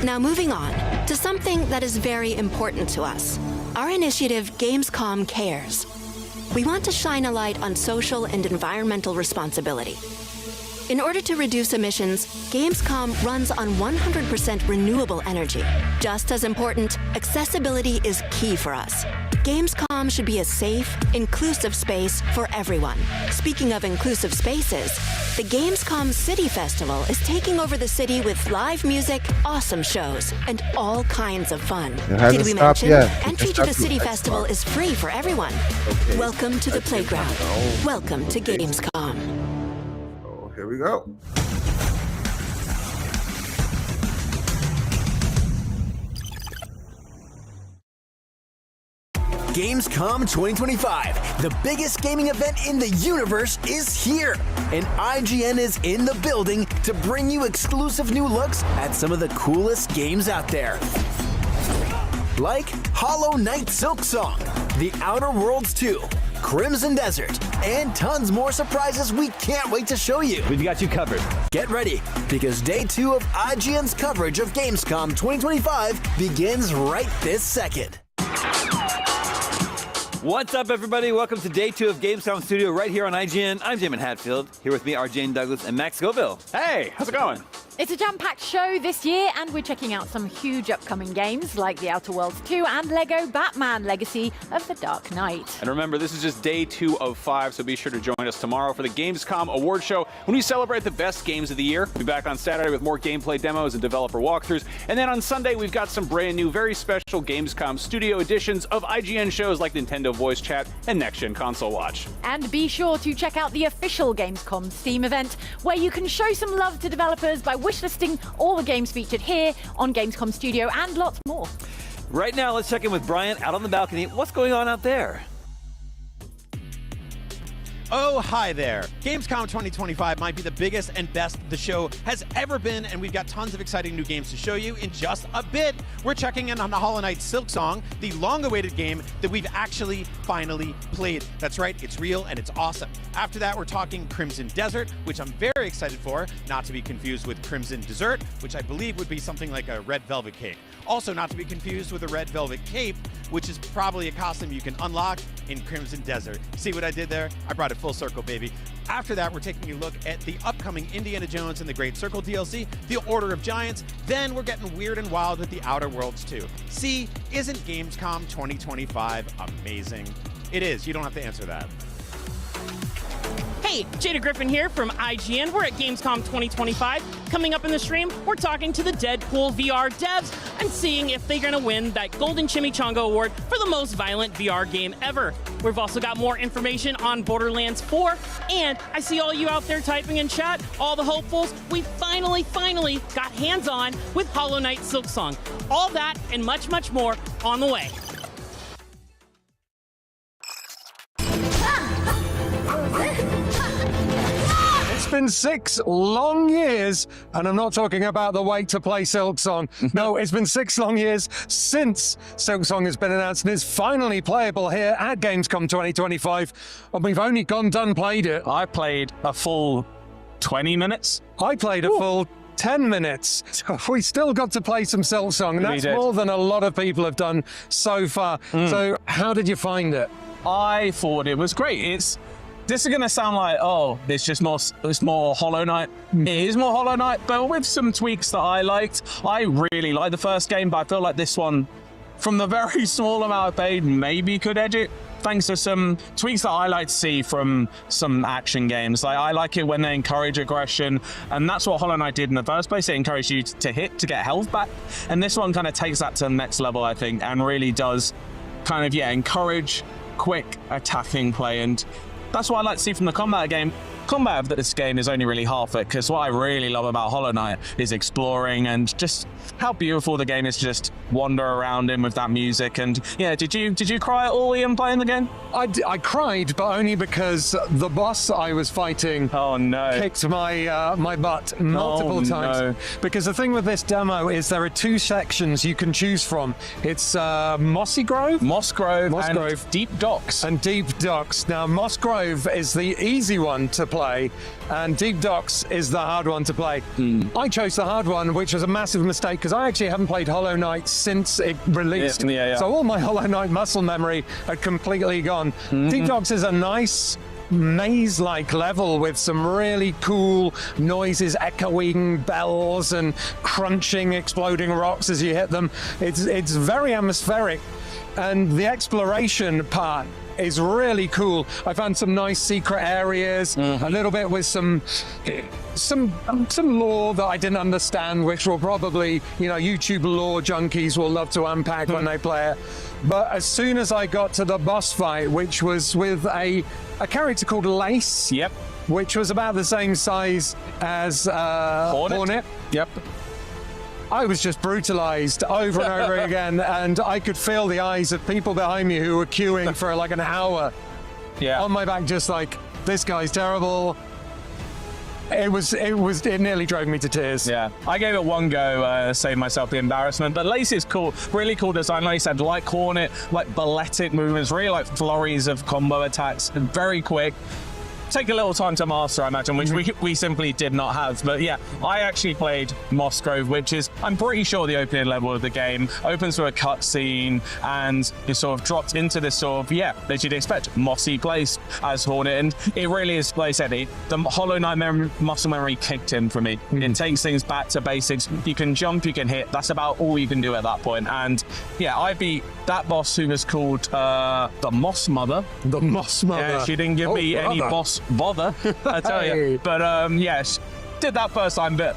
Now moving on to something that is very important to us. Our initiative, Gamescom Cares. We want to shine a light on social and environmental responsibility. In order to reduce emissions, Gamescom runs on 100% renewable energy. Just as important, accessibility is key for us. Gamescom should be a safe, inclusive space for everyone. Speaking of inclusive spaces, the Gamescom City Festival is taking over the city with live music, awesome shows, and all kinds of fun. Did we mention? Entry to the City Festival is free for everyone. Okay. Welcome to the playground. Welcome to Gamescom. Here we go. Gamescom 2025, the biggest gaming event in the universe, is here, and IGN is in the building to bring you exclusive new looks at some of the coolest games out there. Like Hollow Knight Silksong, The Outer Worlds 2, Crimson Desert, and tons more surprises we can't wait to show you. We've got you covered. Get ready, because day 2 of IGN's coverage of Gamescom 2025 begins right this second. What's up, everybody? Welcome to day 2 of Gamescom Studio right here on IGN. I'm Jamin Hatfield. Here with me are Jane Douglas and Max Scoville. Hey, how's it going? It's a jam-packed show this year, and we're checking out some huge upcoming games like The Outer Worlds 2 and Lego Batman Legacy of the Dark Knight. And remember, this is just day 2 of 5, so be sure to join us tomorrow for the Gamescom Award Show when we celebrate the best games of the year. We'll be back on Saturday with more gameplay demos and developer walkthroughs. And then on Sunday, we've got some brand new, very special Gamescom Studio editions of IGN shows like Nintendo Voice Chat and Next Gen Console Watch. And be sure to check out the official Gamescom Steam event, where you can show some love to developers by wishlisting all the games featured here on Gamescom Studio and lots more. Right now, let's check in with Brian out on the balcony. What's going on out there? Oh, hi there. Gamescom 2025 might be the biggest and best the show has ever been, and we've got tons of exciting new games to show you in just a bit. We're checking in on the Hollow Knight Silksong, the long-awaited game that we've actually finally played. That's right, it's real and it's awesome. After that, we're talking Crimson Desert, which I'm very excited for, not to be confused with Crimson Dessert, which I believe would be something like a red velvet cake. Also not to be confused with a red velvet cape, which is probably a costume you can unlock in Crimson Desert. See what I did there? I brought it full circle, baby. After that, we're taking a look at the upcoming Indiana Jones and the Great Circle DLC, The Order of Giants. Then we're getting weird and wild with The Outer Worlds 2. See, isn't Gamescom 2025 amazing? It is. You don't have to answer that. Hey, Jada Griffin here from IGN. We're at Gamescom 2025. Coming up in the stream, we're talking to the Deadpool VR devs and seeing if they're going to win that Golden Chimichanga Award for the most violent VR game ever. We've also got more information on Borderlands 4, and I see all you out there typing in chat, all the hopefuls. We finally got hands-on with Hollow Knight Silksong. All that and much, much more on the way. been 6 long years, and I'm not talking about the wait to play Silksong. No, it's been 6 long years since Silksong has been announced and is finally playable here at Gamescom 2025. And we've only done played it. I played a full 20 minutes. I played a full 10 minutes. We still got to play some Silksong, and that's more than a lot of people have done so far. So how did you find it? I thought it was great. This is going to sound like, oh, it's more Hollow Knight. It is more Hollow Knight, but with some tweaks that I liked. I really liked the first game, but I feel like this one, from the very small amount I played, maybe could edge it. Thanks to some tweaks that I like to see from some action games. Like, I like it when they encourage aggression, and that's what Hollow Knight did in the first place. It encouraged you to hit, to get health back. And this one kind of takes that to the next level, I think, and really does kind of, encourage quick attacking play. And that's what I like to see from the combat game. Combat of this game is only really half it, because what I really love about Hollow Knight is exploring and just how beautiful the game is to just wander around in with that music. And yeah, did you cry at all, Ian, playing the game? I cried, but only because the boss I was fighting kicked my my butt multiple times. Because the thing with this demo is there are 2 sections you can choose from. It's Moss Grove, and Deep Docks. And Deep Docks. Now, Moss Grove is the easy one to play, and Deep Docks is the hard one to play. I chose the hard one, which was a massive mistake, because I actually haven't played Hollow Knight since it released. So all my Hollow Knight muscle memory had completely gone. Deep Docks is a nice maze-like level with some really cool noises, echoing bells and crunching, exploding rocks as you hit them. It's very atmospheric, and the exploration part is really cool. I found some nice secret areas, a little bit with some lore that I didn't understand, which will probably, YouTube lore junkies will love to unpack when they play it. But as soon as I got to the boss fight, which was with a character called Lace, which was about the same size as Hornet. I was just brutalized over and over again, and I could feel the eyes of people behind me who were queuing for like an hour on my back, just like, this guy's terrible. It nearly drove me to tears. Yeah, I gave it one go, save myself the embarrassment. But Lace is cool, really cool design. Like you said, like Hornet, like balletic movements, really like flurries of combo attacks, and very quick. Take a little time to master, I imagine, which we simply did not have. But yeah, I actually played Moss Grove, which is, I'm pretty sure, the opening level of the game. Opens with a cutscene, and you're sort of dropped into this sort of, as you'd expect, mossy place as Hornet. And it really is, like I said, the Hollow Knight muscle memory kicked in for me. It takes things back to basics. You can jump, you can hit. That's about all you can do at that point. And yeah, I beat that boss, who was called the Moss Mother. The Moss Mother. Yeah, she didn't give me any boss bother, I tell you. But yes, did that first time, but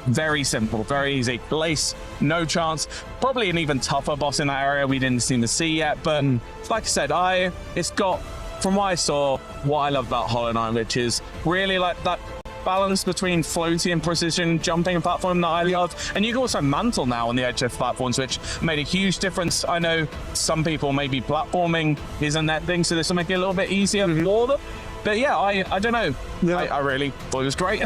very simple, very easy. Lace, no chance. Probably an even tougher boss in that area we didn't seem to see yet. But like I said, it's got, from what I saw, what I love about Hollow Knight, which is really like that balance between floaty and precision jumping platform that I love. And you can also mantle now on the edge of platforms, which made a huge difference. I know some people, maybe platforming isn't that thing, so this will make it a little bit easier for them. But yeah, I don't know. I really thought it was great.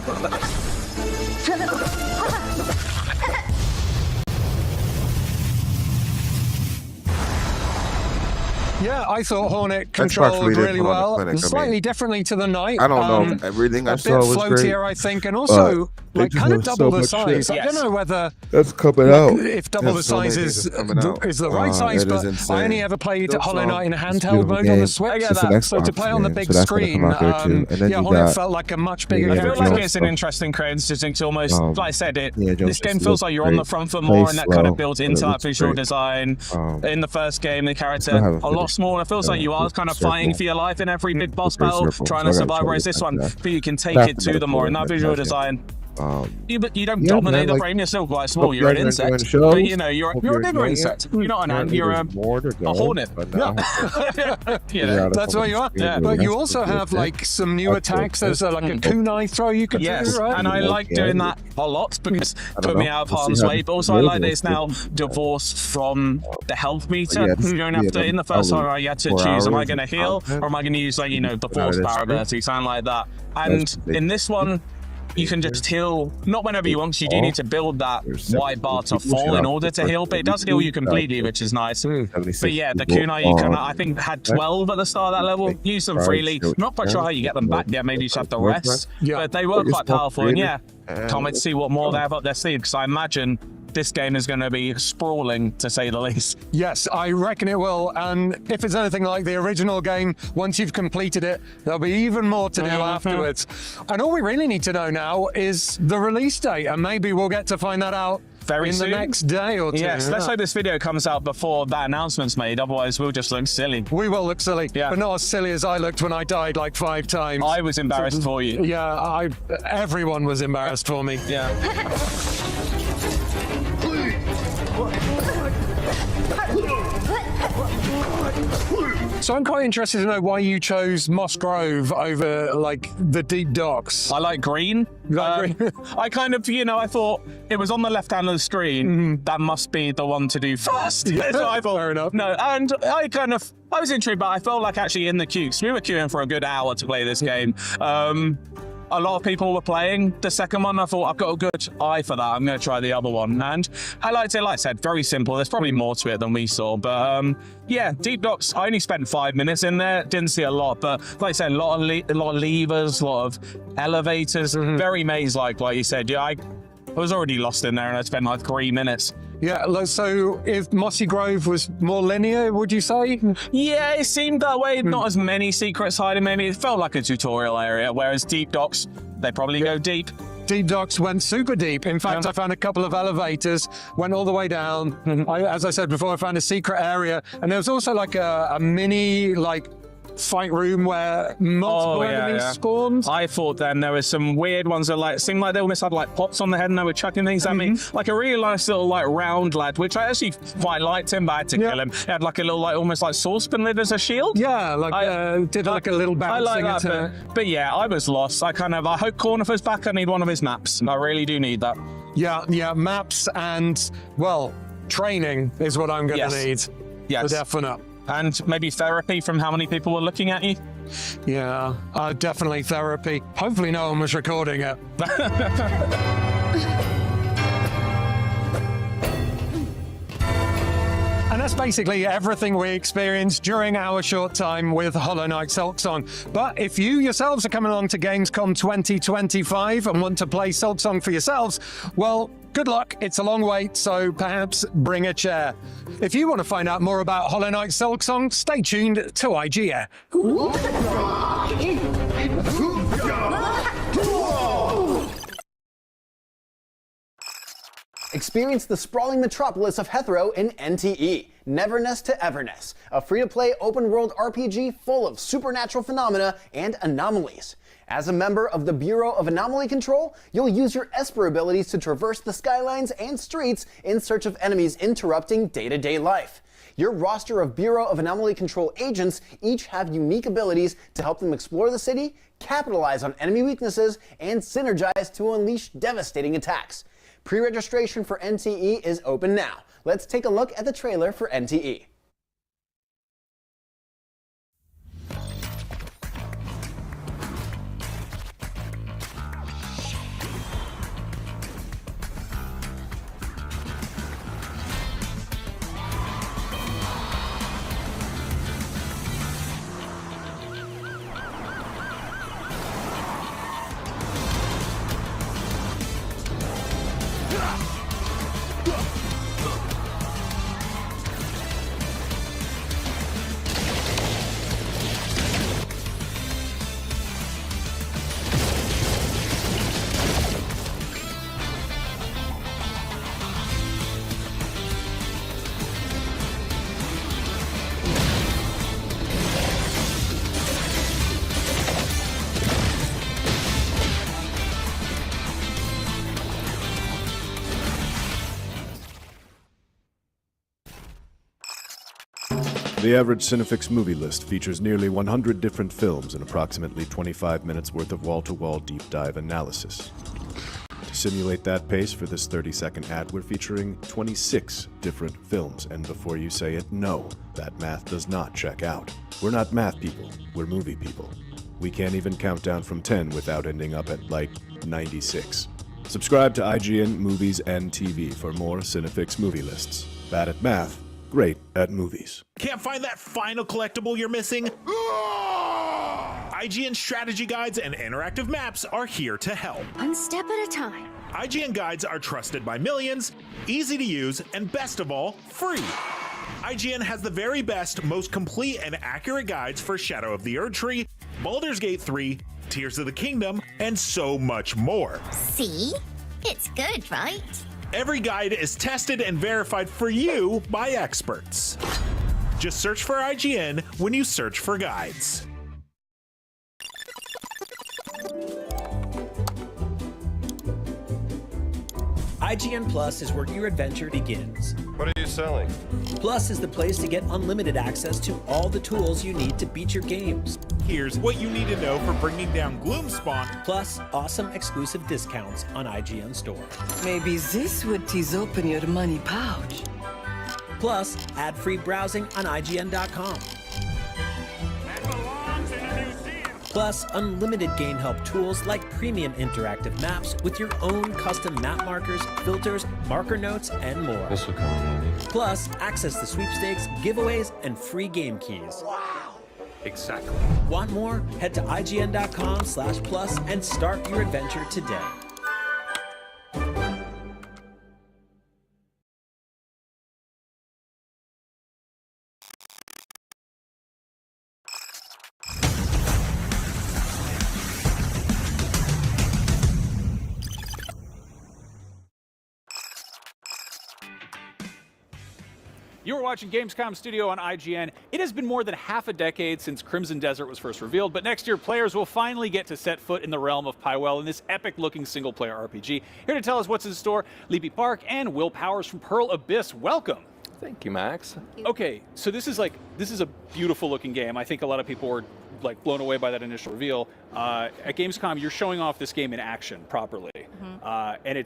Yeah, I thought Hornet controlled really well, slightly differently to the Knight. I don't know. Everything I saw was great. A bit floatier, I think, and also kind of double the size. I don't know whether that's coming out. If double the size is the right size, but I only ever played Hollow Knight in handheld mode on the Switch. I get that. So to play on the big screen, Hornet felt like a much bigger game. I feel like it's an interesting coincidence to almost, like I said, this game feels like you're on the front foot more, and that kind of builds into that visual design. In the first game, the character a lot smaller. It feels like you are kind of fighting for your life in every big boss battle, trying to survive, whereas this one, you can take it to them more, and that visual design, But you don't yeah, dominate man, the like, frame. You're still quite small. hope You're an you're enjoying insect. shows. But, you know, you're a bigger enjoying insect. it. You're not an ant. You're a hornet. You know, that's what you are. Yeah. But you also have like some new attacks. There's like a kunai throw you could Yes, do, right? and I like doing that a lot because it put me out of harm's way. But also, I like that it's now divorced from the health meter. You don't have to. In the first time, you had to choose: am I going to heal or am I going to use, like, you know, the force power ability, something like that. And in this one, you can just heal, not whenever you want, because you do need to build that white bar to full in order to heal, but it does heal you completely, which is nice. But yeah, the kunai, you can, I think, had 12 at the start of that level. Use them freely. Not quite sure how you get them back yet. Maybe you just have to rest. But they were quite powerful. And yeah, can't wait to see what more they have up their sleeve, because I imagine this game is going to be sprawling, to say the least. Yes, I reckon it will. And if it's anything like the original game, once you've completed it, there'll be even more to do afterwards. And all we really need to know now is the release date, and maybe we'll get to find that out very soon. The next day or two. Yes, let's hope this video comes out before that announcement's made, otherwise we'll just look silly. We will look silly, but not as silly as I looked when I died like 5 times. I was embarrassed for you. Yeah, everyone was embarrassed for me. Yeah. So I'm quite interested to know why you chose Moss Grove over, like, the deep docks. I like green. You like green? I kind of, you know, I thought it was on the left hand of the screen. That must be the one to do first. Yeah, so I thought, fair enough. No, and I was intrigued, but I felt like actually in the queue, because we were queuing for a good hour to play this game. A lot of people were playing the second one. I thought, I've got a good eye for that. I'm going to try the other one. And I liked it, like I said, very simple. There's probably more to it than we saw. But yeah, Deep Docks, I only spent 5 minutes in there. Didn't see a lot. But like I said, a lot of levers, a lot of elevators. Very maze-like you said. Yeah, I was already lost in there and I spent like 3 minutes. Yeah, so if Mossy Grove was more linear, would you say? Yeah, it seemed that way. Not as many secrets hiding, maybe. It felt like a tutorial area, whereas Deep Docks, they probably go deep. Deep Docks went super deep. In fact, I found a couple of elevators, went all the way down. As I said before, I found a secret area, and there was also like a mini, like, fight room where multiple enemies spawned. I thought then there was some weird ones that like seemed like they almost had like pots on the head and they were chucking things at me. Like a really nice little like round lad, which I actually quite liked him, but I had to kill him. He had like a little like almost like saucepan lid as a shield. Yeah, like did like a little bouncing. I like that, but yeah, I was lost. I hope Cornifer's back. I need one of his maps. I really do need that. Yeah, maps and, well, training is what I'm going to need. Yes. For definite. And maybe therapy from how many people were looking at you? Yeah, definitely therapy. Hopefully no one was recording it. And that's basically everything we experienced during our short time with Hollow Knight Silksong. But if you yourselves are coming along to Gamescom 2025 and want to play Silksong for yourselves, well, good luck. It's a long wait, so perhaps bring a chair. If you want to find out more about Hollow Knight Silksong, stay tuned to IGN. Experience the sprawling metropolis of Hethro in NTE, Neverness to Everness, a free-to-play open-world RPG full of supernatural phenomena and anomalies. As a member of the Bureau of Anomaly Control, you'll use your Esper abilities to traverse the skylines and streets in search of enemies interrupting day-to-day life. Your roster of Bureau of Anomaly Control agents each have unique abilities to help them explore the city, capitalize on enemy weaknesses, and synergize to unleash devastating attacks. Pre-registration for NTE is open now. Let's take a look at the trailer for NTE. The average Cinefix movie list features nearly 100 different films and approximately 25 minutes worth of wall-to-wall deep dive analysis. To simulate that pace for this 30-second ad, we're featuring 26 different films, and before you say it, no, that math does not check out. We're not math people, we're movie people. We can't even count down from 10 without ending up at, like, 96. Subscribe to IGN Movies and TV for more Cinefix movie lists. Bad at math, great at movies. Can't find that final collectible you're missing? IGN strategy guides and interactive maps are here to help. One step at a time. IGN guides are trusted by millions, easy to use, and best of all, free. IGN has the very best, most complete and accurate guides for Shadow of the Erdtree, Baldur's Gate 3, Tears of the Kingdom, and so much more. See? It's good, right? Every guide is tested and verified for you by experts. Just search for IGN when you search for guides. IGN Plus is where your adventure begins. What are you selling? Plus is the place to get unlimited access to all the tools you need to beat your games. Here's what you need to know for bringing down Gloomspawn. Plus, awesome exclusive discounts on IGN Store. Maybe this would tease open your money pouch. Plus, ad-free browsing on IGN.com. Plus, unlimited game help tools like premium interactive maps with your own custom map markers, filters, marker notes, and more. This will come in handy. Plus, access to sweepstakes, giveaways, and free game keys. Wow! Exactly. Want more? Head to IGN.com/plus and start your adventure today. You are watching Gamescom Studio on IGN. It has been more than half a decade since Crimson Desert was first revealed, but next year players will finally get to set foot in the realm of Pywell in this epic-looking single-player RPG. Here to tell us what's in store, Leapy Park and Will Powers from Pearl Abyss. Welcome. Thank you, Max. Okay, so this is a beautiful-looking game. I think a lot of people were like blown away by that initial reveal. At Gamescom, you're showing off this game in action properly, and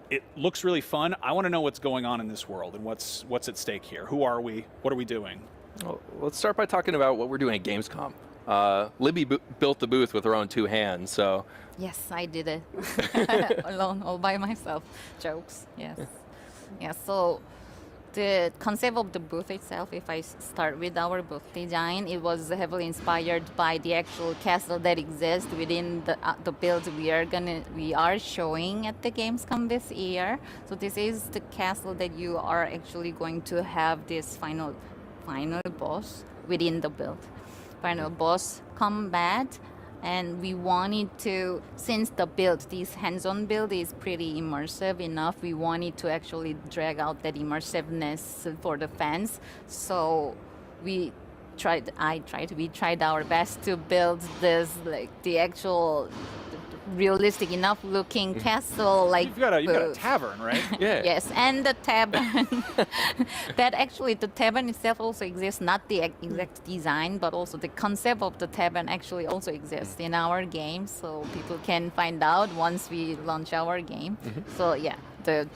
it looks really fun. I want to know what's going on in this world and what's at stake here. Who are we? What are we doing? Well, let's start by talking about what we're doing at Gamescom. Libby built the booth with her own 2 hands, so... Yes, I did it. Alone, all by myself. Jokes, yes. Yeah, so the concept of the booth itself, if I start with our booth design, it was heavily inspired by the actual castle that exists within the build we are showing at the Gamescom this year. So this is the castle that you are actually going to have this final boss within the build. Final boss combat. And we wanted to, since the build, this hands-on build is pretty immersive enough, we wanted to actually drag out that immersiveness for the fans. So we tried our best to build this, like the actual realistic enough looking castle. Like you've got a tavern, right? Yeah. Yes, and the tavern. That actually, the tavern itself also exists, not the exact design, but also the concept of the tavern actually also exists in our game, so people can find out once we launch our game. So yeah, the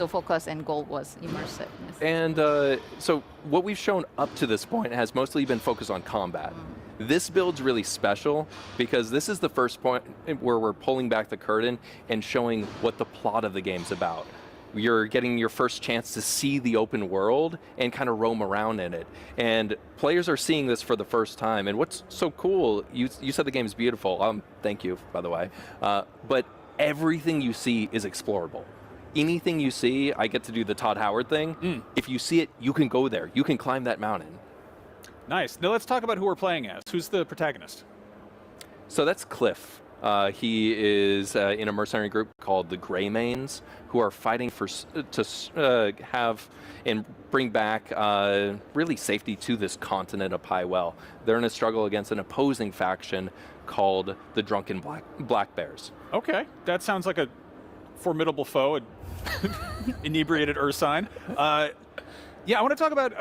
focus and goal was immersiveness. And so what we've shown up to this point has mostly been focused on combat. This build's really special because this is the first point where we're pulling back the curtain and showing what the plot of the game's about. You're getting your first chance to see the open world and kind of roam around in it. And players are seeing this for the first time. And what's so cool, you said the game's beautiful. Thank you, by the way. But everything you see is explorable. Anything you see, I get to do the Todd Howard thing. If you see it, you can go there. You can climb that mountain. Nice. Now let's talk about who we're playing as. Who's the protagonist? So that's Cliff. He is in a mercenary group called the Greymanes, who are fighting to have and bring back really safety to this continent of Pywell. They're in a struggle against an opposing faction called the Drunken Black Bears. Okay, that sounds like a formidable foe, inebriated Ursine. Yeah, I want to talk about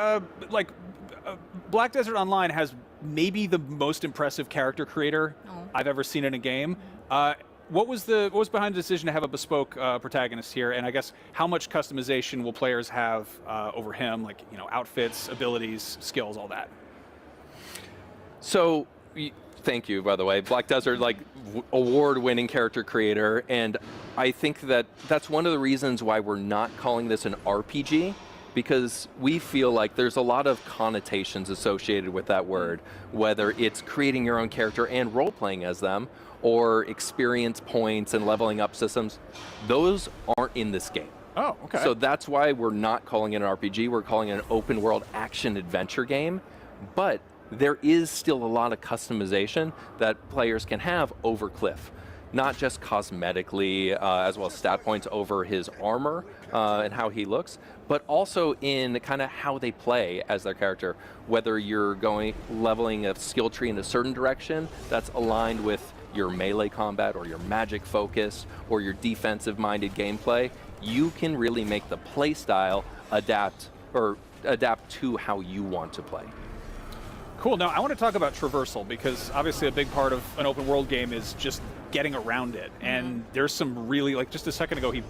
Black Desert Online has maybe the most impressive character creator I've ever seen in a game. What was behind the decision to have a bespoke protagonist here? And I guess how much customization will players have over him, like outfits, abilities, skills, all that? So, thank you, by the way. Black Desert, award-winning character creator, and I think that's one of the reasons why we're not calling this an RPG, because we feel like there's a lot of connotations associated with that word, whether it's creating your own character and role-playing as them, or experience points and leveling up systems. Those aren't in this game. Oh, okay. So that's why we're not calling it an RPG, we're calling it an open-world action-adventure game, but there is still a lot of customization that players can have over Cliff. Not just cosmetically, as well as stat points over his armor and how he looks, but also in kind of how they play as their character. Whether you're leveling a skill tree in a certain direction that's aligned with your melee combat or your magic focus or your defensive-minded gameplay, you can really make the play style adapt to how you want to play. Cool. Now, I want to talk about traversal, because obviously a big part of an open world game is just getting around it. And there's some really, just a second ago, he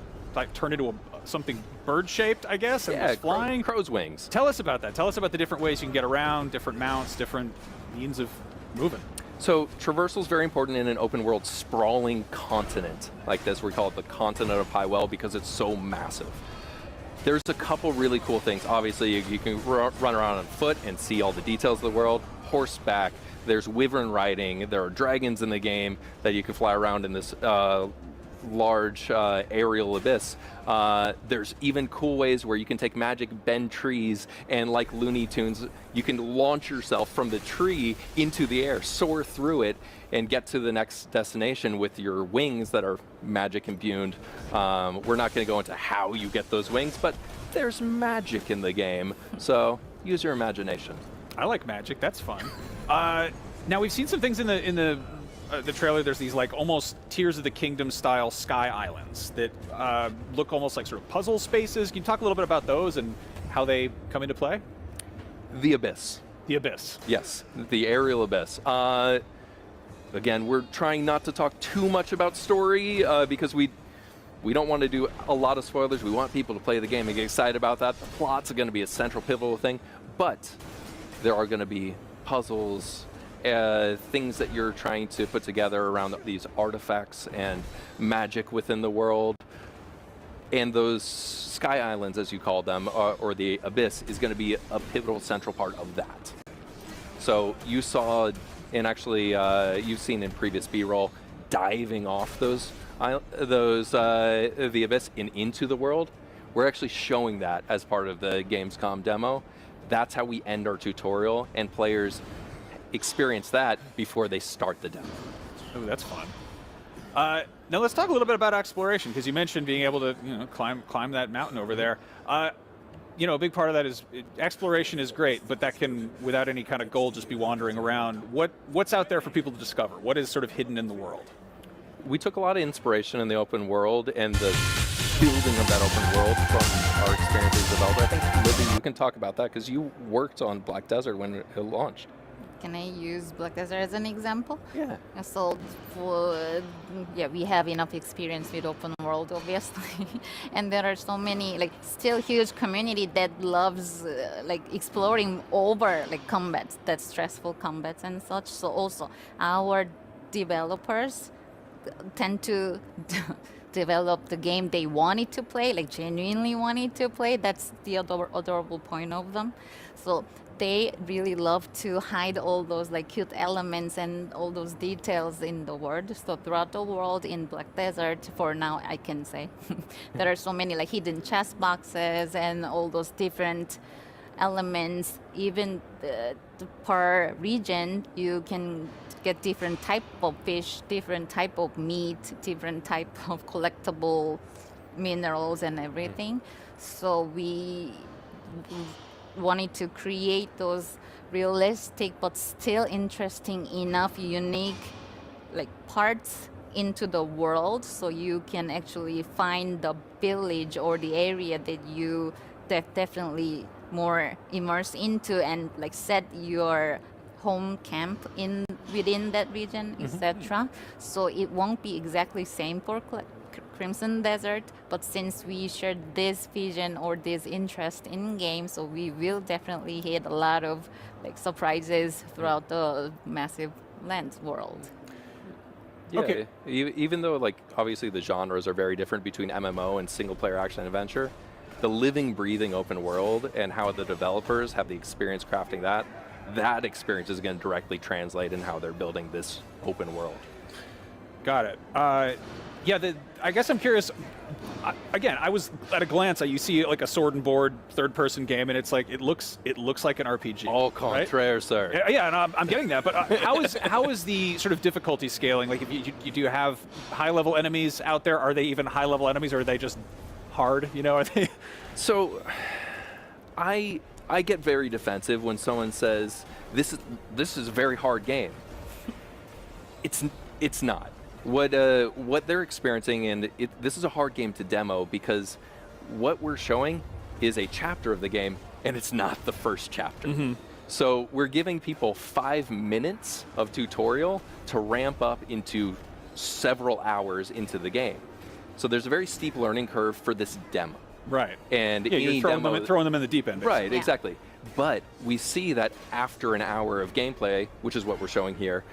turned into something bird-shaped, I guess, and was flying. Crow's wings. Tell us about that. Tell us about the different ways you can get around, different mounts, different means of moving. So traversal is very important in an open world sprawling continent like this. We call it the continent of Pywell because it's so massive. There's a couple really cool things. Obviously, you can run around on foot and see all the details of the world. Horseback, there's wyvern riding, there are dragons in the game that you can fly around in this large aerial abyss. There's even cool ways where you can take magic, bend trees, and like Looney Tunes, you can launch yourself from the tree into the air, soar through it, and get to the next destination with your wings that are magic imbued. We're not going to go into how you get those wings, but there's magic in the game, so use your imagination. I like magic. That's fun. Now, we've seen some things in the trailer. There's these almost Tears of the Kingdom style sky islands that look almost like sort of puzzle spaces. Can you talk a little bit about those and how they come into play? The Abyss. The Abyss. Yes, the aerial abyss. Again, we're trying not to talk too much about story because we don't want to do a lot of spoilers. We want people to play the game and get excited about that. The plots are going to be a central pivotal thing, but there are going to be puzzles, things that you're trying to put together around these artifacts and magic within the world. And those sky islands, as you call them, or the abyss, is going to be a pivotal central part of that. So you saw, and actually you've seen in previous B-roll, diving off the abyss and into the world. We're actually showing that as part of the Gamescom demo. That's how we end our tutorial, and players experience that before they start the demo. Oh, that's fun. Now let's talk a little bit about exploration, because you mentioned being able to climb that mountain over there. A big part of that is exploration is great, but that can, without any kind of goal, just be wandering around. What's out there for people to discover? What is sort of hidden in the world? We took a lot of inspiration in the open world and the building of that open world from our experience as a developer. I think, Libby, you can talk about that because you worked on Black Desert when it launched. Can I use Black Desert as an example? Yeah. So, we have enough experience with open world, obviously, and there are so many, still huge community that loves, exploring over, combats, that stressful combats and such. So also, our developers tend to develop the game they wanted to play, genuinely wanted to play. That's the adorable point of them. So they really love to hide all those cute elements and all those details in the world. So throughout the world in Black Desert, for now I can say, there are so many hidden chest boxes and all those different elements. Even per region, you can get different type of fish, different type of meat, different type of collectible minerals and everything. So we wanted to create those realistic but still interesting enough, unique parts into the world, so you can actually find the village or the area that you definitely more immersed into and like set your home camp within that region, etc. So it won't be exactly same for Crimson Desert, but since we shared this vision or this interest in games, so we will definitely hit a lot of like surprises throughout the massive land world. Yeah, okay. Even though like obviously the genres are very different between MMO and single player action and adventure, the living, breathing open world and how the developers have the experience crafting that experience is going to directly translate in how they're building this open world. Got it. Yeah, I guess I'm curious. Again, I was at a glance. You see like a sword and board third-person game, and it's like it looks like an RPG. Au contraire, right? Sir. Yeah, and I'm getting that. But how is the sort of difficulty scaling? Like, if you do have high-level enemies out there, are they even high-level enemies, or are they just hard? You know, are they? So, I get very defensive when someone says this is a very hard game. It's not. What they're experiencing, and this is a hard game to demo because what we're showing is a chapter of the game, and it's not the first chapter. So we're giving people 5 minutes of tutorial to ramp up into several hours into the game. So there's a very steep learning curve for this demo. Right. And yeah, you're throwing them in the deep end. Basically. Right, exactly. But we see that after an hour of gameplay, which is what we're showing here,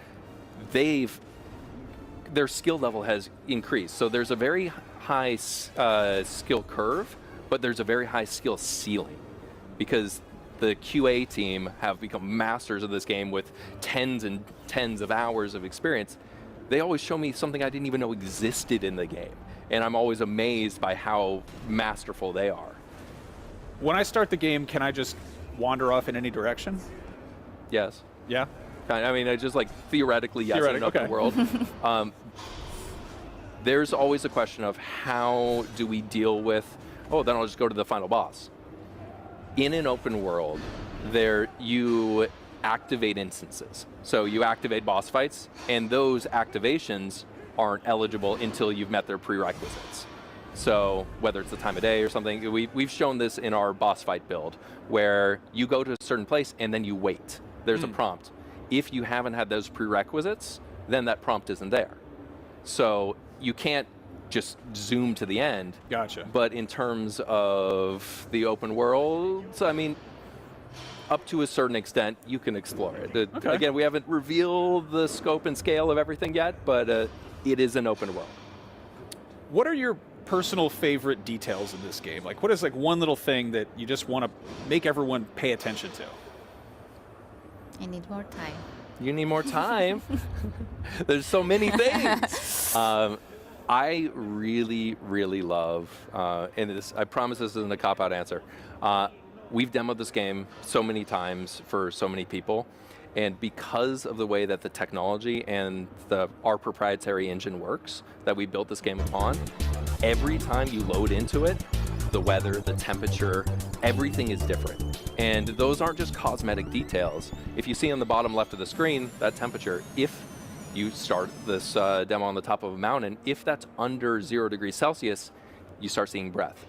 their skill level has increased. So there's a very high skill curve, but there's a very high skill ceiling because the QA team have become masters of this game with tens and tens of hours of experience. They always show me something I didn't even know existed in the game. And I'm always amazed by how masterful they are. When I start the game, can I just wander off in any direction? Yes. Yeah? I mean, I just like theoretically, yes, in an open world. There's always a question of how do we deal with, then I'll just go to the final boss. In an open world, you activate instances. So you activate boss fights, and those activations aren't eligible until you've met their prerequisites. So whether it's the time of day or something, we've shown this in our boss fight build, where you go to a certain place and then you wait. There's a prompt. If you haven't had those prerequisites, then that prompt isn't there. So you can't just zoom to the end. Gotcha. But in terms of the open world, I mean, up to a certain extent, you can explore it. Again, we haven't revealed the scope and scale of everything yet, but it is an open world. What are your personal favorite details in this game? Like, what is like one little thing that you just want to make everyone pay attention to? I need more time. You need more time? There's so many things. I really, really love, and I promise this isn't a cop-out answer. We've demoed this game so many times for so many people, and because of the way that the technology and our proprietary engine works that we built this game upon, every time you load into it, the weather, the temperature, everything is different. And those aren't just cosmetic details. If you see on the bottom left of the screen, that temperature, if you start this demo on the top of a mountain, if that's under 0 degrees Celsius, you start seeing breath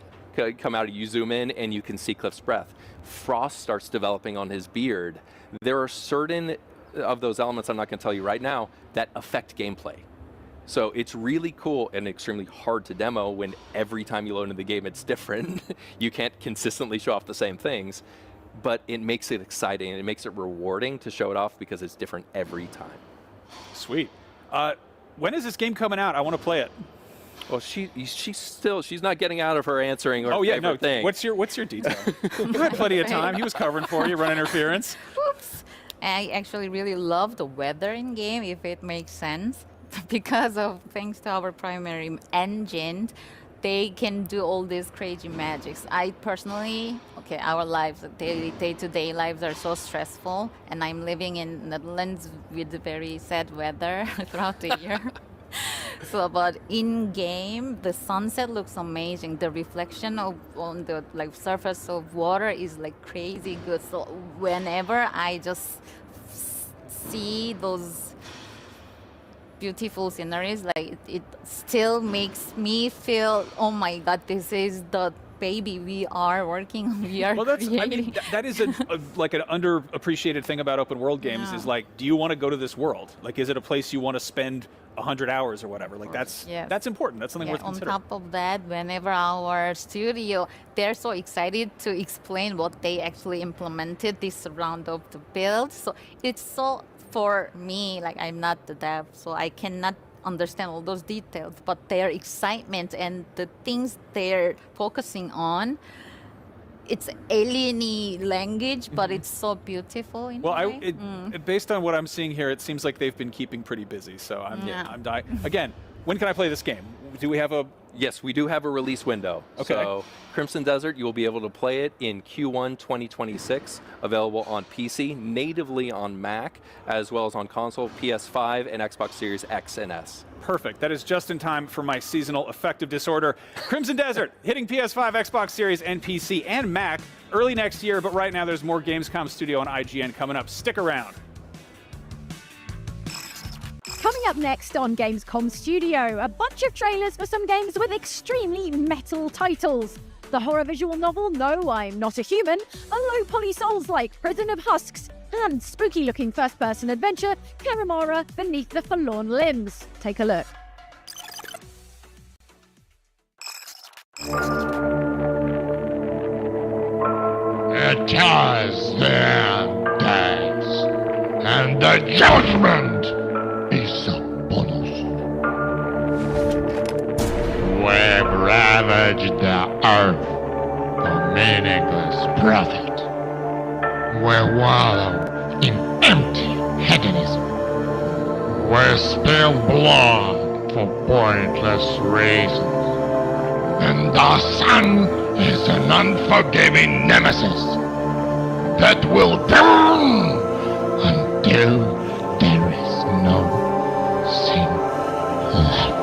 come out. You zoom in and you can see Cliff's breath. Frost starts developing on his beard. There are certain of those elements, I'm not going to tell you right now, that affect gameplay. So it's really cool and extremely hard to demo when every time you load into the game it's different. You can't consistently show off the same things, but it makes it exciting and it makes it rewarding to show it off because it's different every time. Sweet. When is this game coming out? I want to play it. Well, she's not getting out of her answering her favorite thing. What's your detail? You had plenty of time. He was covering for you, run interference. Oops. I actually really love the weather in game, if it makes sense. Because of thanks to our primary engine, they can do all these crazy magics. I personally, our lives, day-to-day lives are so stressful, and I'm living in Netherlands with very sad weather throughout the year. But in game, the sunset looks amazing. The reflection on the surface of water is crazy good. So whenever I just see those beautiful sceneries, it still makes me feel, oh my god, this is the baby VR, working on VR. Well, that's, I creating. mean, that is like an underappreciated thing about open world games is like, do you want to go to this world? Like, is it a place you want to spend 100 hours or whatever? Like, that's important. That's something worth considering. On top of that, whenever our studio, they're so excited to explain what they actually implemented this round of the build. So it's so, for me, like I'm not the dev, so I cannot understand all those details, but their excitement and the things they're focusing on, it's alien-y language, but it's so beautiful in a way. Based on what I'm seeing here, it seems like they've been keeping pretty busy. So I'm dying. Again, when can I play this game? Do we have a... Yes, we do have a release window. Okay. So Crimson Desert, you will be able to play it in Q1 2026, available on PC, natively on Mac, as well as on console, PS5, and Xbox Series X and S. Perfect. That is just in time for my seasonal affective disorder. Crimson Desert, hitting PS5, Xbox Series, and PC, and Mac early next year, but right now there's more Gamescom Studio on IGN coming up. Stick around. Coming up next on Gamescom Studio, a bunch of trailers for some games with extremely metal titles. The horror visual novel No, I'm Not a Human, a low-poly Souls-like Prison of Husks, and spooky-looking first-person adventure Karamara Beneath the Forlorn Limbs. Take a look. It is their days, and the judgment is upon us. We've ravaged the earth for meaningless profit. We wallow in empty hedonism. We spill blood for pointless reasons. And the sun is an unforgiving nemesis that will burn until there is no sin left.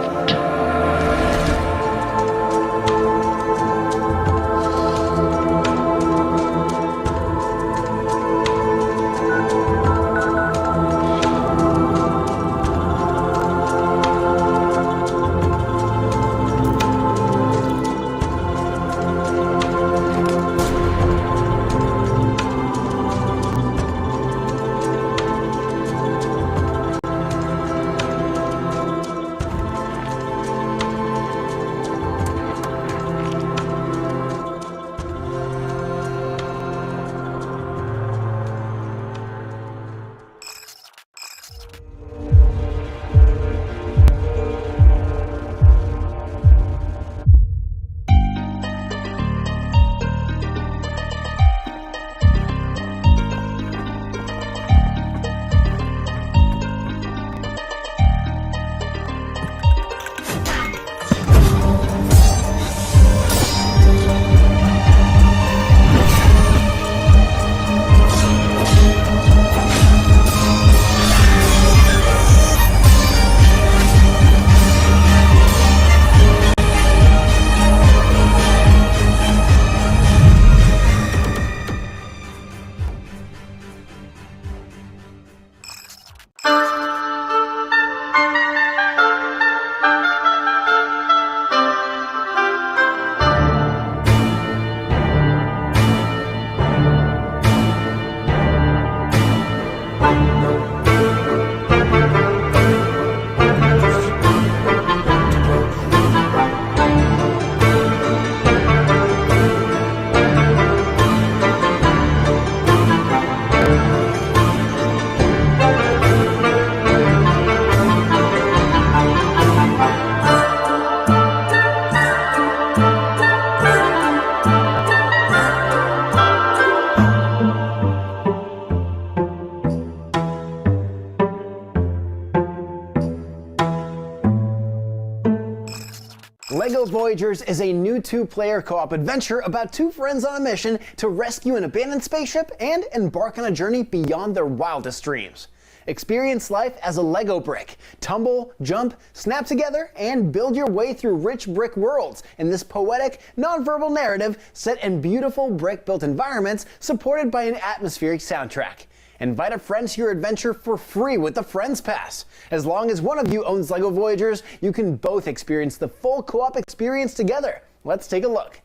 LEGO Voyagers is a new two-player co-op adventure about two friends on a mission to rescue an abandoned spaceship and embark on a journey beyond their wildest dreams. Experience life as a Lego brick. Tumble, jump, snap together, and build your way through rich brick worlds in this poetic, non-verbal narrative set in beautiful brick-built environments supported by an atmospheric soundtrack. Invite a friend to your adventure for free with the Friends Pass. As long as one of you owns LEGO Voyagers, you can both experience the full co-op experience together. Let's take a look.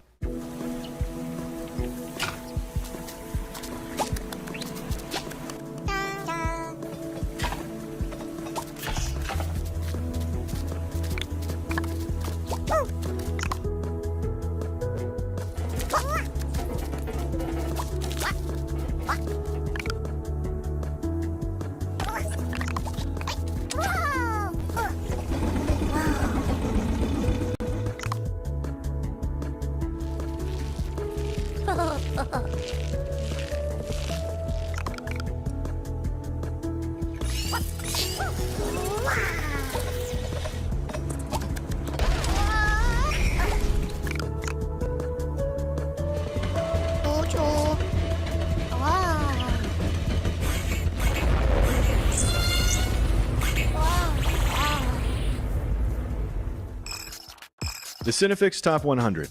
The Cinefix Top 100.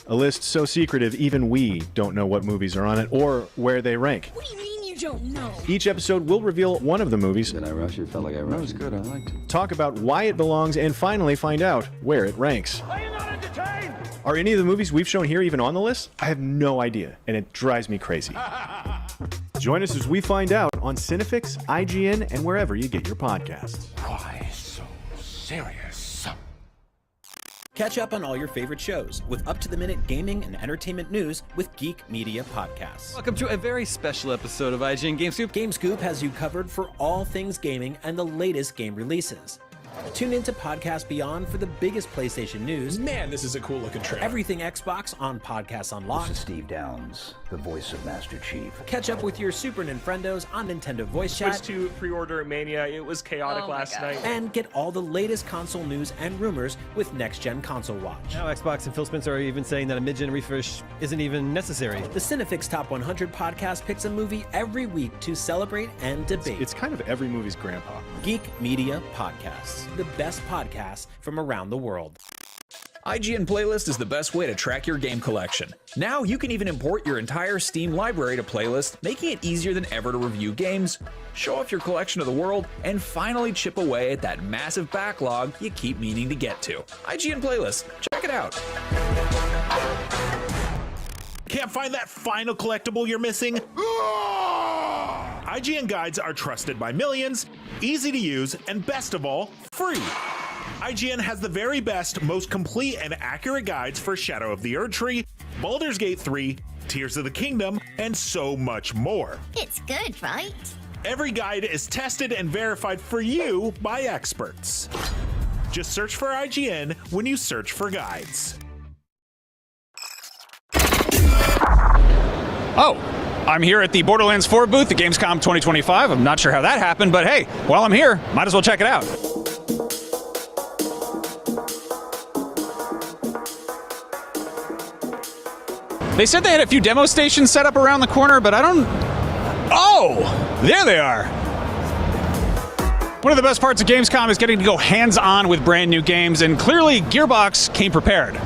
A list so secretive even we don't know what movies are on it or where they rank. What do you mean you don't know? Each episode will reveal one of the movies. Did I rush it? Felt like I rushed. That was good. I liked it. Talk about why it belongs and finally find out where it ranks. Are you not entertained? Are any of the movies we've shown here even on the list? I have no idea, and it drives me crazy. Join us as we find out on Cinefix, IGN, and wherever you get your podcasts. Why so serious? Catch up on all your favorite shows with up-to-the-minute gaming and entertainment news with Geek Media Podcasts. Welcome to a very special episode of IGN GameScoop. GameScoop has you covered for all things gaming and the latest game releases. Tune into Podcast Beyond for the biggest PlayStation news. Man, this is a cool looking trailer. Everything Xbox on Podcasts Unlocked. This is Steve Downs, the voice of Master Chief. Catch up with your Super Nintendos on Nintendo Voice Chat. Switched to pre-order Mania. It was chaotic last night. And get all the latest console news and rumors with Next Gen Console Watch. Now Xbox and Phil Spencer are even saying that a mid-gen refresh isn't even necessary. The Cinefix Top 100 podcast picks a movie every week to celebrate and debate. It's kind of every movie's grandpa. Geek Media Podcasts, the best podcasts from around the world. IGN Playlist is the best way to track your game collection. Now you can even import your entire Steam library to Playlist, making it easier than ever to review games, show off your collection to the world, and finally chip away at that massive backlog you keep meaning to get to. IGN Playlist, check it out. Can't find that final collectible you're missing? IGN guides are trusted by millions, easy to use, and best of all, free. IGN has the very best, most complete and accurate guides for Shadow of the Erdtree, Baldur's Gate 3, Tears of the Kingdom, and so much more. It's good, right? Every guide is tested and verified for you by experts. Just search for IGN when you search for guides. Oh, I'm here at the Borderlands 4 booth at Gamescom 2025. I'm not sure how that happened, but hey, while I'm here, might as well check it out. They said they had a few demo stations set up around the corner, but I don't... Oh! There they are! One of the best parts of Gamescom is getting to go hands-on with brand new games, and clearly Gearbox came prepared.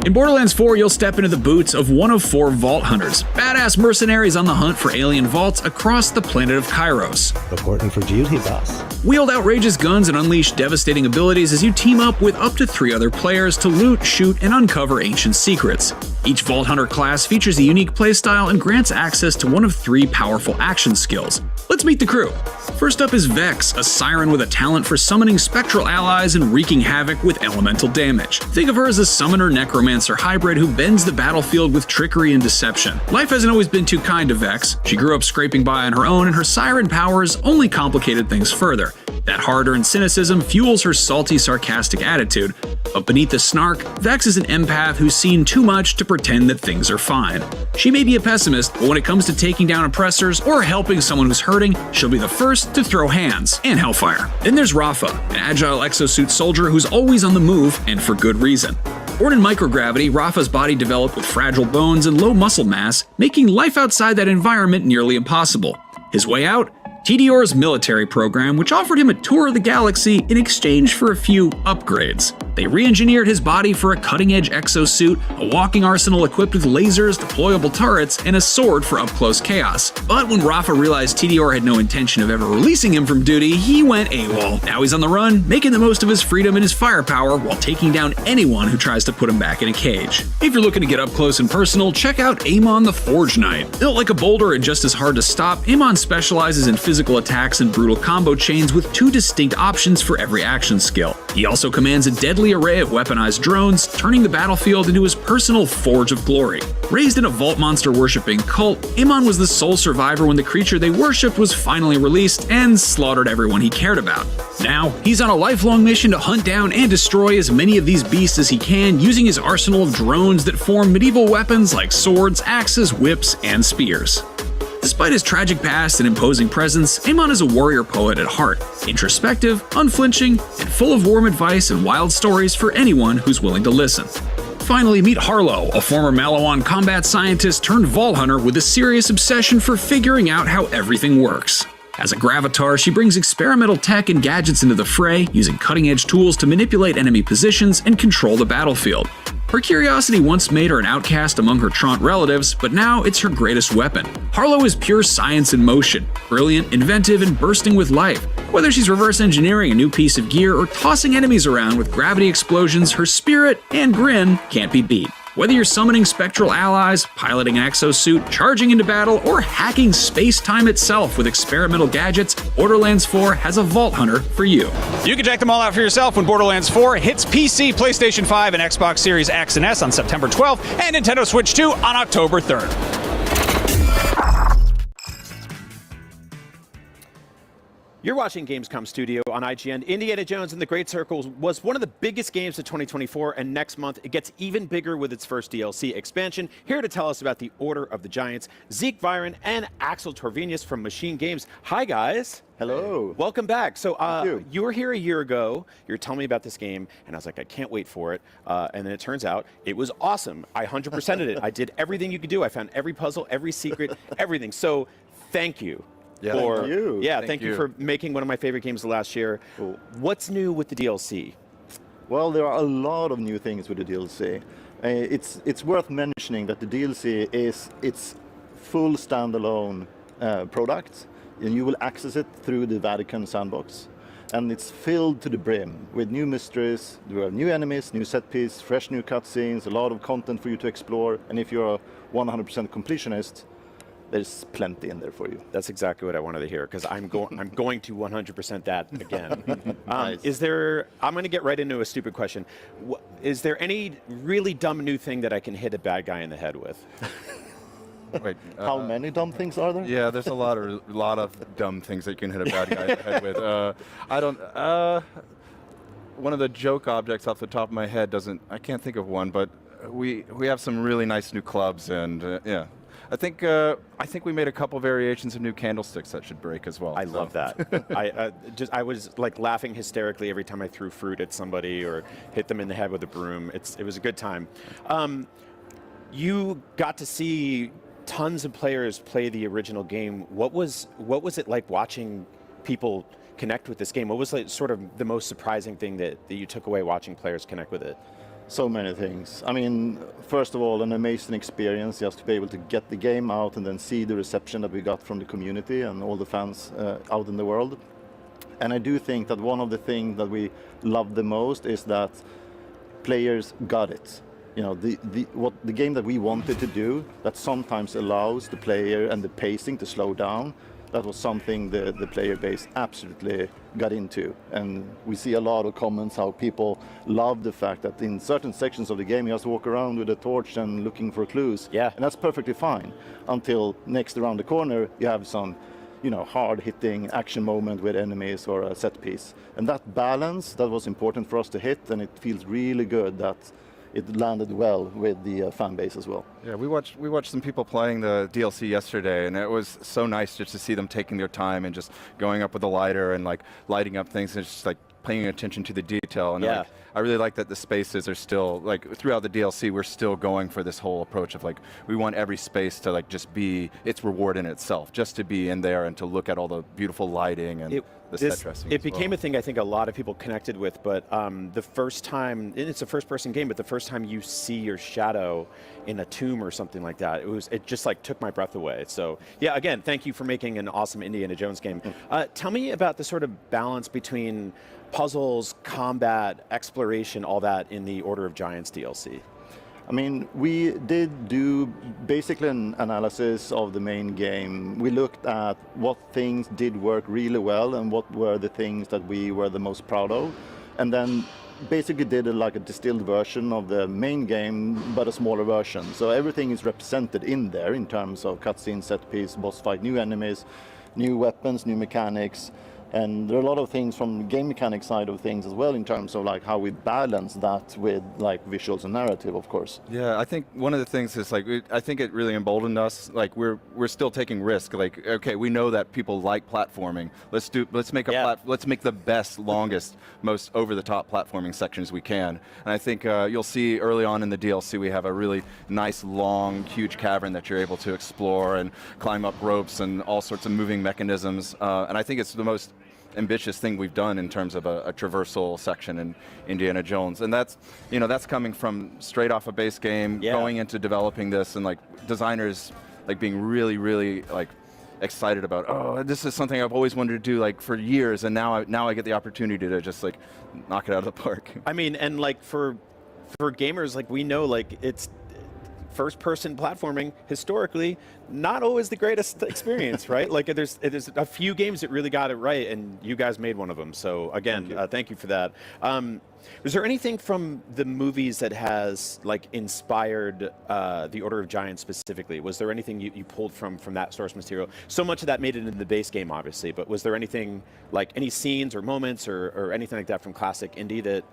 In Borderlands 4, you'll step into the boots of one of 4 Vault Hunters, badass mercenaries on the hunt for alien vaults across the planet of Kairos. Reporting for duty, boss. Wield outrageous guns and unleash devastating abilities as you team up with up to 3 other players to loot, shoot, and uncover ancient secrets. Each Vault Hunter class features a unique playstyle and grants access to one of 3 powerful action skills. Let's meet the crew. First up is Vex, a siren with a talent for summoning spectral allies and wreaking havoc with elemental damage. Think of her as a summoner-necromancer hybrid who bends the battlefield with trickery and deception. Life hasn't always been too kind to Vex. She grew up scraping by on her own, and her siren powers only complicated things further. That hard-earned cynicism fuels her salty, sarcastic attitude. But beneath the snark, Vex is an empath who's seen too much to pretend that things are fine. She may be a pessimist, but when it comes to taking down oppressors or helping someone who's hurting, she'll be the first to throw hands and hellfire. Then there's Rafa, an agile exosuit soldier who's always on the move, and for good reason. Born in microgravity, Rafa's body developed with fragile bones and low muscle mass, making life outside that environment nearly impossible. His way out? TDR's military program, which offered him a tour of the galaxy in exchange for a few upgrades. They re-engineered his body for a cutting-edge exosuit, a walking arsenal equipped with lasers, deployable turrets, and a sword for up-close chaos. But when Rafa realized TDR had no intention of ever releasing him from duty, he went AWOL. Now he's on the run, making the most of his freedom and his firepower while taking down anyone who tries to put him back in a cage. If you're looking to get up close and personal, check out Amon the Forge Knight. Built like a boulder and just as hard to stop, Amon specializes in physical attacks and brutal combo chains with 2 distinct options for every action skill. He also commands a deadly deadly array of weaponized drones, turning the battlefield into his personal forge of glory. Raised in a vault monster worshipping cult, Amon was the sole survivor when the creature they worshipped was finally released and slaughtered everyone he cared about. Now, he's on a lifelong mission to hunt down and destroy as many of these beasts as he can, using his arsenal of drones that form medieval weapons like swords, axes, whips, and spears. Despite his tragic past and imposing presence, Amon is a warrior poet at heart, introspective, unflinching, and full of warm advice and wild stories for anyone who's willing to listen. Finally, meet Harlow, a former Malawan combat scientist turned vault hunter with a serious obsession for figuring out how everything works. As a Gravatar, she brings experimental tech and gadgets into the fray, using cutting-edge tools to manipulate enemy positions and control the battlefield. Her curiosity once made her an outcast among her Trant relatives, but now it's her greatest weapon. Harlow is pure science in motion, brilliant, inventive, and bursting with life. Whether she's reverse engineering a new piece of gear or tossing enemies around with gravity explosions, her spirit and grin can't be beat. Whether you're summoning spectral allies, piloting an exosuit, charging into battle, or hacking space-time itself with experimental gadgets, Borderlands 4 has a Vault Hunter for you. You can check them all out for yourself when Borderlands 4 hits PC, PlayStation 5, and Xbox Series X and S on September 12th, and Nintendo Switch 2 on October 3rd. You're watching Gamescom Studio on IGN. Indiana Jones and the Great Circle was one of the biggest games of 2024, and next month it gets even bigger with its first DLC expansion. Here to tell us about the Order of the Giants, Zeke Byron and Axel Torvinius from Machine Games. Hi, guys. Hello. Welcome back. So you were here a year ago. You were telling me about this game, and I was like, I can't wait for it. And then it turns out it was awesome. I 100%ed it. I did everything you could do. I found every puzzle, every secret, everything. So thank you. Yeah, thank you. Yeah, thank you for making one of my favorite games of last year. Cool. What's new with the DLC? Well, there are a lot of new things with the DLC. It's worth mentioning that the DLC is its full standalone product, and you will access it through the Vatican sandbox. And it's filled to the brim with new mysteries, there are new enemies, new set piece, fresh new cutscenes, a lot of content for you to explore. And if you're a 100% completionist, there's plenty in there for you. That's exactly what I wanted to hear, because I'm going to 100% that again. Nice. I'm going to get right into a stupid question. Is there any really dumb new thing that I can hit a bad guy in the head with? Wait, how many dumb things are there? Yeah, there's a lot of dumb things that you can hit a bad guy in the head with. One of the joke objects off the top of my head I can't think of one, but we have some really nice new clubs, and yeah. I think we made a couple variations of new candlesticks that should break as well. I love that. I was like laughing hysterically every time I threw fruit at somebody or hit them in the head with a broom. It was a good time. You got to see tons of players play the original game. What was it like watching people connect with this game? What was like sort of the most surprising thing that you took away watching players connect with it? So many things. I mean, first of all, an amazing experience just to be able to get the game out and then see the reception that we got from the community and all the fans out in the world. And I do think that one of the things that we love the most is that players got it. You know, the game that we wanted to do that sometimes allows the player and the pacing to slow down. That was something the player base absolutely got into. And we see a lot of comments how people love the fact that in certain sections of the game you have to walk around with a torch and looking for clues. Yeah. And that's perfectly fine until next around the corner you have some, hard-hitting action moment with enemies or a set piece. And that balance, that was important for us to hit, and it feels really good that it landed well with the fan base as well. Yeah, we watched some people playing the DLC yesterday, and it was so nice just to see them taking their time and just going up with a lighter and like lighting up things and just like paying attention to the detail. And yeah. I really like that the spaces are still, like throughout the DLC, we're still going for this whole approach of like, we want every space to like just be its reward in itself, just to be in there and to look at all the beautiful lighting and the set dressing. It became a thing I think a lot of people connected with, but the first time, and it's a first-person game, but the first time you see your shadow in a tomb or something like that, it just like took my breath away. So yeah, again, thank you for making an awesome Indiana Jones game. Tell me about the sort of balance between puzzles, combat, exploration, all that in the Order of Giants DLC. I mean, we did do basically an analysis of the main game. We looked at what things did work really well and what were the things that we were the most proud of. and then basically did like a distilled version of the main game, but a smaller version. So everything is represented in there in terms of cutscene, set piece, boss fight, new enemies, new weapons, new mechanics. And there are a lot of things from the game mechanic side of things as well in terms of like how we balance that with like visuals and narrative, of course. Yeah, I think one of the things is like I think it really emboldened us. Like we're still taking risk. Like okay, we know that people like platforming. Let's make let's make the best, longest, most over-the-top platforming sections we can. And I think you'll see early on in the DLC we have a really nice, long, huge cavern that you're able to explore and climb up ropes and all sorts of moving mechanisms. And I think it's the most ambitious thing we've done in terms of a traversal section in Indiana Jones, and that's coming from straight off a base game, going into developing this, and like designers like being really like excited about, oh, this is something I've always wanted to do like for years, and now I get the opportunity to just like knock it out of the park. I mean, and like for gamers, like we know, like it's first-person platforming historically not always the greatest experience, right? Like there's a few games that really got it right, and you guys made one of them. So again, thank you for that. Was there anything from the movies that has like inspired the Order of Giants specifically? Was there anything you pulled from that source material? So much of that made it into the base game, obviously, but was there anything like any scenes or moments or anything like that from classic indie that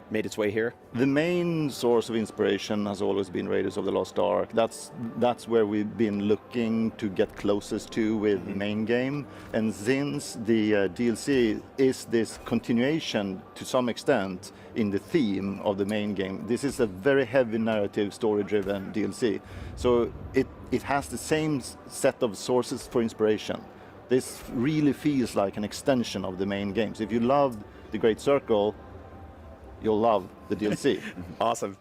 made its way here? The main source of inspiration has always been Raiders of the Lost Ark. That's where we've been looking to get closest to with the main game. And since the DLC is this continuation to some extent in the theme of the main game, this is a very heavy narrative, story-driven DLC. So it has the same set of sources for inspiration. This really feels like an extension of the main games. If you loved The Great Circle, you'll love the DLC. Awesome.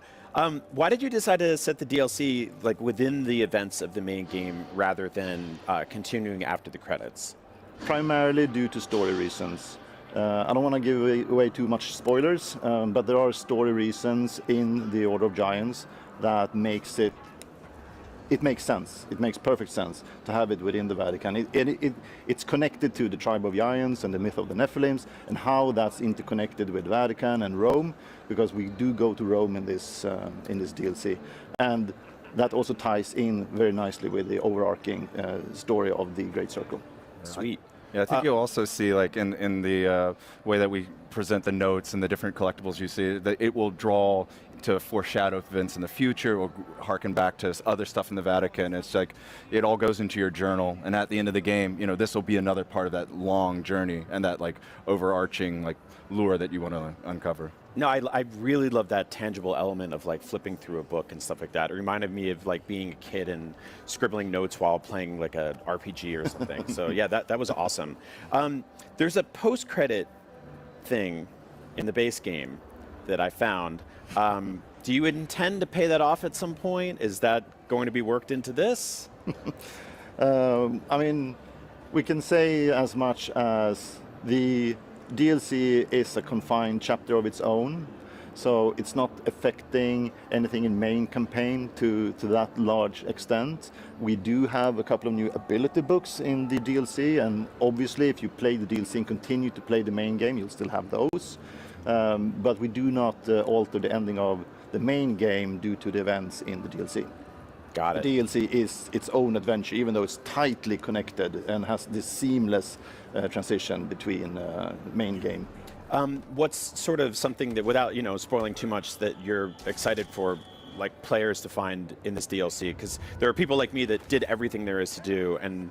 Why did you decide to set the DLC like within the events of the main game rather than continuing after the credits? Primarily due to story reasons. I don't want to give away too much spoilers, but there are story reasons in the Order of Giants that makes it makes sense. It makes perfect sense to have it within the Vatican. It's connected to the tribe of giants and the myth of the Nephilims and how that's interconnected with Vatican and Rome, because we do go to Rome in this DLC. And that also ties in very nicely with the overarching story of the Great Circle. Sweet. Yeah, I think you'll also see, like in the way that we present the notes and the different collectibles you see, that it will draw to foreshadow events in the future or harken back to other stuff in the Vatican. It's like it all goes into your journal, and at the end of the game, this will be another part of that long journey and that like overarching like lure that you want to uncover. No, I really love that tangible element of like flipping through a book and stuff like that. It reminded me of like being a kid and scribbling notes while playing like a RPG or something. So yeah, that was awesome. There's a post-credit thing in the base game that I found. Do you intend to pay that off at some point? Is that going to be worked into this? I mean, we can say as much as the DLC is a confined chapter of its own, so it's not affecting anything in main campaign to that large extent. We do have a couple of new ability books in the DLC, and obviously if you play the DLC and continue to play the main game, you'll still have those. But we do not alter the ending of the main game due to the events in the DLC. Got it. The DLC is its own adventure, even though it's tightly connected and has this seamless transition between main game. What's sort of something that, without spoiling too much, that you're excited for, like players to find in this DLC? Because there are people like me that did everything there is to do, and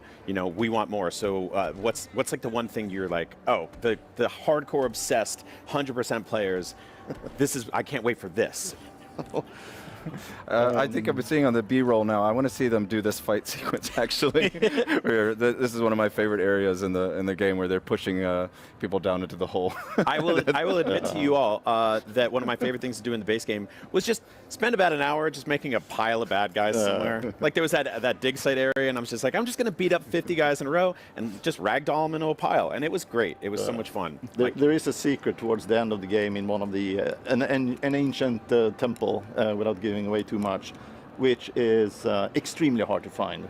we want more. So what's like the one thing you're like, oh, the hardcore obsessed 100% players, I can't wait for this. I think I've been seeing on the B-roll now. I want to see them do this fight sequence actually. This is one of my favorite areas in the game where they're pushing people down into the hole. I will admit to you all that one of my favorite things to do in the base game was just spend about an hour just making a pile of bad guys somewhere. Like there was that dig site area, and I was just like, I'm just going to beat up 50 guys in a row and just ragdoll them into a pile, and it was great. It was so much fun. There is a secret towards the end of the game in one of the an ancient temple, without giving away too much, which is extremely hard to find.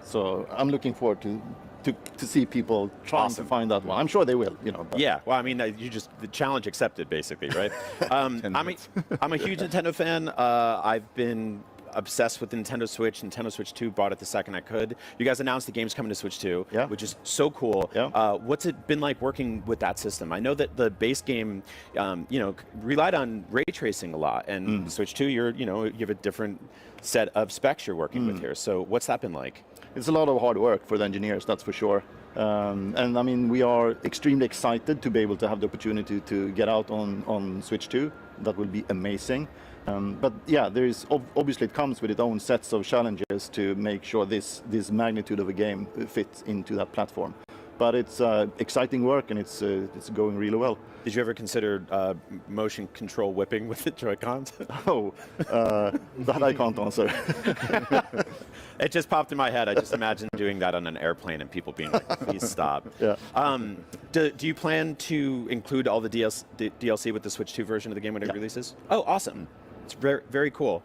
So I'm looking forward to to see people trying to find that one. I'm sure they will, you know. But. Yeah, well, I mean, the challenge accepted, basically, right? I'm a huge Nintendo fan. I've been obsessed with the Nintendo Switch. Nintendo Switch 2, bought it the second I could. You guys announced the game's coming to Switch 2, which is so cool. What's it been like working with that system? I know that the base game, relied on ray tracing a lot, and the Switch 2, you have a different set of specs you're working with here. So what's that been like? It's a lot of hard work for the engineers, that's for sure. And I mean, we are extremely excited to be able to have the opportunity to get out on Switch 2. That will be amazing. But yeah, there is obviously it comes with its own sets of challenges to make sure this magnitude of a game fits into that platform. But it's exciting work, and it's going really well. Did you ever consider motion control whipping with the Joy-Cons? That I can't answer. It just popped in my head. I just imagined doing that on an airplane and people being like, please stop. Yeah. Do you plan to include all the DLC with the Switch 2 version of the game when it releases? Oh, awesome. It's very, very cool.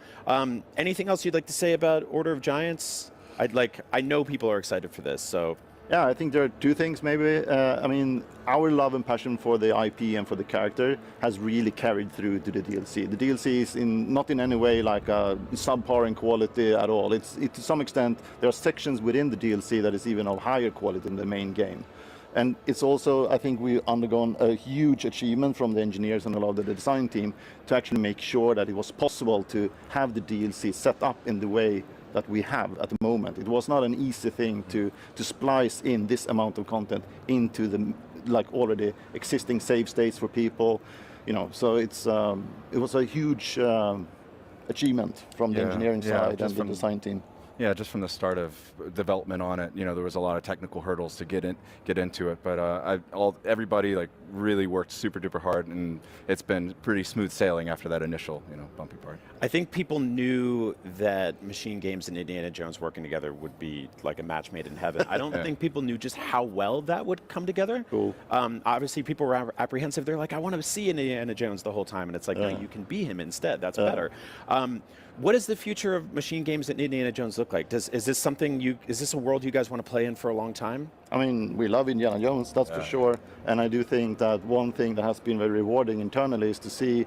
Anything else you'd like to say about Order of Giants? I know people are excited for this, so... Yeah, I think there are two things maybe. I mean, our love and passion for the IP and for the character has really carried through to the DLC. The DLC is not in any way like a subpar in quality at all. It's to some extent, there are sections within the DLC that is even of higher quality than the main game. And it's also, I think we've undergone a huge achievement from the engineers and a lot of the design team to actually make sure that it was possible to have the DLC set up in the way that we have at the moment. It was not an easy thing to splice in this amount of content into the already existing save states for people, So it was a huge achievement from the engineering side and the design team. Yeah, just from the start of development on it, there was a lot of technical hurdles to get into it. But everybody really worked super duper hard, and it's been pretty smooth sailing after that initial bumpy part. I think people knew that Machine Games and Indiana Jones working together would be like a match made in heaven. I don't think people knew just how well that would come together. Cool. Obviously, people were apprehensive. They're like, I want to see Indiana Jones the whole time, and it's like, no, you can be him instead. That's better. What does the future of Machine Games and Indiana Jones look like? Is this a world you guys want to play in for a long time? I mean, we love Indiana Jones, that's for sure. And I do think that one thing that has been very rewarding internally is to see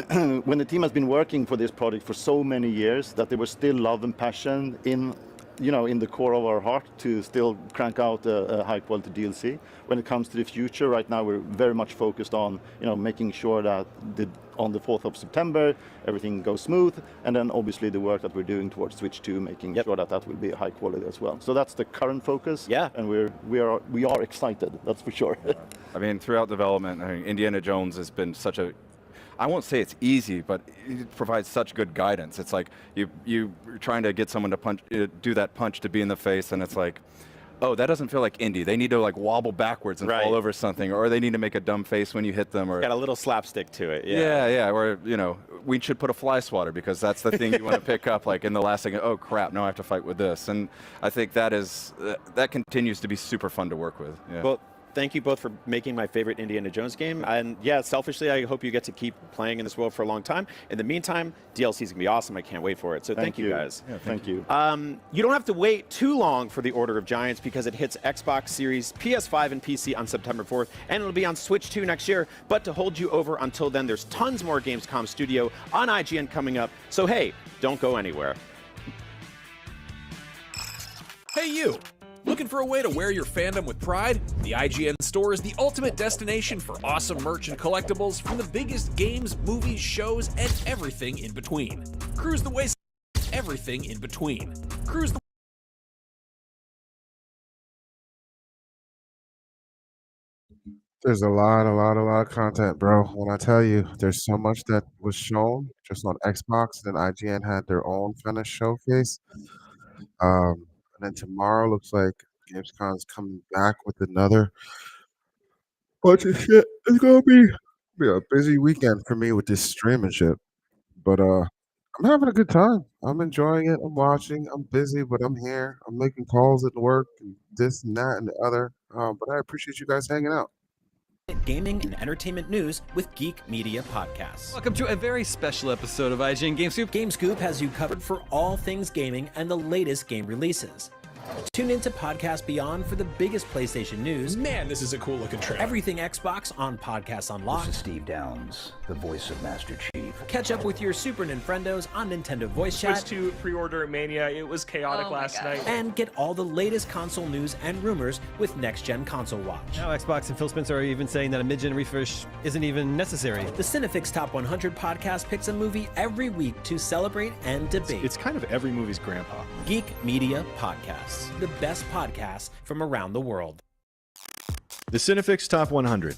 when the team has been working for this project for so many years, that there was still love and passion in the core of our heart to still crank out a high quality DLC. When it comes to the future, right now we're very much focused on, making sure that on the 4th of September, everything goes smooth. And then obviously the work that we're doing towards Switch 2, making sure that will be high quality as well. So that's the current focus. Yeah. And we are excited, that's for sure. I mean, throughout development, Indiana Jones has been such a, I won't say it's easy, but it provides such good guidance. It's like you're trying to get someone to do that punch to be in the face, and it's like, oh, that doesn't feel like Indy. They need to wobble backwards and fall over something, or they need to make a dumb face when you hit them, or got a little slapstick to it. Yeah. Or we should put a fly swatter because that's the thing you want to pick up in the last second. Oh crap! Now I have to fight with this, and I think that continues to be super fun to work with. Yeah. Well, thank you both for making my favorite Indiana Jones game. And yeah, selfishly, I hope you get to keep playing in this world for a long time. In the meantime, DLC is going to be awesome. I can't wait for it. So thank you guys. Yeah, thank you. You don't have to wait too long for the Order of Giants because it hits Xbox Series, PS5, and PC on September 4th, and it'll be on Switch 2 next year. But to hold you over until then, there's tons more Gamescom Studio on IGN coming up. So hey, don't go anywhere. Hey you! Looking for a way to wear your fandom with pride? The IGN store is the ultimate destination for awesome merch and collectibles from the biggest games, movies, shows, and everything in between. Cruise the wasteland, everything in between. Cruise the There's a lot of content, bro. When I tell you, there's so much that was shown just on Xbox, and IGN had their own kind of showcase. And then tomorrow looks like Gamescon's coming back with another bunch of shit. It's gonna be a busy weekend for me with this streaming shit. But I'm having a good time. I'm enjoying it. I'm watching. I'm busy, but I'm here. I'm making calls at work and this and that and the other. But I appreciate you guys hanging out. Gaming and entertainment news with Geek Media Podcasts. Welcome to a very special episode of IGN GameScoop. GameScoop has you covered for all things gaming and the latest game releases. Tune into Podcast Beyond for the biggest PlayStation news. Man, this is a cool looking trailer. Everything Xbox on Podcasts Unlocked. This is Steve Downes, the voice of Master Chief. Catch up with your Super Nintendos on Nintendo Voice Chat. Switched to pre-order Mania. It was chaotic last night. And get all the latest console news and rumors with Next Gen Console Watch. Now Xbox and Phil Spencer are even saying that a mid-gen refresh isn't even necessary. The Cinefix Top 100 podcast picks a movie every week to celebrate and debate. It's kind of every movie's grandpa. Geek Media Podcasts, the best podcasts from around the world. The Cinefix Top 100.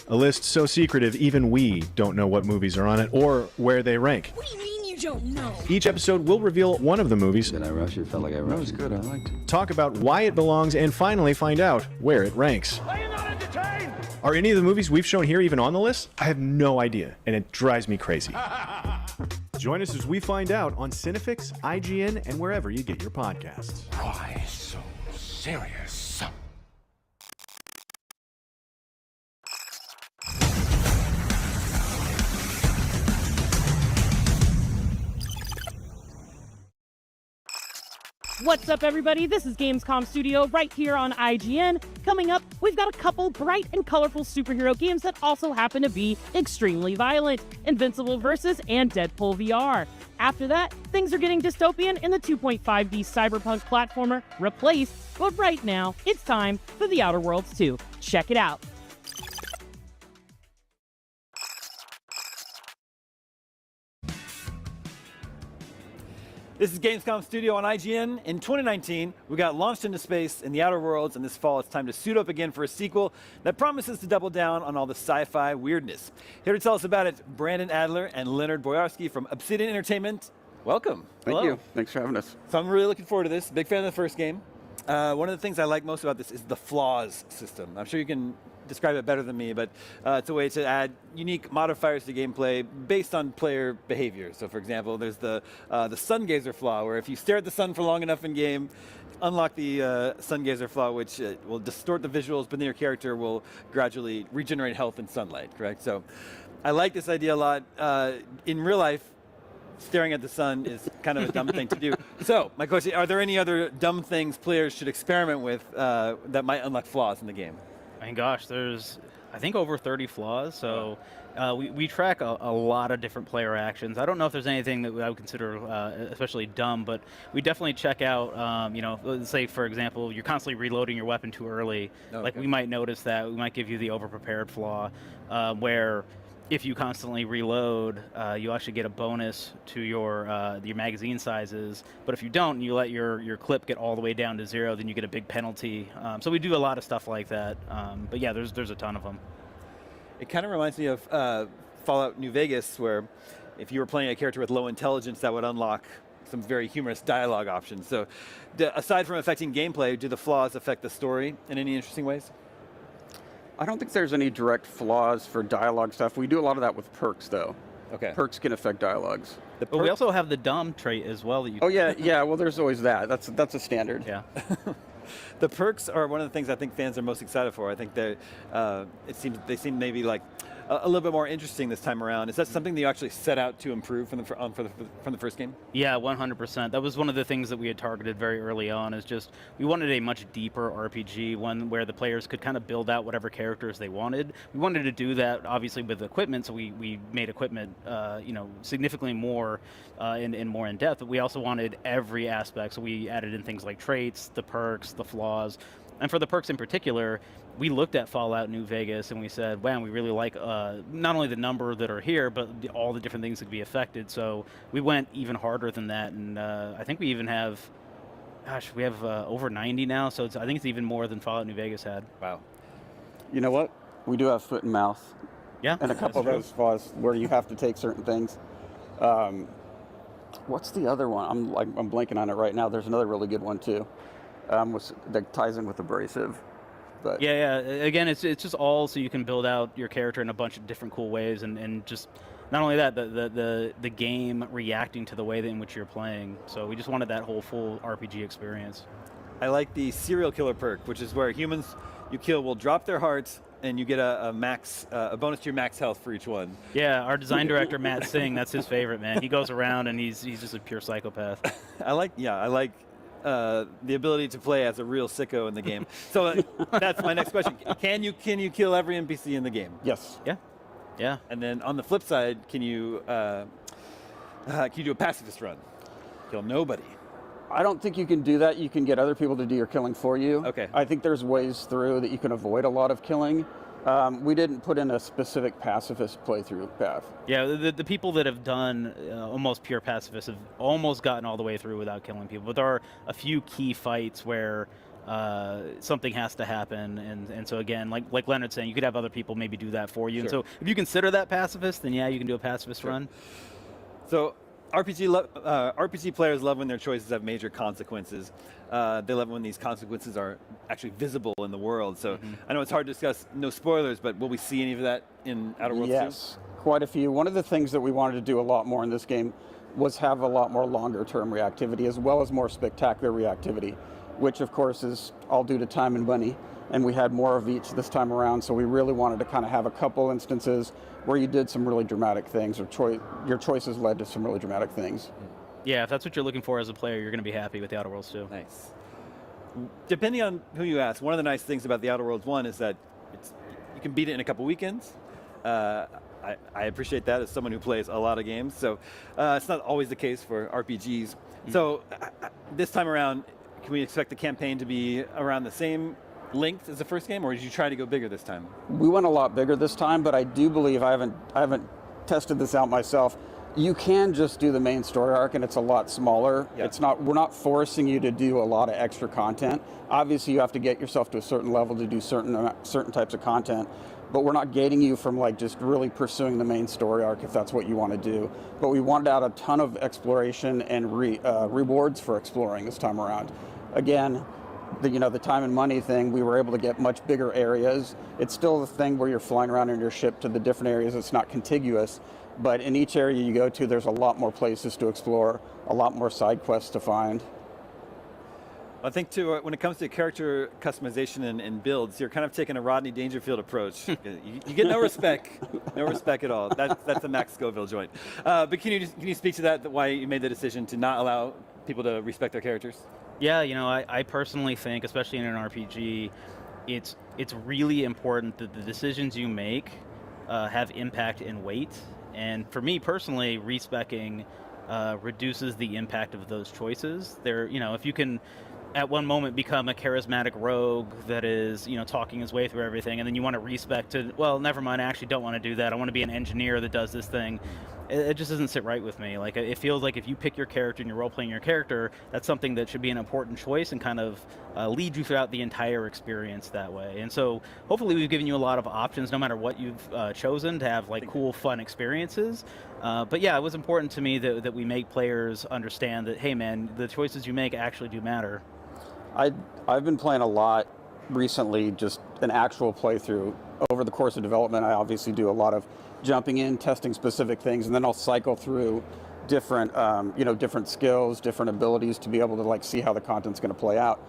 A list so secretive even we don't know what movies are on it or where they rank. What do you mean you don't know? Each episode will reveal one of the movies. Did I rush it? Felt like I rushed. That was good. I liked it. Talk about why it belongs and finally find out where it ranks. Are you not entertained? Are any of the movies we've shown here even on the list? I have no idea, and it drives me crazy. Join us as we find out on Cinefix, IGN, and wherever you get your podcasts. Why so serious? What's up, everybody? This is Gamescom Studio right here on IGN. Coming up, we've got a couple bright and colorful superhero games that also happen to be extremely violent: Invincible Versus and Deadpool VR. After that, things are getting dystopian in the 2.5D cyberpunk platformer Replace, but right now, it's time for The Outer Worlds 2. Check it out. This is Gamescom Studio on IGN. In 2019, we got launched into space in The Outer Worlds, and this fall it's time to suit up again for a sequel that promises to double down on all the sci-fi weirdness. Here to tell us about it, Brandon Adler and Leonard Boyarsky from Obsidian Entertainment. Welcome. Thank Hello. you. Thanks for having us. So I'm really looking forward to this. Big fan of the first game. One of the things I like most about this is the flaws system. I'm sure you can describe it better than me, but it's a way to add unique modifiers to gameplay based on player behavior. So for example, there's the sun gazer flaw, where if you stare at the sun for long enough in game, unlock the sun gazer flaw, which will distort the visuals, but then your character will gradually regenerate health in sunlight, correct? So I like this idea a lot. In real life, staring at the sun is kind of a dumb thing to do. So my question, are there any other dumb things players should experiment with that might unlock flaws in the game? I mean, gosh, there's, I think, over 30 flaws. So we track a lot of different player actions. I don't know if there's anything that I would consider especially dumb, but we definitely check out, you know, let's say, for example, you're constantly reloading your weapon too early. Okay. Like, we might notice that. We might give you the over-prepared flaw, where if you constantly reload, you actually get a bonus to your magazine sizes. But if you don't, and you let your clip get all the way down to 0, then you get a big penalty. So we do a lot of stuff like that. But yeah, there's a ton of them. It kind of reminds me of Fallout New Vegas, where if you were playing a character with low intelligence, that would unlock some very humorous dialogue options. So aside from affecting gameplay, do the flaws affect the story in any interesting ways? I don't think there's any direct flaws for dialogue stuff. We do a lot of that with perks, though. Okay. Perks can affect dialogues. But we also have the dumb trait as well that you. Oh yeah. Well, there's always that. That's a standard. Yeah. The perks are one of the things I think fans are most excited for. I think they seem maybe like a little bit more interesting this time around. Is that something that you actually set out to improve from the first game? Yeah, 100%. That was one of the things that we had targeted very early on, is just we wanted a much deeper RPG, one where the players could kind of build out whatever characters they wanted. We wanted to do that, obviously, with equipment, so we made equipment significantly more and more in depth, but we also wanted every aspect, so we added in things like traits, the perks, the flaws. And for the perks in particular, we looked at Fallout New Vegas and we said, wow, we really like not only the number that are here, but all the different things that could be affected. So we went even harder than that. And I think we even have, we have over 90 now. So I think it's even more than Fallout New Vegas had. Wow. You know what? We do have foot and mouth. Yeah. And a couple of those flaws where you have to take certain things. What's the other one? I'm blanking on it right now. There's another really good one too. That ties in with abrasive. But yeah. Again, it's just all so you can build out your character in a bunch of different cool ways, and just not only that, the game reacting to the way in which you're playing. So we just wanted that whole full RPG experience. I like the serial killer perk, which is where humans you kill will drop their hearts, and you get a bonus to your max health for each one. Yeah, our design director Matt Singh, that's his favorite, man. He goes around and he's just a pure psychopath. I like the ability to play as a real sicko in the game. So that's my next question. Can you kill every NPC in the game? Yes. Yeah. Yeah. And then on the flip side, can you do a pacifist run? Kill nobody. I don't think you can do that. You can get other people to do your killing for you. Okay. I think there's ways through that you can avoid a lot of killing. We didn't put in a specific pacifist playthrough path. Yeah, the people that have done almost pure pacifists have almost gotten all the way through without killing people. But there are a few key fights where something has to happen, and so again, like Leonard's saying, you could have other people maybe do that for you. Sure. And so if you consider that pacifist, then yeah, you can do a pacifist run. So RPG players love when their choices have major consequences. They love when these consequences are actually visible in the world. So I know it's hard to discuss, no spoilers, but will we see any of that in Outer Worlds 2? Yes, quite a few. One of the things that we wanted to do a lot more in this game was have a lot more longer term reactivity as well as more spectacular reactivity, which of course is all due to time and money. And we had more of each this time around, so we really wanted to kind of have a couple instances where you did some really dramatic things, or your choices led to some really dramatic things. Yeah, if that's what you're looking for as a player, you're going to be happy with the Outer Worlds 2. Nice. Depending on who you ask, one of the nice things about the Outer Worlds 1 is that you can beat it in a couple weekends. I appreciate that as someone who plays a lot of games, so it's not always the case for RPGs. So this time around, can we expect the campaign to be around the same length as the first game, or did you try to go bigger this time? We went a lot bigger this time, but I do believe, I haven't tested this out myself, you can just do the main story arc and it's a lot smaller. Yeah. We're not forcing you to do a lot of extra content. Obviously you have to get yourself to a certain level to do certain types of content, but we're not gating you from like just really pursuing the main story arc if that's what you want to do. But we wanted out a ton of exploration and rewards for exploring this time around. Again, the time and money thing, we were able to get much bigger areas. It's still the thing where you're flying around in your ship to the different areas. It's not contiguous, but in each area you go to, there's a lot more places to explore, a lot more side quests to find. I think too, when it comes to character customization and builds, you're kind of taking a Rodney Dangerfield approach. You get no respect at all. That's a Max Scoville joint. But can you speak to that? Why you made the decision to not allow people to respect their characters? Yeah, I personally think, especially in an RPG, it's really important that the decisions you make have impact and weight. And for me personally, respecking reduces the impact of those choices. If you can at one moment become a charismatic rogue that is, talking his way through everything, and then you want to respec to, well, never mind, I actually don't want to do that. I want to be an engineer that does this thing. It just doesn't sit right with me. Like, it feels like if you pick your character and you're role-playing your character, that's something that should be an important choice and kind of lead you throughout the entire experience that way. And so hopefully we've given you a lot of options, no matter what you've chosen, to have like cool, fun experiences. But yeah, it was important to me that we make players understand that, hey man, the choices you make actually do matter. I've been playing a lot recently, just an actual playthrough. Over the course of development, I obviously do a lot of jumping in, testing specific things, and then I'll cycle through different, different skills, different abilities to be able to like see how the content's going to play out.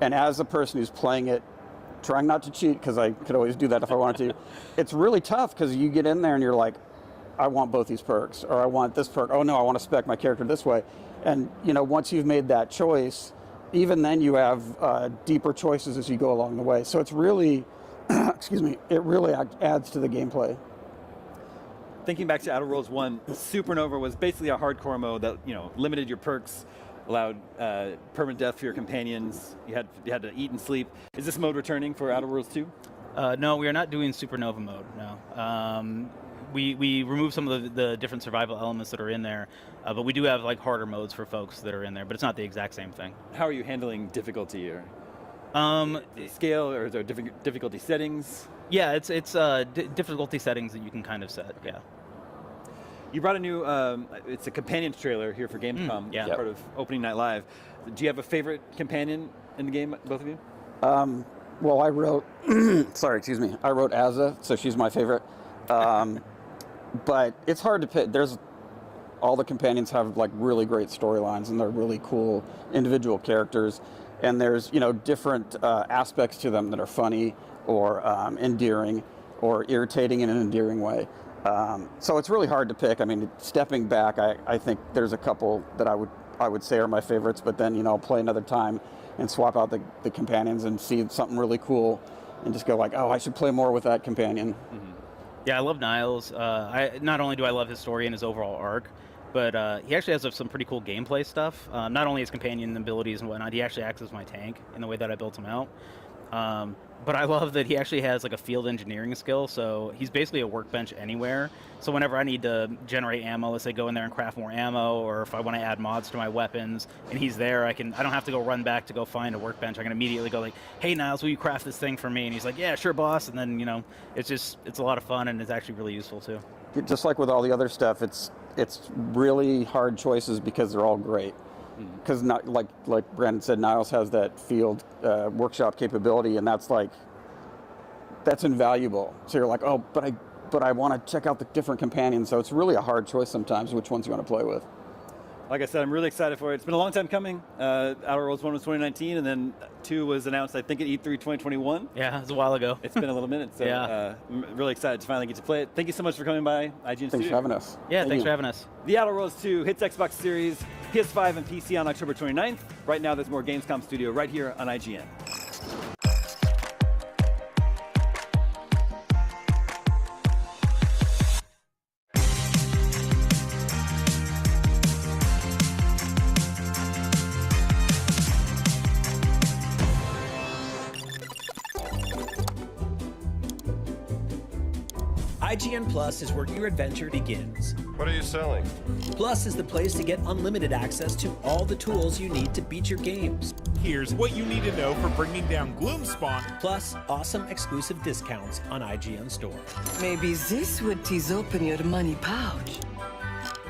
And as a person who's playing it, trying not to cheat, because I could always do that if I wanted to, it's really tough because you get in there and you're like, I want both these perks, or I want this perk. Oh no, I want to spec my character this way. And once you've made that choice, even then you have deeper choices as you go along the way. So it's really, excuse me, it really adds to the gameplay. Thinking back to Outer Worlds 1, Supernova was basically a hardcore mode that limited your perks, allowed permanent death for your companions. You had to eat and sleep. Is this mode returning for Outer Worlds 2? No, we are not doing Supernova mode. No. We removed some of the different survival elements that are in there, but we do have like harder modes for folks that are in there, but it's not the exact same thing. How are you handling difficulty here? Scale, or is there difficulty settings? Yeah, it's difficulty settings that you can kind of set. Yeah. You brought a new, it's a companion trailer here for Gamescom, yeah. Part of Opening Night Live. Do you have a favorite companion in the game, both of you? Well, I wrote, sorry, excuse me, I wrote Azza, so she's my favorite. But it's hard to pick. All the companions have like really great storylines, and they're really cool individual characters. And there's, different aspects to them that are funny or endearing or irritating in an endearing way. So it's really hard to pick. I mean, stepping back, I think there's a couple that I would I would say are my favorites, but then, I'll play another time and swap out the companions and see something really cool and just go like, oh, I should play more with that companion. Yeah, I love Niles. Not only do I love his story and his overall arc, but he actually has some pretty cool gameplay stuff. Not only his companion abilities and whatnot, he actually acts as my tank in the way that I built him out. But I love that he actually has like a field engineering skill, so he's basically a workbench anywhere. So whenever I need to generate ammo, let's say go in there and craft more ammo, or if I want to add mods to my weapons, and he's there, I don't have to go run back to go find a workbench. I can immediately go like, hey Niles, will you craft this thing for me? And he's like, yeah, sure boss. And then, it's a lot of fun, and it's actually really useful too. Just like with all the other stuff, it's really hard choices because they're all great. Because not like Brandon said, Niles has that field workshop capability, and that's invaluable. So you're like, oh, but I want to check out the different companions. So it's really a hard choice sometimes which ones you want to play with. Like I said, I'm really excited for it. It's been a long time coming. Outer Worlds 1 was 2019, and then 2 was announced, I think, at E3 2021. Yeah, it was a while ago. It's been a little minute, so yeah. I'm really excited to finally get to play it. Thank you so much for coming by, IGN Studio. Thanks for having us. Yeah, thanks for having us. The Outer Worlds 2 hits Xbox Series, PS5, and PC on October 29th. Right now, there's more Gamescom Studio right here on IGN. IGN Plus is where your adventure begins. What are you selling? Plus is the place to get unlimited access to all the tools you need to beat your games. Here's what you need to know for bringing down Gloomspawn. Plus, awesome exclusive discounts on IGN Store. Maybe this would tease open your money pouch.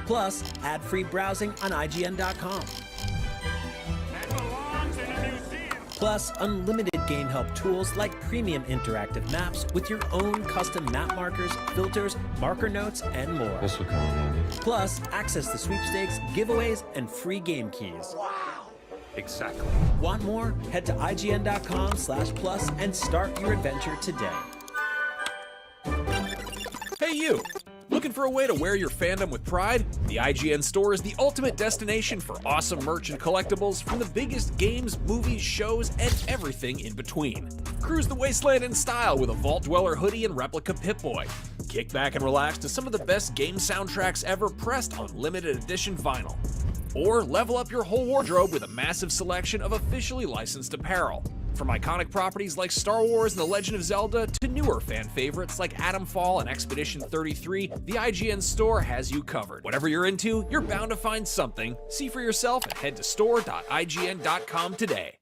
Plus, ad-free browsing on IGN.com. Plus, unlimited game help tools like premium interactive maps with your own custom map markers, filters, marker notes, and more. This will come in handy. Plus, access to sweepstakes, giveaways, and free game keys. Wow! Exactly. Want more? Head to IGN.com/plus and start your adventure today. Hey you! Looking for a way to wear your fandom with pride? The IGN Store is the ultimate destination for awesome merch and collectibles from the biggest games, movies, shows, and everything in between. Cruise the wasteland in style with a Vault Dweller hoodie and replica Pip-Boy. Kick back and relax to some of the best game soundtracks ever pressed on limited edition vinyl. Or level up your whole wardrobe with a massive selection of officially licensed apparel. From iconic properties like Star Wars and The Legend of Zelda to newer fan favorites like Atomfall and Expedition 33, the IGN Store has you covered. Whatever you're into, you're bound to find something. See for yourself and head to store.ign.com today.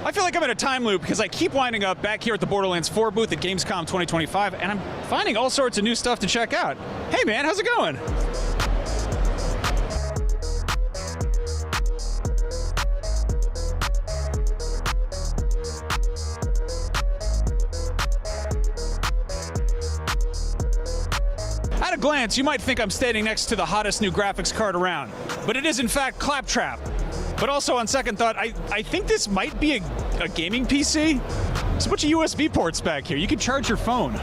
I feel like I'm in a time loop because I keep winding up back here at the Borderlands 4 booth at Gamescom 2025, and I'm finding all sorts of new stuff to check out. Hey man, how's it going? At a glance, you might think I'm standing next to the hottest new graphics card around, but it is in fact Claptrap. But also on second thought, I think this might be a gaming PC. There's a bunch of USB ports back here. You can charge your phone.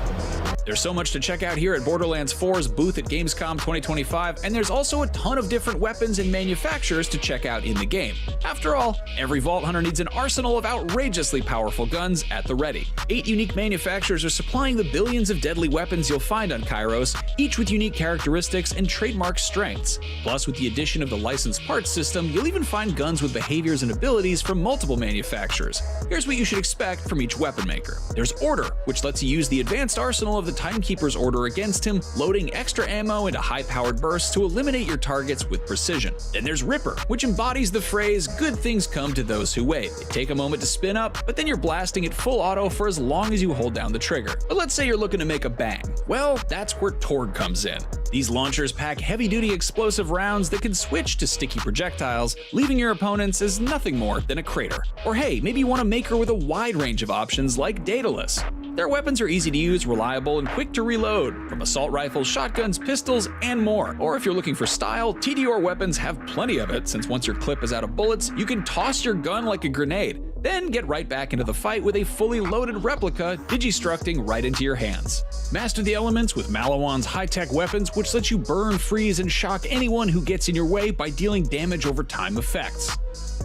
There's so much to check out here at Borderlands 4's booth at Gamescom 2025, and there's also a ton of different weapons and manufacturers to check out in the game. After all, every Vault Hunter needs an arsenal of outrageously powerful guns at the ready. 8 unique manufacturers are supplying the billions of deadly weapons you'll find on Kairos, each with unique characteristics and trademark strengths. Plus, with the addition of the licensed parts system, you'll even find guns with behaviors and abilities from multiple manufacturers. Here's what you should expect from each weapon maker. There's Order, which lets you use the advanced arsenal of the Timekeeper's order against him, loading extra ammo into high-powered bursts to eliminate your targets with precision. Then there's Ripper, which embodies the phrase, good things come to those who wait. They take a moment to spin up, but then you're blasting it full auto for as long as you hold down the trigger. But let's say you're looking to make a bang. Well, that's where Torg comes in. These launchers pack heavy-duty explosive rounds that can switch to sticky projectiles, leaving your opponents as nothing more than a crater. Or hey, maybe you want a maker with a wide range of options like Daedalus. Their weapons are easy to use, reliable, and quick to reload, from assault rifles, shotguns, pistols, and more. Or if you're looking for style, TDR weapons have plenty of it, since once your clip is out of bullets, you can toss your gun like a grenade, then get right back into the fight with a fully loaded replica digistructing right into your hands. Master the elements with Malawan's high-tech weapons, which let you burn, freeze, and shock anyone who gets in your way by dealing damage over time effects.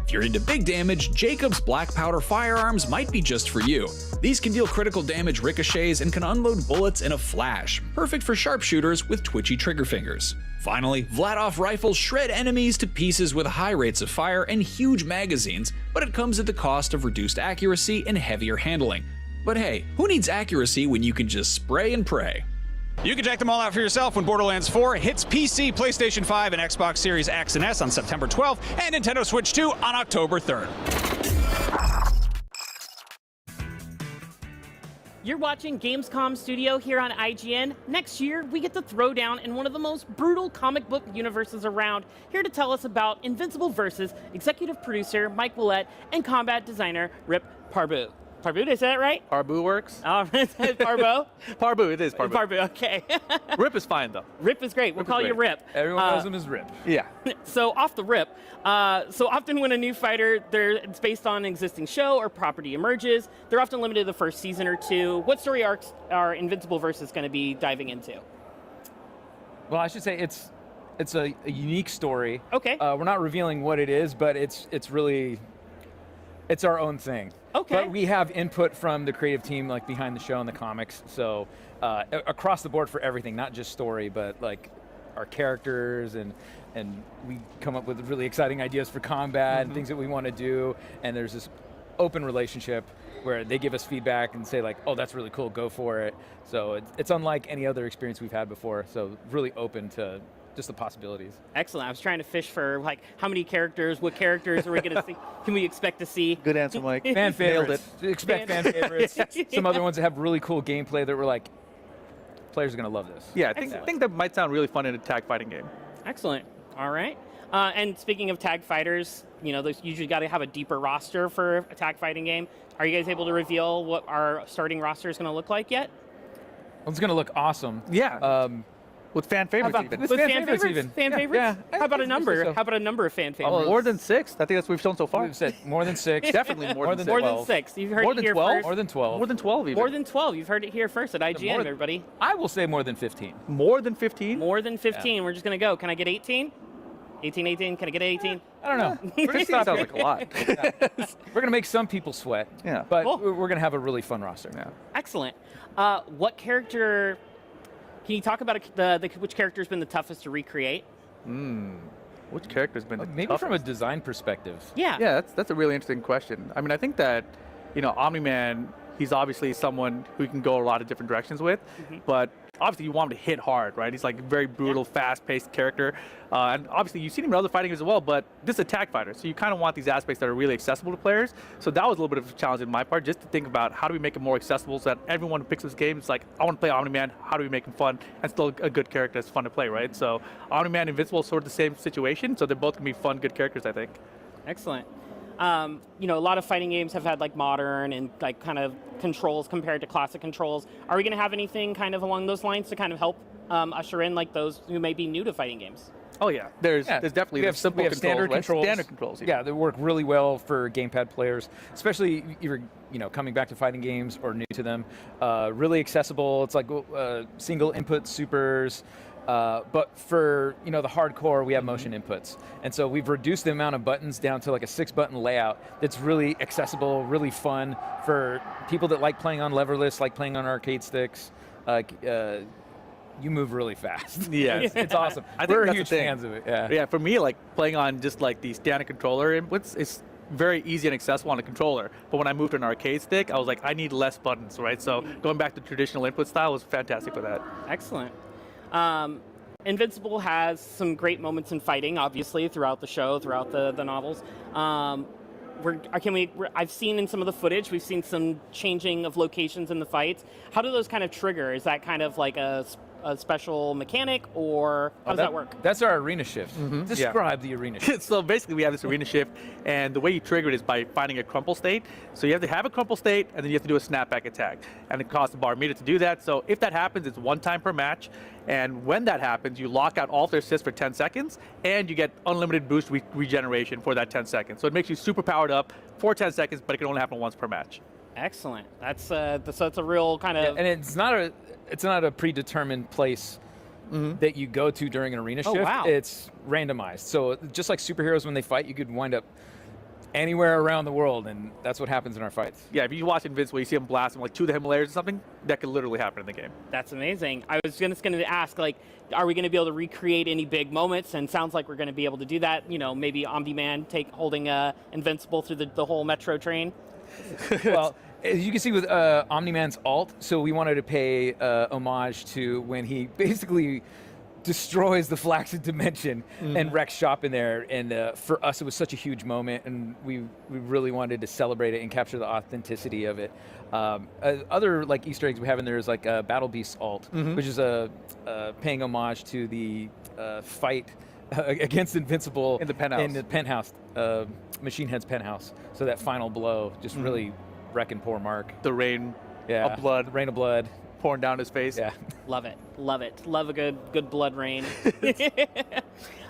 If you're into big damage, Jacob's black powder firearms might be just for you. These can deal critical damage ricochets and can unload bullets in a flash, perfect for sharpshooters with twitchy trigger fingers. Finally, Vladov rifles shred enemies to pieces with high rates of fire and huge magazines, but it comes at the cost of reduced accuracy and heavier handling. But hey, who needs accuracy when you can just spray and pray? You can check them all out for yourself when Borderlands 4 hits PC, PlayStation 5, and Xbox Series X and S on September 12th, and Nintendo Switch 2 on October 3rd. You're watching Gamescom Studio here on IGN. Next year, we get to throw down in one of the most brutal comic book universes around. Here to tell us about Invincible Versus, executive producer Mike Willett and combat designer Rip Parbu. Parbu, did I say that right? Parbu works. Parbo? Parbu, it is Parbu. Parbu, okay. Rip is fine, though. Rip is great. We'll call you Rip. Everyone knows him as Rip. Yeah. So off the rip, so often when a new fighter, it's based on an existing show or property emerges, they're often limited to the first season or two. What story arcs are Invincible Versus going to be diving into? Well, I should say it's a unique story. Okay. We're not revealing what it is, but it's our own thing. Okay. But we have input from the creative team, like behind the show and the comics. So across the board for everything, not just story, but like our characters, and we come up with really exciting ideas for combat and things that we want to do. And there's this open relationship where they give us feedback and say like, oh, that's really cool, go for it. So it's unlike any other experience we've had before. So really open to just the possibilities. Excellent. I was trying to fish for like how many characters, what characters are we going to see? Can we expect to see? Good answer, Mike. Fan favorites. Expect fan favorites. Some other ones that have really cool gameplay that we're like, players are going to love this. Yeah, I think that might sound really fun in a tag fighting game. Excellent. All right. And speaking of tag fighters, there's usually got to have a deeper roster for a tag fighting game. Are you guys able to reveal what our starting roster is going to look like yet? Well, it's going to look awesome. Yeah. With fan favorites even. With fan favorites even. Fan favorites? Yeah. How about a number? So. How about a number of fan favorites? More than 6. I think that's what we've shown so far. We've said more than 6. Definitely more than 6. More than 6. You've heard more it than here 12? first. More than 12. More than 12 even. More than 12. You've heard it here first at IGN, everybody. I will say more than 15. More than 15? More than 15. Yeah. We're just going to go. Can I get 18? 18? Can I get 18? I don't know. 15 sounds like a lot. Yeah. We're going to make some people sweat. Yeah. But we're going to have a really fun roster. Yeah. Excellent. What character... Can you talk about which character's been the toughest to recreate? Which character's been the maybe toughest? from a design perspective. Yeah. Yeah, that's a really interesting question. I mean, I think that, Omni-Man, he's obviously someone who you can go a lot of different directions with, but obviously you want him to hit hard, right? He's like a very brutal, fast-paced character. And obviously you've seen him in other fighting games as well, but this is a tag fighter, so you kind of want these aspects that are really accessible to players. So that was a little bit of a challenge on my part, just to think about how do we make it more accessible so that everyone who picks this game is like, I want to play Omni-Man, how do we make him fun and still a good character that's fun to play, right? So Omni-Man and Invincible is sort of the same situation, so they're both going to be fun, good characters, I think. Excellent. A lot of fighting games have had like modern and like kind of controls compared to classic controls. Are we going to have anything kind of along those lines to kind of help usher in like those who may be new to fighting games? Oh yeah, there's definitely we have simple controls, standard right? controls. Standard controls. Yeah, they work really well for gamepad players, especially if you're coming back to fighting games or new to them. Really accessible. It's like single input supers. But for the hardcore, we have motion inputs, and so we've reduced the amount of buttons down to like a 6-button layout that's really accessible, really fun for people that like playing on leverless, like playing on arcade sticks. You move really fast. Yeah, it's awesome. I think We're that's huge the thing. fans of it. Yeah. Yeah, for me, like playing on just like the standard controller inputs, it's very easy and accessible on a controller. But when I moved to an arcade stick, I was like, I need less buttons, right? So going back to traditional input style was fantastic for that. Excellent. Invincible has some great moments in fighting, obviously, throughout the show, throughout the novels. I've seen in some of the footage, we've seen some changing of locations in the fights. How do those kind of trigger? Is that kind of like a a special mechanic, or how does that work? That's our arena shift. Mhm. Describe the arena shift. So basically, we have this arena shift, and the way you trigger it is by finding a crumple state. So you have to have a crumple state, and then you have to do a snapback attack, and it costs a bar meter to do that. So if that happens, it's one time per match, and when that happens, you lock out all of their assists for 10 seconds, and you get unlimited boost regeneration for that 10 seconds. So it makes you super powered up for 10 seconds, but it can only happen once per match. Excellent. That's a real kind of. And it's not a predetermined place that you go to during an arena Oh, shift. wow. It's randomized. So just like superheroes when they fight, you could wind up anywhere around the world, and that's what happens in our fights. Yeah, if you watch Invincible, you see him blast him like to the Himalayas or something, that could literally happen in the game. That's amazing. I was just going to ask, like, are we going to be able to recreate any big moments? And sounds like we're going to be able to do that. You know, maybe Omni-Man holding Invincible through the whole metro train. Well, as you can see with Omni-Man's ult, so we wanted to pay homage to when he basically destroys the Flaccid Dimension and wrecks shop in there. And for us, it was such a huge moment, and we really wanted to celebrate it and capture the authenticity of it. Other like Easter eggs we have in there is like Battle Beast ult, which is paying homage to the fight against Invincible in the penthouse. In the penthouse, Machine Head's penthouse. So that final blow just really wrecking poor Mark. The rain of blood. The rain of blood. Pouring down his face. Yeah. Love it. Love it. Love a good blood rain.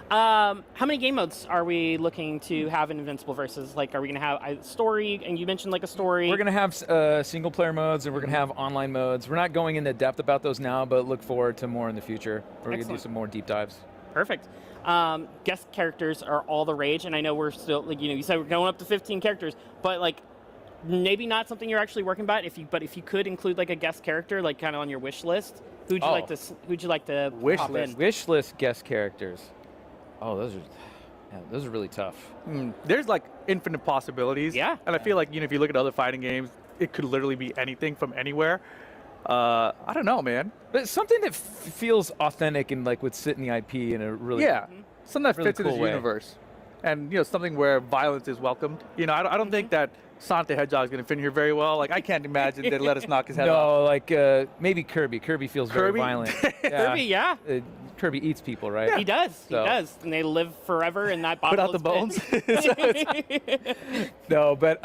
How many game modes are we looking to have in Invincible versus? Like, are we going to have a story? And you mentioned like a story. We're going to have single player modes, and we're going to have online modes. We're not going into depth about those now, but look forward to more in the future. We're going to do some more deep dives. Perfect. Guest characters are all the rage, and I know we're still, like, you said we're going up to 15 characters, but like maybe not something you're actually working about. If you could include like a guest character, like kind of on your wish list, who'd you like to wish list? Wish list guest characters. Oh, those are really tough. There's like infinite possibilities. Yeah. And I feel like if you look at other fighting games, it could literally be anything from anywhere. I don't know, man. But something that feels authentic and like would sit in the IP in a really something that really fits in cool this way. universe, and something where violence is welcomed. I don't think that Sonic the Hedgehog is going to fit in here very well. Like I can't imagine they'd let us knock his head off. No, like maybe Kirby. Kirby feels very violent. Kirby, yeah. Kirby eats people, right? He does. He does, and they live forever in that bottle. Put out the bones. No, but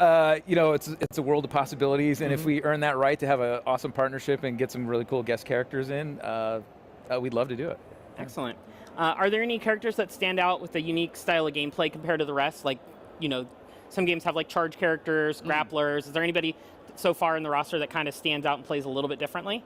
it's a world of possibilities, and if we earn that right to have an awesome partnership and get some really cool guest characters in, we'd love to do it. Excellent. Are there any characters that stand out with a unique style of gameplay compared to the rest? Like, some games have like charge characters, grapplers. Is there anybody so far in the roster that kind of stands out and plays a little bit differently?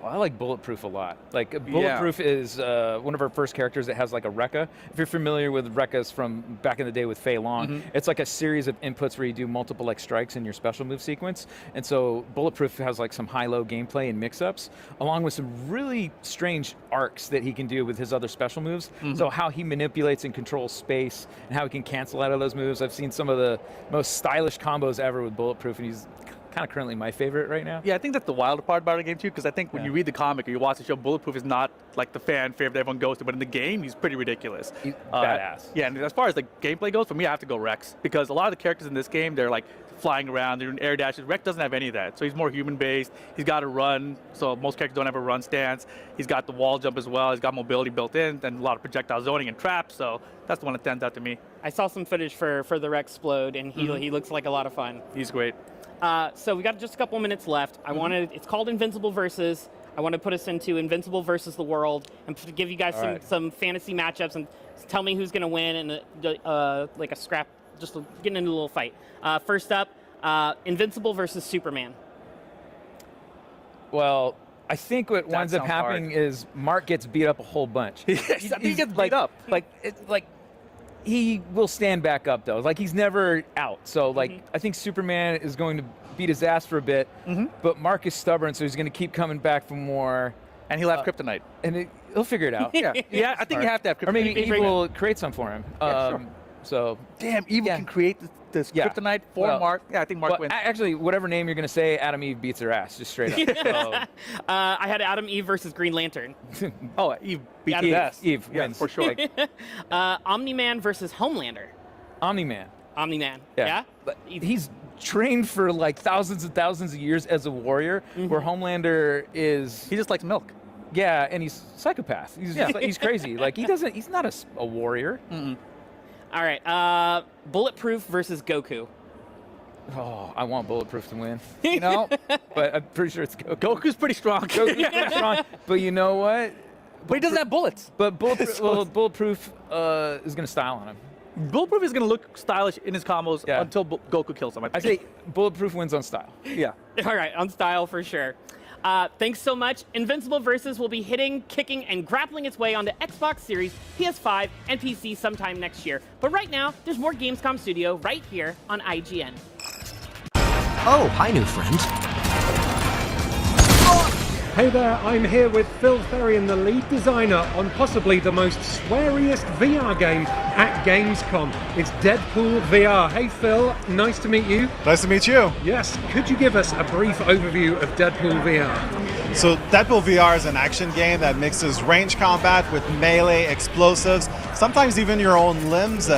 I like Bulletproof a lot. Like Bulletproof is one of our first characters that has like a Rekka. If you're familiar with Rekkas from back in the day with Fei Long, it's like a series of inputs where you do multiple like strikes in your special move sequence. And so Bulletproof has like some high-low gameplay and mix-ups, along with some really strange arcs that he can do with his other special moves. So how he manipulates and controls space and how he can cancel out of those moves. I've seen some of the most stylish combos ever with Bulletproof, and he's kind of currently my favorite right now. Yeah, I think that's the wilder part about the game too, because I think when you read the comic or you watch the show, Bulletproof is not like the fan favorite that everyone goes to, but in the game, he's pretty ridiculous. He's badass. Yeah, and as far as like gameplay goes, for me, I have to go Rex, because a lot of the characters in this game, they're like flying around, they're doing air dashes. Rex doesn't have any of that, so he's more human-based. He's got to run, so most characters don't have a run stance. He's got the wall jump as well. He's got mobility built in, and a lot of projectile zoning and traps, so that's the one that stands out to me. I saw some footage for the Rexplode, and he looks like a lot of fun. He's great. So we got just a couple minutes left. It's called Invincible Versus. I want to put us into Invincible versus the world and give you guys some fantasy matchups and tell me who's going to win and like a scrap, just getting into a little fight. First up, Invincible versus Superman. Well, I think what winds up happening is Mark gets beat up a whole bunch. Yes, he gets beat up. He will stand back up though. Like he's never out. So I think Superman is going to beat his ass for a bit, but Mark is stubborn, so he's going to keep coming back for more. And he'll have kryptonite. And he'll figure it out. Yeah, I think you have to have kryptonite. Or maybe Evil will create some for him. Sure. So damn, Evil can create this kryptonite for Mark. Yeah, I think Mark wins. Actually, whatever name you're going to say, Adam Eve beats her ass, just straight up. I had Adam Eve versus Green Lantern. Oh, Eve beats his ass. Eve wins. For sure. Omni-Man versus Homelander. Omni-Man. Omni-Man. Yeah. But he's trained for like thousands and thousands of years as a warrior, where Homelander is... He just likes milk. Yeah, and he's psychopath. He's crazy. Like he's not a warrior. All right, Bulletproof versus Goku. Oh, I want Bulletproof to win, but I'm pretty sure it's Goku. Goku's pretty strong. Goku's pretty strong. But you know what? But he doesn't have bullets. But Bulletproof is going to style on him. Bulletproof is going to look stylish in his combos until Goku kills him. I say Bulletproof wins on style. Yeah. All right, on style for sure. Thanks so much. Invincible Versus will be hitting, kicking, and grappling its way onto Xbox Series, PS5, and PC sometime next year. But right now, there's more Gamescom Studio right here on IGN. Oh, hi, new friend. Hey there, I'm here with Phil Ferrian, the lead designer on possibly the most sweariest VR game at Gamescom. It's Deadpool VR. Hey Phil, nice to meet you. Nice to meet you. Yes, could you give us a brief overview of Deadpool VR? So Deadpool VR is an action game that mixes range combat with melee, explosives, sometimes even your own limbs.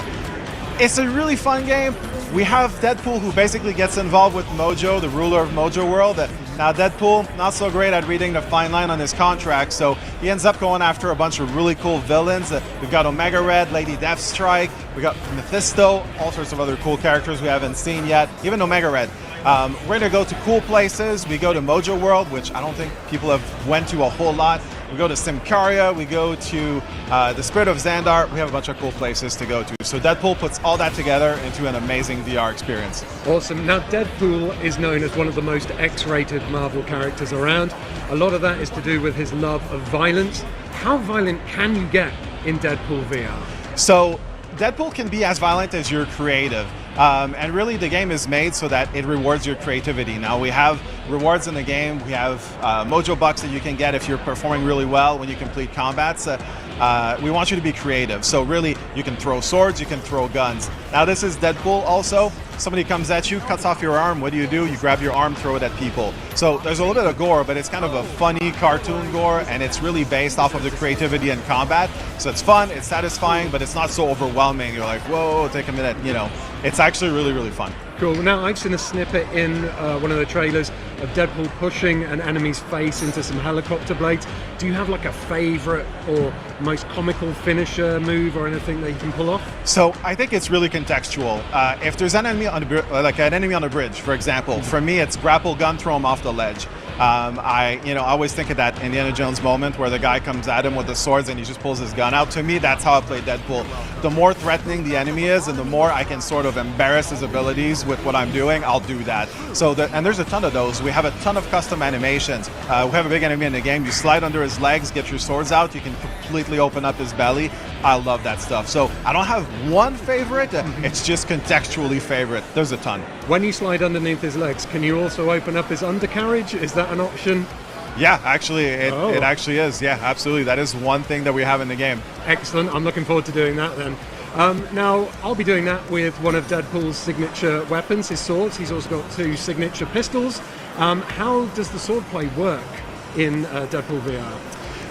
It's a really fun game. We have Deadpool who basically gets involved with Mojo, the ruler of Mojo World. Now Deadpool, not so great at reading the fine line on his contract, so he ends up going after a bunch of really cool villains. We've got Omega Red, Lady Deathstrike, we got Mephisto, all sorts of other cool characters we haven't seen yet, even Omega Red. We're going to go to cool places. We go to Mojo World, which I don't think people have went to a whole lot. We go to Simcaria, we go to the Spirit of Xandar. We have a bunch of cool places to go to. So Deadpool puts all that together into an amazing VR experience. Awesome. Now Deadpool is known as one of the most X-rated Marvel characters around. A lot of that is to do with his love of violence. How violent can you get in Deadpool VR? So Deadpool can be as violent as you're creative. And really the game is made so that it rewards your creativity. Now we have rewards in the game. We have Mojo Bucks that you can get if you're performing really well when you complete combats. We want you to be creative. So really you can throw swords, you can throw guns. Now this is Deadpool also. Somebody comes at you, cuts off your arm. What do? You grab your arm, throw it at people. So there's a little bit of gore, but it's kind of a funny cartoon gore, and it's really based off of the creativity in combat. So it's fun, it's satisfying, but it's not so overwhelming. You're like, whoa, take a minute, It's actually really, really fun. Cool. Now, I've seen a snippet in one of the trailers of Deadpool pushing an enemy's face into some helicopter blades. Do you have like a favorite or most comical finisher move or anything that you can pull off? So I think it's really contextual. If there's an enemy on a bridge, for example, for me it's grapple gun, throw him off the ledge. I always think of that Indiana Jones moment where the guy comes at him with the swords and he just pulls his gun out. To me, that's how I play Deadpool. The more threatening the enemy is and the more I can sort of embarrass his abilities with what I'm doing, I'll do that. And there's a ton of those. We have a ton of custom animations. We have a big enemy in the game. You slide under his legs, get your swords out, you can completely open up his belly. I love that stuff. So I don't have one favorite, it's just contextually favorite. There's a ton. When you slide underneath his legs, can you also open up his undercarriage? Is that an option? Yeah, actually, it actually is. Yeah, absolutely. That is one thing that we have in the game. Excellent. I'm looking forward to doing that then. Now, I'll be doing that with one of Deadpool's signature weapons, his swords. He's also got 2 signature pistols. How does the swordplay work in Deadpool VR?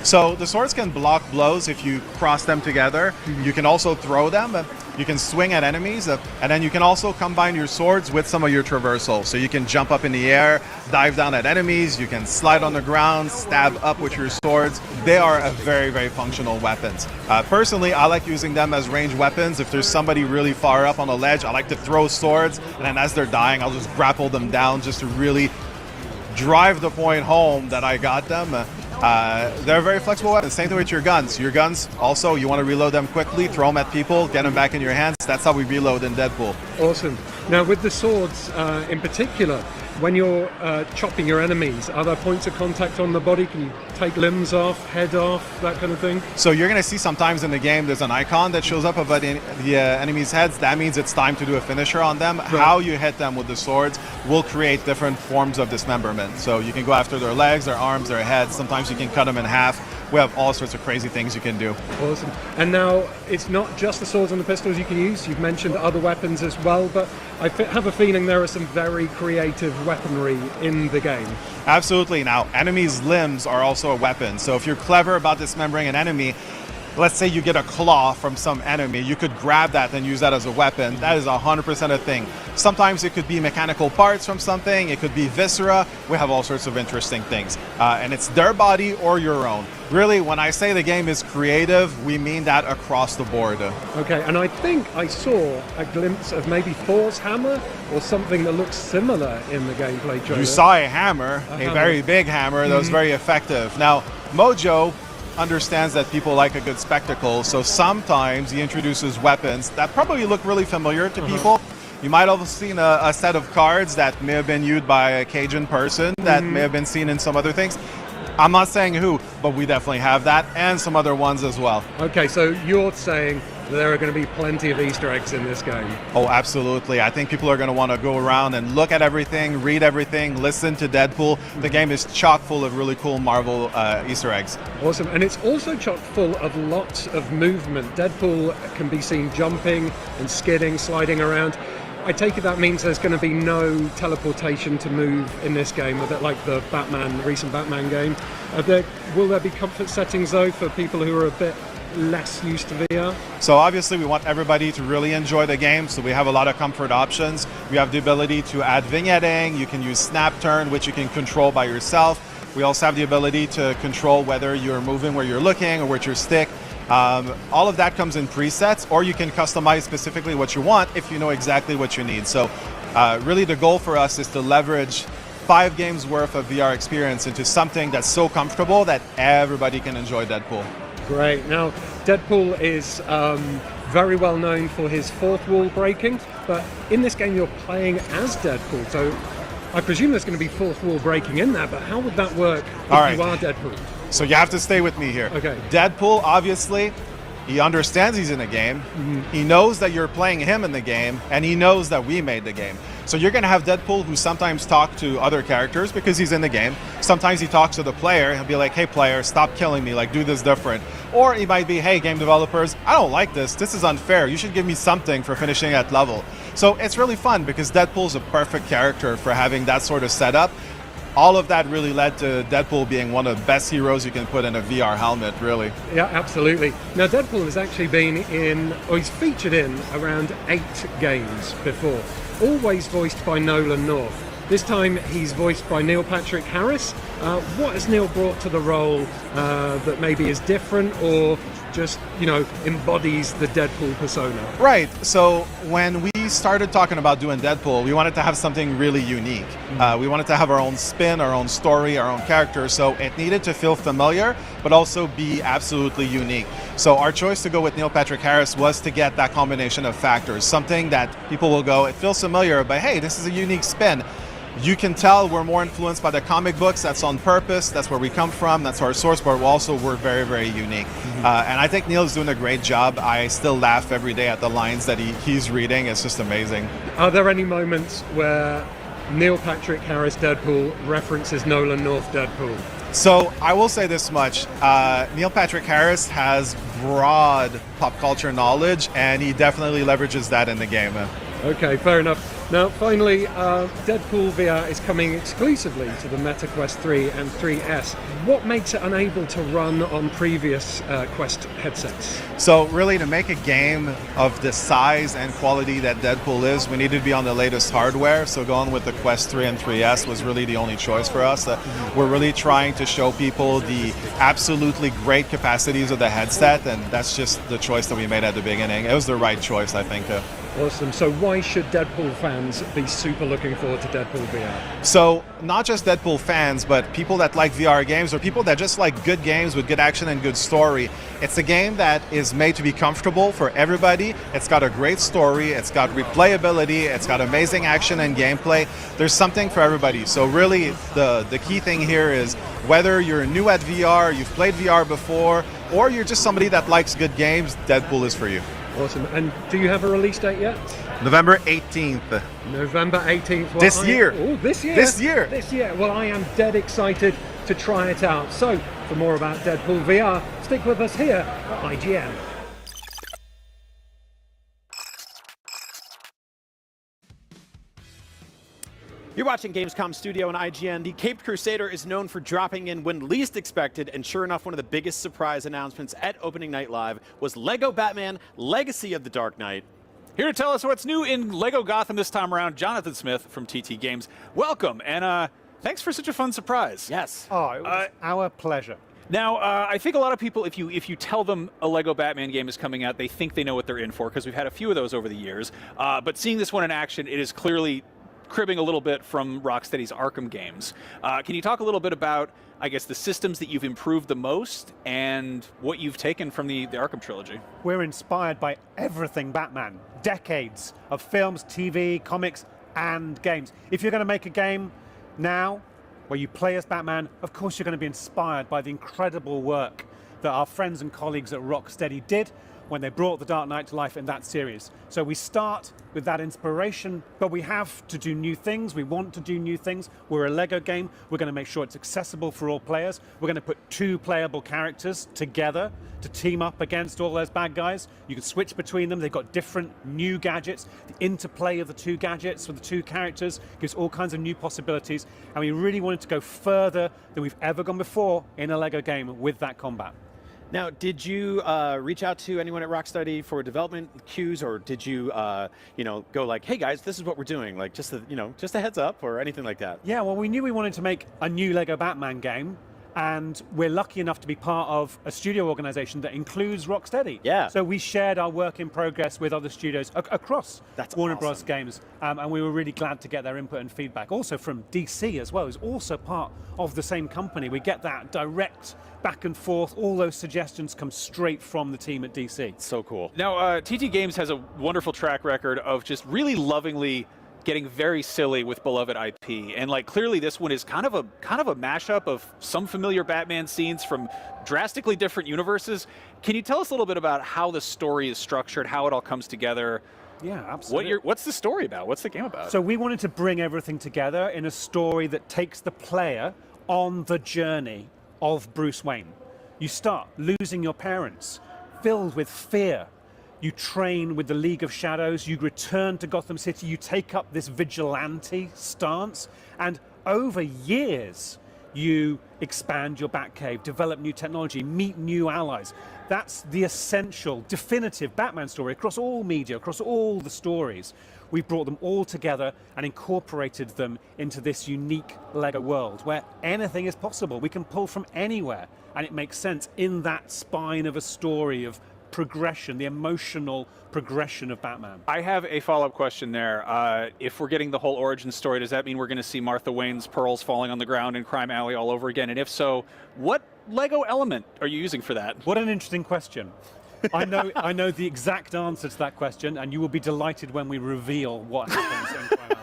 So the swords can block blows if you cross them together. You can also throw them. You can swing at enemies, and then you can also combine your swords with some of your traversal. So you can jump up in the air, dive down at enemies, you can slide on the ground, stab up with your swords. They are a very, very functional weapons. Personally, I like using them as ranged weapons. If there's somebody really far up on a ledge, I like to throw swords, and then as they're dying, I'll just grapple them down just to really drive the point home that I got them. They're very flexible weapons. Same thing with your guns. Your guns, also, you want to reload them quickly, throw them at people, get them back in your hands. That's how we reload in Deadpool. Awesome. Now, with the swords in particular, when you're chopping your enemies, are there points of contact on the body? Can you take limbs off, head off, that kind of thing? So you're going to see sometimes in the game there's an icon that shows up above the enemy's heads. That means it's time to do a finisher on them. Right. How you hit them with the swords will create different forms of dismemberment. So you can go after their legs, their arms, their heads. Sometimes you can cut them in half. We have all sorts of crazy things you can do. Awesome. And now, it's not just the swords and the pistols you can use. You've mentioned other weapons as well, but I have a feeling there are some very creative weaponry in the game. Absolutely. Now, enemies' limbs are also a weapon. So if you're clever about dismembering an enemy, let's say you get a claw from some enemy, you could grab that and use that as a weapon. That is 100% a thing. Sometimes it could be mechanical parts from something, it could be viscera. We have all sorts of interesting things. And it's their body or your own. Really, when I say the game is creative, we mean that across the board. Okay, and I think I saw a glimpse of maybe Thor's hammer or something that looks similar in the gameplay trailer. You saw a hammer, a very big hammer that was very effective. Now, Mojo understands that people like a good spectacle, so sometimes he introduces weapons that probably look really familiar to people. You might have seen a set of cards that may have been used by a Cajun person that may have been seen in some other things. I'm not saying who, but we definitely have that, and some other ones as well. Okay, so you're saying there are going to be plenty of Easter eggs in this game? Oh, absolutely. I think people are going to want to go around and look at everything, read everything, listen to Deadpool. The game is chock full of really cool Marvel Easter eggs. Awesome, and it's also chock full of lots of movement. Deadpool can be seen jumping and skidding, sliding around. I take it that means there's going to be no teleportation to move in this game, a bit like the recent Batman game. Will there be comfort settings though for people who are a bit less used to VR? So obviously we want everybody to really enjoy the game, so we have a lot of comfort options. We have the ability to add vignetting, you can use snap turn, which you can control by yourself. We also have the ability to control whether you're moving where you're looking or with your stick. All of that comes in presets, or you can customize specifically what you want if you know exactly what you need. So really the goal for us is to leverage 5 games worth of VR experience into something that's so comfortable that everybody can enjoy Deadpool. Great. Now, Deadpool is very well known for his fourth wall breaking, but in this game you're playing as Deadpool, so I presume there's going to be fourth wall breaking in there, but how would that work if you are Deadpool? So you have to stay with me here. Okay. Deadpool, obviously, he understands he's in a game. He knows that you're playing him in the game, and he knows that we made the game. So you're going to have Deadpool who sometimes talk to other characters because he's in the game. Sometimes he talks to the player. He'll be like, hey, player, stop killing me. Like, do this different. Or he might be, hey, game developers, I don't like this. This is unfair. You should give me something for finishing that level. So it's really fun because Deadpool's a perfect character for having that sort of setup. All of that really led to Deadpool being one of the best heroes you can put in a VR helmet, really. Yeah, absolutely. Now, Deadpool has actually been he's featured in around 8 games before, always voiced by Nolan North. This time he's voiced by Neil Patrick Harris. What has Neil brought to the role that maybe is different or just, embodies the Deadpool persona? Right. So when we started talking about doing Deadpool, we wanted to have something really unique. We wanted to have our own spin, our own story, our own character. So it needed to feel familiar, but also be absolutely unique. So our choice to go with Neil Patrick Harris was to get that combination of factors. Something that people will go, it feels familiar, but hey, this is a unique spin. You can tell we're more influenced by the comic books. That's on purpose. That's where we come from. That's our source, but we're very, very unique. And I think Neil's doing a great job. I still laugh every day at the lines that he's reading. It's just amazing. Are there any moments where Neil Patrick Harris Deadpool references Nolan North Deadpool? So I will say this much. Neil Patrick Harris has broad pop culture knowledge, and he definitely leverages that in the game. Okay, fair enough. Now, finally, Deadpool VR is coming exclusively to the Meta Quest 3 and 3S. What makes it unable to run on previous Quest headsets? So really, to make a game of the size and quality that Deadpool is, we need to be on the latest hardware. So going with the Quest 3 and 3S was really the only choice for us. We're really trying to show people the absolutely great capacities of the headset, and that's just the choice that we made at the beginning. It was the right choice, I think. Awesome. So why should Deadpool fans be super looking forward to Deadpool VR? So not just Deadpool fans, but people that like VR games or people that just like good games with good action and good story. It's a game that is made to be comfortable for everybody. It's got a great story. It's got replayability. It's got amazing action and gameplay. There's something for everybody. So really the key thing here is whether you're new at VR, you've played VR before, or you're just somebody that likes good games, Deadpool is for you. Awesome. And do you have a release date yet? November 18th. November 18th. Well, this year. Oh, this year? This year. This year. Well, I am dead excited to try it out. So, for more about Deadpool VR, stick with us here at IGN. You're watching Gamescom Studio on IGN. The Caped Crusader is known for dropping in when least expected, and sure enough, one of the biggest surprise announcements at Opening Night Live was LEGO Batman Legacy of the Dark Knight. Here to tell us what's new in LEGO Gotham this time around, Jonathan Smith from TT Games. Welcome, and thanks for such a fun surprise. Yes. Oh, it was our pleasure. Now, I think a lot of people, if you tell them a LEGO Batman game is coming out, they think they know what they're in for, because we've had a few of those over the years. But seeing this one in action, it is clearly cribbing a little bit from Rocksteady's Arkham games. Can you talk a little bit about, I guess, the systems that you've improved the most and what you've taken from the Arkham trilogy? We're inspired by everything Batman. Decades of films, TV, comics, and games. If you're going to make a game now where you play as Batman, of course you're going to be inspired by the incredible work that our friends and colleagues at Rocksteady did when they brought The Dark Knight to life in that series. So we start with that inspiration, but we have to do new things. We want to do new things. We're a LEGO game. We're going to make sure it's accessible for all players. We're going to put 2 playable characters together to team up against all those bad guys. You can switch between them. They've got different new gadgets. The interplay of the 2 gadgets for the 2 characters gives all kinds of new possibilities. And we really wanted to go further than we've ever gone before in a LEGO game with that combat. Now, did you reach out to anyone at Rocksteady for development cues, or did you, go like, "Hey guys, this is what we're doing," like just a heads up or anything like that? Yeah, well, we knew we wanted to make a new LEGO Batman game, and we're lucky enough to be part of a studio organization that includes Rocksteady. Yeah. So we shared our work in progress with other studios across Warner Bros. Games, and we were really glad to get their input and feedback. Also from DC as well, who's also part of the same company. We get that direct back and forth. All those suggestions come straight from the team at DC. So cool. Now, TT Games has a wonderful track record of just really lovingly getting very silly with beloved IP, and like clearly this one is kind of a mashup of some familiar Batman scenes from drastically different universes. Can you tell us a little bit about how the story is structured, how it all comes together? Yeah, absolutely. What's the story about? What's the game about? So we wanted to bring everything together in a story that takes the player on the journey of Bruce Wayne. You start losing your parents, filled with fear. You train with the League of Shadows, you return to Gotham City, you take up this vigilante stance, and over years, you expand your Batcave, develop new technology, meet new allies. That's the essential, definitive Batman story across all media, across all the stories. We've brought them all together and incorporated them into this unique LEGO world where anything is possible. We can pull from anywhere, and it makes sense in that spine of a story of progression, the emotional progression of Batman. I have a follow-up question there. If we're getting the whole origin story, does that mean we're going to see Martha Wayne's pearls falling on the ground in Crime Alley all over again? And if so, what LEGO element are you using for that? What an interesting question. I know the exact answer to that question, and you will be delighted when we reveal what happens in Crime Alley.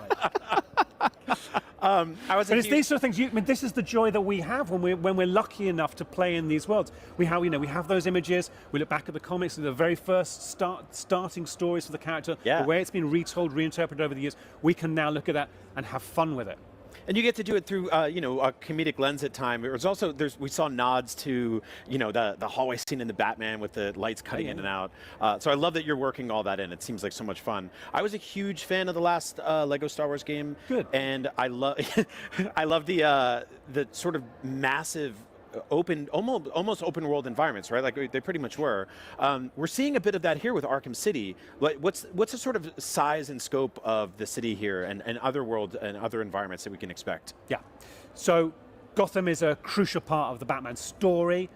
But it's these sort of things. This is the joy that we have when we're lucky enough to play in these worlds. We have those images. We look back at the comics, the very first starting stories for the character, the way it's been retold, reinterpreted over the years. We can now look at that and have fun with it. And you get to do it through, a comedic lens at time. It was also we saw nods to, the hallway scene in the Batman with the lights cutting in and out. So I love that you're working all that in. It seems like so much fun. I was a huge fan of the last Lego Star Wars game. Good. And I love the sort of massive open, almost open world environments, right? Like they pretty much were. We're seeing a bit of that here with Arkham City. What's the sort of size and scope of the city here and other worlds and other environments that we can expect? Yeah. So Gotham is a crucial part of the Batman story.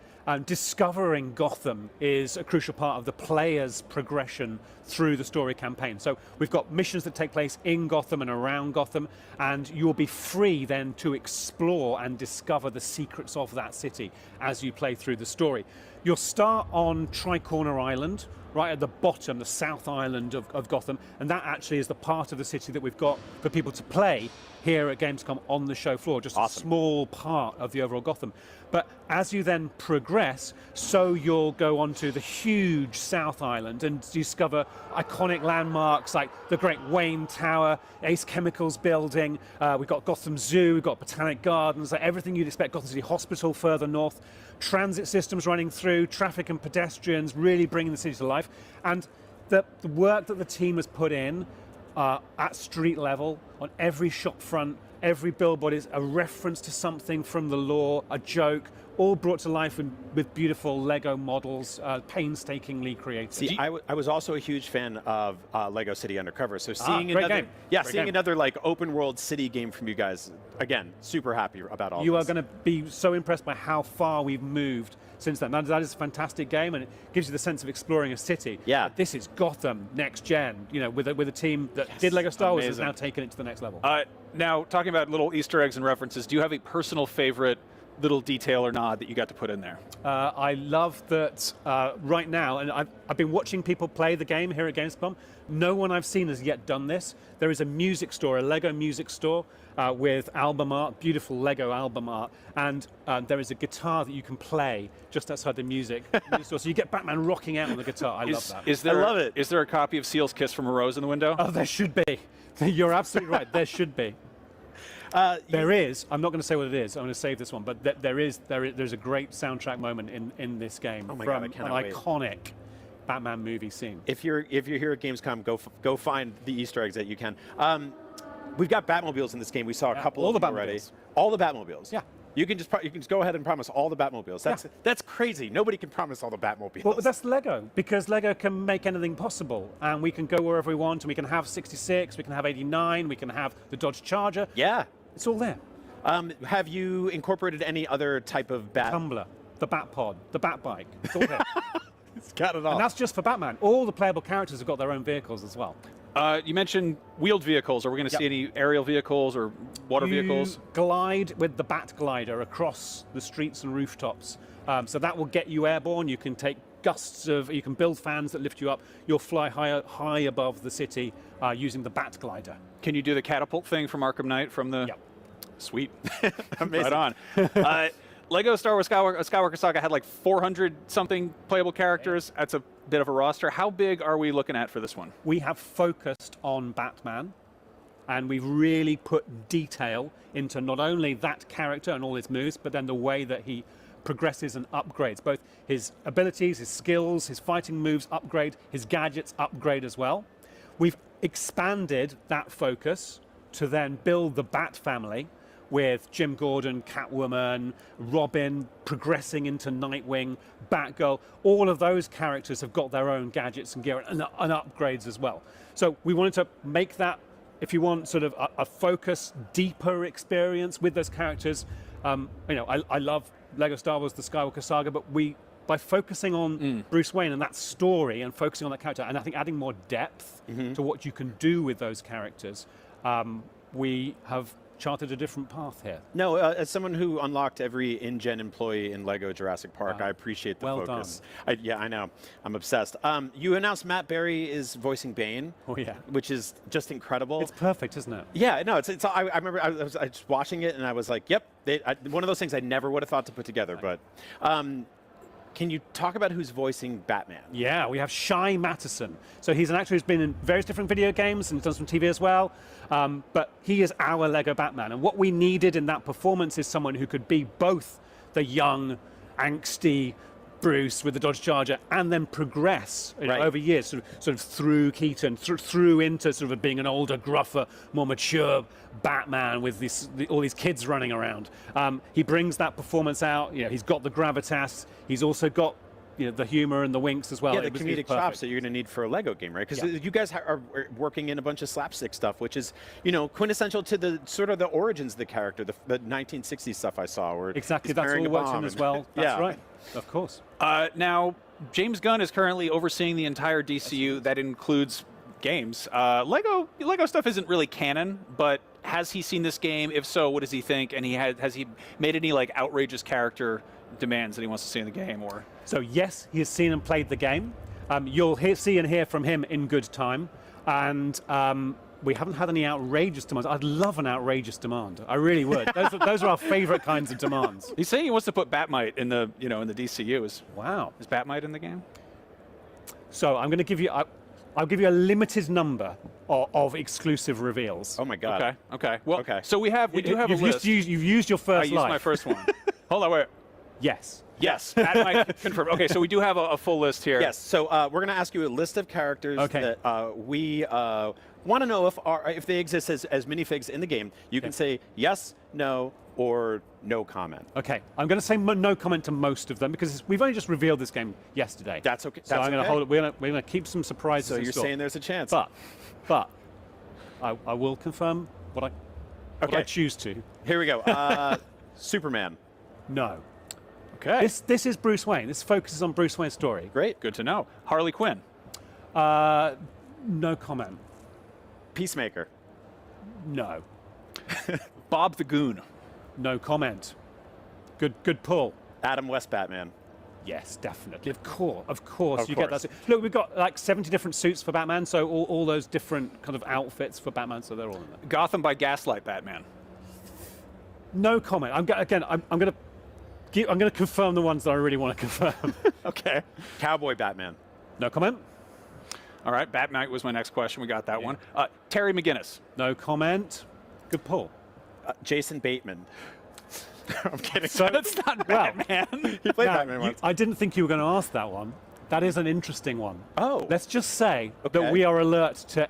Discovering Gotham is a crucial part of the player's progression through the story campaign. So we've got missions that take place in Gotham and around Gotham, and you'll be free then to explore and discover the secrets of that city as you play through the story. You'll start on Tricorner Island, right at the bottom, the South Island of Gotham, and that actually is the part of the city that we've got for people to play here at Gamescom on the show floor, just a small part of the overall Gotham. But as you then progress, so you'll go onto the huge South Island and discover iconic landmarks like the Great Wayne Tower, Ace Chemicals building, we've got Gotham Zoo, we've got Botanic Gardens, like everything you'd expect, Gotham City Hospital further north, transit systems running through, traffic and pedestrians, really bringing the city to life. And the work that the team has put in at street level on every shop front, every billboard is a reference to something from the lore, a joke, all brought to life with beautiful Lego models, painstakingly created. See, I was also a huge fan of Lego City Undercover. So seeing great another, game. yeah, Great seeing game. another like open world city game from you guys, again, super happy about all. You this. are going to be so impressed by how far we've moved since then. That is a fantastic game, and it gives you the sense of exploring a city. Yeah. But this is Gotham next gen. You know, with a team that did Lego Star Wars has Amazing. now taken it to the next level. Now, talking about little Easter eggs and references, do you have a personal favorite little detail or nod that you got to put in there? I love that right now, and I've been watching people play the game here at Gamescom. No one I've seen has yet done this. There is a music store, a Lego music store with album art, beautiful Lego album art, and there is a guitar that you can play just outside the music store. So you get Batman rocking out on the guitar. I love that. I love it. Is there a copy of Seal's Kiss from a Rose in the window? Oh, there should be. You're absolutely right. There should be. There is. I'm not going to say what it is. I'm going to save this one. But there's a great soundtrack moment in this game Oh my from God, I an cannot wait. iconic Batman movie scene. If you're here at Gamescom, go find the Easter eggs that you can. We've got Batmobiles in this game. We saw a couple all of the them already. All the Batmobiles. Yeah. You can just go ahead and promise all the Batmobiles. That's crazy. Nobody can promise all the Batmobiles. Well, that's Lego, because Lego can make anything possible, and we can go wherever we want, and we can have 66, we can have 89, we can have the Dodge Charger. Yeah. It's all there. Have you incorporated any other type of bat? Tumbler, the Batpod, the Batbike. It's all there. It's got it all. And that's just for Batman. All the playable characters have got their own vehicles as well. You mentioned wheeled vehicles. Are we going to see any aerial vehicles or water vehicles? You glide with the Bat Glider across the streets and rooftops. So that will get you airborne. You can take gusts of, you can build fans that lift you up. You'll fly high above the city using the Bat Glider. Can you do the catapult thing from Arkham Knight from the... Yep. Sweet. Amazing. Right on. Lego Star Wars Skywalker Saga had like 400-something playable characters. That's a bit of a roster. How big are we looking at for this one? We have focused on Batman, and we've really put detail into not only that character and all his moves, but then the way that he progresses and upgrades. Both his abilities, his skills, his fighting moves upgrade, his gadgets upgrade as well. We've expanded that focus to then build the Bat family, with Jim Gordon, Catwoman, Robin, progressing into Nightwing, Batgirl. All of those characters have got their own gadgets and gear and upgrades as well. So we wanted to make that, if you want, sort of a focused, deeper experience with those characters. I love Lego Star Wars, the Skywalker Saga, but by focusing on Bruce Wayne and that story and focusing on that character, and I think adding more depth to what you can do with those characters, we have charted a different path here. No, as someone who unlocked every in-gen employee in Lego Jurassic Park, I appreciate the well focus. Yeah, I know. I'm obsessed. You announced Matt Berry is voicing Bane. Oh yeah, which is just incredible. It's perfect, isn't it? Yeah, no, it's. I remember I was watching it and I was like, yep. One of those things I never would have thought to put together. But can you talk about who's voicing Batman? Yeah, we have Shai Mattison. So he's an actor who's been in various different video games and done some TV as well. But he is our Lego Batman. And what we needed in that performance is someone who could be both the young, angsty Bruce with the Dodge Charger and then progress over years, sort of through Keaton, through into sort of being an older, gruffer, more mature Batman with all these kids running around. He brings that performance out. He's got the gravitas. He's also got the humor and the winks as well. Yeah, the comedic chops that you're going to need for a Lego game, right? Because you guys are working in a bunch of slapstick stuff, which is, quintessential to the sort of the origins of the character, the 1960s stuff I saw. Where exactly, that's all works in as well. That's right, of course. Now, James Gunn is currently overseeing the entire DCU. That includes games. Lego stuff isn't really canon, but has he seen this game? If so, what does he think? And has he made any like outrageous character demands that he wants to see in the game? Or so yes, he has seen and played the game. You'll see and hear from him in good time, and we haven't had any outrageous demands. I'd love an outrageous demand. I really would. Those are our favorite kinds of demands. He's saying he wants to put Batmite in the in the DCU. Wow, is Batmite in the game? So I'm going to give you. I'll give you a limited number of exclusive reveals. Oh my God. Okay. Well, so we do have a list. You've used your first I used my first one. Hold on, wait. Yes. Yes. Batmite confirmed. Okay, so we do have a full list here. Yes. So we're going to ask you a list of characters that we want to know if they exist as minifigs in the game. You can say yes, no, or no comment. Okay, I'm going to say no comment to most of them because we've only just revealed this game yesterday. That's okay. So I'm going to hold it. We're going to keep some surprises. So in you're store. saying there's a chance. But I will confirm what I choose to. Here we go. Superman. No. Okay. This is Bruce Wayne. This focuses on Bruce Wayne's story. Great. Good to know. Harley Quinn. No comment. Peacemaker. No. Bob the Goon. No comment. Good pull. Adam West Batman. Yes, definitely. Of course. Get that. Look, we've got like 70 different suits for Batman, so all those different kind of outfits for Batman, so they're all in there. Gotham by Gaslight Batman. No comment. I'm going to confirm the ones that I really want to confirm. Okay. Cowboy Batman. No comment. All right. Bat-Knight was my next question. We got that one. Terry McGinnis. No comment. Good pull. Jason Bateman. I'm kidding. So that's not Batman. He played Batman once. I didn't think you were going to ask that one. That is an interesting one. Oh. Let's just say that we are alert to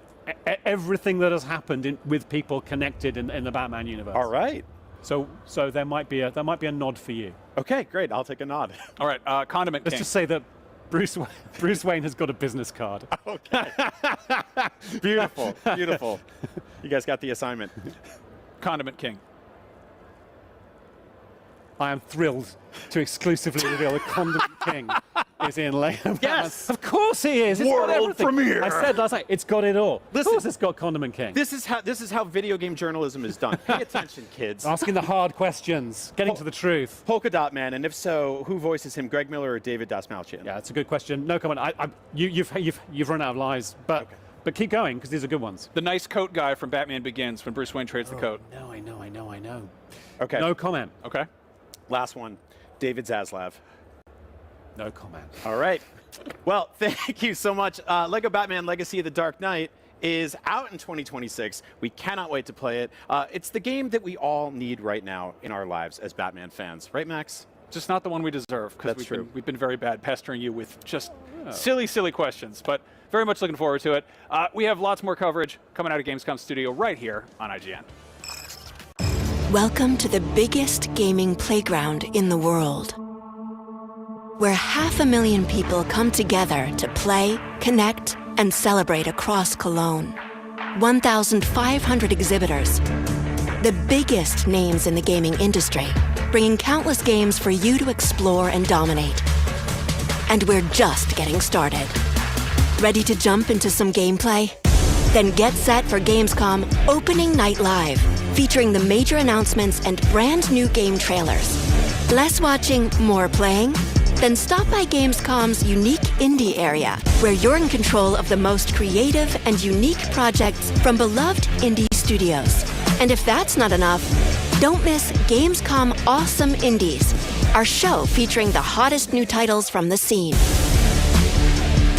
everything that has happened with people connected in the Batman universe. All right. So there might be a nod for you. Okay, great. I'll take a nod. All right. Condiment Let's King. just say that Bruce Wayne has got a business card. Okay. Beautiful. Beautiful. You guys got the assignment. Condiment King. I am thrilled to exclusively reveal the Condiment King is in Lego. Yes, of course he is. It's World got everything. premiere. I said last night, it's got it all. Of course, it's got Condiment King. This is how video game journalism is done. Pay attention, kids. Asking the hard questions, getting to the truth. Polka Dot Man, and if so, who voices him? Greg Miller or David Dastmalchian? Yeah, it's a good question. No comment. You've run out of lies, but keep going because these are good ones. The nice coat guy from Batman Begins when Bruce Wayne trades the coat. No, I know. Okay. No comment. Okay. Last one, David Zaslav. No comment. All right. Well, thank you so much. Lego Batman Legacy of the Dark Knight is out in 2026. We cannot wait to play it. It's the game that we all need right now in our lives as Batman fans. Right, Max? Just not the one we deserve, because we've been very bad pestering you with just silly questions, but very much looking forward to it. We have lots more coverage coming out of Gamescom Studio right here on IGN. Welcome to the biggest gaming playground in the world, where 500,000 people come together to play, connect, and celebrate across Cologne. 1,500 exhibitors, the biggest names in the gaming industry, bringing countless games for you to explore and dominate. And we're just getting started. Ready to jump into some gameplay? Then get set for Gamescom Opening Night Live, featuring the major announcements and brand new game trailers. Less watching, more playing? Then stop by Gamescom's unique indie area, where you're in control of the most creative and unique projects from beloved indie studios. And if that's not enough, don't miss Gamescom Awesome Indies, our show featuring the hottest new titles from the scene.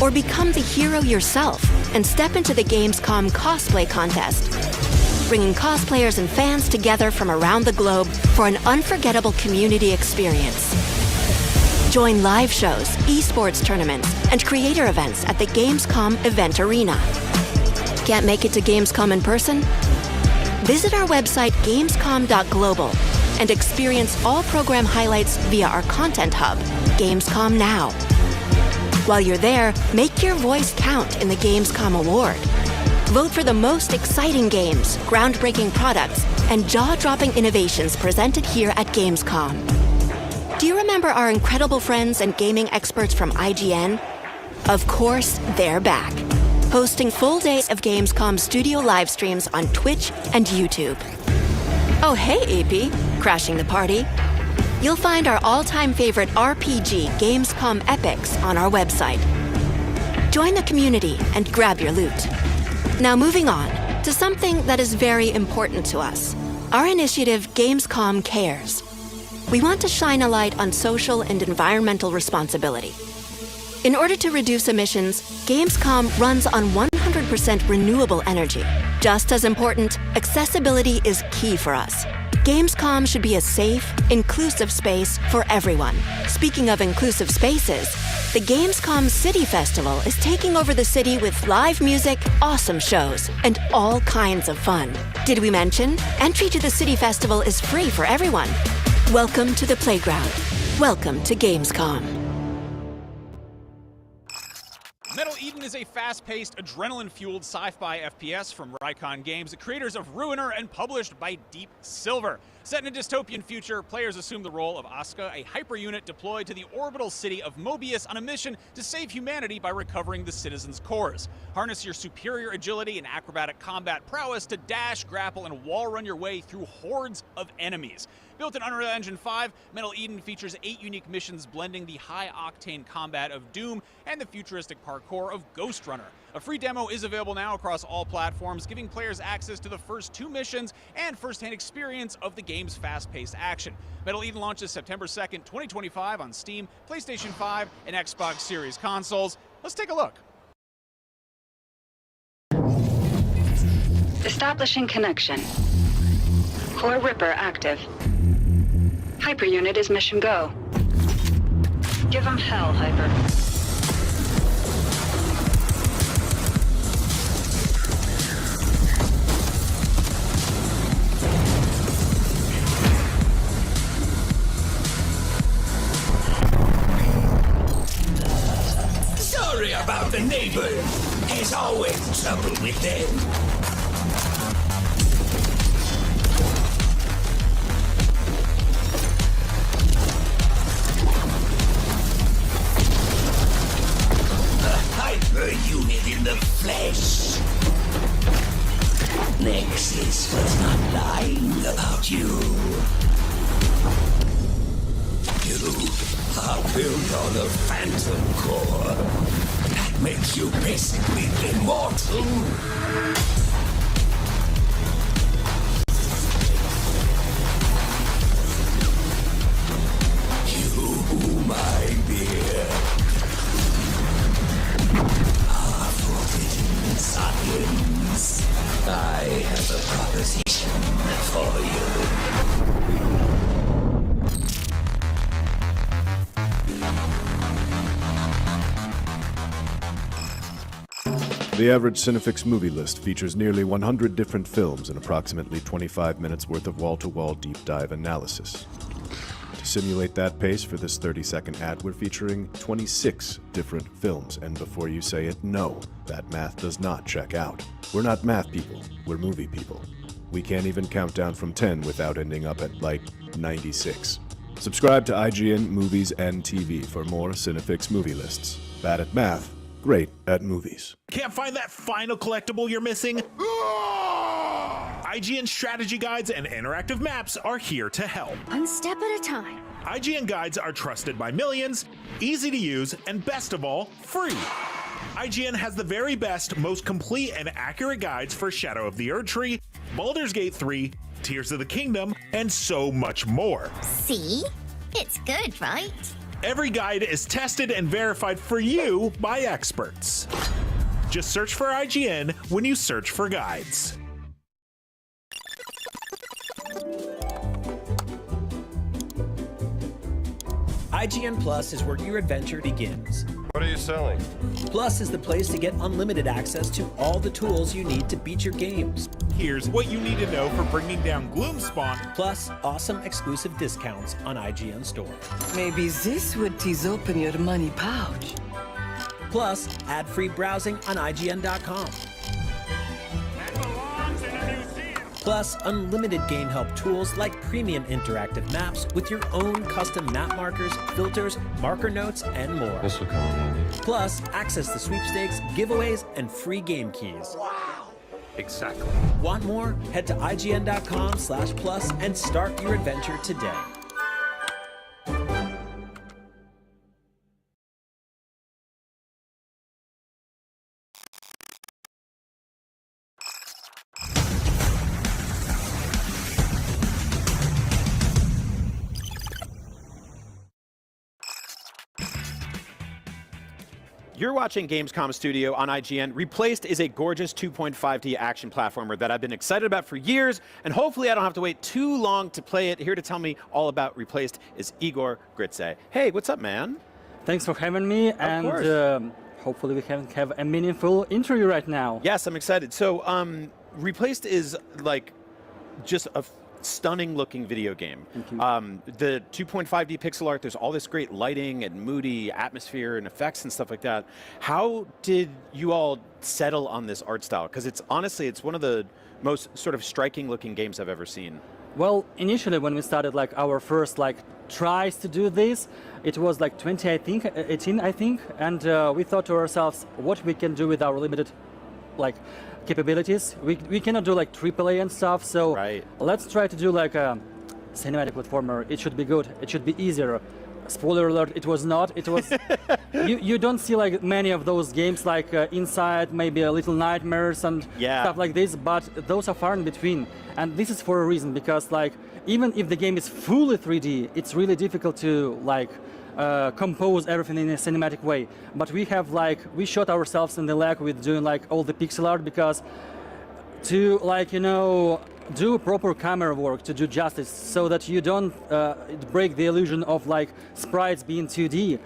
Or become the hero yourself and step into the Gamescom Cosplay Contest, bringing cosplayers and fans together from around the globe for an unforgettable community experience. Join live shows, esports tournaments, and creator events at the Gamescom Event Arena. Can't make it to Gamescom in person? Visit our website gamescom.global and experience all program highlights via our content hub, Gamescom Now. While you're there, make your voice count in the Gamescom Award. Vote for the most exciting games, groundbreaking products, and jaw-dropping innovations presented here at Gamescom. Do you remember our incredible friends and gaming experts from IGN? Of course, they're back, hosting full days of Gamescom studio live streams on Twitch and YouTube. Oh, hey, AP, crashing the party. You'll find our all-time favorite RPG Gamescom epics on our website. Join the community and grab your loot. Now moving on to something that is very important to us, our initiative Gamescom Cares. We want to shine a light on social and environmental responsibility. In order to reduce emissions, Gamescom runs on 100% renewable energy. Just as important, accessibility is key for us. Gamescom should be a safe, inclusive space for everyone. Speaking of inclusive spaces, The Gamescom City Festival is taking over the city with live music, awesome shows, and all kinds of fun. Did we mention? Entry to the City Festival is free for everyone. Welcome to the playground. Welcome to Gamescom. Metal Eden is a fast-paced, adrenaline-fueled sci-fi FPS from Rycon Games, the creators of Ruiner, and published by Deep Silver. Set in a dystopian future, players assume the role of Asuka, a hyper-unit deployed to the orbital city of Mobius on a mission to save humanity by recovering the citizens' cores. Harness your superior agility and acrobatic combat prowess to dash, grapple, and wall-run your way through hordes of enemies. Built in Unreal Engine 5, Metal Eden features 8 unique missions blending the high-octane combat of Doom and the futuristic parkour of Ghost Runner. A free demo is available now across all platforms, giving players access to the first 2 missions and first-hand experience of the game's fast-paced action. Metal Eden launches September 2nd, 2025 on Steam, PlayStation 5, and Xbox Series consoles. Let's take a look. Establishing connection. Core Ripper active. Hyper unit is mission go. Give him hell, Hyper. Sorry about the neighbor. There's always trouble with them. Unit in the flesh. Nexus was not lying about you. You are built on a phantom core. That makes you basically immortal. You, my dear, science. I have a proposition for you. The average Cinefix movie list features nearly 100 different films and approximately 25 minutes worth of wall-to-wall deep dive analysis. To simulate that pace for this 30-second ad, we're featuring 26 different films, and before you say it, no, that math does not check out. We're not math people, we're movie people. We can't even count down from 10 without ending up at, like, 96. Subscribe to IGN Movies and TV for more Cinefix movie lists. Bad at math, great at movies. Can't find that final collectible you're missing? IGN strategy guides and interactive maps are here to help. One step at a time. IGN guides are trusted by millions, easy to use, and best of all, free. IGN has the very best, most complete and accurate guides for Shadow of the Erdtree, Baldur's Gate 3, Tears of the Kingdom, and so much more. See? It's good, right? Every guide is tested and verified for you by experts. Just search for IGN when you search for guides. IGN Plus is where your adventure begins. What are you selling? Plus is the place to get unlimited access to all the tools you need to beat your games. Here's what you need to know for bringing down Gloomspawn. Plus, awesome exclusive discounts on IGN Store. Maybe this would tease open your money pouch. Plus, ad-free browsing on IGN.com. Plus, unlimited game help tools like premium interactive maps with your own custom map markers, filters, marker notes, and more. This will come in handy. Plus, access to sweepstakes, giveaways, and free game keys. Wow! Exactly. Want more? Head to IGN.com/plus and start your adventure today. You're watching Gamescom Studio on IGN. Replaced is a gorgeous 2.5D action platformer that I've been excited about for years, and hopefully I don't have to wait too long to play it. Here to tell me all about Replaced is Igor Gritze. Hey, what's up, man? Thanks for having me, and hopefully we can have a meaningful interview right now. Yes, I'm excited. So, Replaced is like just a stunning looking video game. The 2.5D pixel art, there's all this great lighting and moody atmosphere and effects and stuff like that. How did you all settle on this art style? Because it's honestly, it's one of the most sort of striking looking games I've ever seen. Well, initially when we started like our first like tries to do this, it was like 2018, I think, and we thought to ourselves what we can do with our limited like capabilities. We cannot do like AAA and stuff, so let's try to do like a cinematic platformer. It should be good. It should be easier. Spoiler alert, it was not. It was you don't see like many of those games like Inside, maybe a Little Nightmares and stuff like this, but those are far in between. And this is for a reason, because like even if the game is fully 3D, it's really difficult to like compose everything in a cinematic way. But we have like, we shot ourselves in the leg with doing like all the pixel art, because to like, you know, do proper camera work, to do justice, so that you don't break the illusion of like sprites being 2D.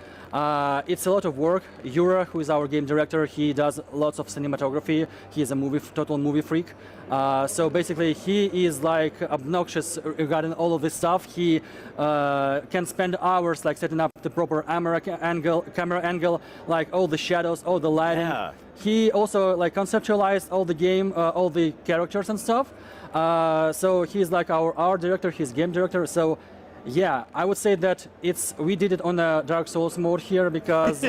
It's a lot of work. Yura, who is our game director, he does lots of cinematography. He is a total movie freak. So basically, he is like obnoxious regarding all of this stuff. He can spend hours like setting up the proper camera angle, like all the shadows, all the lighting. He also like conceptualized all the game, all the characters and stuff. So he's like our art director, he's game director. So yeah, I would say that we did it on a Dark Souls mode here, because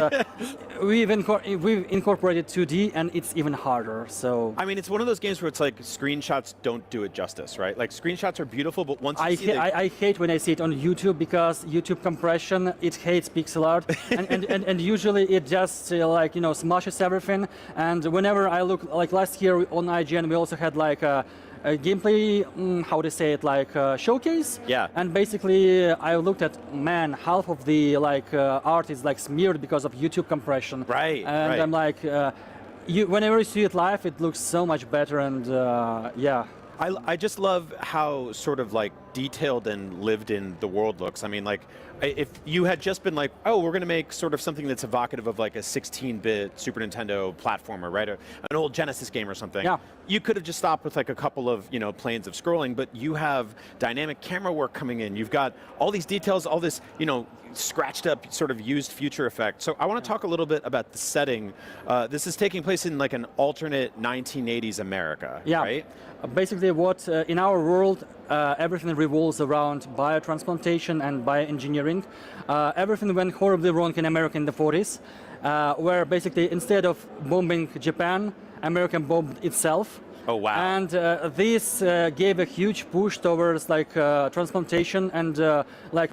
we've incorporated 2D and it's even harder. So I mean, it's one of those games where it's like screenshots don't do it justice, right? Like screenshots are beautiful, but once you see I hate when I see it on YouTube, because YouTube compression, it hates pixel art, and usually it just like, you know, smashes everything. And whenever I look, like last year on IGN, we also had like a gameplay, how to say it, like showcase. And basically I looked at, man, half of the like art is like smeared because of YouTube compression. And I'm like, whenever you see it live, it looks so much better. And yeah. I just love how sort of like detailed and lived in the world looks. I mean, like, if you had just been like, oh, we're going to make sort of something that's evocative of like a 16-bit Super Nintendo platformer, right? Or an old Genesis game or something. You could have just stopped with like a couple of, you know, planes of scrolling, but you have dynamic camera work coming in. You've got all these details, all this, you know, scratched up sort of used future effect. So I want to talk a little bit about the setting. This is taking place in like an alternate 1980s America, right? Basically what in our world, everything revolves around biotransplantation and bioengineering. Everything went horribly wrong in America in the 40s, where basically instead of bombing Japan, America bombed itself. Oh wow! And this gave a huge push towards like transplantation and like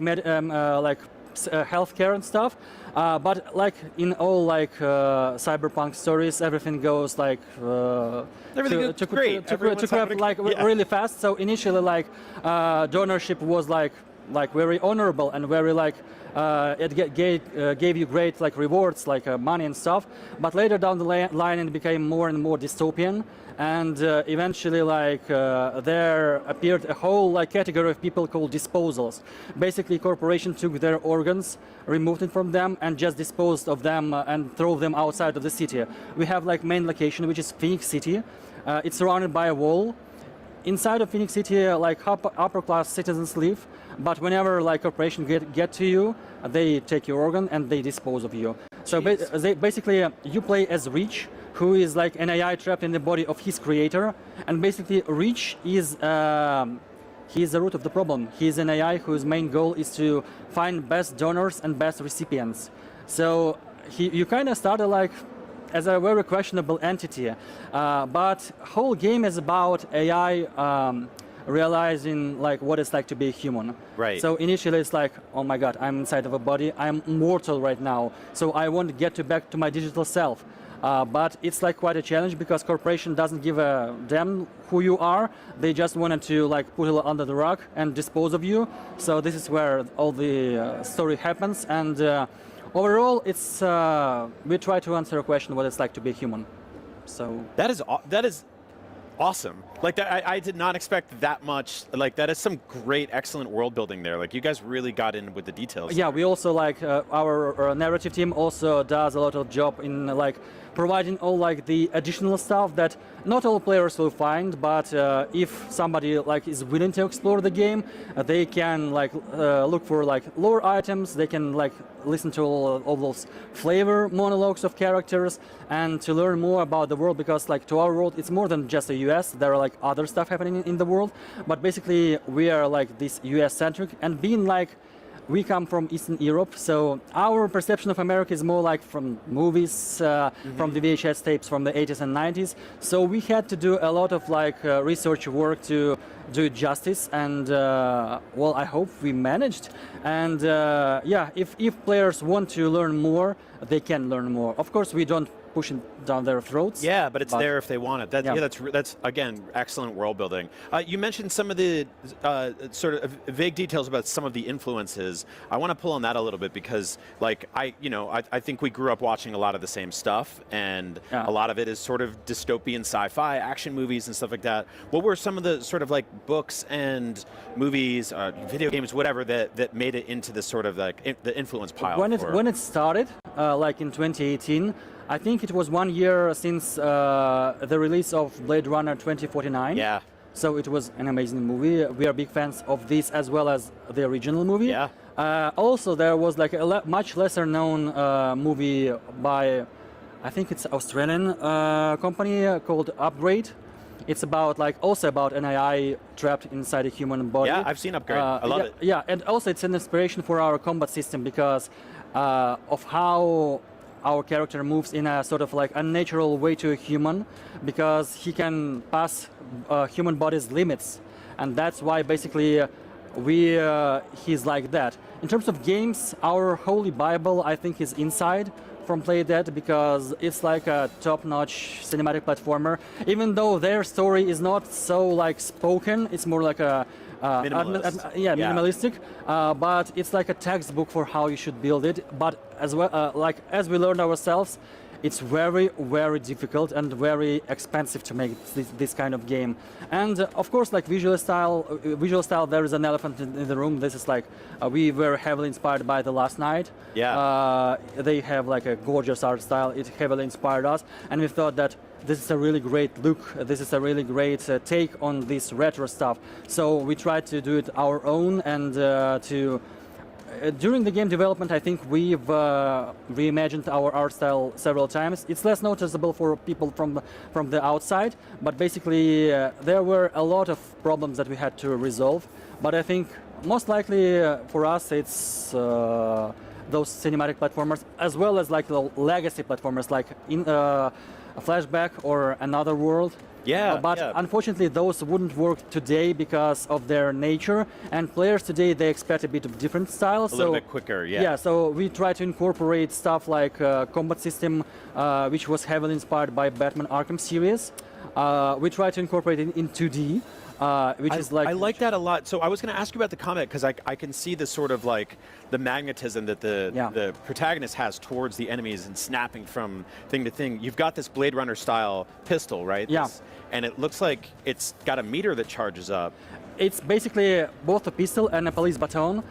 healthcare and stuff. But like in all like cyberpunk stories, everything goes like to crap like really fast. So initially, like donorship was like very honorable and very like it gave you great like rewards, like money and stuff. But later down the line, it became more and more dystopian. And eventually, like there appeared a whole like category of people called disposals. Basically, corporations took their organs, removed it from them, and just disposed of them and throw them outside of the city. We have like main location, which is Phoenix City. It's surrounded by a wall. Inside of Phoenix City, like upper class citizens live. But whenever like corporations get to you, they take your organ and they dispose of you. So basically, you play as Reach, who is like an AI trapped in the body of his creator. And basically, Reach is he's the root of the problem. He's an AI whose main goal is to find best donors and best recipients. So you kind of started like as a very questionable entity. But whole game is about AI realizing like what it's like to be a human. So initially it's like, oh my god, I'm inside of a body, I'm mortal right now, so I want to get back to my digital self. But it's like quite a challenge, because corporation doesn't give a damn who you are. They just wanted to like put it under the rug and dispose of you. So this is where all the story happens. And overall, it's we try to answer a question what it's like to be human. So that is awesome. Like I did not expect that much. Like that is some great, excellent world building there. Like you guys really got in with the details. Yeah, we also like our narrative team also does a lot of job in like providing all like the additional stuff that not all players will find, but if somebody like is willing to explore the game, they can like look for like lore items. They can like listen to all those flavor monologues of characters and to learn more about the world, because like to our world it's more than just the US. There are like other stuff happening in the world, but basically we are like this US centric, and being like we come from Eastern Europe, so our perception of America is more like from movies, from the VHS tapes from the 80s and 90s. So we had to do a lot of like research work to do it justice, and well, I hope we managed. And yeah, if players want to learn more, they can learn more. Of course, we don't push it down their throats. Yeah, but it's there if they want it. That's again excellent world building. You mentioned some of the sort of vague details about some of the influences. I want to pull on that a little bit because, like, I think we grew up watching a lot of the same stuff, and a lot of it is sort of dystopian sci-fi, action movies and stuff like that. What were some of the sort of like books and movies, video games, whatever that made it into this sort of like the influence pile? When it started, like in 2018. I think it was 1 year since the release of Blade Runner 2049. Yeah. So it was an amazing movie. We are big fans of this as well as the original movie. Yeah. Also, there was like a much lesser known movie by, I think it's Australian company called Upgrade. It's about like also about an AI trapped inside a human body. Yeah, I've seen Upgrade. I love it. Yeah, and also it's an inspiration for our combat system because of how our character moves in a sort of like unnatural way to a human, because he can pass human body's limits, and that's why basically he's like that. In terms of games, our holy Bible, I think, is Inside from Playdead, because it's like a top-notch cinematic platformer. Even though their story is not so like spoken, it's more like a minimalistic, but it's like a textbook for how you should build it. But as well, like as we learned ourselves, it's very, very difficult and very expensive to make this kind of game. And of course, like visual style, there is an elephant in the room. This is like we were heavily inspired by The Last Night. Yeah. They have like a gorgeous art style. It heavily inspired us, and we thought that this is a really great look. This is a really great take on this retro stuff. So we tried to do it our own, and during the game development, I think we've reimagined our art style several times. It's less noticeable for people from the outside, but basically there were a lot of problems that we had to resolve. But I think most likely for us, it's those cinematic platformers, as well as like the legacy platformers, like in a Flashback or Another World. Yeah, but unfortunately those wouldn't work today because of their nature, and players today, they expect a bit of different styles. A little bit quicker, yeah. Yeah, so we try to incorporate stuff like combat system, which was heavily inspired by Batman Arkham series. We try to incorporate it in 2D. I like that a lot. So I was going to ask you about the combat, because I can see the sort of like the magnetism that the protagonist has towards the enemies and snapping from thing to thing. You've got this Blade Runner style pistol, right? Yeah. And it looks like it's got a meter that charges up. It's basically both a pistol and a police baton.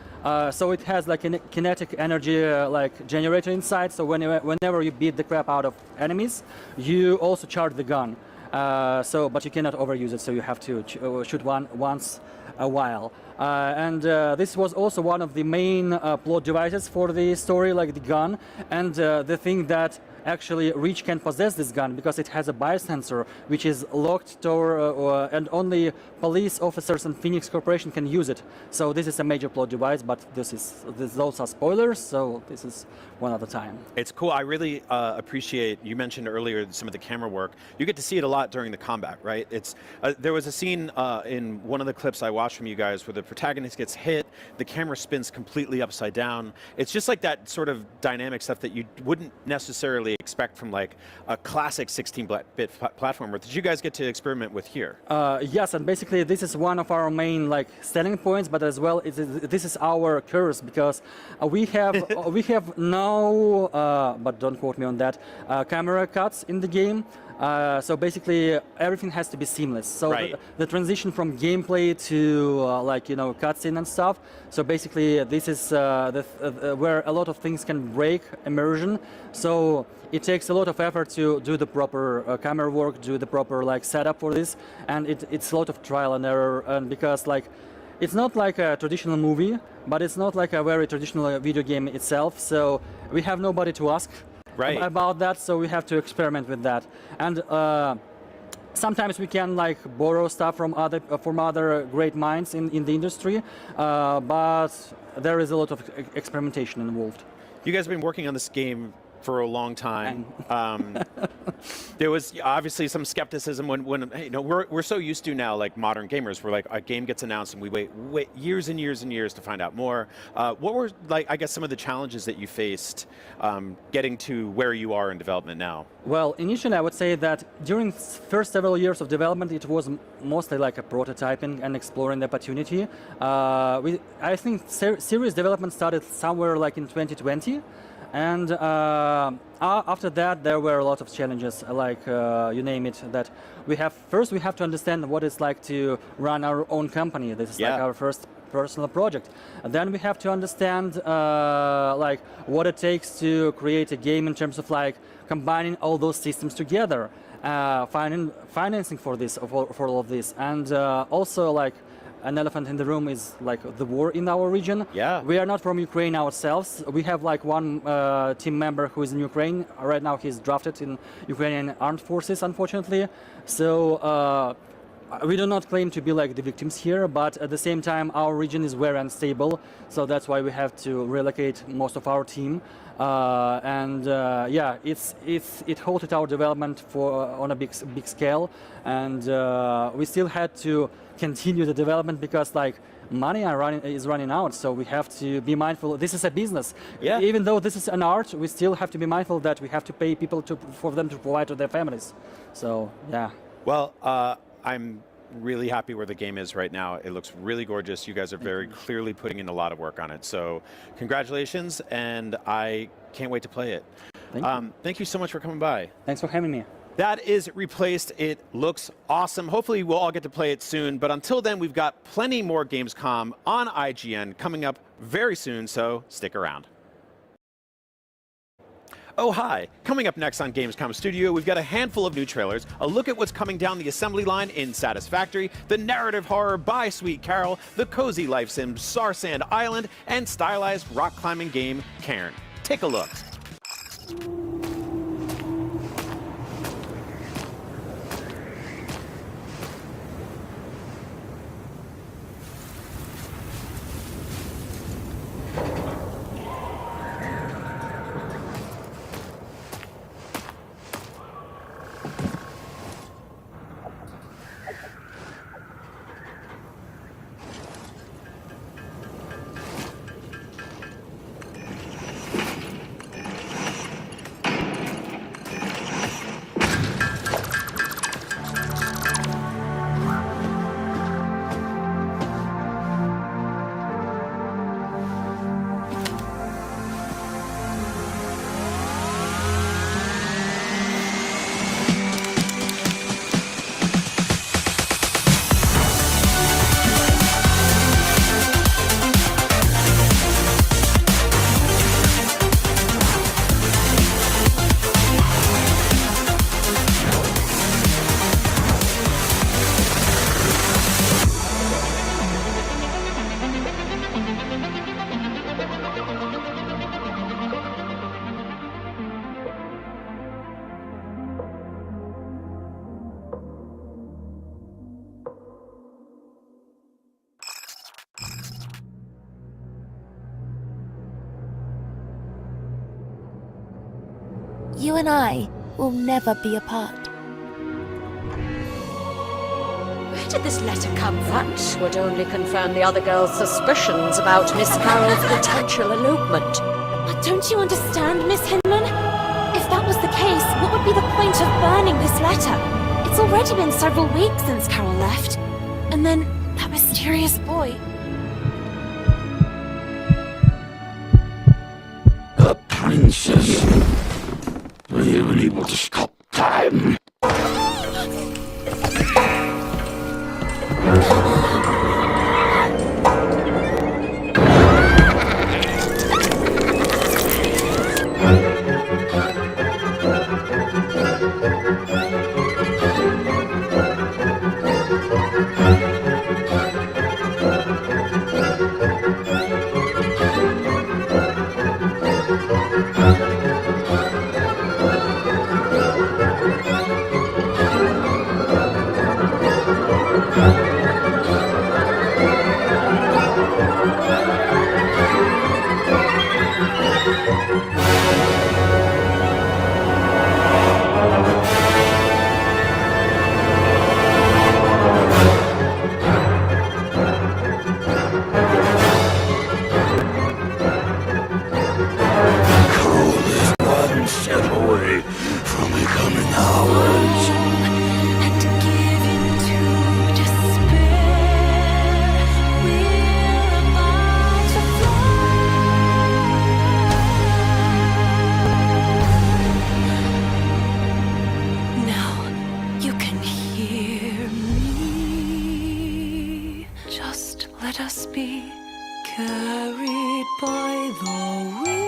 So it has like a kinetic energy like generator inside. So whenever you beat the crap out of enemies, you also charge the gun. But you cannot overuse it, so you have to shoot once a while. And this was also one of the main plot devices for the story, like the gun, and the thing that actually Reach can possess this gun because it has a biosensor which is locked to, and only police officers and Phoenix Corporation can use it. So this is a major plot device, but those are spoilers, so this is one other time. It's cool. I really appreciate, you mentioned earlier some of the camera work. You get to see it a lot during the combat, right? It's there was a scene in one of the clips I watched from you guys where the protagonist gets hit, the camera spins completely upside down. It's just like that sort of dynamic stuff that you wouldn't necessarily expect from like a classic 16-bit platformer. Did you guys get to experiment with here? Yes, and basically this is one of our main like selling points, but as well this is our curse, because we have no, but don't quote me on that, camera cuts in the game. So basically, everything has to be seamless. So Right. the transition from gameplay to cutscene and stuff. So basically, this is where a lot of things can break immersion. So it takes a lot of effort to do the proper camera work, do the proper setup for this, and it's a lot of trial and error. And because it's not like a traditional movie, but it's not like a very traditional video game itself. So we have nobody to ask about that, so we have to experiment with that. And sometimes we can borrow stuff from other great minds in the industry, but there is a lot of experimentation involved. You guys have been working on this game for a long time. There was obviously some skepticism when we're so used to now, modern gamers, where a game gets announced and we wait years and years and years to find out more. What were I guess some of the challenges that you faced getting to where you are in development now? Well, initially I would say that during first several years of development it was mostly a prototyping and exploring the opportunity. I think serious development started somewhere in 2020. And after that, there were a lot of challenges, you name it, that we have to understand what it's like to run our own company. This is our first personal project. And then we have to understand what it takes to create a game in terms of combining all those systems together, financing for all of this, and also an elephant in the room is the war in our region. Yeah. We are not from Ukraine ourselves. We have one team member who is in Ukraine. Right now he's drafted in Ukrainian armed forces, unfortunately. So we do not claim to be the victims here, but at the same time our region is very unstable. So that's why we have to relocate most of our team. It halted our development on a big scale, and we still had to continue the development because money is running out. So we have to be mindful. This is a business. Yeah. Even though this is an art, we still have to be mindful that we have to pay people for them to provide to their families. So yeah. Well, I'm really happy where the game is right now. It looks really gorgeous. You guys are very clearly putting in a lot of work on it. So congratulations, and I can't wait to play it. Thank you so much for coming by. Thanks for having me. That is Replaced. It looks awesome. Hopefully we'll all get to play it soon. But until then, we've got plenty more Gamescom on IGN coming up very soon, so stick around. Oh, hi. Coming up next on Gamescom Studio, we've got a handful of new trailers, a look at what's coming down the assembly line in Satisfactory, the narrative horror by Sweet Carol, the cozy life sim Sarsand Island, and stylized rock climbing game Cairn. Take a look. You and I will never be apart. Where did this letter come from? That would only confirm the other girl's suspicions about Miss Carroll's potential elopement. But don't you understand, Miss Hinman? If that was the case, what would be the point of burning this letter? It's already been several weeks since Carol left. And then that mysterious boy. A princess. Were you able to stop time? Carried by the wind.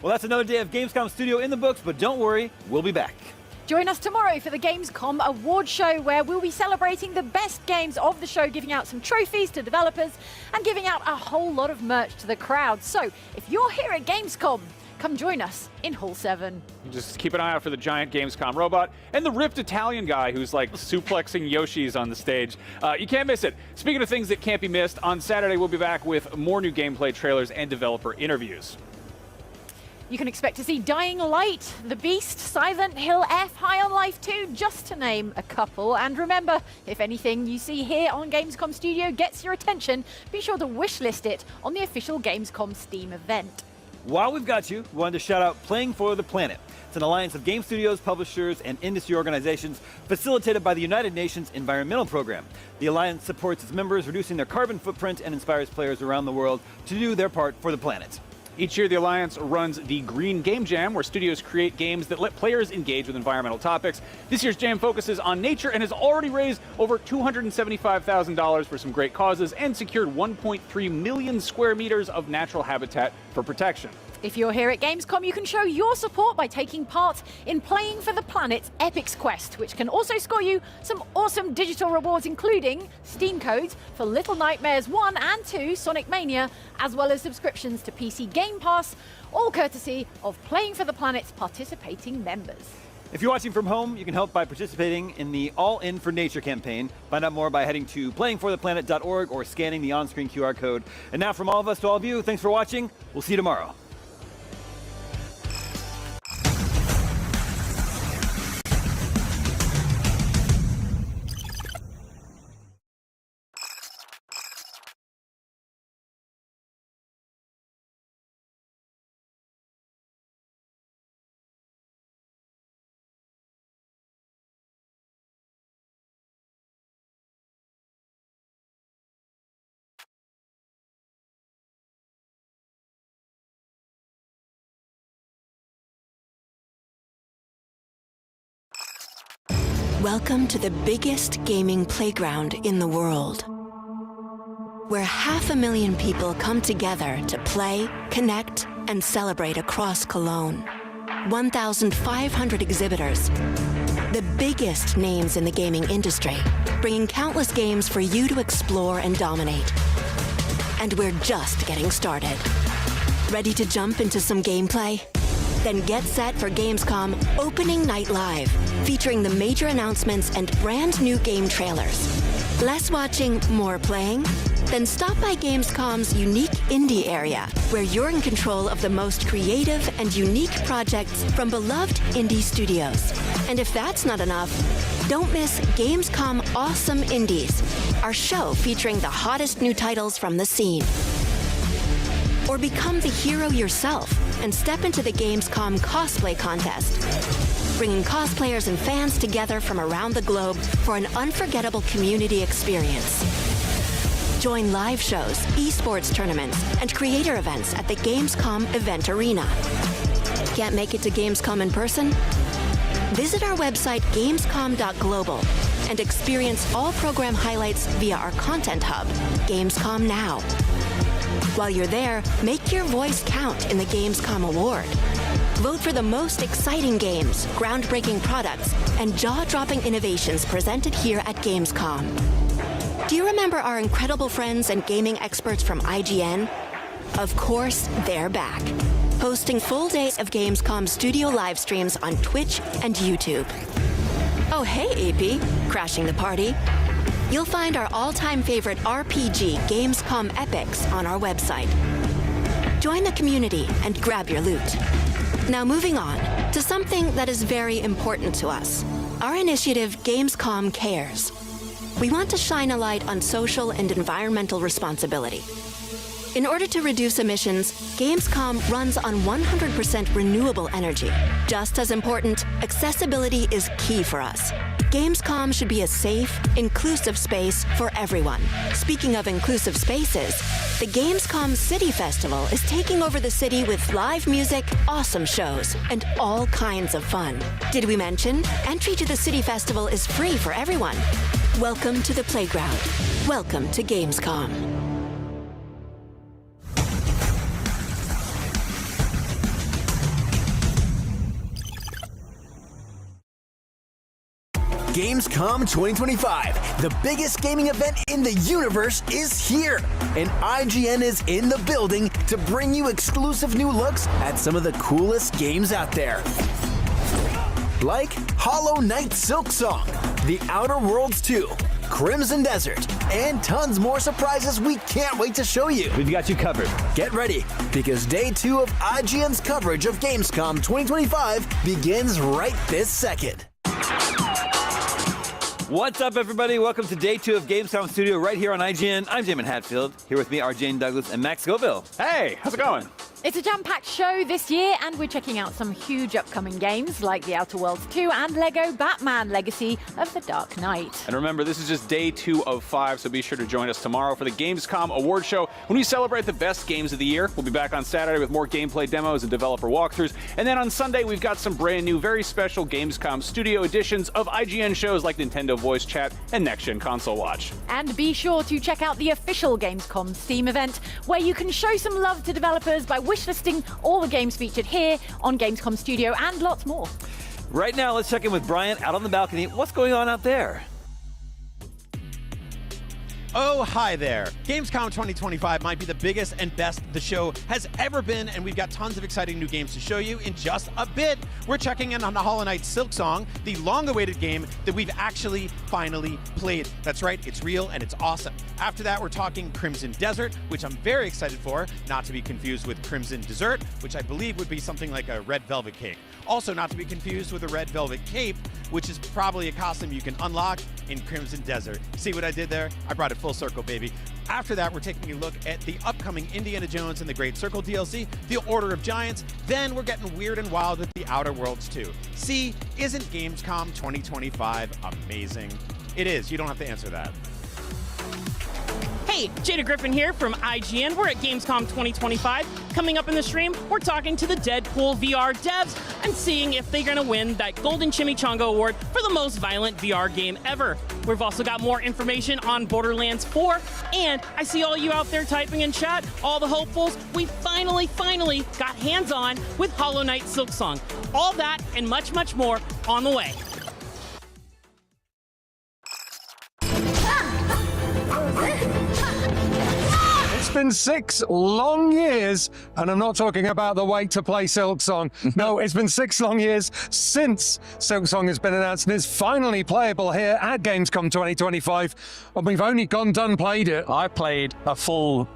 Well, that's another day of Gamescom Studio in the books, but don't worry, we'll be back. Join us tomorrow for the Gamescom award show, where we'll be celebrating the best games of the show, giving out some trophies to developers and giving out a whole lot of merch to the crowd. So if you're here at Gamescom, come join us in Hall 7. Just keep an eye out for the giant Gamescom robot and the ripped Italian guy who's like suplexing Yoshis on the stage. You can't miss it. Speaking of things that can't be missed, on Saturday we'll be back with more new gameplay trailers and developer interviews. You can expect to see Dying Light, The Beast, Silent Hill F, High on Life 2, just to name a couple. And remember, if anything you see here on Gamescom Studio gets your attention, be sure to wishlist it on the official Gamescom Steam event. While we've got you, we wanted to shout out Playing for the Planet. It's an alliance of game studios, publishers, and industry organizations facilitated by the United Nations Environmental Program. The alliance supports its members, reducing their carbon footprint, and inspires players around the world to do their part for the planet. Each year, the Alliance runs the Green Game Jam, where studios create games that let players engage with environmental topics. This year's jam focuses on nature and has already raised over $275,000 for some great causes and secured 1.3 million square meters of natural habitat for protection. If you're here at Gamescom, you can show your support by taking part in Playing for the Planet's Epics Quest, which can also score you some awesome digital rewards, including Steam codes for Little Nightmares 1 and 2, Sonic Mania, as well as subscriptions to PC Game Pass, all courtesy of Playing for the Planet's participating members. If you're watching from home, you can help by participating in the All In for Nature campaign. Find out more by heading to playingfortheplanet.org or scanning the on-screen QR code. And now from all of us to all of you, thanks for watching. We'll see you tomorrow. Welcome to the biggest gaming playground in the world, where 500,000 people come together to play, connect, and celebrate across Cologne. 1,500 exhibitors, the biggest names in the gaming industry, bringing countless games for you to explore and dominate. And we're just getting started. Ready to jump into some gameplay? Then get set for Gamescom Opening Night Live, featuring the major announcements and brand new game trailers. Less watching, more playing? Then stop by Gamescom's unique indie area, where you're in control of the most creative and unique projects from beloved indie studios. And if that's not enough, don't miss Gamescom Awesome Indies, our show featuring the hottest new titles from the scene. Or become the hero yourself and step into the Gamescom Cosplay Contest, bringing cosplayers and fans together from around the globe for an unforgettable community experience. Join live shows, esports tournaments, and creator events at the Gamescom Event Arena. Can't make it to Gamescom in person? Visit our website gamescom.global and experience all program highlights via our content hub, Gamescom Now. While you're there, make your voice count in the Gamescom Award. Vote for the most exciting games, groundbreaking products, and jaw-dropping innovations presented here at Gamescom. Do you remember our incredible friends and gaming experts from IGN? Of course, they're back, hosting full days of Gamescom studio live streams on Twitch and YouTube. Oh, hey, AP, crashing the party. You'll find our all-time favorite RPG Gamescom epics on our website. Join the community and grab your loot. Now moving on to something that is very important to us. Our initiative, Gamescom Cares. We want to shine a light on social and environmental responsibility. In order to reduce emissions, Gamescom runs on 100% renewable energy. Just as important, accessibility is key for us. Gamescom should be a safe, inclusive space for everyone. Speaking of inclusive spaces, the Gamescom City Festival is taking over the city with live music, awesome shows, and all kinds of fun. Did we mention? Entry to the City Festival is free for everyone. Welcome to the playground. Welcome to Gamescom. Gamescom 2025, the biggest gaming event in the universe, is here, and IGN is in the building to bring you exclusive new looks at some of the coolest games out there. Like Hollow Knight Silksong, The Outer Worlds 2, Crimson Desert, and tons more surprises we can't wait to show you. We've got you covered. Get ready, because day 2 of IGN's coverage of Gamescom 2025 begins right this second. What's up, everybody? Welcome to day 2 of Gamescom Studio right here on IGN. I'm Jamin Hatfield. Here with me are Jane Douglas and Max Scoville. Hey, how's it going? It's a jam-packed show this year, and we're checking out some huge upcoming games like The Outer Worlds 2 and LEGO Batman Legacy of the Dark Knight. And remember, this is just day 2 of 5, so be sure to join us tomorrow for the Gamescom award show when we celebrate the best games of the year. We'll be back on Saturday with more gameplay demos and developer walkthroughs. And then on Sunday, we've got some brand new, very special Gamescom studio editions of IGN shows like Nintendo Voice Chat and Next Gen Console Watch. And be sure to check out the official Gamescom Steam event, where you can show some love to developers by wishlisting all the games featured here on Gamescom Studio and lots more. Right now, let's check in with Brian out on the balcony. What's going on out there? Oh, hi there. Gamescom 2025 might be the biggest and best the show has ever been, and we've got tons of exciting new games to show you in just a bit. We're checking in on the Hollow Knight Silksong, the long-awaited game that we've actually finally played. That's right, it's real and it's awesome. After that, we're talking Crimson Desert, which I'm very excited for, not to be confused with Crimson Dessert, which I believe would be something like a red velvet cake. Also not to be confused with a red velvet cape, which is probably a costume you can unlock in Crimson Desert. See what I did there? I brought it full circle, baby. After that, we're taking a look at the upcoming Indiana Jones and the Great Circle DLC, The Order of Giants. Then we're getting weird and wild with The Outer Worlds 2. See, isn't Gamescom 2025 amazing? It is. You don't have to answer that. Hey, Jada Griffin here from IGN. We're at Gamescom 2025. Coming up in the stream, we're talking to the Deadpool VR devs and seeing if they're going to win that Golden Chimichanga Award for the most violent VR game ever. We've also got more information on Borderlands 4, and I see all you out there typing in chat, all the hopefuls, we finally got hands-on with Hollow Knight Silksong. All that and much, much more on the way. It's been 6 long years, and I'm not talking about the wait to play Silksong. No, it's been 6 long years since Silksong has been announced and is finally playable here at Gamescom 2025. And we've only done played it. I played a full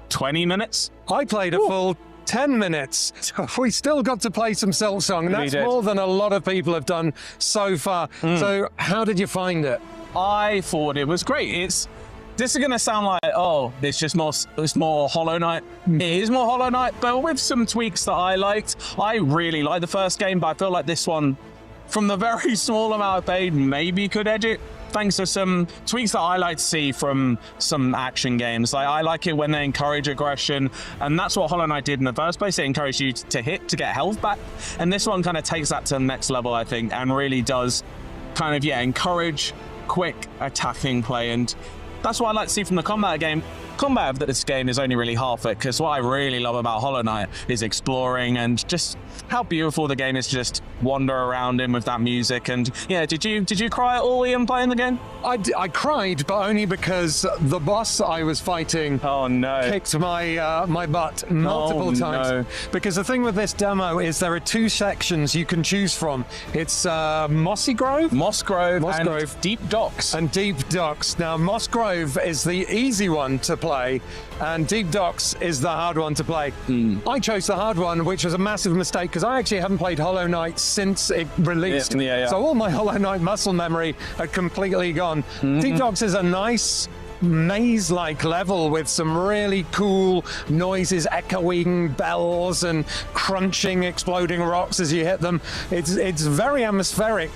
20 minutes. I played a full 10 minutes. We still got to play some Silksong, and that's more than a lot of people have done so far. So how did you find it? I thought it was great. This is going to sound like, oh, it's more Hollow Knight. It is more Hollow Knight, but with some tweaks that I liked. I really liked the first game, but I feel like this one, from the very small amount I played, maybe could edge it, thanks to some tweaks that I like to see from some action games. Like, I like it when they encourage aggression, and that's what Hollow Knight did in the first place. It encouraged you to hit, to get health back, and this one kind of takes that to the next level, I think, and really does kind of, encourage quick attacking play, and that's what I like to see from the combat game. Combat of this game is only really half it, because what I really love about Hollow Knight is exploring and just how beautiful the game is to just wander around in with that music. And yeah, did you cry at all, Ian, playing the game? I cried, but only because the boss I was fighting kicked my butt multiple times. Because the thing with this demo is there are 2 sections you can choose from. It's Moss Grove, and Deep Docks. And Deep Docks. Now, Moss Grove is the easy one to play, and Deep Docks is the hard one to play. I chose the hard one, which was a massive mistake, because I actually haven't played Hollow Knight since it released. So all my Hollow Knight muscle memory had completely gone. Deep Docks is a nice maze-like level with some really cool noises, echoing bells and crunching, exploding rocks as you hit them. It's very atmospheric,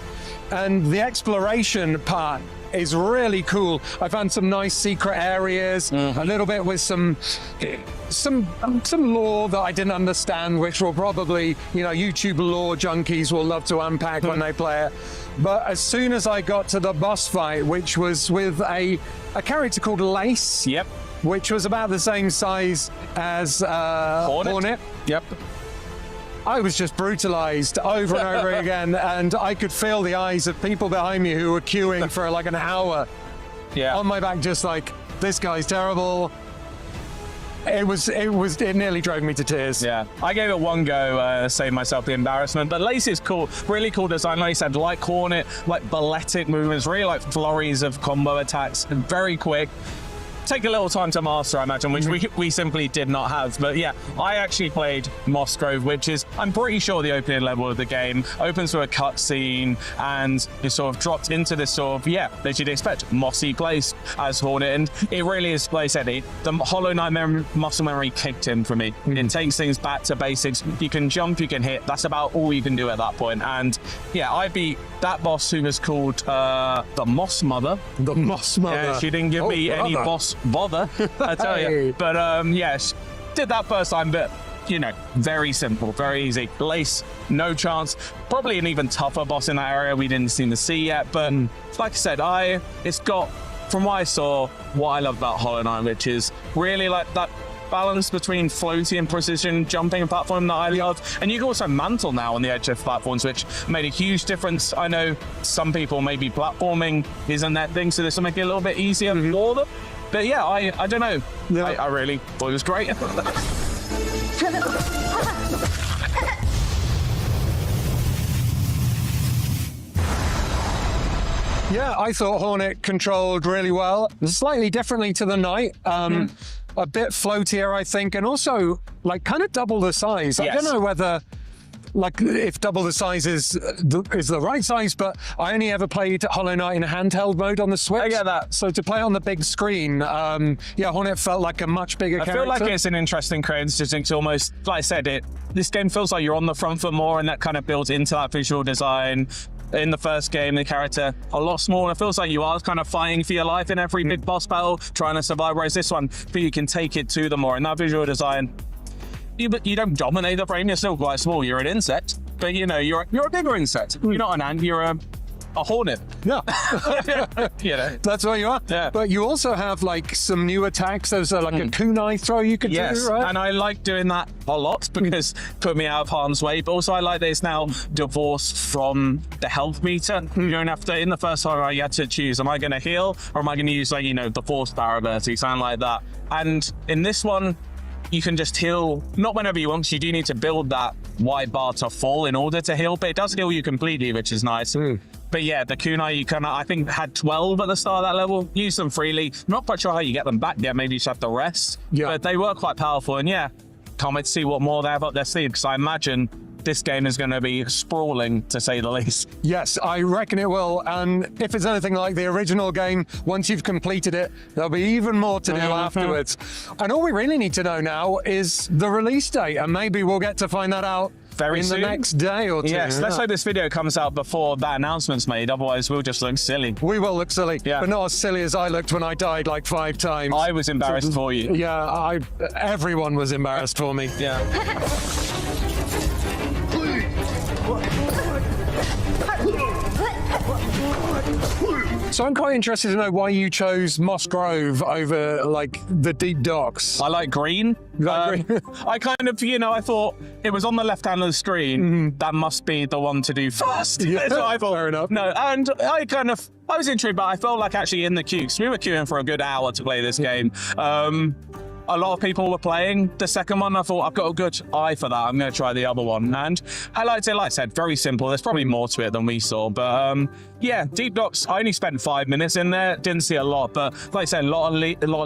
and the exploration part is really cool. I found some nice secret areas, a little bit with some lore that I didn't understand, which will probably, YouTube lore junkies will love to unpack when they play it. But as soon as I got to the boss fight, which was with a character called Lace, which was about the same size as Hornet. I was just brutalized over and over again, and I could feel the eyes of people behind me who were queuing for like an hour on my back, just like, this guy's terrible. It nearly drove me to tears. Yeah, I gave it one go, save myself the embarrassment. But Lace is cool, really cool design. Like you said, like Hornet, like balletic movements, really like flurries of combo attacks, and very quick. take a little time to master, I imagine, which we simply did not have. But yeah, I actually played Moss Grove, which is, I'm pretty sure, the opening level of the game. Opens with a cutscene, and you sort of dropped into this sort of, as you'd expect, mossy place as Hornet. And it really is, like I said, the Hollow Knight muscle memory kicked in for me. It takes things back to basics. You can jump, you can hit. That's about all you can do at that point. And yeah, I beat that boss, who was called the Moss Mother. The Moss Mother. Yeah, she didn't give me any boss bother, I tell you. But yes, did that first time, but very simple, very easy. Lace, no chance. Probably an even tougher boss in that area we didn't seem to see yet. But like I said, it's got, from what I saw, what I love about Hollow Knight, which is really like that balance between floaty and precision jumping and platform that I love. And you can also mantle now on the edge of platforms, which made a huge difference. I know some people, maybe platforming isn't that thing, so this will make it a little bit easier for them. But yeah, I don't know. Yeah. I really thought it was great. Yeah, I thought Hornet controlled really well, slightly differently to the Knight. A bit floatier, I think, and also like kind of double the size. Yes. I don't know whether, like, if double the size is the right size, but I only ever played Hollow Knight in handheld mode on the Switch. I get that. So to play on the big screen, Hornet felt like a much bigger character. I feel like it's an interesting coincidence. It's almost, like I said, this game feels like you're on the front foot more, and that kind of builds into that visual design. In the first game, the character a lot smaller. It feels like you are kind of fighting for your life in every big boss battle, trying to survive, whereas this one, you can take it to them more. And that visual design, you don't dominate the frame, you're still quite small. You're an insect, but you're a bigger insect. You're not an ant, you're a hornet. Yeah. That's what you are. Yeah. But you also have like some new attacks. There's like a kunai throw you could do, right? And I like doing that a lot because put me out of harm's way. But also I like that it's now divorced from the health meter. You don't have to, in the first horror, you had to choose, am I going to heal or am I going to use the force power ability, something like that. And in this one, you can just heal, not whenever you want, because you do need to build that wide bar to fall in order to heal, but it does heal you completely, which is nice. But yeah, the kunai, you can, I think, had 12 at the start of that level. Use them freely. Not quite sure how you get them back yet. Maybe you just have to rest. Yeah. But they were quite powerful. And yeah, can't wait to see what more they have up their sleeve, because I imagine this game is going to be sprawling, to say the least. Yes, I reckon it will. And if it's anything like the original game, once you've completed it, there'll be even more to do afterwards. And all we really need to know now is the release date. And maybe we'll get to find that out very soon. The next day or two. Yes, let's hope this video comes out before that announcement's made, otherwise we'll just look silly. We will look silly, but not as silly as I looked when I died like 5 times. I was embarrassed for you. Yeah, everyone was embarrassed for me. Yeah. So I'm quite interested to know why you chose Moss Grove over like the Deep Docks. I like green. I kind of, I thought it was on the left hand of the screen. That must be the one to do first. Yeah, so I thought, fair enough. No, and I was intrigued, but I felt like actually in the queue, because we were queuing for a good hour to play this game. A lot of people were playing the second one. I thought, I've got a good eye for that. I'm going to try the other one. And I liked it, like I said, very simple. There's probably more to it than we saw. But yeah, Deep Docks, I only spent 5 minutes in there. Didn't see a lot. But like I said, a lot of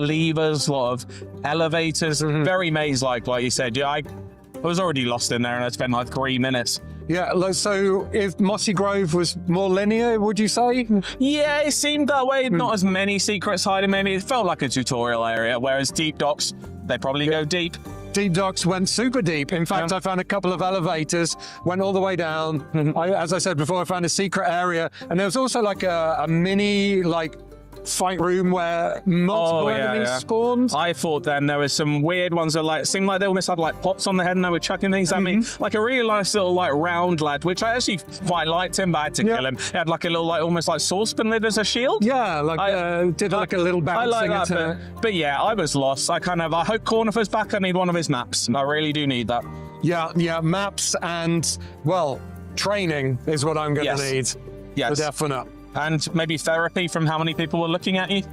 levers, a lot of elevators. Very maze-like you said. Yeah, I was already lost in there and I spent like 3 minutes. Yeah, so if Mossy Grove was more linear, would you say? Yeah, it seemed that way. Not as many secrets hiding, maybe. It felt like a tutorial area, whereas Deep Docks, they probably go deep. Deep Docks went super deep. In fact, I found a couple of elevators, went all the way down. As I said before, I found a secret area, and there was also like a mini, fight room where multiple enemies spawned. I thought then there was some weird ones that seemed like they almost had pots on the head and they were chucking things at me. Like a really nice little round lad, which I actually quite liked him, but I had to kill him. He had a little almost saucepan lid as a shield. Yeah, did a little bouncing attack. But yeah, I was lost. I hope Cornifer's back. I need one of his maps. I really do need that. Yeah, maps and, training is what I'm going to need. Yes. For definite. And maybe therapy from how many people were looking at you?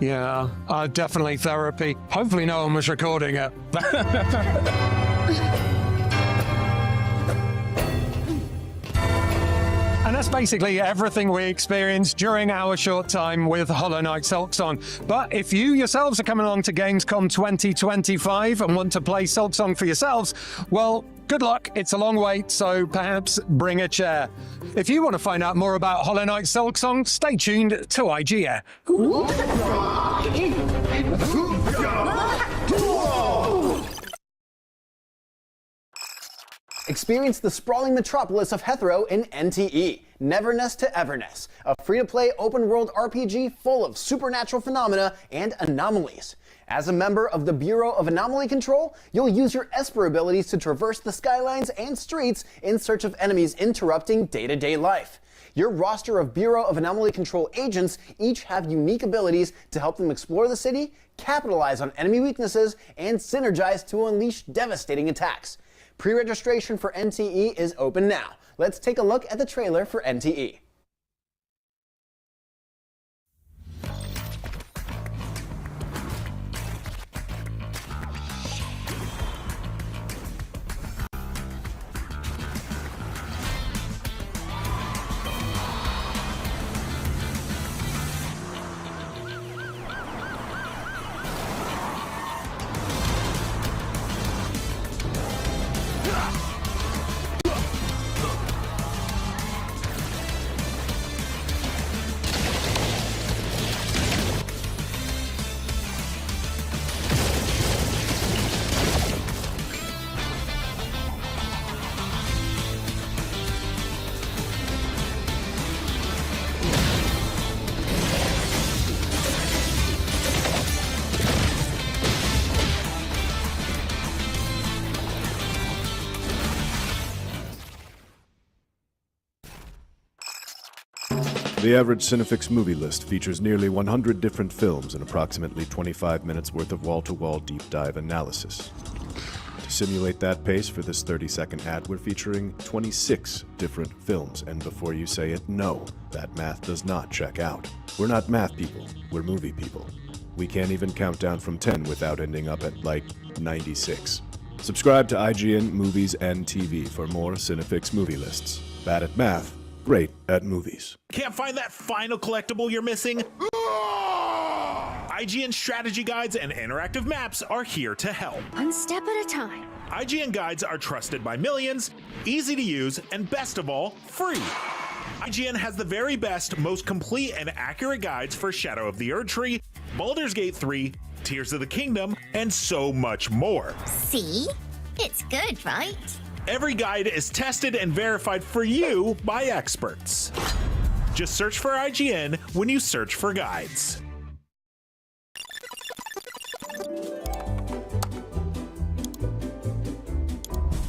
Yeah, definitely therapy. Hopefully no one was recording it. And That's basically everything we experienced during our short time with Hollow Knight Silksong. But if you yourselves are coming along to Gamescom 2025 and want to play Silksong for yourselves, well, good luck. It's a long wait, so perhaps bring a chair. If you want to find out more about Hollow Knight Silksong, stay tuned to IGN. Experience the sprawling metropolis of Hethro in NTE, Neverness to Everness, a free-to-play open-world RPG full of supernatural phenomena and anomalies. As a member of the Bureau of Anomaly Control, you'll use your Esper abilities to traverse the skylines and streets in search of enemies interrupting day-to-day life. Your roster of Bureau of Anomaly Control agents each have unique abilities to help them explore the city, capitalize on enemy weaknesses, and synergize to unleash devastating attacks. Pre-registration for NTE is open now. Let's take a look at the trailer for NTE. The average Cinefix movie list features nearly 100 different films and approximately 25 minutes worth of wall-to-wall deep dive analysis. To simulate that pace for this 30-second ad, we're featuring 26 different films, and before you say it, no, that math does not check out. We're not math people, we're movie people. We can't even count down from 10 without ending up at, like, 96. Subscribe to IGN Movies and TV for more Cinefix movie lists. Bad at math, great at movies. Can't find that final collectible you're missing? IGN strategy guides and interactive maps are here to help. One step at a time. IGN guides are trusted by millions, easy to use, and best of all, free. IGN has the very best, most complete and accurate guides for Shadow of the Erdtree, Baldur's Gate 3, Tears of the Kingdom, and so much more. See? It's good, right? Every guide is tested and verified for you by experts. Just search for IGN when you search for guides.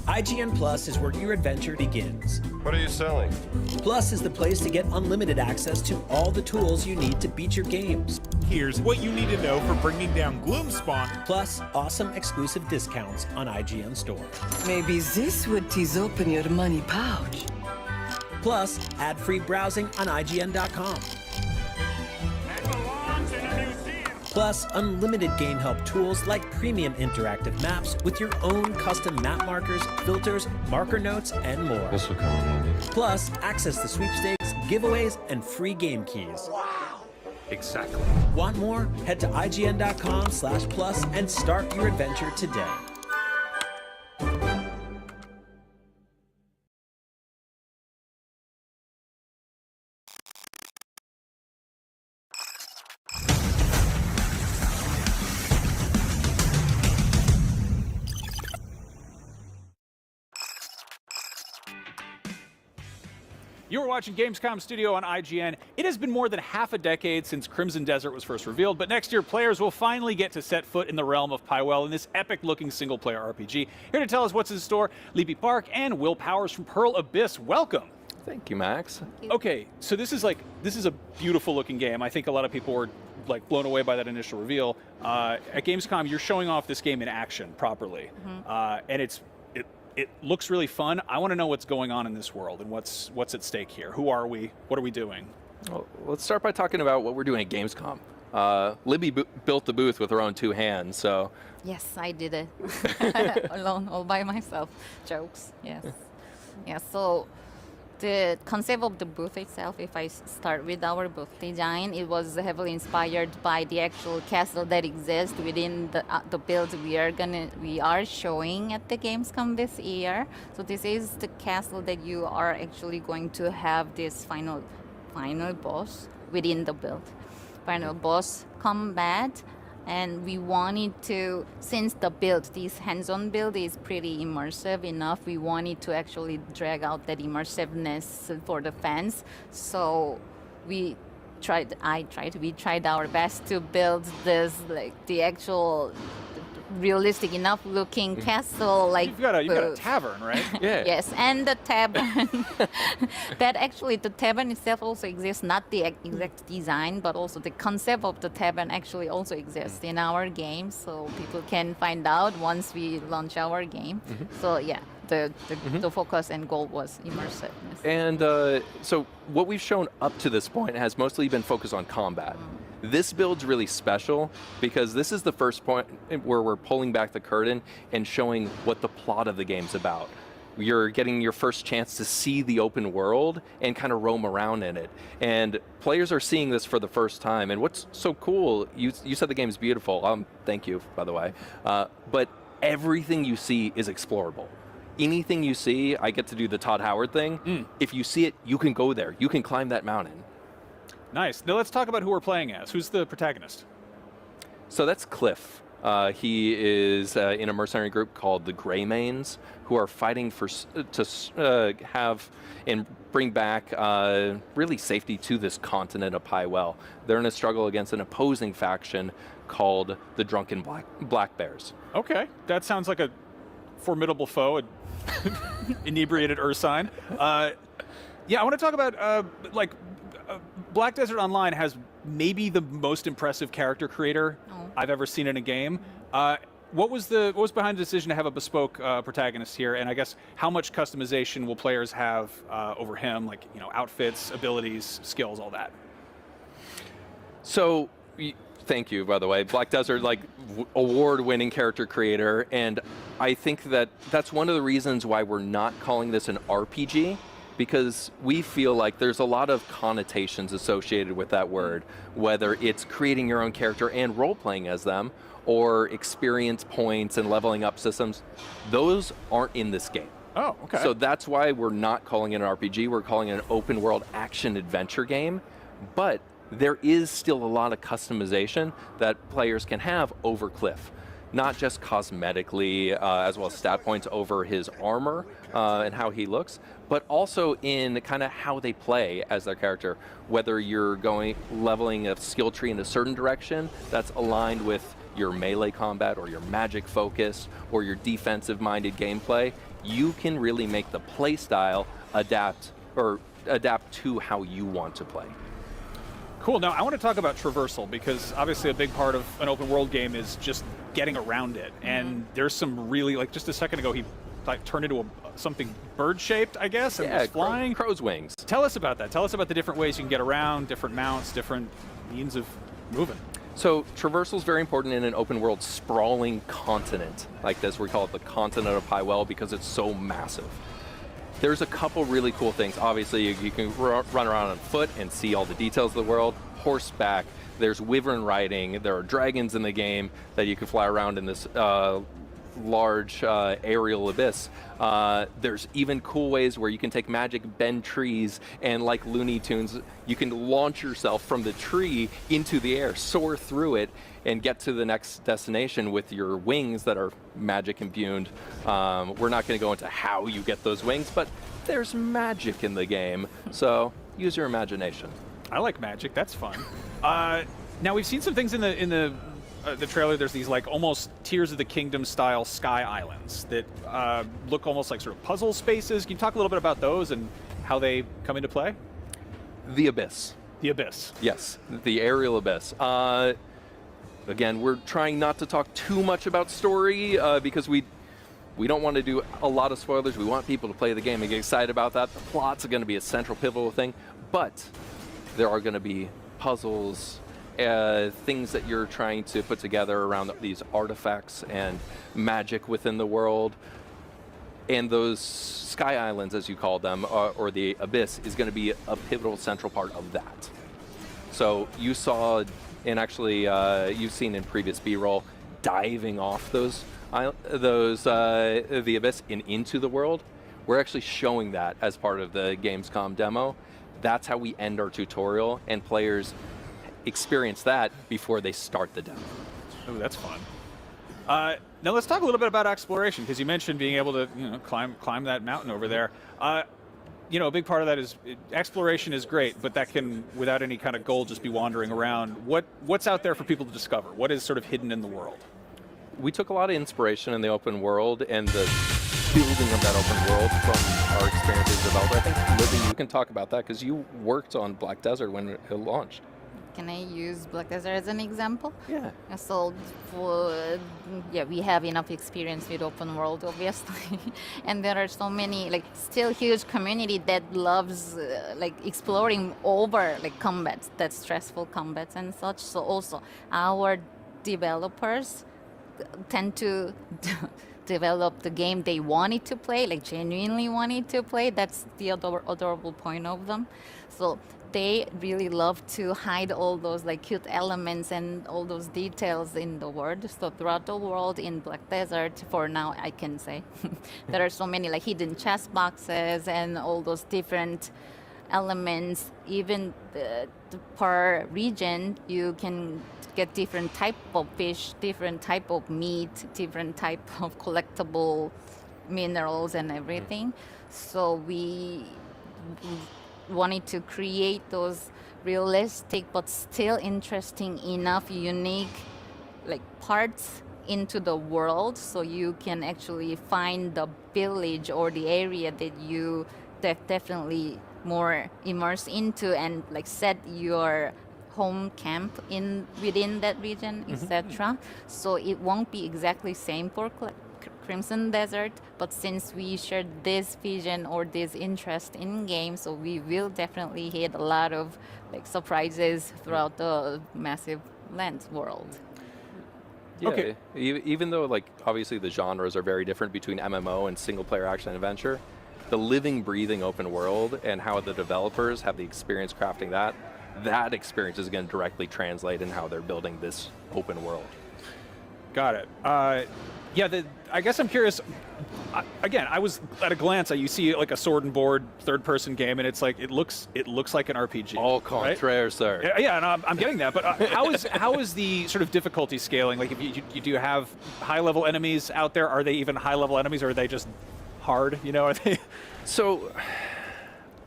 IGN Plus is where your adventure begins. What are you selling? Plus is the place to get unlimited access to all the tools you need to beat your games. Here's what you need to know for bringing down Gloomspawn. Plus, awesome exclusive discounts on IGN Store. Maybe this would tease open your money pouch. Plus, ad-free browsing on IGN.com. Plus, unlimited game help tools like premium interactive maps with your own custom map markers, filters, marker notes, and more. This will come in handy. Plus, access to sweepstakes, giveaways, and free game keys. Wow! Exactly. Want more? Head to IGN.com/plus and start your adventure today. You are watching Gamescom Studio on IGN. It has been more than half a decade since Crimson Desert was first revealed, but next year players will finally get to set foot in the realm of Pywell in this epic-looking single-player RPG. Here to tell us what's in store, Leapy Park and Will Powers from Pearl Abyss. Welcome. Thank you, Max. Okay, so this is a beautiful-looking game. I think a lot of people were blown away by that initial reveal. At Gamescom, you're showing off this game in action properly, and it looks really fun. I want to know what's going on in this world and what's at stake here. Who are we? What are we doing? Well, let's start by talking about what we're doing at Gamescom. Libby built the booth with her own two hands, so... Yes, I did it. Alone, all by myself. Jokes, yes. Yeah, so The concept of the booth itself, if I start with our booth design, it was heavily inspired by the actual castle that exists within the builds we are showing at the Gamescom this year. So this is the castle that you are actually going to have this final boss within the build. Final boss combat. And we wanted to, since the build, this hands-on build is pretty immersive enough, we wanted to actually drag out that immersiveness for the fans. So we tried our best to build this, like the actual realistic enough looking castle. Like you've got a tavern, right? Yeah. Yes, and the tavern. That actually, the tavern itself also exists, not the exact design, but also the concept of the tavern actually also exists in our game, so people can find out once we launch our game. So yeah, the focus and goal was immersiveness. And so what we've shown up to this point has mostly been focused on combat. This build's really special because this is the first point where we're pulling back the curtain and showing what the plot of the game's about. You're getting your first chance to see the open world and kind of roam around in it. And players are seeing this for the first time. And what's so cool, you said the game's beautiful. Thank you, by the way. But everything you see is explorable. Anything you see, I get to do the Todd Howard thing. If you see it, you can go there. You can climb that mountain. Nice. Now let's talk about who we're playing as. Who's the protagonist? So that's Cliff. He is in a mercenary group called the Greymanes, who are fighting to have and bring back really safety to this continent of Pywell. They're in a struggle against an opposing faction called the Drunken Black Bears. Okay, that sounds like a formidable foe, an inebriated Ursine. Yeah, I want to talk about Black Desert Online has maybe the most impressive character creator I've ever seen in a game. What was behind the decision to have a bespoke protagonist here, and I guess how much customization will players have over him, like outfits, abilities, skills, all that? So, thank you, by the way. Black Desert, award-winning character creator, and I think that's one of the reasons why we're not calling this an RPG. Because we feel like there's a lot of connotations associated with that word, whether it's creating your own character and role-playing as them, or experience points and leveling up systems. Those aren't in this game. Oh, okay. So that's why we're not calling it an RPG, we're calling it an open-world action-adventure game. But there is still a lot of customization that players can have over Cliff. Not just cosmetically, as well as stat points over his armor and how he looks, but also in kind of how they play as their character. Whether you're leveling a skill tree in a certain direction that's aligned with your melee combat or your magic focus or your defensive-minded gameplay, you can really make the play style adapt to how you want to play. Cool. Now I want to talk about traversal, because obviously a big part of an open world game is just getting around it. And there's some really, just a second ago, he turned into something bird-shaped, I guess, and was flying. Crow's wings. Tell us about that. Tell us about the different ways you can get around, different mounts, different means of moving. So traversal is very important in an open world sprawling continent like this. We call it the continent of Pywell because it's so massive. There's a couple really cool things. Obviously, you can run around on foot and see all the details of the world. Horseback, there's wyvern riding, there are dragons in the game that you can fly around in this large aerial abyss. There's even cool ways where you can take magic, bend trees, and like Looney Tunes, you can launch yourself from the tree into the air, soar through it, and get to the next destination with your wings that are magic imbued. We're not going to go into how you get those wings, but there's magic in the game, so use your imagination. I like magic. That's fun. Now we've seen some things in the trailer. There's these almost Tears of the Kingdom style sky islands that look almost like sort of puzzle spaces. Can you talk a little bit about those and how they come into play? The Abyss. The Abyss. Yes, the aerial abyss. Again, we're trying not to talk too much about story because we don't want to do a lot of spoilers. We want people to play the game and get excited about that. The plot's going to be a central pivotal thing, but there are going to be puzzles, things that you're trying to put together around these artifacts and magic within the world. And those sky islands, as you call them, or the abyss, is going to be a pivotal central part of that. So you saw, and actually you've seen in previous B-roll, diving off the abyss and into the world. We're actually showing that as part of the Gamescom demo. That's how we end our tutorial, and players experience that before they start the demo. Oh, that's fun. Now let's talk a little bit about exploration, because you mentioned being able to climb that mountain over there. A big part of that is exploration is great, but that can, without any kind of goal, just be wandering around. What's out there for people to discover? What is sort of hidden in the world? We took a lot of inspiration in the open world and the building of that open world from our experience as a developer. I think, Libby, you can talk about that because you worked on Black Desert when it launched. Can I use Black Desert as an example? Yeah. So, we have enough experience with open world, obviously, and there are so many, still huge community that loves, exploring over, combats, that stressful combats and such. So also, our developers tend to develop the game they wanted to play, genuinely wanted to play. That's the adorable point of them. So they really love to hide all those cute elements and all those details in the world. So throughout the world in Black Desert, for now I can say, there are so many hidden chest boxes and all those different elements. Even per region, you can get different type of fish, different type of meat, different type of collectible minerals and everything. So we wanted to create those realistic but still interesting enough, unique parts into the world, so you can actually find the village or the area that you definitely more immersed into, and set your home camp within that region, etc. So it won't be exactly same for Crimson Desert, but since we shared this vision or this interest in games, so we will definitely hit a lot of surprises throughout the massive land world. Yeah, okay. Even though obviously the genres are very different between MMO and single player action and adventure, the living, breathing open world and how the developers have the experience crafting that experience is going to directly translate in how they're building this open world. Got it. I guess I'm curious. Again, I was at a glance. You see a sword and board third-person game, and it's it looks like an RPG. Au contraire, right? Sir. Yeah, and I'm getting that. But how is the sort of difficulty scaling? If you do have high-level enemies out there, are they even high-level enemies, or are they just hard? Are they? So,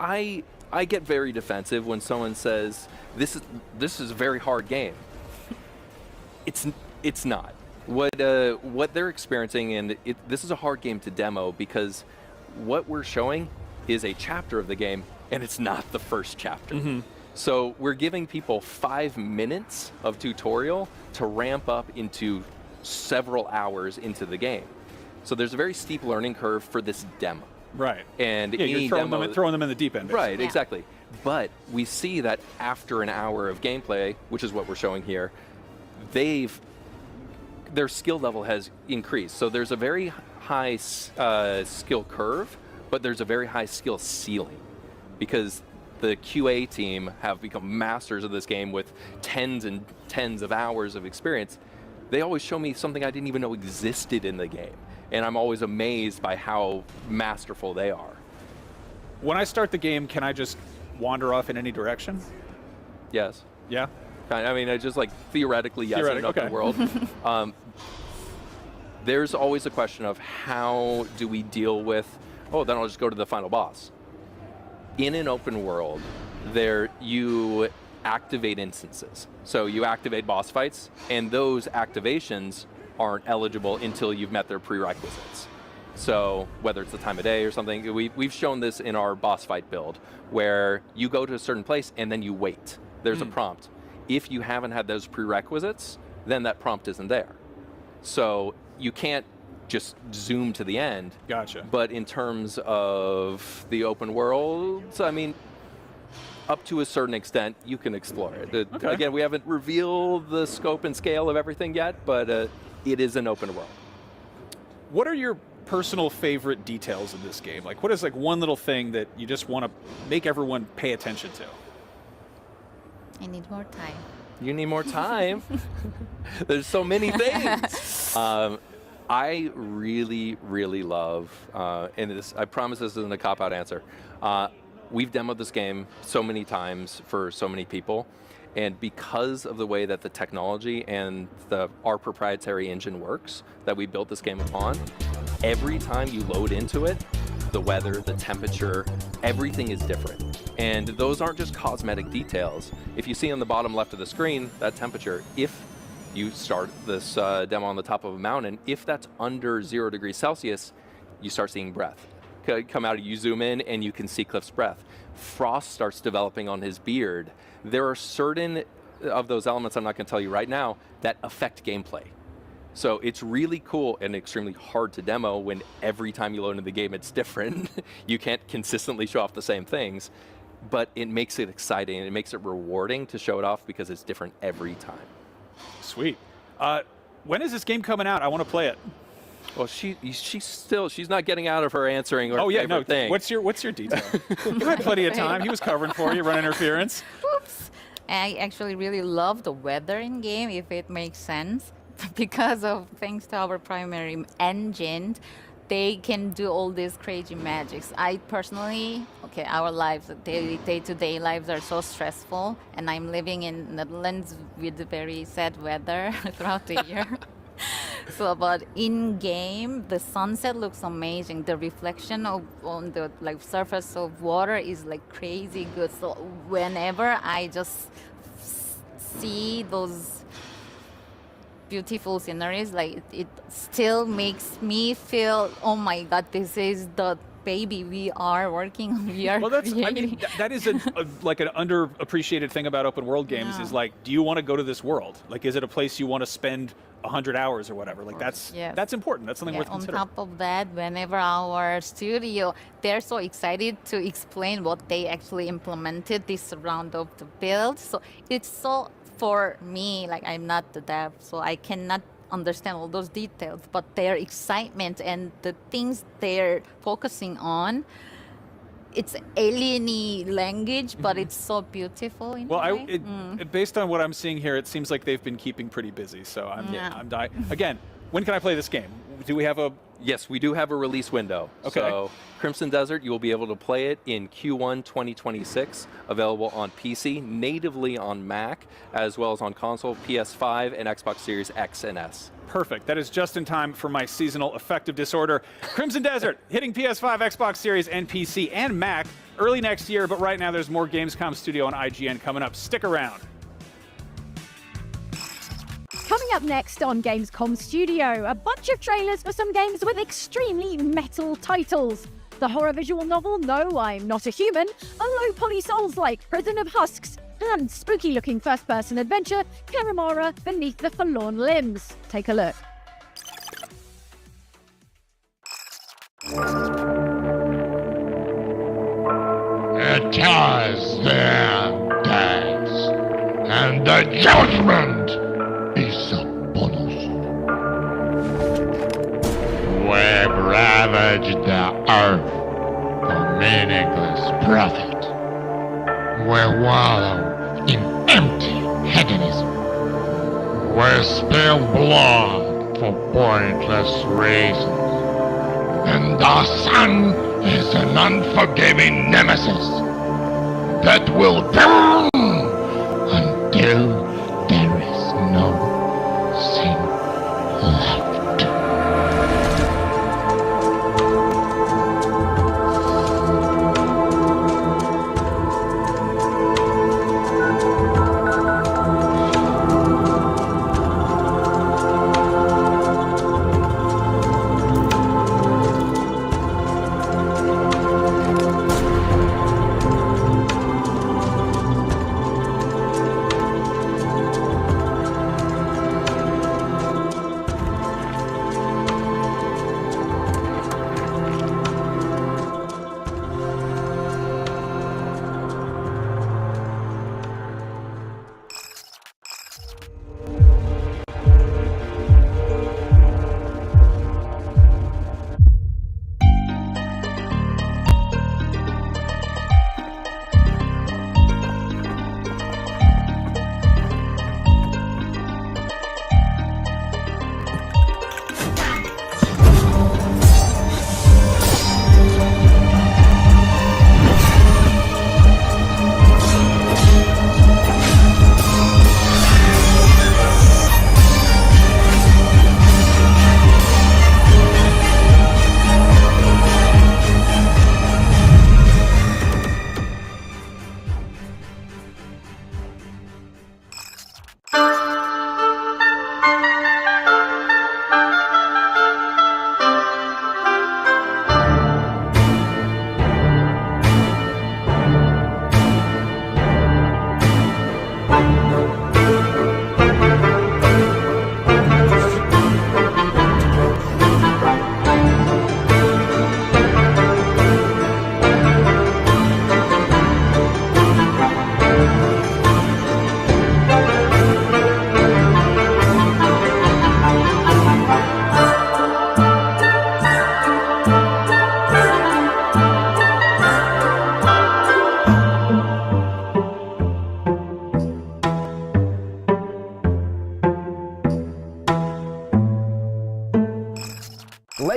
I get very defensive when someone says this is a very hard game. It's not. What they're experiencing, and this is a hard game to demo because what we're showing is a chapter of the game, and it's not the first chapter. Mm-hmm. So we're giving people 5 minutes of tutorial to ramp up into several hours into the game. So there's a very steep learning curve for this demo. Right. And you're throwing them in the deep end. Basically. Right, exactly. But we see that after an hour of gameplay, which is what we're showing here, their skill level has increased. So there's a very high skill curve, but there's a very high skill ceiling because the QA team have become masters of this game with tens and tens of hours of experience. They always show me something I didn't even know existed in the game, and I'm always amazed by how masterful they are. When I start the game, can I just wander off in any direction? Yes. Yeah? I mean, it's just theoretically, yes, in an open world. There's always a question of how do we deal with, then I'll just go to the final boss. In an open world, you activate instances. So you activate boss fights, and those activations aren't eligible until you've met their prerequisites. So whether it's the time of day or something, we've shown this in our boss fight build, where you go to a certain place and then you wait. There's a prompt. If you haven't had those prerequisites, then that prompt isn't there. So you can't just zoom to the end. Gotcha. But in terms of the open world, I mean, up to a certain extent, you can explore it. Okay. Again, we haven't revealed the scope and scale of everything yet, but it is an open world. What are your personal favorite details in this game? Like, what is like one little thing that you just want to make everyone pay attention to? I need more time. You need more time. There's so many things. I really, really love, and this, I promise this isn't a cop-out answer. We've demoed this game so many times for so many people, and because of the way that the technology and our proprietary engine works that we built this game upon, every time you load into it, the weather, the temperature, everything is different. And those aren't just cosmetic details. If you see on the bottom left of the screen, that temperature, if you start this demo on the top of a mountain, if that's under 0 degrees Celsius, you start seeing breath come out. You zoom in and you can see Cliff's breath. Frost starts developing on his beard. There are certain of those elements, I'm not going to tell you right now, that affect gameplay. So it's really cool and extremely hard to demo when every time you load into the game it's different. You can't consistently show off the same things, but it makes it exciting and it makes it rewarding to show it off because it's different every time. Sweet. When is this game coming out? I want to play it. Well, she's not getting out of her answering her favorite thing. What's your detail? You had plenty of time. He was covering for you, run interference. Oops. I actually really love the weather in game, if it makes sense, because of thanks to our primary engine, they can do all these crazy magics. I personally, our lives, day-to-day lives are so stressful, and I'm living in Netherlands with very sad weather throughout the year. So, but in game, the sunset looks amazing. The reflection on the surface of water is crazy good. So whenever I just see those beautiful sceneries, it still makes me feel, oh my God, this is the baby we are working on. Well, that is an underappreciated thing about open world games is do you want to go to this world? Is it a place you want to spend 100 hours or whatever? That's important. That's something worth considering. On top of that, whenever our studio, they're so excited to explain what they actually implemented this round of the build. So it's so, for me, I'm not the dev, so I cannot understand all those details, but their excitement and the things they're focusing on, it's alien-y language, but it's so beautiful in a way. Based on what I'm seeing here, it seems like they've been keeping pretty busy, so I'm dying. Again, when can I play this game? Do we have a... Yes, we do have a release window. Okay. So Crimson Desert, you will be able to play it in Q1 2026, available on PC, natively on Mac, as well as on console, PS5, and Xbox Series X and S. Perfect. That is just in time for my seasonal affective disorder. Crimson Desert, hitting PS5, Xbox Series, and PC, and Mac early next year, but right now there's more Gamescom Studio on IGN coming up. Stick around. Coming up next on Gamescom Studio, a bunch of trailers for some games with extremely metal titles. The horror visual novel No, I'm Not a Human, a low-poly Souls-like Prison of Husks, and spooky-looking first-person adventure Karamara Beneath the Forlorn Limbs. Take a look. It is their days, and the judgment is upon us. We've ravaged the earth for meaningless profit. We wallow in empty hedonism. We spill blood for pointless reasons. And the sun is an unforgiving nemesis that will burn until there is no sin left.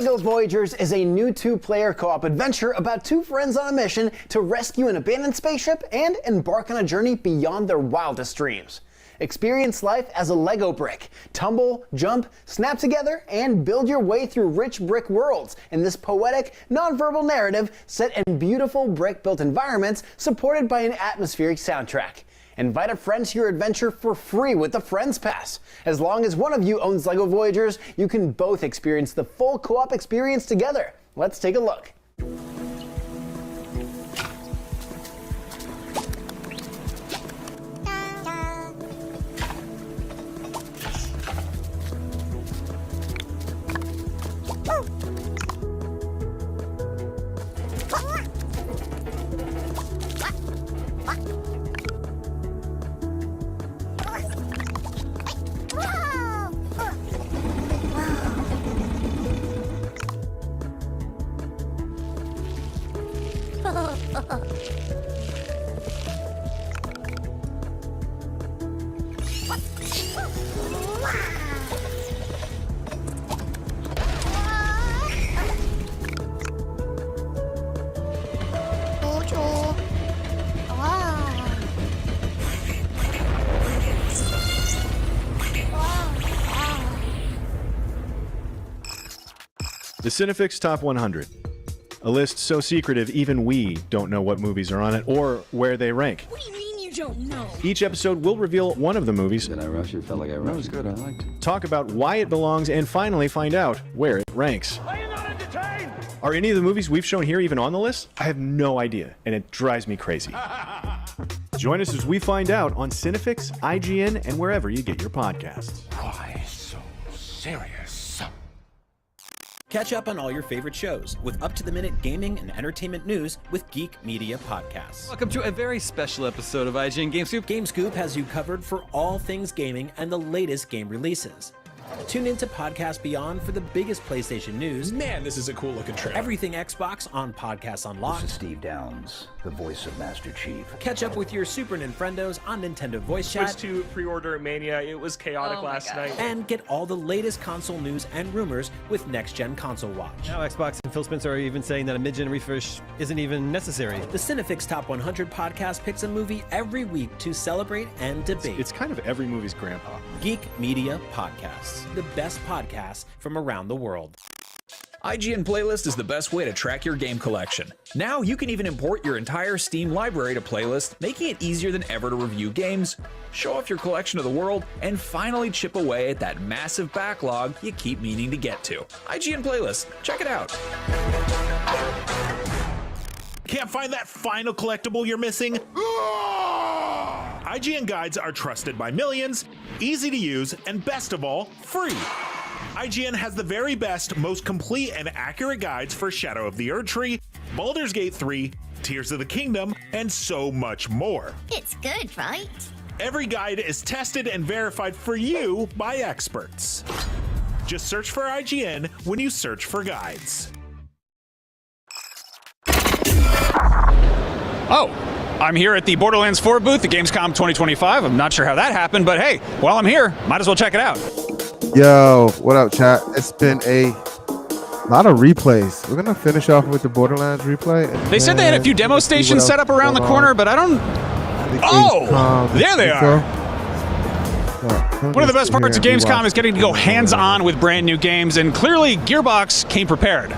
LEGO Voyagers is a new two-player co-op adventure about two friends on a mission to rescue an abandoned spaceship and embark on a journey beyond their wildest dreams. Experience life as a Lego brick. Tumble, jump, snap together, and build your way through rich brick worlds in this poetic, non-verbal narrative set in beautiful brick-built environments supported by an atmospheric soundtrack. Invite a friend to your adventure for free with the Friends Pass. As long as one of you owns LEGO Voyagers, you can both experience the full co-op experience together. Let's take a look. The Cinefix Top 100. A list so secretive even we don't know what movies are on it or where they rank. What do you mean you don't know? Each episode will reveal one of the movies. Did I rush it? Felt like I rushed. That was good. I liked it. Talk about why it belongs and finally find out where it ranks. Are you not entertained? Are any of the movies we've shown here even on the list? I have no idea, and it drives me crazy. Join us as we find out on Cinefix, IGN, and wherever you get your podcasts. Why so serious? Catch up on all your favorite shows with up-to-the-minute gaming and entertainment news with Geek Media Podcasts. Welcome to a very special episode of IGN GameScoop. GameScoop has you covered for all things gaming and the latest game releases. Tune into Podcast Beyond for the biggest PlayStation news. Man, this is a cool looking trailer. Everything Xbox on Podcasts Unlocked. This is Steve Downs, the voice of Master Chief. Catch up with your Super Nintendos on Nintendo Voice Chat. Switch to pre-order Mania. It was chaotic last night. And get all the latest console news and rumors with Next Gen Console Watch. Now Xbox and Phil Spencer are even saying that a mid-gen refresh isn't even necessary. The Cinefix Top 100 podcast picks a movie every week to celebrate and debate. It's kind of every movie's grandpa. Geek Media Podcasts, the best podcasts from around the world. IGN Playlist is the best way to track your game collection. Now you can even import your entire Steam library to Playlist, making it easier than ever to review games, show off your collection to the world, and finally chip away at that massive backlog you keep meaning to get to. IGN Playlist, check it out. Can't find that final collectible you're missing? IGN guides are trusted by millions, easy to use, and best of all, free. IGN has the very best, most complete and accurate guides for Shadow of the Erdtree, Baldur's Gate 3, Tears of the Kingdom, and so much more. It's good, right? Every guide is tested and verified for you by experts. Just search for IGN when you search for guides. Oh, I'm here at the Borderlands 4 booth at Gamescom 2025. I'm not sure how that happened, but hey, while I'm here, might as well check it out. Yo, what up, chat? It's been a lot of replays. We're gonna finish off with the Borderlands replay. They said they had a few demo stations set up around the corner, but I don't... Oh, there they are. One of the best parts of Gamescom is getting to go hands-on with brand new games, and clearly Gearbox came prepared.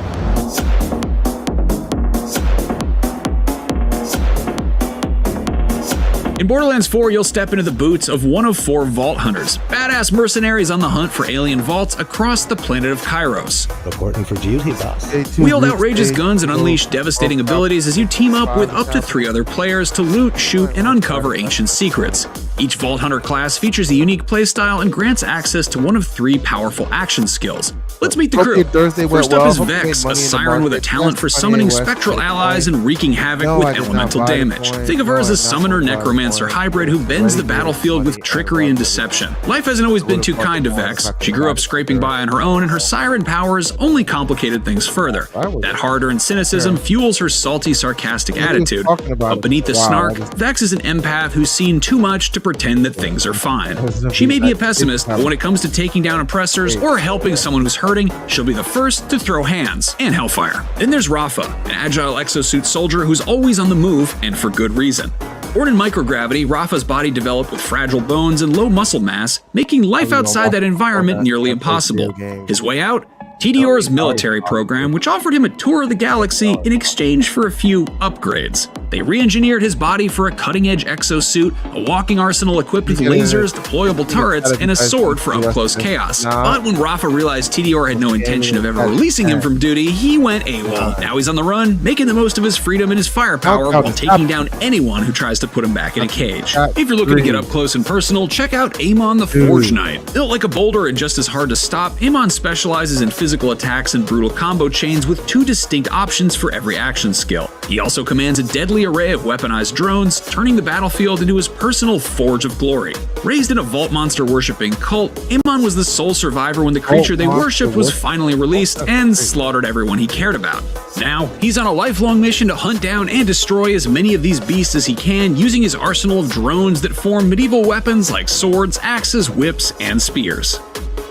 In Borderlands 4, you'll step into the boots of one of 4 Vault Hunters, badass mercenaries on the hunt for alien vaults across the planet of Kairos. Reporting for duty, boss. Wield outrageous guns and unleash devastating abilities as you team up with up to 3 other players to loot, shoot, and uncover ancient secrets. Each Vault Hunter class features a unique playstyle and grants access to one of 3 powerful action skills. Let's meet the crew. First up is Vex, a siren with a talent for summoning spectral allies and wreaking havoc with elemental damage. Think of her as a summoner necromancer hybrid who bends the battlefield with trickery and deception. Life hasn't always been too kind to Vex. She grew up scraping by on her own, and her siren powers only complicated things further. That hardder and cynicism fuels her salty, sarcastic attitude. But beneath the snark, Vex is an empath who's seen too much to pretend that things are fine. She may be a pessimist, but when it comes to taking down oppressors or helping someone who's hurt, starting, she'll be the first to throw hands and Hellfire. Then there's Rafa, an agile exosuit soldier who's always on the move, and for good reason. Born in microgravity, Rafa's body developed with fragile bones and low muscle mass, making life outside that environment nearly impossible. His way out? TDR's military program, which offered him a tour of the galaxy in exchange for a few upgrades. They re-engineered his body for a cutting-edge exosuit, a walking arsenal equipped with lasers, deployable turrets, and a sword for up-close chaos. But when Rafa realized TDR had no intention of ever releasing him from duty, he went AWOL. Now he's on the run, making the most of his freedom and his firepower while taking down anyone who tries to put him back in a cage. If you're looking to get up close and personal, check out Amon the Forge Knight. Built like a boulder and just as hard to stop, Amon specializes in physical attacks and brutal combo chains with 2 distinct options for every action skill. He also commands a deadly array of weaponized drones, turning the battlefield into his personal forge of glory. Raised in a vault monster worshipping cult, Amon was the sole survivor when the creature they worshipped was finally released and slaughtered everyone he cared about. Now, he's on a lifelong mission to hunt down and destroy as many of these beasts as he can, using his arsenal of drones that form medieval weapons like swords, axes, whips, and spears.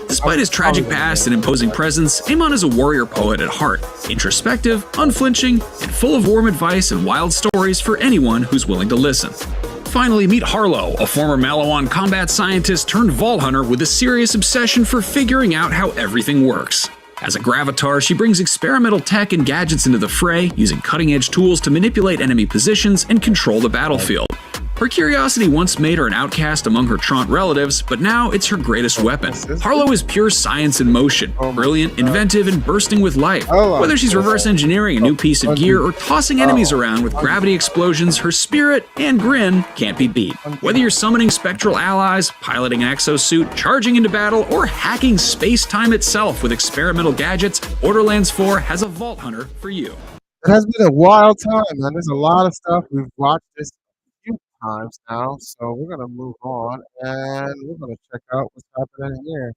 Despite his tragic past and imposing presence, Amon is a warrior poet at heart, introspective, unflinching, and full of warm advice and wild stories for anyone who's willing to listen. Finally, meet Harlow, a former Malawan combat scientist turned Vault Hunter with a serious obsession for figuring out how everything works. As a Gravatar, she brings experimental tech and gadgets into the fray, using cutting-edge tools to manipulate enemy positions and control the battlefield. Her curiosity once made her an outcast among her Trant relatives, but now it's her greatest weapon. Harlow is pure science in motion, brilliant, inventive, and bursting with life. Whether she's reverse engineering a new piece of gear or tossing enemies around with gravity explosions, her spirit and grin can't be beat. Whether you're summoning spectral allies, piloting an exosuit, charging into battle, or hacking space-time itself with experimental gadgets, Borderlands 4 has a Vault Hunter for you. It has been a wild time, man. There's a lot of stuff. We've watched this times now, so we're gonna move on and we're gonna check out what's happening here.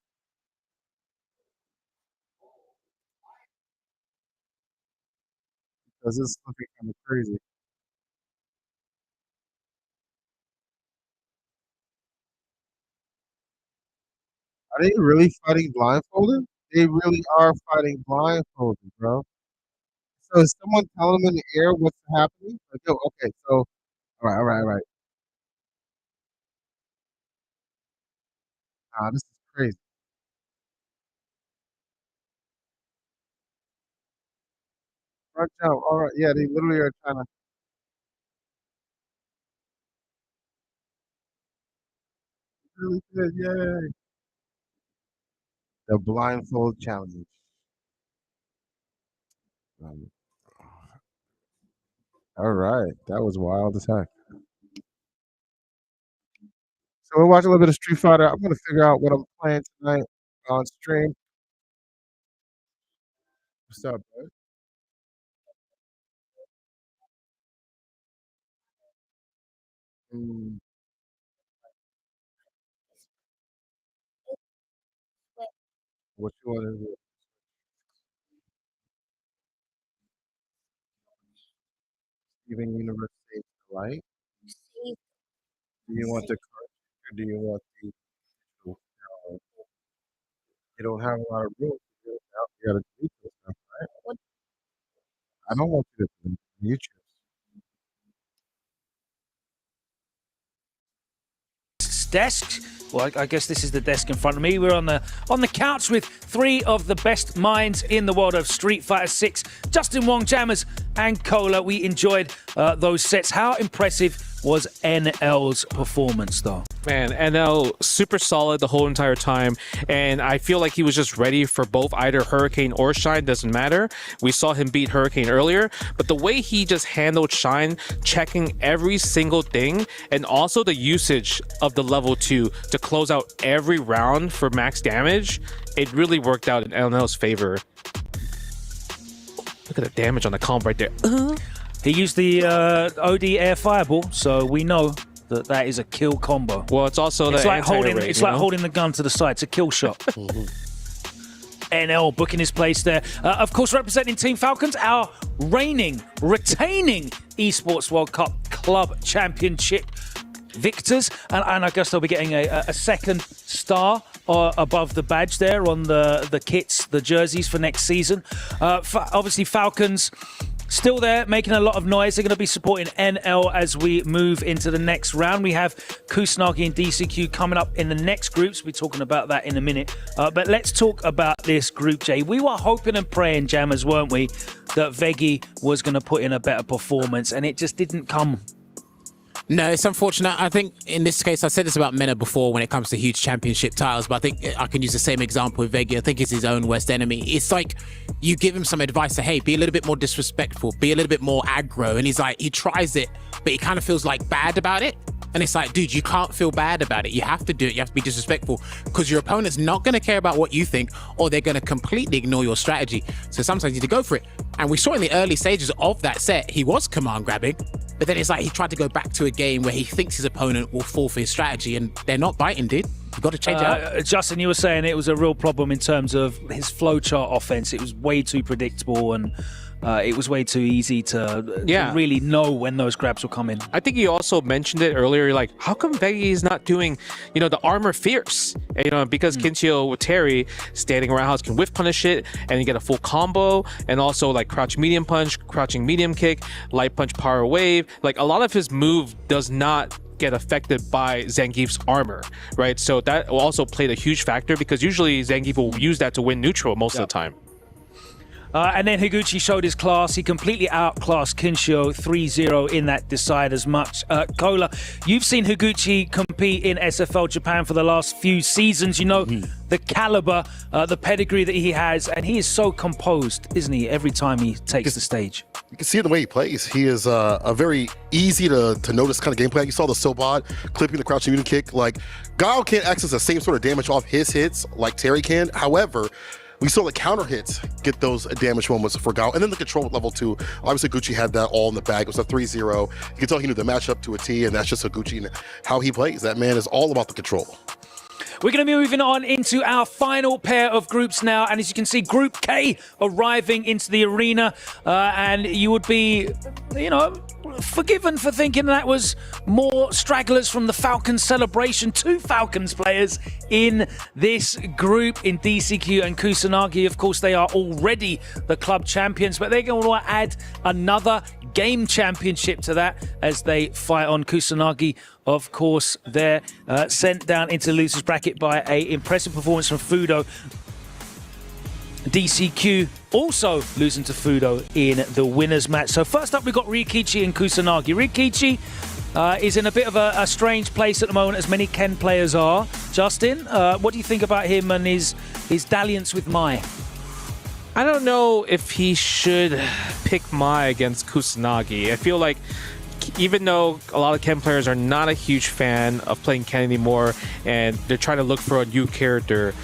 Because this is looking kind of crazy. Are they really fighting blindfolded? They really are fighting blindfolded, bro. So is someone telling them in the air what's happening? Like, yo, okay, so all right. This is crazy. Front jump. All right, yeah, they literally are trying to. Really good, yay! The blindfold challenge. All right, that was wild as heck. So we're watching a little bit of Street Fighter. I'm gonna figure out what I'm playing tonight on stream. What's up, bud? What you want to do? Steven Universe saves the light. Do you want the cartridge or do you want the? You don't have a lot of room. You gotta delete this stuff, right? I don't want you to delete it. You choose. Desk. Well, I guess this is the desk in front of me. We're on the couch with 3 of the best minds in the world of Street Fighter 6. Justin Wong, Jammers, and Cola. We enjoyed those sets. How impressive was NL's performance, though? Man, NL super solid the whole entire time, and I feel like he was just ready for both either Hurricane or Shine, doesn't matter. We saw him beat Hurricane earlier, but the way he just handled Shine, checking every single thing, and also the usage of the level 2 to close out every round for max damage, it really worked out in NL's favor. Look at the damage on the comp right there. He used the OD air fireball, so we know that is a kill combo. Well, it's also like holding the gun to the side. It's a kill shot. NL booking his place there. Of course, representing Team Falcons, our retaining Esports World Cup Club Championship victors, and I guess they'll be getting a second star above the badge there on the kits, the jerseys for next season. Obviously, Falcons still there, making a lot of noise. They're going to be supporting NL as we move into the next round. We have Kusanagi and DCQ coming up in the next groups. We'll be talking about that in a minute. But let's talk about this Group J. We were hoping and praying, Jammers, weren't we, that Vegi was going to put in a better performance, and it just didn't come. No, it's unfortunate. I think in this case, I said this about Mena before when it comes to huge championship titles, but I think I can use the same example with Vegi. I think it's his own worst enemy. It's like you give him some advice to, hey, be a little bit more disrespectful, be a little bit more aggro. And he's like, he tries it, but he kind of feels like bad about it. And it's like, dude, you can't feel bad about it. You have to do it. You have to be disrespectful because your opponent's not going to care about what you think, or they're going to completely ignore your strategy. So sometimes you need to go for it. And we saw in the early stages of that set, he was command grabbing, but then it's like he tried to go back to a game where he thinks his opponent will fall for his strategy, and they're not biting, dude. You've got to change it up. Justin, you were saying it was a real problem in terms of his flowchart offense. It was way too predictable, and it was way too easy to really know when those grabs will come in. I think you also mentioned it earlier, like, how come Vegi is not doing, the armor fierce? Because Kinchio with Terry standing around house can whiff punish it, and you get a full combo, and also like crouch medium punch, crouching medium kick, light punch power wave. Like, a lot of his move does not get affected by Zangief's armor, right? So that also played a huge factor, because usually Zangief will use that to win neutral most of the time. And then Higuchi showed his class. He completely outclassed Kinshio 3-0 in that Deciders match. Kola, you've seen Higuchi compete in SFL Japan for the last few seasons. You know the caliber, the pedigree that he has, and he is so composed, isn't he, every time he takes the stage? You can see it in the way he plays. He is a very easy to notice kind of gameplay. You saw the Sobot clipping the crouching medium kick. Like, Gao can't access the same sort of damage off his hits like Terry can. However, we saw the counter hits get those damage moments for Gao. And then the control at level 2. Obviously, Higuchi had that all in the bag. It was a 3-0. You can tell he knew the matchup to a T, and that's just Higuchi and how he plays. That man is all about the control. We're going to be moving on into our final pair of groups now. And as you can see, Group K arriving into the arena. And you would be, forgiven for thinking that was more stragglers from the Falcons celebration. 2 Falcons players in this group in DCQ and Kusanagi. Of course, they are already the club champions, but they're going to add another game championship to that as they fight on. Kusanagi, of course, they're sent down into the losers bracket by an impressive performance from Fudo. DCQ also losing to Fudo in the winners match. So first up, we've got Rikichi and Kusanagi. Rikichi is in a bit of a strange place at the moment, as many Ken players are. Justin, what do you think about him and his dalliance with Mai? I don't know if he should pick Mai against Kusanagi. I feel like even though a lot of Ken players are not a huge fan of playing Ken anymore, and they're trying to look for a new character,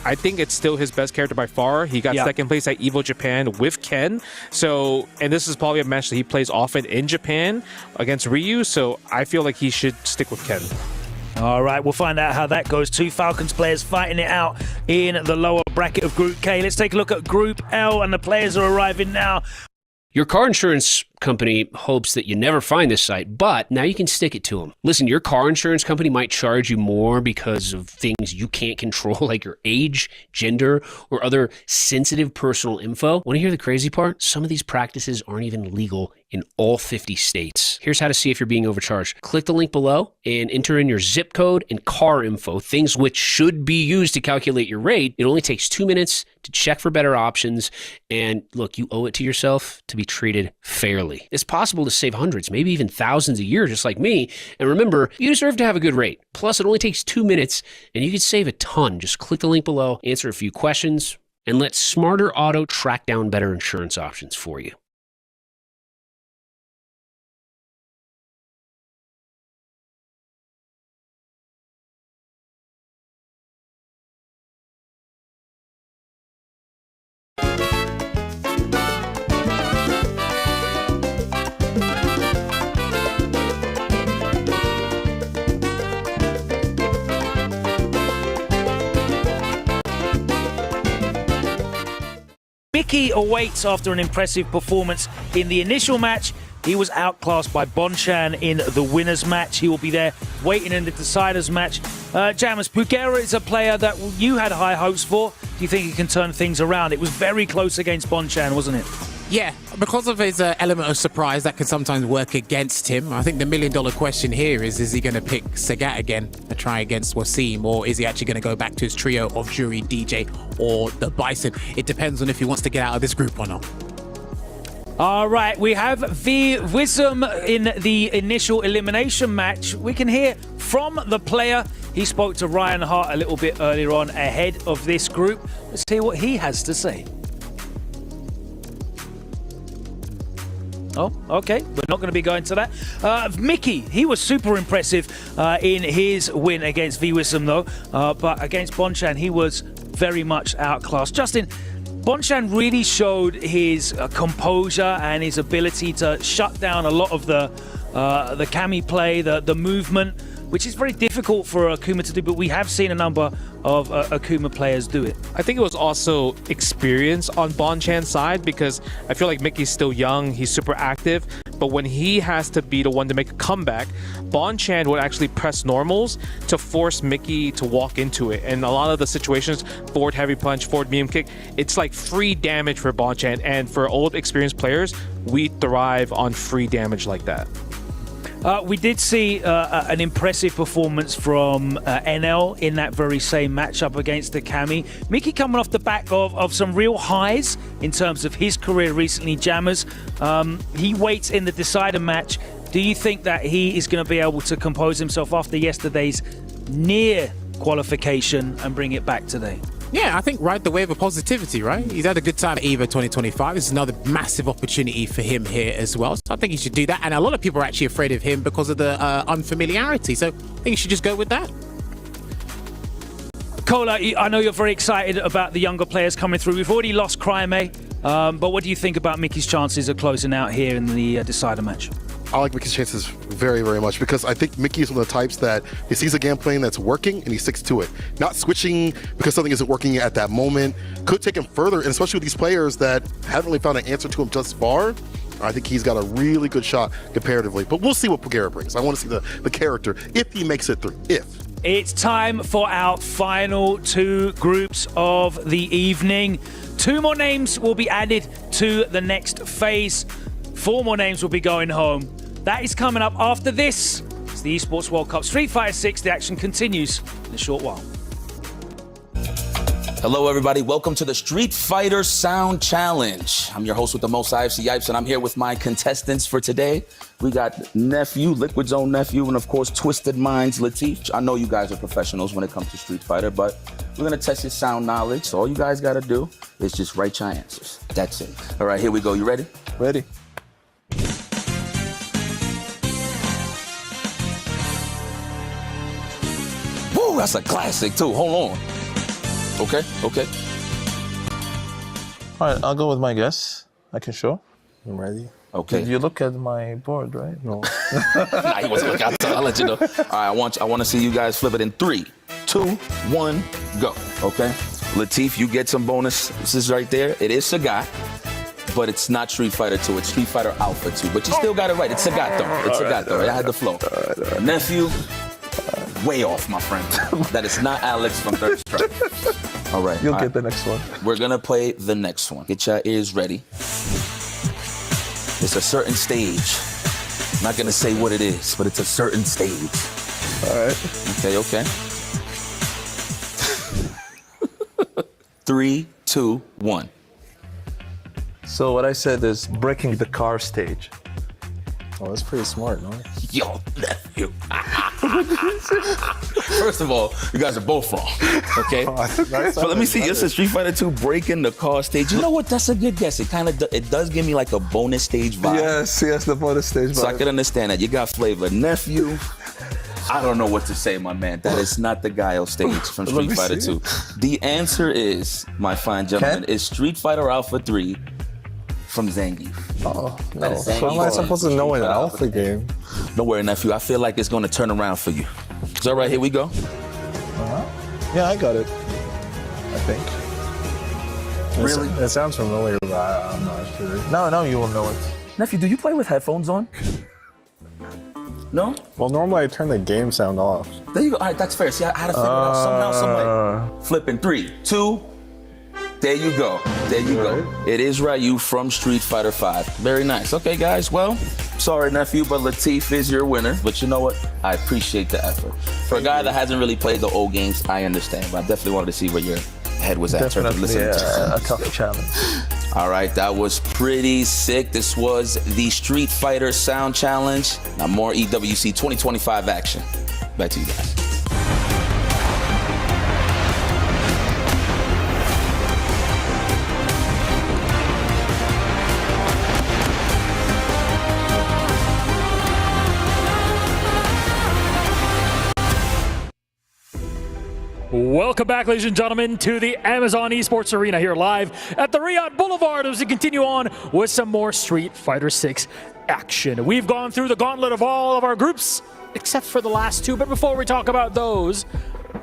I think it's still his best character by far. He got second place at EVO Japan with Ken. So, and this is probably a match that he plays often in Japan against Ryu. So I feel like he should stick with Ken. All right, we'll find out how that goes. 2 Falcons players fighting it out in the lower bracket of Group K. Let's take a look at Group L, and the players are arriving now. Your car insurance company hopes that you never find this site, but now you can stick it to them. Listen, your car insurance company might charge you more because of things you can't control, like your age, gender, or other sensitive personal info. Want to hear the crazy part? Some of these practices aren't even legal in all 50 states. Here's how to see if you're being overcharged. Click the link below and enter in your zip code and car info, things which should be used to calculate your rate. It only takes 2 minutes to check for better options. And look, you owe it to yourself to be treated fairly. It's possible to save hundreds, maybe even thousands a year, just like me. And remember, you deserve to have a good rate. Plus, it only takes 2 minutes and you can save a ton. Just click the link below, answer a few questions, and let Smarter Auto track down better insurance options for you. Mickey awaits after an impressive performance in the initial match. He was outclassed by Bonchan in the winners match. He will be there waiting in the deciders match. Jammers, Pugera is a player that you had high hopes for. Do you think he can turn things around? It was very close against Bonchan, wasn't it? Yeah, because of his element of surprise, that can sometimes work against him. I think the million-dollar question here is he going to pick Sagat again and try against Wasim, or is he actually going to go back to his trio of Jury, DJ, or the Bison? It depends on if he wants to get out of this group or not. All right, we have Vibin in the initial elimination match. We can hear from the player. He spoke to Ryan Hart a little bit earlier on ahead of this group. Let's hear what he has to say. Oh, okay. We're not going to be going to that. Mickey, he was super impressive in his win against Vibin, though. But against Bonchan, he was very much outclassed. Justin, Bonchan really showed his composure and his ability to shut down a lot of the Kami play, the movement, which is very difficult for Akuma to do, but we have seen a number of Akuma players do it. I think it was also experience on Bonchan's side, because I feel like Mickey's still young, he's super active, but when he has to be the one to make a comeback, Bonchan would actually press normals to force Mickey to walk into it. And a lot of the situations, forward heavy punch, forward medium kick, it's like free damage for Bonchan, and for old experienced players, we thrive on free damage like that. We did see an impressive performance from NL in that very same matchup against the Kami. Mickey coming off the back of some real highs in terms of his career recently, Jammers. He waits in the decider match. Do you think that he is going to be able to compose himself after yesterday's near qualification and bring it back today? Yeah, I think ride the wave of positivity, right? He's had a good time at EVO 2025. This is another massive opportunity for him here as well. So I think he should do that. And a lot of people are actually afraid of him because of the unfamiliarity. So I think he should just go with that. Kola, I know you're very excited about the younger players coming through. We've already lost Cryme, but what do you think about Mickey's chances of closing out here in the decider match? I like Mickey's chances very, very much, because I think Mickey is one of the types that he sees a game plan that's working and he sticks to it. Not switching because something isn't working at that moment. Could take him further, and especially with these players that haven't really found an answer to him just far, I think he's got a really good shot comparatively. But we'll see what Pugera brings. I want to see the character, if he makes it through, if. It's time for our final two groups of the evening. 2 more names will be added to the next phase. 4 more names will be going home. That is coming up after this. It's the Esports World Cup Street Fighter 6. The action continues in a short while. Hello, everybody. Welcome to the Street Fighter Sound Challenge. I'm your host with the most, IFC Yipes, and I'm here with my contestants for today. We got Nephew, Liquid Zone Nephew, and of course, Twisted Minds Latif. I know you guys are professionals when it comes to Street Fighter, but we're gonna test your sound knowledge. So all you guys gotta do is just write your answers. That's it. All right, here we go. You ready? Ready. Woo, that's a classic too. Hold on. Okay. All right, I'll go with my guess. I can show. I'm ready. Okay. Did you look at my board, right? No. Nah, he wasn't looking. I'll let you know. All right, I want to see you guys flip it in 3, 2, 1, go. Okay. Latif, you get some bonuses right there. It is Sagat, but it's not Street Fighter 2. It's Street Fighter Alpha 2. But you still got it right. It's Sagat though. It's Sagat though. I had the flow. Nephew, way off, my friend. That is not Alex from Third Strike. All right. You'll get the next one. We're gonna play the next one. Get your ears ready. It's a certain stage. I'm not gonna say what it is, but it's a certain stage. All right. Okay. 3, 2, 1. So what I said is breaking the car stage. Oh, that's pretty smart, no? Yo, nephew. First of all, you guys are both wrong. Okay. So let me see. This is Street Fighter 2 breaking the car stage. You know what? That's a good guess. It does give me like a bonus stage vibe. Yes, the bonus stage vibe. So I can understand that. You got flavor, nephew. I don't know what to say, my man. That is not the Guile stage from Street Fighter 2. The answer is, my fine gentleman, is Street Fighter Alpha 3 from Zangief. Oh, no. So am I supposed to know an Alpha game? Don't worry, nephew. I feel like it's going to turn around for you. It's all right. Here we go. Yeah, I got it. I think. Really? It sounds familiar, but I'm not sure. No, you will know it. Nephew, do you play with headphones on? No? Well, normally I turn the game sound off. There you go. All right, that's fair. See, I had to figure it out somehow, some way. Flipping 3, 2. There you go. There you go. It is Ryu from Street Fighter V. Very nice. Okay, guys. Well, sorry, nephew, but Latif is your winner. But you know what? I appreciate the effort. For a guy that hasn't really played the old games, I understand. But I definitely wanted to see where your head was at in terms of listening to a tough challenge. All right, that was pretty sick. This was the Street Fighter Sound Challenge. Now more EWC 2025 action. Back to you guys. Welcome back, ladies and gentlemen, to the Amazon Esports Arena here live at the Riyadh Boulevard as we continue on with some more Street Fighter 6 action. We've gone through the gauntlet of all of our groups, except for the last two. But before we talk about those,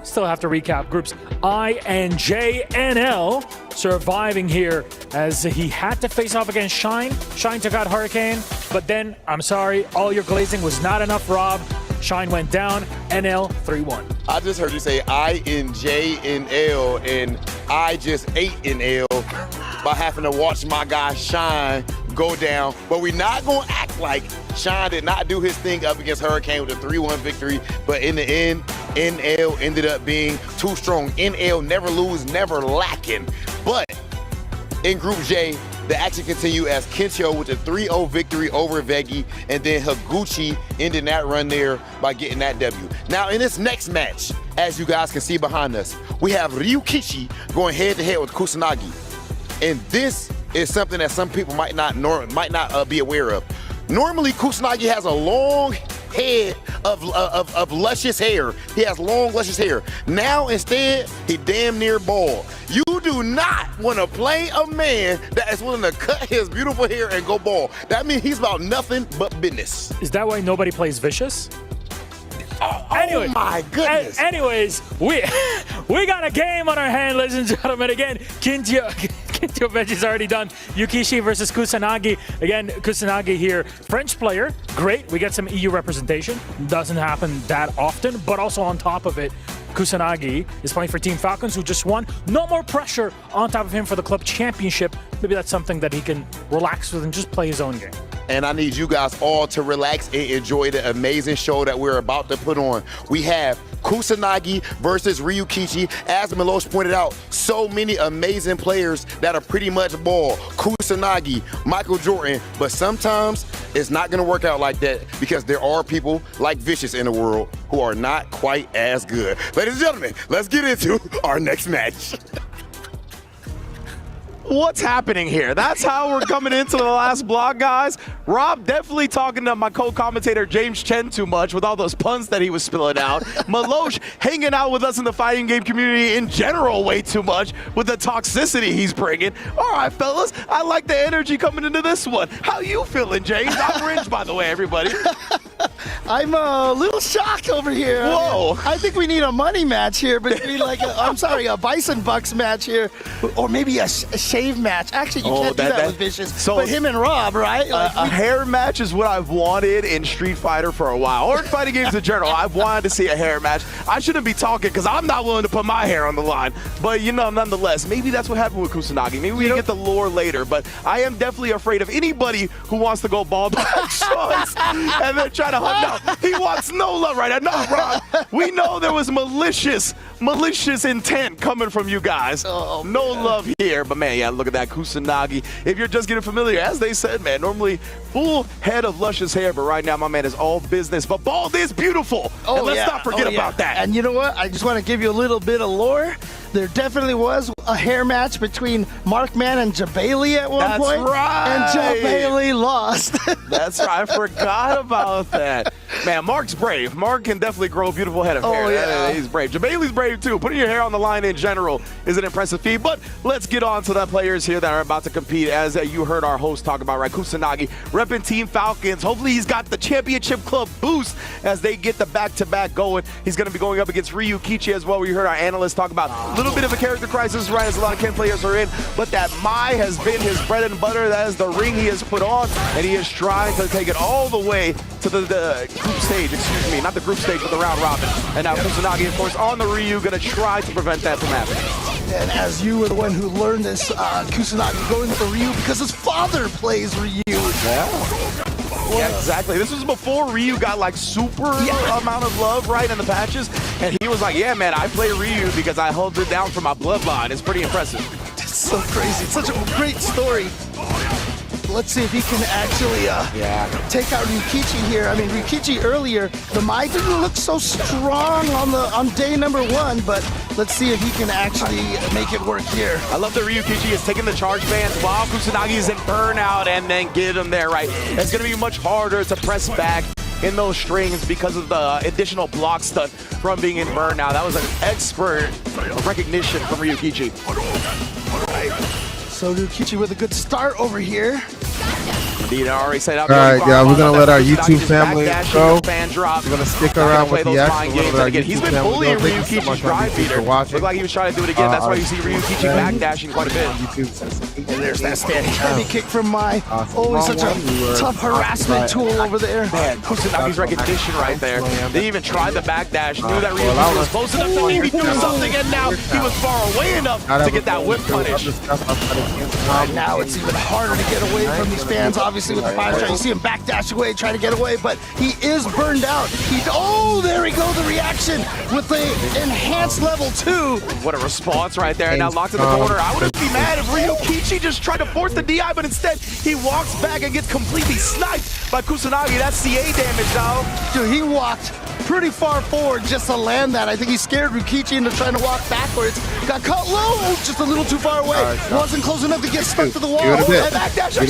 still have to recap groups I and JNL surviving here as he had to face off against Shine. Shine took out Hurricane, but then, I'm sorry, all your glazing was not enough, Rob. Shine went down, NL 3-1. I just heard you say I N J N L, and I just ate NL by having to watch my guy Shine go down. But we're not going to act like Shine did not do his thing up against Hurricane with a 3-1 victory. But in the end, NL ended up being too strong. NL never lose, never lacking. But in Group J, the action continued as Kensho with a 3-0 victory over Veggie, and then Higuchi ended that run there by getting that W. Now in this next match, as you guys can see behind us, we have Ryukishi going head-to-head with Kusanagi. And this is something that some people might not be aware of. Normally, Kusanagi has a long head of luscious hair. He has long, luscious hair. Now, instead, he damn near bald. You do not want to play a man that is willing to cut his beautiful hair and go bald. That means he's about nothing but business. Is that why nobody plays Vicious? Anyway, oh my goodness. Anyways, we got a game on our hand, ladies and gentlemen. Again, Kintyo Veggie's already done. Yukishi versus Kusanagi. Again, Kusanagi here, French player. Great. We get some EU representation. Doesn't happen that often, but also on top of it, Kusanagi is playing for Team Falcons, who just won. No more pressure on top of him for the club championship. Maybe that's something that he can relax with and just play his own game. And I need you guys all to relax and enjoy the amazing show that we're about to put on. We have Kusanagi versus Ryukishi. As Milosh pointed out, so many amazing players that are pretty much bald. Kusanagi, Michael Jordan, but sometimes it's not gonna work out like that because there are people like Vicious in the world who are not quite as good. Ladies and gentlemen, let's get into our next match. What's happening here? That's how we're coming into the last block, guys. Rob definitely talking to my co-commentator James Chen too much with all those puns that he was spilling out. Milosh hanging out with us in the fighting game community in general way too much with the toxicity he's bringing. All right, fellas, I like the energy coming into this one. How you feeling, James? I'm Rich, by the way, everybody. I'm a little shocked over here. Whoa. I think we need a money match here between a Bison Bucks match here, or maybe a shave match. Actually, you can't do that with Vicious, so but him and Rob, right? A hair match is what I've wanted in Street Fighter for a while, or in fighting games in general. I've wanted to see a hair match. I shouldn't be talking because I'm not willing to put my hair on the line, but nonetheless, maybe that's what happened with Kusanagi. Maybe we get the lore later, but I am definitely afraid of anybody who wants to go bald by choice and then try to hunt down. He wants no love right now. No, Rob. We know there was malicious intent coming from you guys. No love here, but man, yeah, look at that Kusanagi. If you're just getting familiar, as they said, man, normally full head of luscious hair, but right now my man is all business. But bald is beautiful. And let's not forget about that. And you know what? I just want to give you a little bit of lore. There definitely was a hair match between Markman and Jabali at one point. That's right. And Jabali lost. That's right. I forgot about that. Man, Mark's brave. Mark can definitely grow a beautiful head of hair. Oh, yeah. He's brave. Jabailey's brave, too. Putting your hair on the line in general is an impressive feat. But let's get on to the players here that are about to compete. As you heard our host talk about, right? Kusanagi repping Team Falcons. Hopefully he's got the championship club boost as they get the back-to-back going. He's going to be going up against Ryu Kichi as well. We heard our analysts talk about a little bit of a character crisis, right, as a lot of Ken players are in. But that Mai has been his bread and butter. That is the ring he has put on, and he is trying to take it all the way to the group stage, excuse me, not the group stage, but the round robin. And now Kusanagi, of course, on the Ryu, going to try to prevent that from happening. And as you were the one who learned this, Kusanagi going for Ryu because his father plays Ryu. Yeah, exactly. This was before Ryu got like super amount of love, right, in the patches. And he was like, yeah, man, I play Ryu because I held it down for my bloodline. It's pretty impressive. It's so crazy. It's such a great story. Let's see if he can actually take out Ryukichi here. I mean, Ryukichi earlier, the Mai didn't look so strong on day number 1, but let's see if he can actually make it work here. I love that Ryukichi is taking the charge bands while Kusanagi is in burnout and then get him there, right? It's going to be much harder to press back in those strings because of the additional block stun from being in burnout. That was an expert recognition from Ryukichi. So Ryukichi with a good start over here. Indeed, I already said. All right, yeah, we're gonna let our YouTube family go. Fan drop. We're gonna stick around with the action. He's been bullying Ryukichi's drive beater. Looked like he was trying to do it again. That's why you see Ryukichi backdashing quite a bit. And there's that standing heavy kick from Mai. Always such a tough harassment tool over there. Man, Kusanagi's recognition right there. They even tried the backdash, knew that Ryukichi was close enough to maybe do something, and now he was far away enough to get that whip punish. Right now it's even harder to get away from these fans, obviously with the fire shot. You see him backdash away, trying to get away, but he is burned out. Oh, there we go, the reaction with the enhanced level 2. What a response right there, and now locked in the corner. I wouldn't be mad if Ryukichi just tried to force the DI, but instead he walks back and gets completely sniped by Kusanagi. That's CA damage now. Dude, he walked pretty far forward just to land that. I think he scared Ryukichi into trying to walk backwards. Got caught low, just a little too far away. Wasn't close enough to get stuck to the wall. Give it a bit. And backdash actually